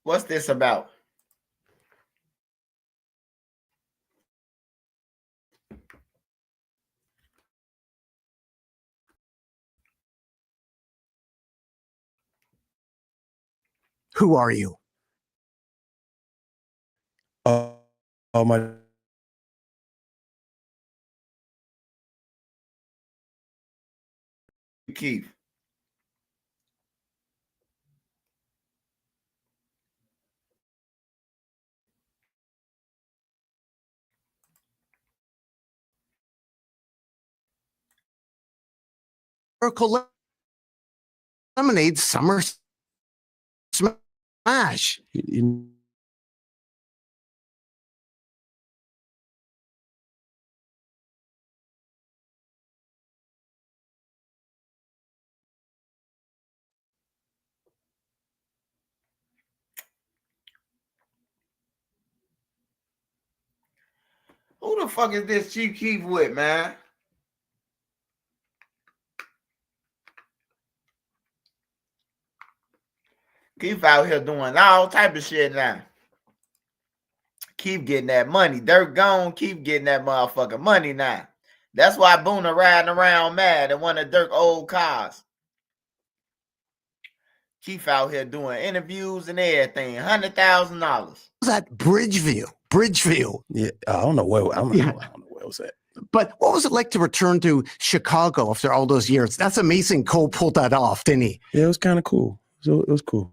What's this about? Who are you? Oh my. Keith. Miracle Lemonade Summer Smash. Who the fuck is this Chief Keef with, man? Keep out here doing all type of shit now. Keep getting that money. Durk gone, keep getting that motherfucking money now. That's why Boona riding around mad in one of Durk old cars. Keep out here doing interviews and everything. $100,000. That Bridgeview. Yeah, I don't know where. I don't know where it was at. But what was it like to return to Chicago after all those years? That's amazing. Cole pulled that off, didn't he? Yeah, it was kind of cool. So it was cool.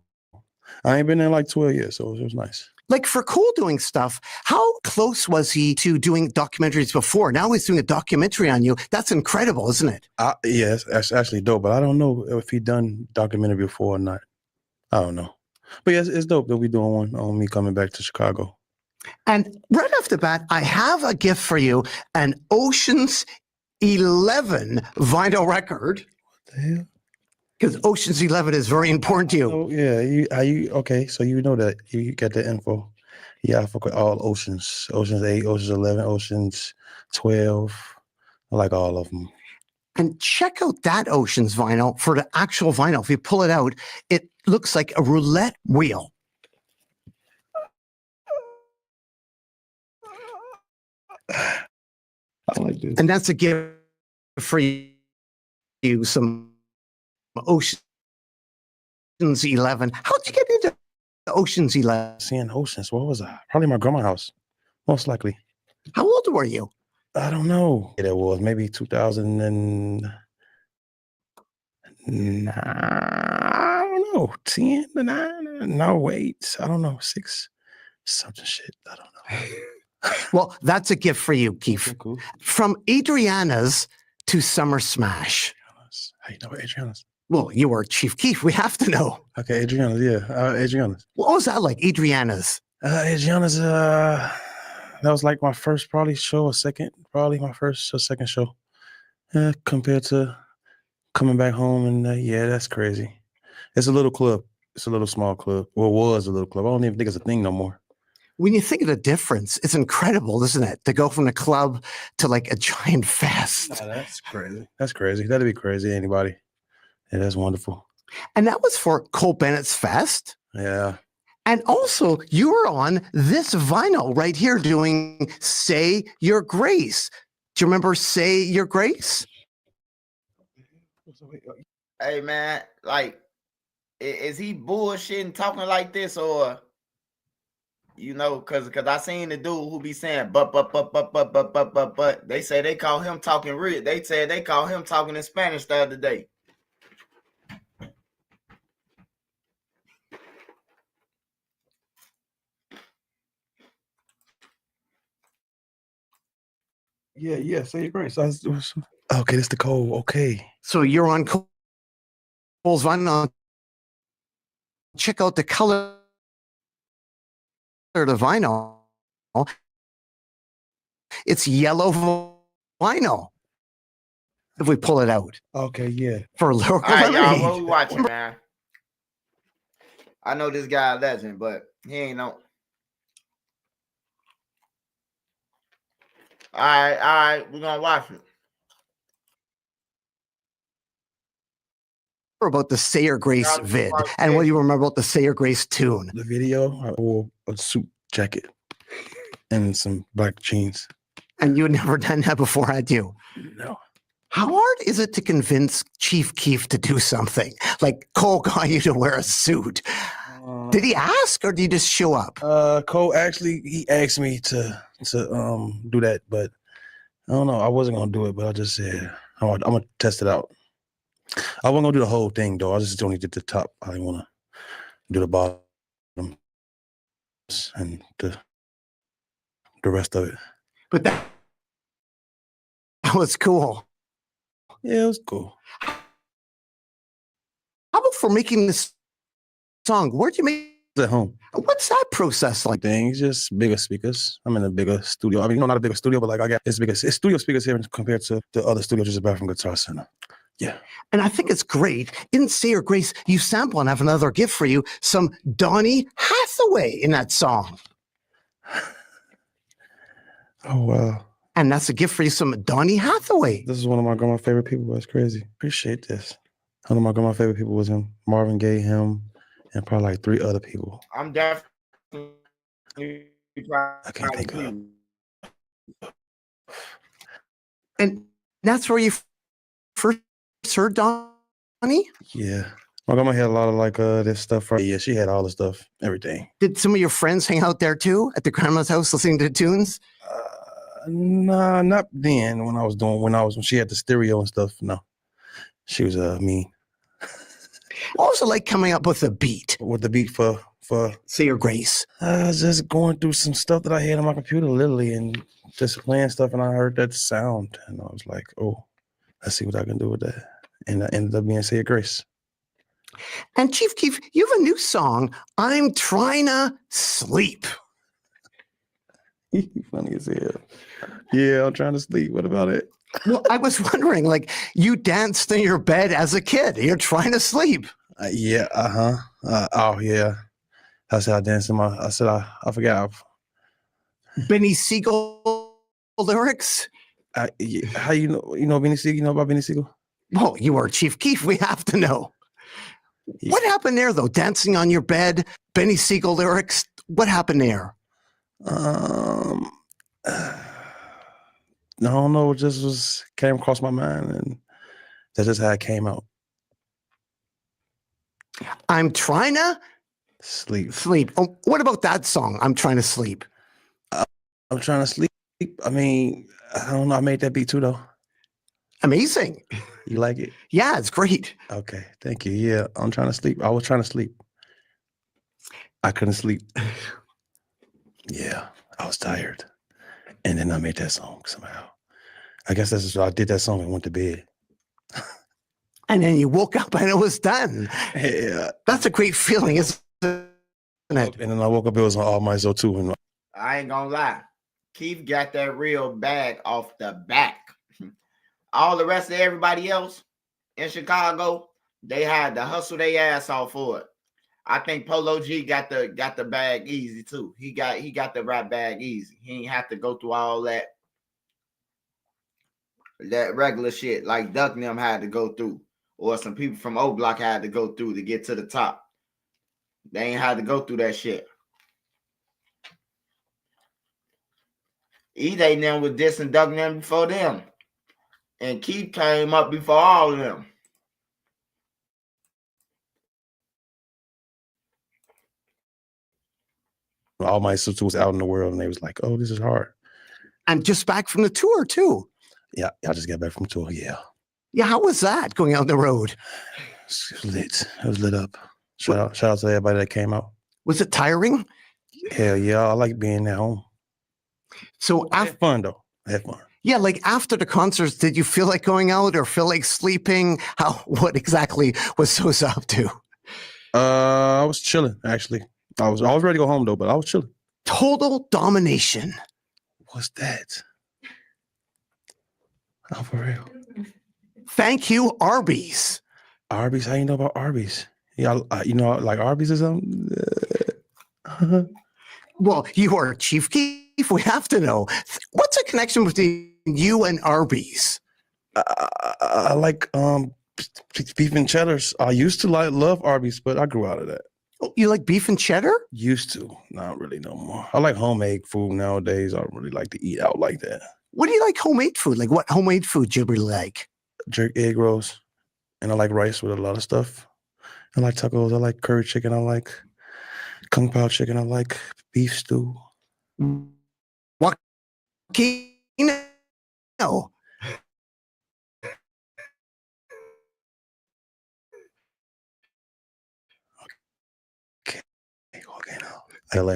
I ain't been there like 12 years, so it was nice. Like for Cole doing stuff, how close was he to doing documentaries before? Now he's doing a documentary on you. That's incredible, isn't it? Yes, that's actually dope, but I don't know if he done documentary before or not. I don't know. But yes, it's dope that we doing one on me coming back to Chicago. And right off the bat, I have a gift for you, an Ocean's 11 vinyl record. What the hell? Because Ocean's 11 is very important to you. Oh, yeah, okay, so you know that. You got the info. Yeah, I fuck with all Oceans. Ocean's 8, Ocean's 11, Ocean's 12. I like all of them. And check out that Ocean's vinyl for the actual vinyl. If you pull it out, it looks like a roulette wheel. I like this. And that's a gift for you, some Ocean's 11. How'd you get into Ocean's 11? Seeing Oceans, what was I? Probably my grandma's house, most likely. How old were you? I don't know. It was maybe 2009. I don't know. 10 to 9. No, wait. I don't know. 6 something shit. I don't know. Well, that's a gift for you, Keith. Okay, cool. From Adriana's to Summer Smash. How you know Adriana's? Well, you were Chief Keef. We have to know. Okay, Adriana's, yeah. Adriana's. What was that like, Adriana's? Adriana's, that was like my first probably show or second, probably my first or second show. Compared to coming back home and yeah, that's crazy. It's a little club. It's a little small club. Well, it was a little club. I don't even think it's a thing no more. When you think of the difference, it's incredible, isn't it? To go from the club to like a giant fest. Oh, that's crazy. That's crazy. That'd be crazy, anybody. Yeah, that's wonderful. And that was for Cole Bennett's Fest. Yeah. And also, you were on this vinyl right here doing Say Your Grace. Do you remember Say Your Grace? Hey, man, like, is he bullshitting talking like this, or, you know, because I seen the dude who be saying, but, they say they call him talking real. They said they call him talking in Spanish the other day. Yeah, Say Your Grace. Okay, this the Cole. Okay. So you're on Cole's vinyl. Check out the color of the vinyl. It's yellow vinyl. If we pull it out. Okay, yeah. For local All right, y'all, lemonade. what we watching, man? I know this guy a legend, but he ain't no. All right, we're gonna watch it. About the Say Your Grace vid, and what do you remember about the Say Your Grace tune? The video, I wore a suit jacket and some black jeans. And you had never done that before, had you? No. How hard is it to convince Chief Keef to do something? Like Cole got you to wear a suit. Did he ask or did he just show up? Cole actually, he asked me to do that, but I don't know. I wasn't gonna do it, but I just said I'm gonna test it out. I wasn't gonna do the whole thing though. I just only did the top. I didn't want to do the bottom and the rest of it. But that was cool. Yeah, it was cool. How about for making this song? Where'd you make it? At home. What's that process like? Things just bigger speakers. I'm in a bigger studio. I mean, not a bigger studio, but like I got it's studio speakers here compared to the other studios just back from Guitar Center. Yeah. And I think it's great. In Say Your Grace, you sample, and I have another gift for you, some Donny Hathaway in that song. Oh, wow. And that's a gift for you, some Donny Hathaway. This is one of my grandma's favorite people. That's crazy. Appreciate this. One of my grandma's favorite people was him. Marvin Gaye, him, and probably like 3 other people. I'm definitely. I can't think of. And that's where you first heard Donny? Yeah. My grandma had a lot of like this stuff. Yeah, she had all the stuff, everything. Did some of your friends hang out there too at the grandma's house listening to the tunes? Nah, not then. When she had the stereo and stuff. No, she was mean. What was it like coming up with a beat? With the beat for Say Your Grace. I was just going through some stuff that I had on my computer, literally, and just playing stuff, and I heard that sound, and I was like, "Oh, let's see what I can do with that." And I ended up being Say Your Grace. And Chief Keef, you have a new song, I'm Trying to Sleep. Funny as hell. Yeah, I'm trying to sleep. What about it? Well, I was wondering, like, you danced in your bed as a kid. You're trying to sleep. Yeah, oh, yeah. I said I danced in I forgot. Benny Siegel lyrics? How you know Benny Siegel? You know about Benny Siegel? Well, you are Chief Keef. We have to know. Yeah. What happened there, though? Dancing on your bed, Benny Siegel lyrics. What happened there? I don't know. It just came across my mind, and that's just how it came out. I'm trying to sleep. Oh, what about that song? I'm trying to sleep. I'm trying to sleep. I mean, I don't know. I made that beat too, though. Amazing. You like it? Yeah, it's great. Okay, thank you. Yeah, I'm trying to sleep. I was trying to sleep. I couldn't sleep. Yeah, I was tired. And then I made that song somehow. I guess that's what I did that song and went to bed. And then you woke up and it was done. Yeah. That's a great feeling, isn't it? And then I woke up, it was on All My Soul too. And I ain't gonna lie. Keith got that real bag off the back. All the rest of everybody else in Chicago, they had to hustle their ass off for it. I think Polo G got the bag easy too. He got the rap bag easy. He ain't have to go through all that regular shit like Duck and them had to go through, or some people from O Block had to go through to get to the top. They ain't had to go through that shit. E-Day them was dissing Duck and them before them. And Keith came up before all of them. All My Soul was out in the world, and they was like, "Oh, this is hard." And just back from the tour too. Yeah, I just got back from tour. Yeah. Yeah, how was that going out the road? It was lit. It was lit up. Shout out to everybody that came out. Was it tiring? Hell yeah, I like being at home. So I had fun though. I had fun. Yeah, like after the concerts, did you feel like going out or feel like sleeping? What exactly was Sosa up to? I was chilling, actually. I was ready to go home though, but I was chilling. Total domination. What's that? Oh, for real. Thank you, Arby's. Arby's? How you know about Arby's? Yeah, you know, like Arby's or something? Well, you are Chief Keef. We have to know. What's the connection between you and Arby's? I like beef and cheddars. I used to love Arby's, but I grew out of that. Oh, you like beef and cheddar? Used to. Not really no more. I like homemade food nowadays. I don't really like to eat out like that. What do you like homemade food? Like what homemade food do you really like? Jerk egg rolls. And I like rice with a lot of stuff. I like tacos. I like curry chicken. I like kung pao chicken. I like beef stew. What? No.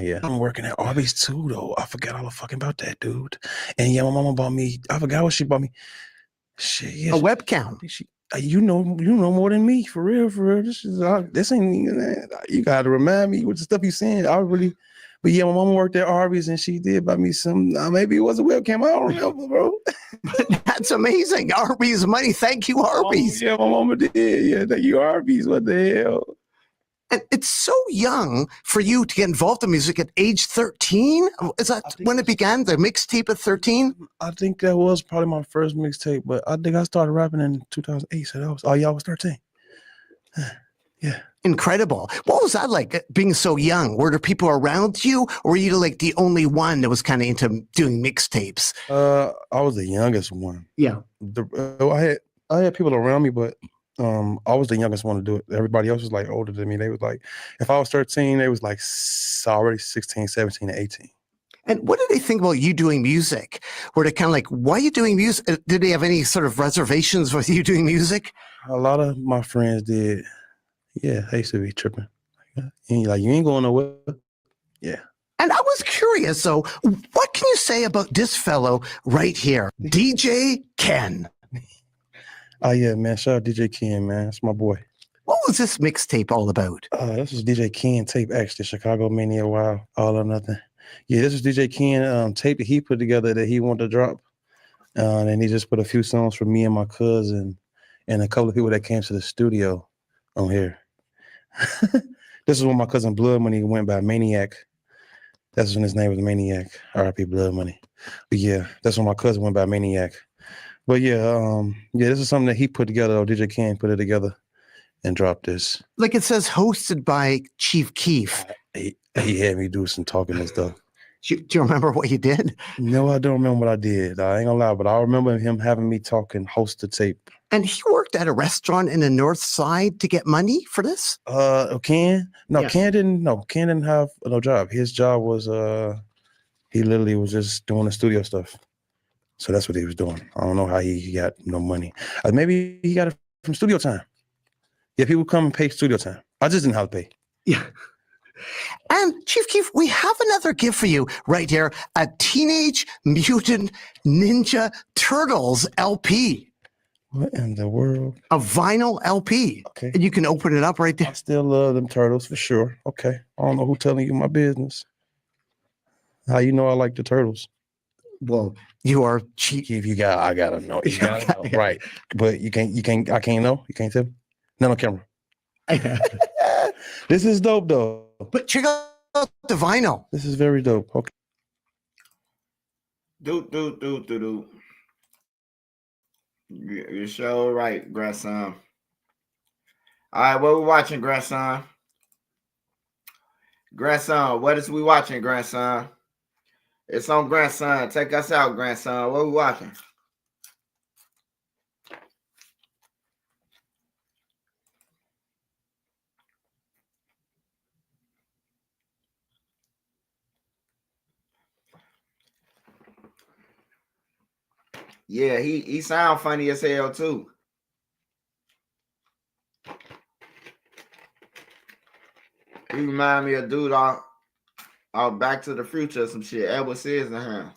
Yeah. I'm working at Arby's too, though. I forgot all the fucking about that, dude. And yeah, my mama bought me. I forgot what she bought me. Shit, yeah, a webcam. You know more than me, for real, for real. This ain't. You got to remind me with the stuff you saying. But yeah, my mama worked at Arby's and she did buy me some. Maybe it was a webcam. I don't remember, bro. That's amazing. Arby's money. Thank you, Arby's. Oh, yeah, my mama did. Yeah, thank you, Arby's. What the hell? And it's so young for you to get involved in music at age 13. Is that when it began? The mixtape at 13? I think that was probably my first mixtape, but I think I started rapping in 2008. So that was, oh, yeah, I was 13. Yeah. Incredible. What was that like being so young? Were there people around you, or were you like the only one that was kind of into doing mixtapes? I was the youngest one. Yeah. I had people around me, but I was the youngest one to do it. Everybody else was like older than me. They was like, if I was 13, they was like already 16, 17, and 18. And what did they think about you doing music? Were they kind of like, why are you doing music? Did they have any sort of reservations with you doing music? A lot of my friends did. Yeah, they used to be tripping. Like, you ain't going nowhere. Yeah. And I was curious, though, what can you say about this fellow right here, DJ Ken? Oh, yeah, man. Shout out DJ Ken, man. That's my boy. What was this mixtape all about? This was DJ Ken tape, actually. Chicago Mania Wow, All or Nothing. Yeah, this was DJ Ken tape that he put together that he wanted to drop. And he just put a few songs for me and my cousin and a couple of people that came to the studio on here. This is when my cousin Blood Money went by Maniac. That's when his name was Maniac. R.I.P. Blood Money. But yeah, that's when my cousin went by Maniac. But yeah, this is something that he put together. DJ Ken put it together and dropped this. Like it says, hosted by Chief Keef. He had me do some talking and stuff. Do you remember what you did? No, I don't remember what I did. I ain't gonna lie, but I remember him having me talking, host the tape. And he worked at a restaurant in the North Side to get money for this? Ken? No, Yes. Ken didn't have no job. His job was he literally was just doing the studio stuff. So that's what he was doing. I don't know how he got no money. Maybe he got it from studio time. Yeah, people come and pay studio time. I just didn't have to pay. Yeah. And Chief Keef, we have another gift for you right here, a Teenage Mutant Ninja Turtles LP. What in the world? A vinyl LP. Okay. And you can open it up right there. I still love them turtles for sure. Okay. I don't know who telling you my business. How you know I like the turtles? Well, you are Chief. If I gotta know. You gotta know. Right. But I can't know. You can't tell me. Not on camera. This is dope though. But check out the vinyl. This is very dope. Okay. Do. You're sure right, grandson. All right, what we watching, grandson? Grandson, what is we watching, grandson? It's on grandson. Take us out, grandson. What we watching? Yeah, he sound funny as hell too. He remind me of dude out Back to the Future or some shit. Edward Scissorhands.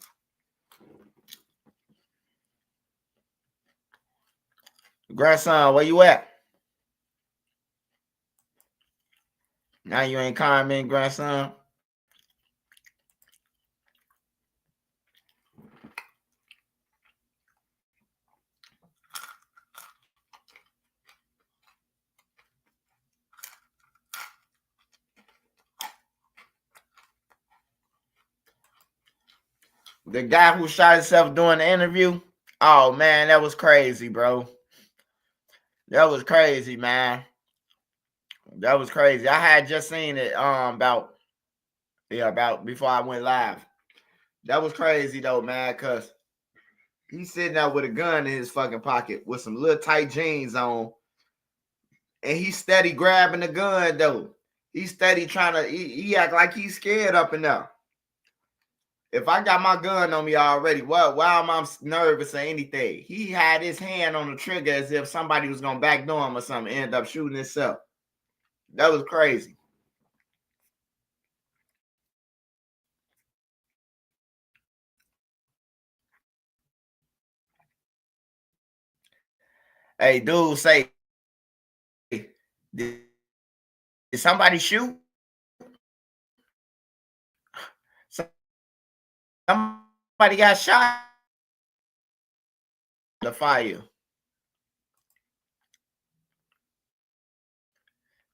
Grandson, where you at? Now you ain't calling grandson. The guy who shot himself doing the interview. Oh man, that was crazy, bro. That was crazy, man. That was crazy. I had just seen it about before I went live. That was crazy though, man, because he's sitting there with a gun in his fucking pocket with some little tight jeans on. And he's steady grabbing the gun though. He's steady trying to he act like he's scared up and down. If I got my gun on me already, why am I nervous or anything? He had his hand on the trigger as if somebody was going to backdoor him or something, end up shooting himself. That was crazy. Hey, dude, say, did somebody shoot? Somebody got shot. The fire.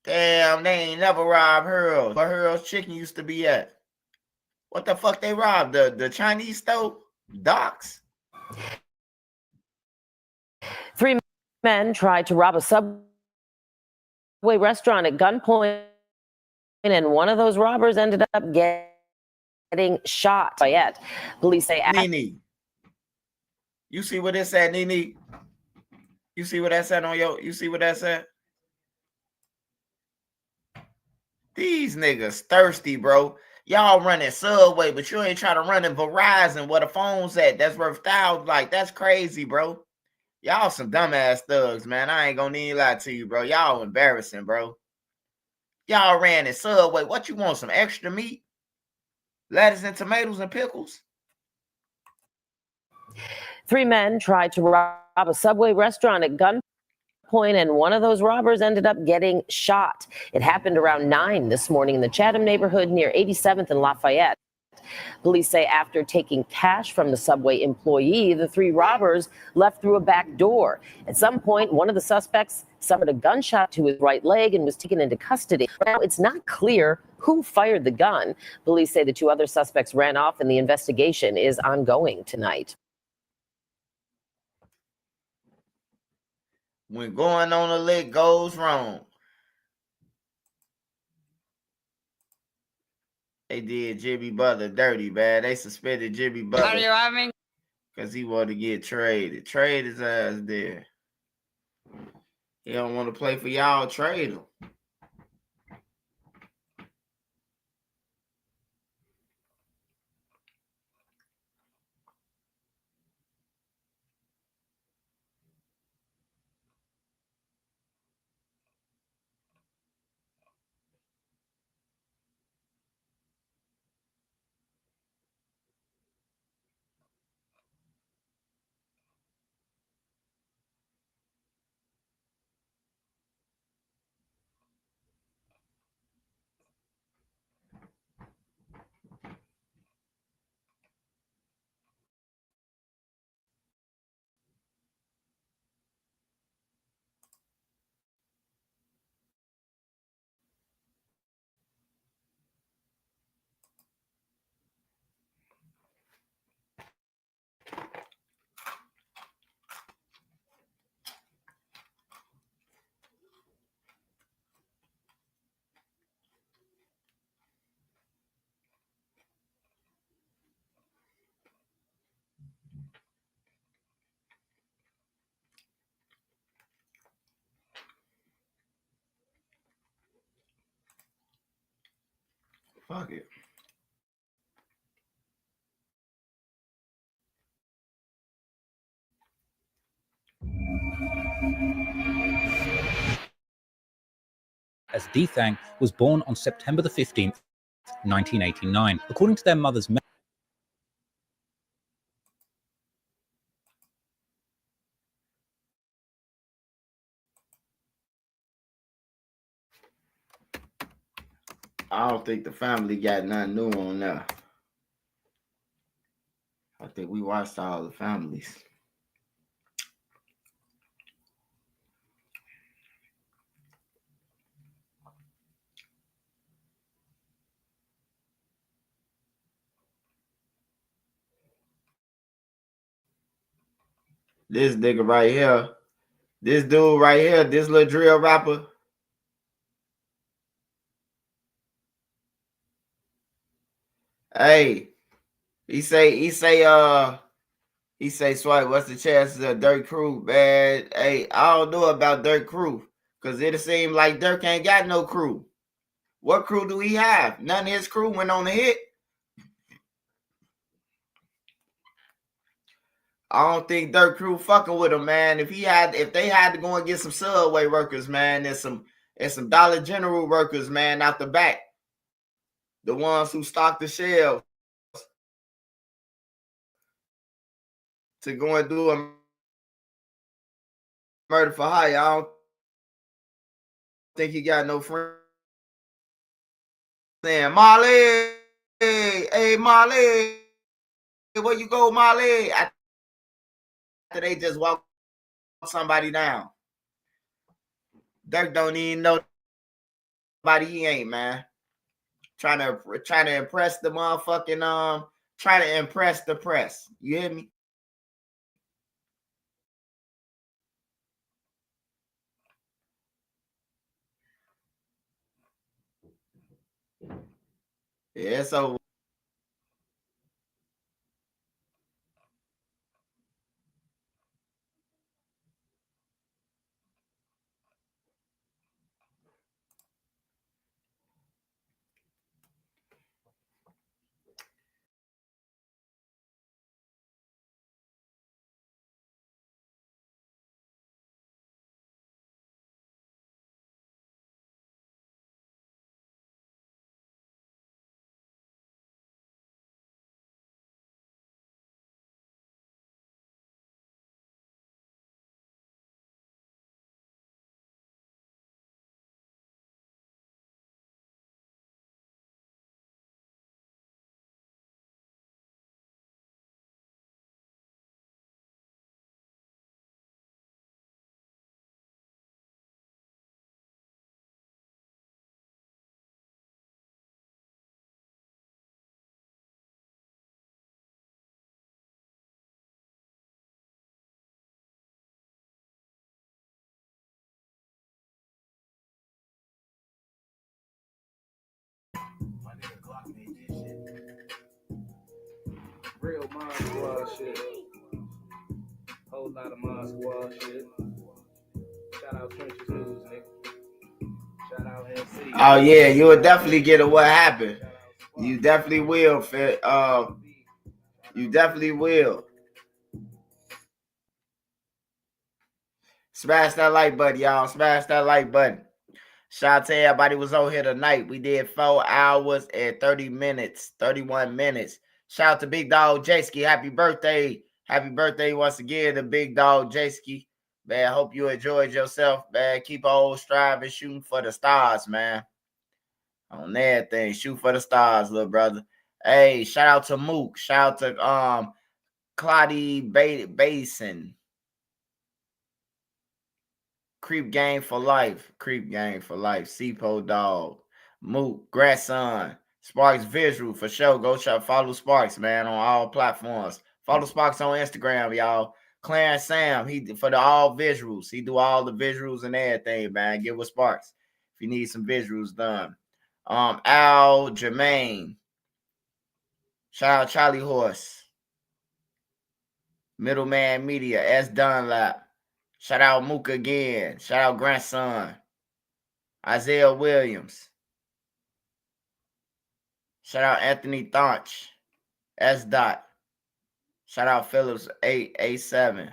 Damn, they ain't never robbed Hurls. Where Hurls Chicken used to be at. What the fuck they robbed? The Chinese store? Docks? 3 men tried to rob a Subway restaurant at gunpoint, and one of those robbers ended up getting shot. Yet, police say. Nene, you see what it said, Nene? You see what that said on your? You see what that said? These niggas thirsty, bro. Y'all running Subway, but you ain't trying to run in Verizon where the phone's at. That's worth thousands. Like, that's crazy, bro. Y'all some dumbass thugs, man. I ain't gonna even lie to you, bro. Y'all embarrassing, bro. Y'all ran in Subway. What you want? Some extra meat? Lettuce and tomatoes and pickles? 3 men tried to rob a Subway restaurant at gunpoint, and one of those robbers ended up getting shot. It happened around 9 this morning in the Chatham neighborhood near 87th and Lafayette. Police say after taking cash from the Subway employee, the 3 robbers left through a back door. At some point, one of the suspects suffered a gunshot to his right leg and was taken into custody. Now, it's not clear who fired the gun. Police say the 2 other suspects ran off, and the investigation is ongoing tonight. When going on a lick goes wrong. They did Jimmy Butler dirty, man. They suspended Jimmy Butler because he wanted to get traded. Trade his ass there. He don't want to play for y'all. Trade him. Fuck it. As Dethang was born on September the 15th, 1989. According to their mother's I don't think the family got nothing new on that. I think we watched all the families. This nigga right here, this dude right here, this little drill rapper. Hey, he say, Swipe, what's the chances of Durk crew, man? Hey, I don't know about Durk crew, because it seems like Durk ain't got no crew. What crew do he have? None of his crew went on the hit. I don't think Durk crew fucking with him, man. If they had to go and get some Subway workers, man, and some Dollar General workers, man, out the back. The ones who stock the shelves to go and do a murder for hire. I don't think he got no friends. Saying, Molly, hey, Molly, where you go, Molly? After they just walk somebody down. Durk don't even know Nobody he ain't, man. Trying to impress the motherfucking trying to impress the press. You hear me? Yeah, so Real Mod Squad shit. Whole lot of Mod Squad shit. Shout out Trenches News, nigga. Shout out LC. oh yeah, you will definitely get a what happened. You definitely will, you definitely will. Smash that like button, y'all. Smash that like button. Shout out to everybody who was on here tonight. We did 4 hours and 30 minutes, 31 minutes. Shout out to Big Dog J-Ski. Happy birthday. Happy birthday once again to Big Dog J-Ski. Man, I hope you enjoyed yourself, man. Keep on striving, shooting for the stars, man. On everything. Shoot for the stars, little brother. Hey, shout out to Mook. Shout out to Claudie Basin. Creep Gang for life. Creep Gang for life. Sepo Dog. Mook. Grandson. Sparks Visual for sure. Go follow Sparks, man, on all platforms. Follow Sparks on Instagram, y'all. Clarence Sam, he for the all visuals. He do all the visuals and everything, man. Get with Sparks if you need some visuals done. Al Jermaine. Shout out Charlie Horse. Middleman Media. S Dunlap. Shout out Mook again. Shout out Grandson. Isaiah Williams. Shout out Anthony Thonch. S. Dot. Shout out Phillips 887.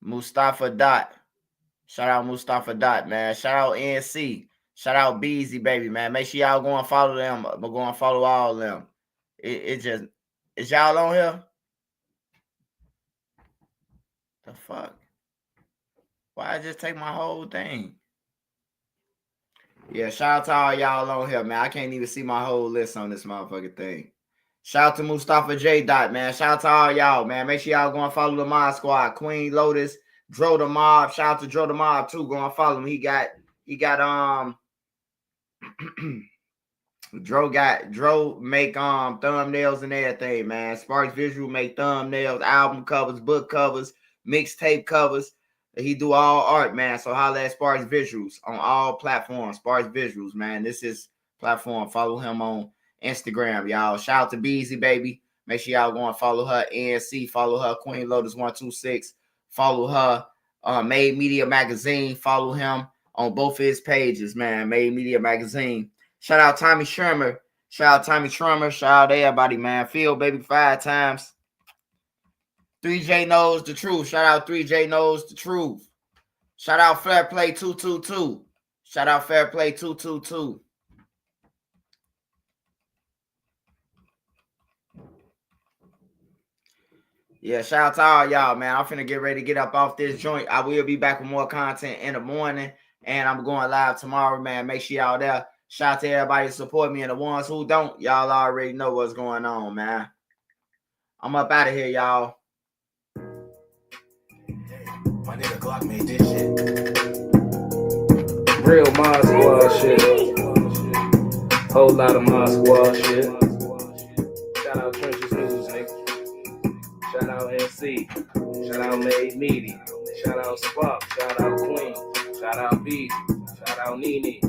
Mustafa Dot. Shout out Mustafa Dot, man. Shout out NC. Shout out Beezy, baby, man. Make sure y'all go and follow them. But go and follow all of them. Is y'all on here? The fuck? Why I just take my whole thing? Yeah, shout out to all y'all on here, man. I can't even see my whole list on this motherfucking thing. Shout out to Mustafa J. Dot, man. Shout out to all y'all, man. Make sure y'all go and follow the Mod Squad. Queen Lotus, Dro the Mob. Shout out to Dro the Mob too. Go and follow him. He got Dro make thumbnails and everything, man. Sparks Visual make thumbnails, album covers, book covers, mixtape covers. He do all art, man. So holla at Sparks Visuals on all platforms. Sparks Visuals, man. This is platform. Follow him on Instagram, y'all. Shout out to Beezy, baby. Make sure y'all go and follow her. ANC. Follow her. Queen Lotus 126. Follow her. Made Media Magazine. Follow him on both of his pages, man. Made Media Magazine. Shout out Tommy Shermer. Shout out Tommy Shermer. Shout out to everybody, man. Phil, baby, 5 times. 3J knows the truth. Shout out 3J knows the truth. Shout out Fair Play 222. Shout out Fair Play 222. Yeah, shout out to all y'all, man. I'm finna get ready to get up off this joint. I will be back with more content in the morning, and I'm going live tomorrow, man. Make sure y'all there. Shout out to everybody that support me, and the ones who don't, y'all already know what's going on, man. I'm up out of here, y'all. My nigga Glock made this shit. Real Mod Squad shit. Whole lot of my squad shit. Shout out Trenches News, nigga. Shout out NC. Shout out Made Meaty. Shout out Spock. Shout out Queen. Shout out B. Shout out Nene.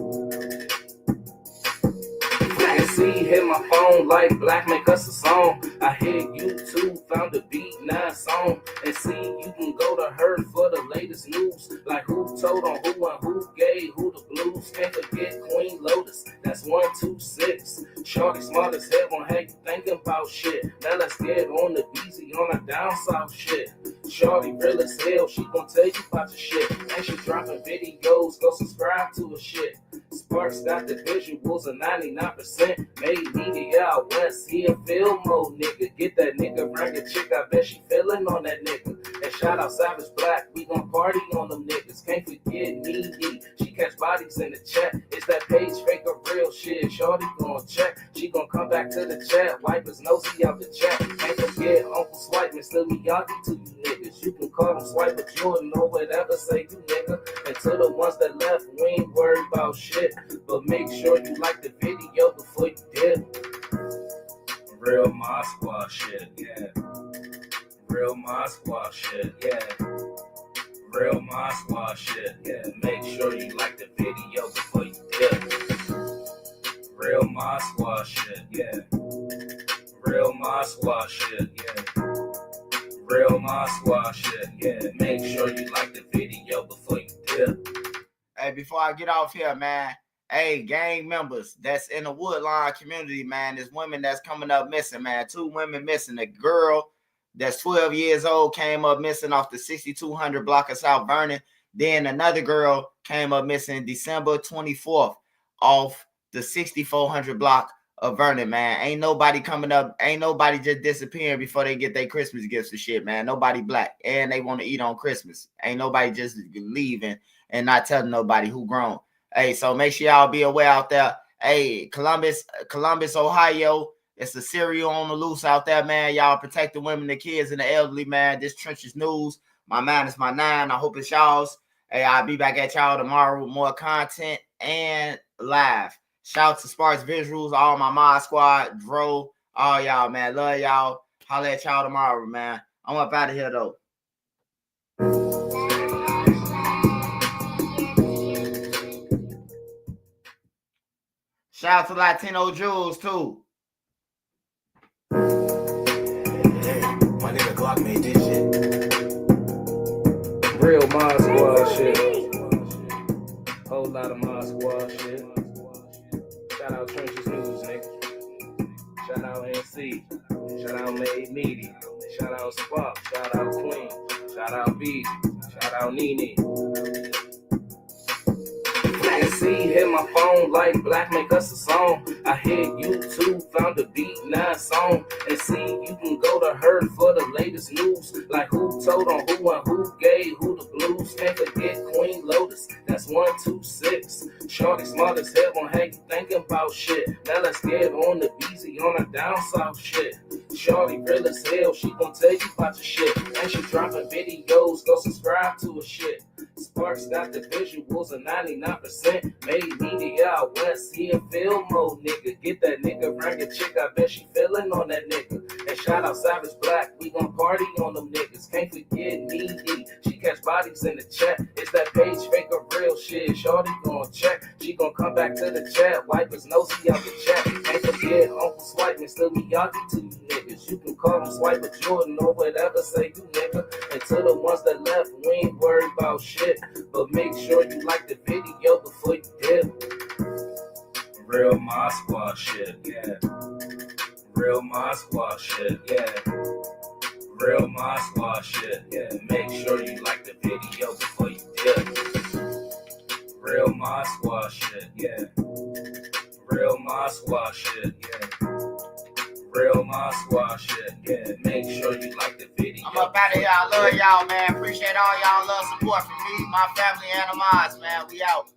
NC hit my phone like Black make us a song. I hit YouTube, found the beat, 9 song. And see, you can go to her for the latest news. Like who told on who and who gave who the blues. Can't forget Queen Lotus, that's 126. Shorty smart as hell on how you thinking about shit. Now let's get on the easy on the down south shit. Shorty real as hell, she gon' tell you about your shit. And she dropping videos, go subscribe to her shit. Sparks got the visuals of 99%. Made media out west, he a film mode nigga. Get that nigga ragged chick, I bet she feeling on that nigga. And shout out Savage Black, we gon' party on them niggas. Can't forget Nene, she catch bodies in the chat. It's that page fake or real shit, shorty gon' check. She gon' come back to the chat, wipe his nosy out the chat. Can't forget Uncle Swipe, Mr. Miyagi to you niggas. You can call him Swipe, but you don't know whatever say you nigga. And to the ones that left, we ain't worried about shit. But make sure you like the video before you dip. Real Mod Squad shit, yeah. Real Mod Squad shit, yeah. Real Mod Squad shit, yeah. Make sure you like the video before you dip. Real Mod Squad shit, yeah. Real Mod Squad shit, yeah. Real Mod Squad shit, yeah. Make sure you like the video before you dip. Hey, before I get off here, man. Hey, gang members that's in the Woodline community, man. There's women that's coming up missing, man. 2 women missing. A girl that's 12 years old came up missing off the 6200 block of South Vernon. Then another girl came up missing December 24th off the 6400 block of Vernon, man. Ain't nobody coming up. Ain't nobody just disappearing before they get their Christmas gifts and shit, man. Nobody black. And they want to eat on Christmas. Ain't nobody just leaving and not telling nobody who grown. Hey, so make sure y'all be aware out there. Hey, Columbus, Ohio. It's a serial on the loose out there, man. Y'all protect the women, the kids, and the elderly, man. This Trenches News. My 9 is my 9. I hope it's y'all's. Hey, I'll be back at y'all tomorrow with more content and live. Shout out to Sparks Visuals, all my Mod Squad, Dro, all y'all, man. Love y'all. Holla at y'all tomorrow, man. I'm up out of here, though. Shout out to Latino Jules, too. My nigga Glock made this shit. Real Mod Squad shit. Whole lot of Mod Squad shit. Shout out Trenches News, nigga. Shout out NC. Shout out Made Meaty. Shout out Spock. Shout out Queen. Shout out B. Shout out Nene. NC hit my phone like Black make us a song. I hit YouTube, found the beat, 9 song. And see, you can go to her for the latest news. Like who told on who and who gave who the blues. Can't forget Queen Lotus, that's 126. Shorty smart as hell on how you thinking about shit. Now let's get on the easy on the down south shit. Shorty real as hell, she gon' tell you about your shit. And she dropping videos, go subscribe to her shit. Sparks got the visuals of 99%. Made media out west, he a film mode nigga. Get that nigga ragged chick, I bet she feeling on that nigga. And shout out Savage Black, we gon' party on them niggas. Can't forget Nene, she catch bodies in the chat. It's that page fake or real shit, shorty gon' check. She gon' come back to the chat, wipe his nosy out the chat. Can't forget Uncle Swipe, Mr. Miyagi to you niggas. You can call him Swipe, but Jordan or whatever say you nigga. And to the ones that left, we ain't worried about shit. But make sure you like the video before you dip. Real Mod Squad shit, yeah. Real Mod Squad shit, yeah. Real Mod Squad shit, yeah. Make sure you like the video before you dip. Real Mod Squad shit, yeah. Real Mod Squad shit, yeah. Real Mod Squad shit, yeah. Make sure you like the video. I'm up out of here. I love y'all, man. Appreciate all y'all love support from me, my family, and the mods, man. We out.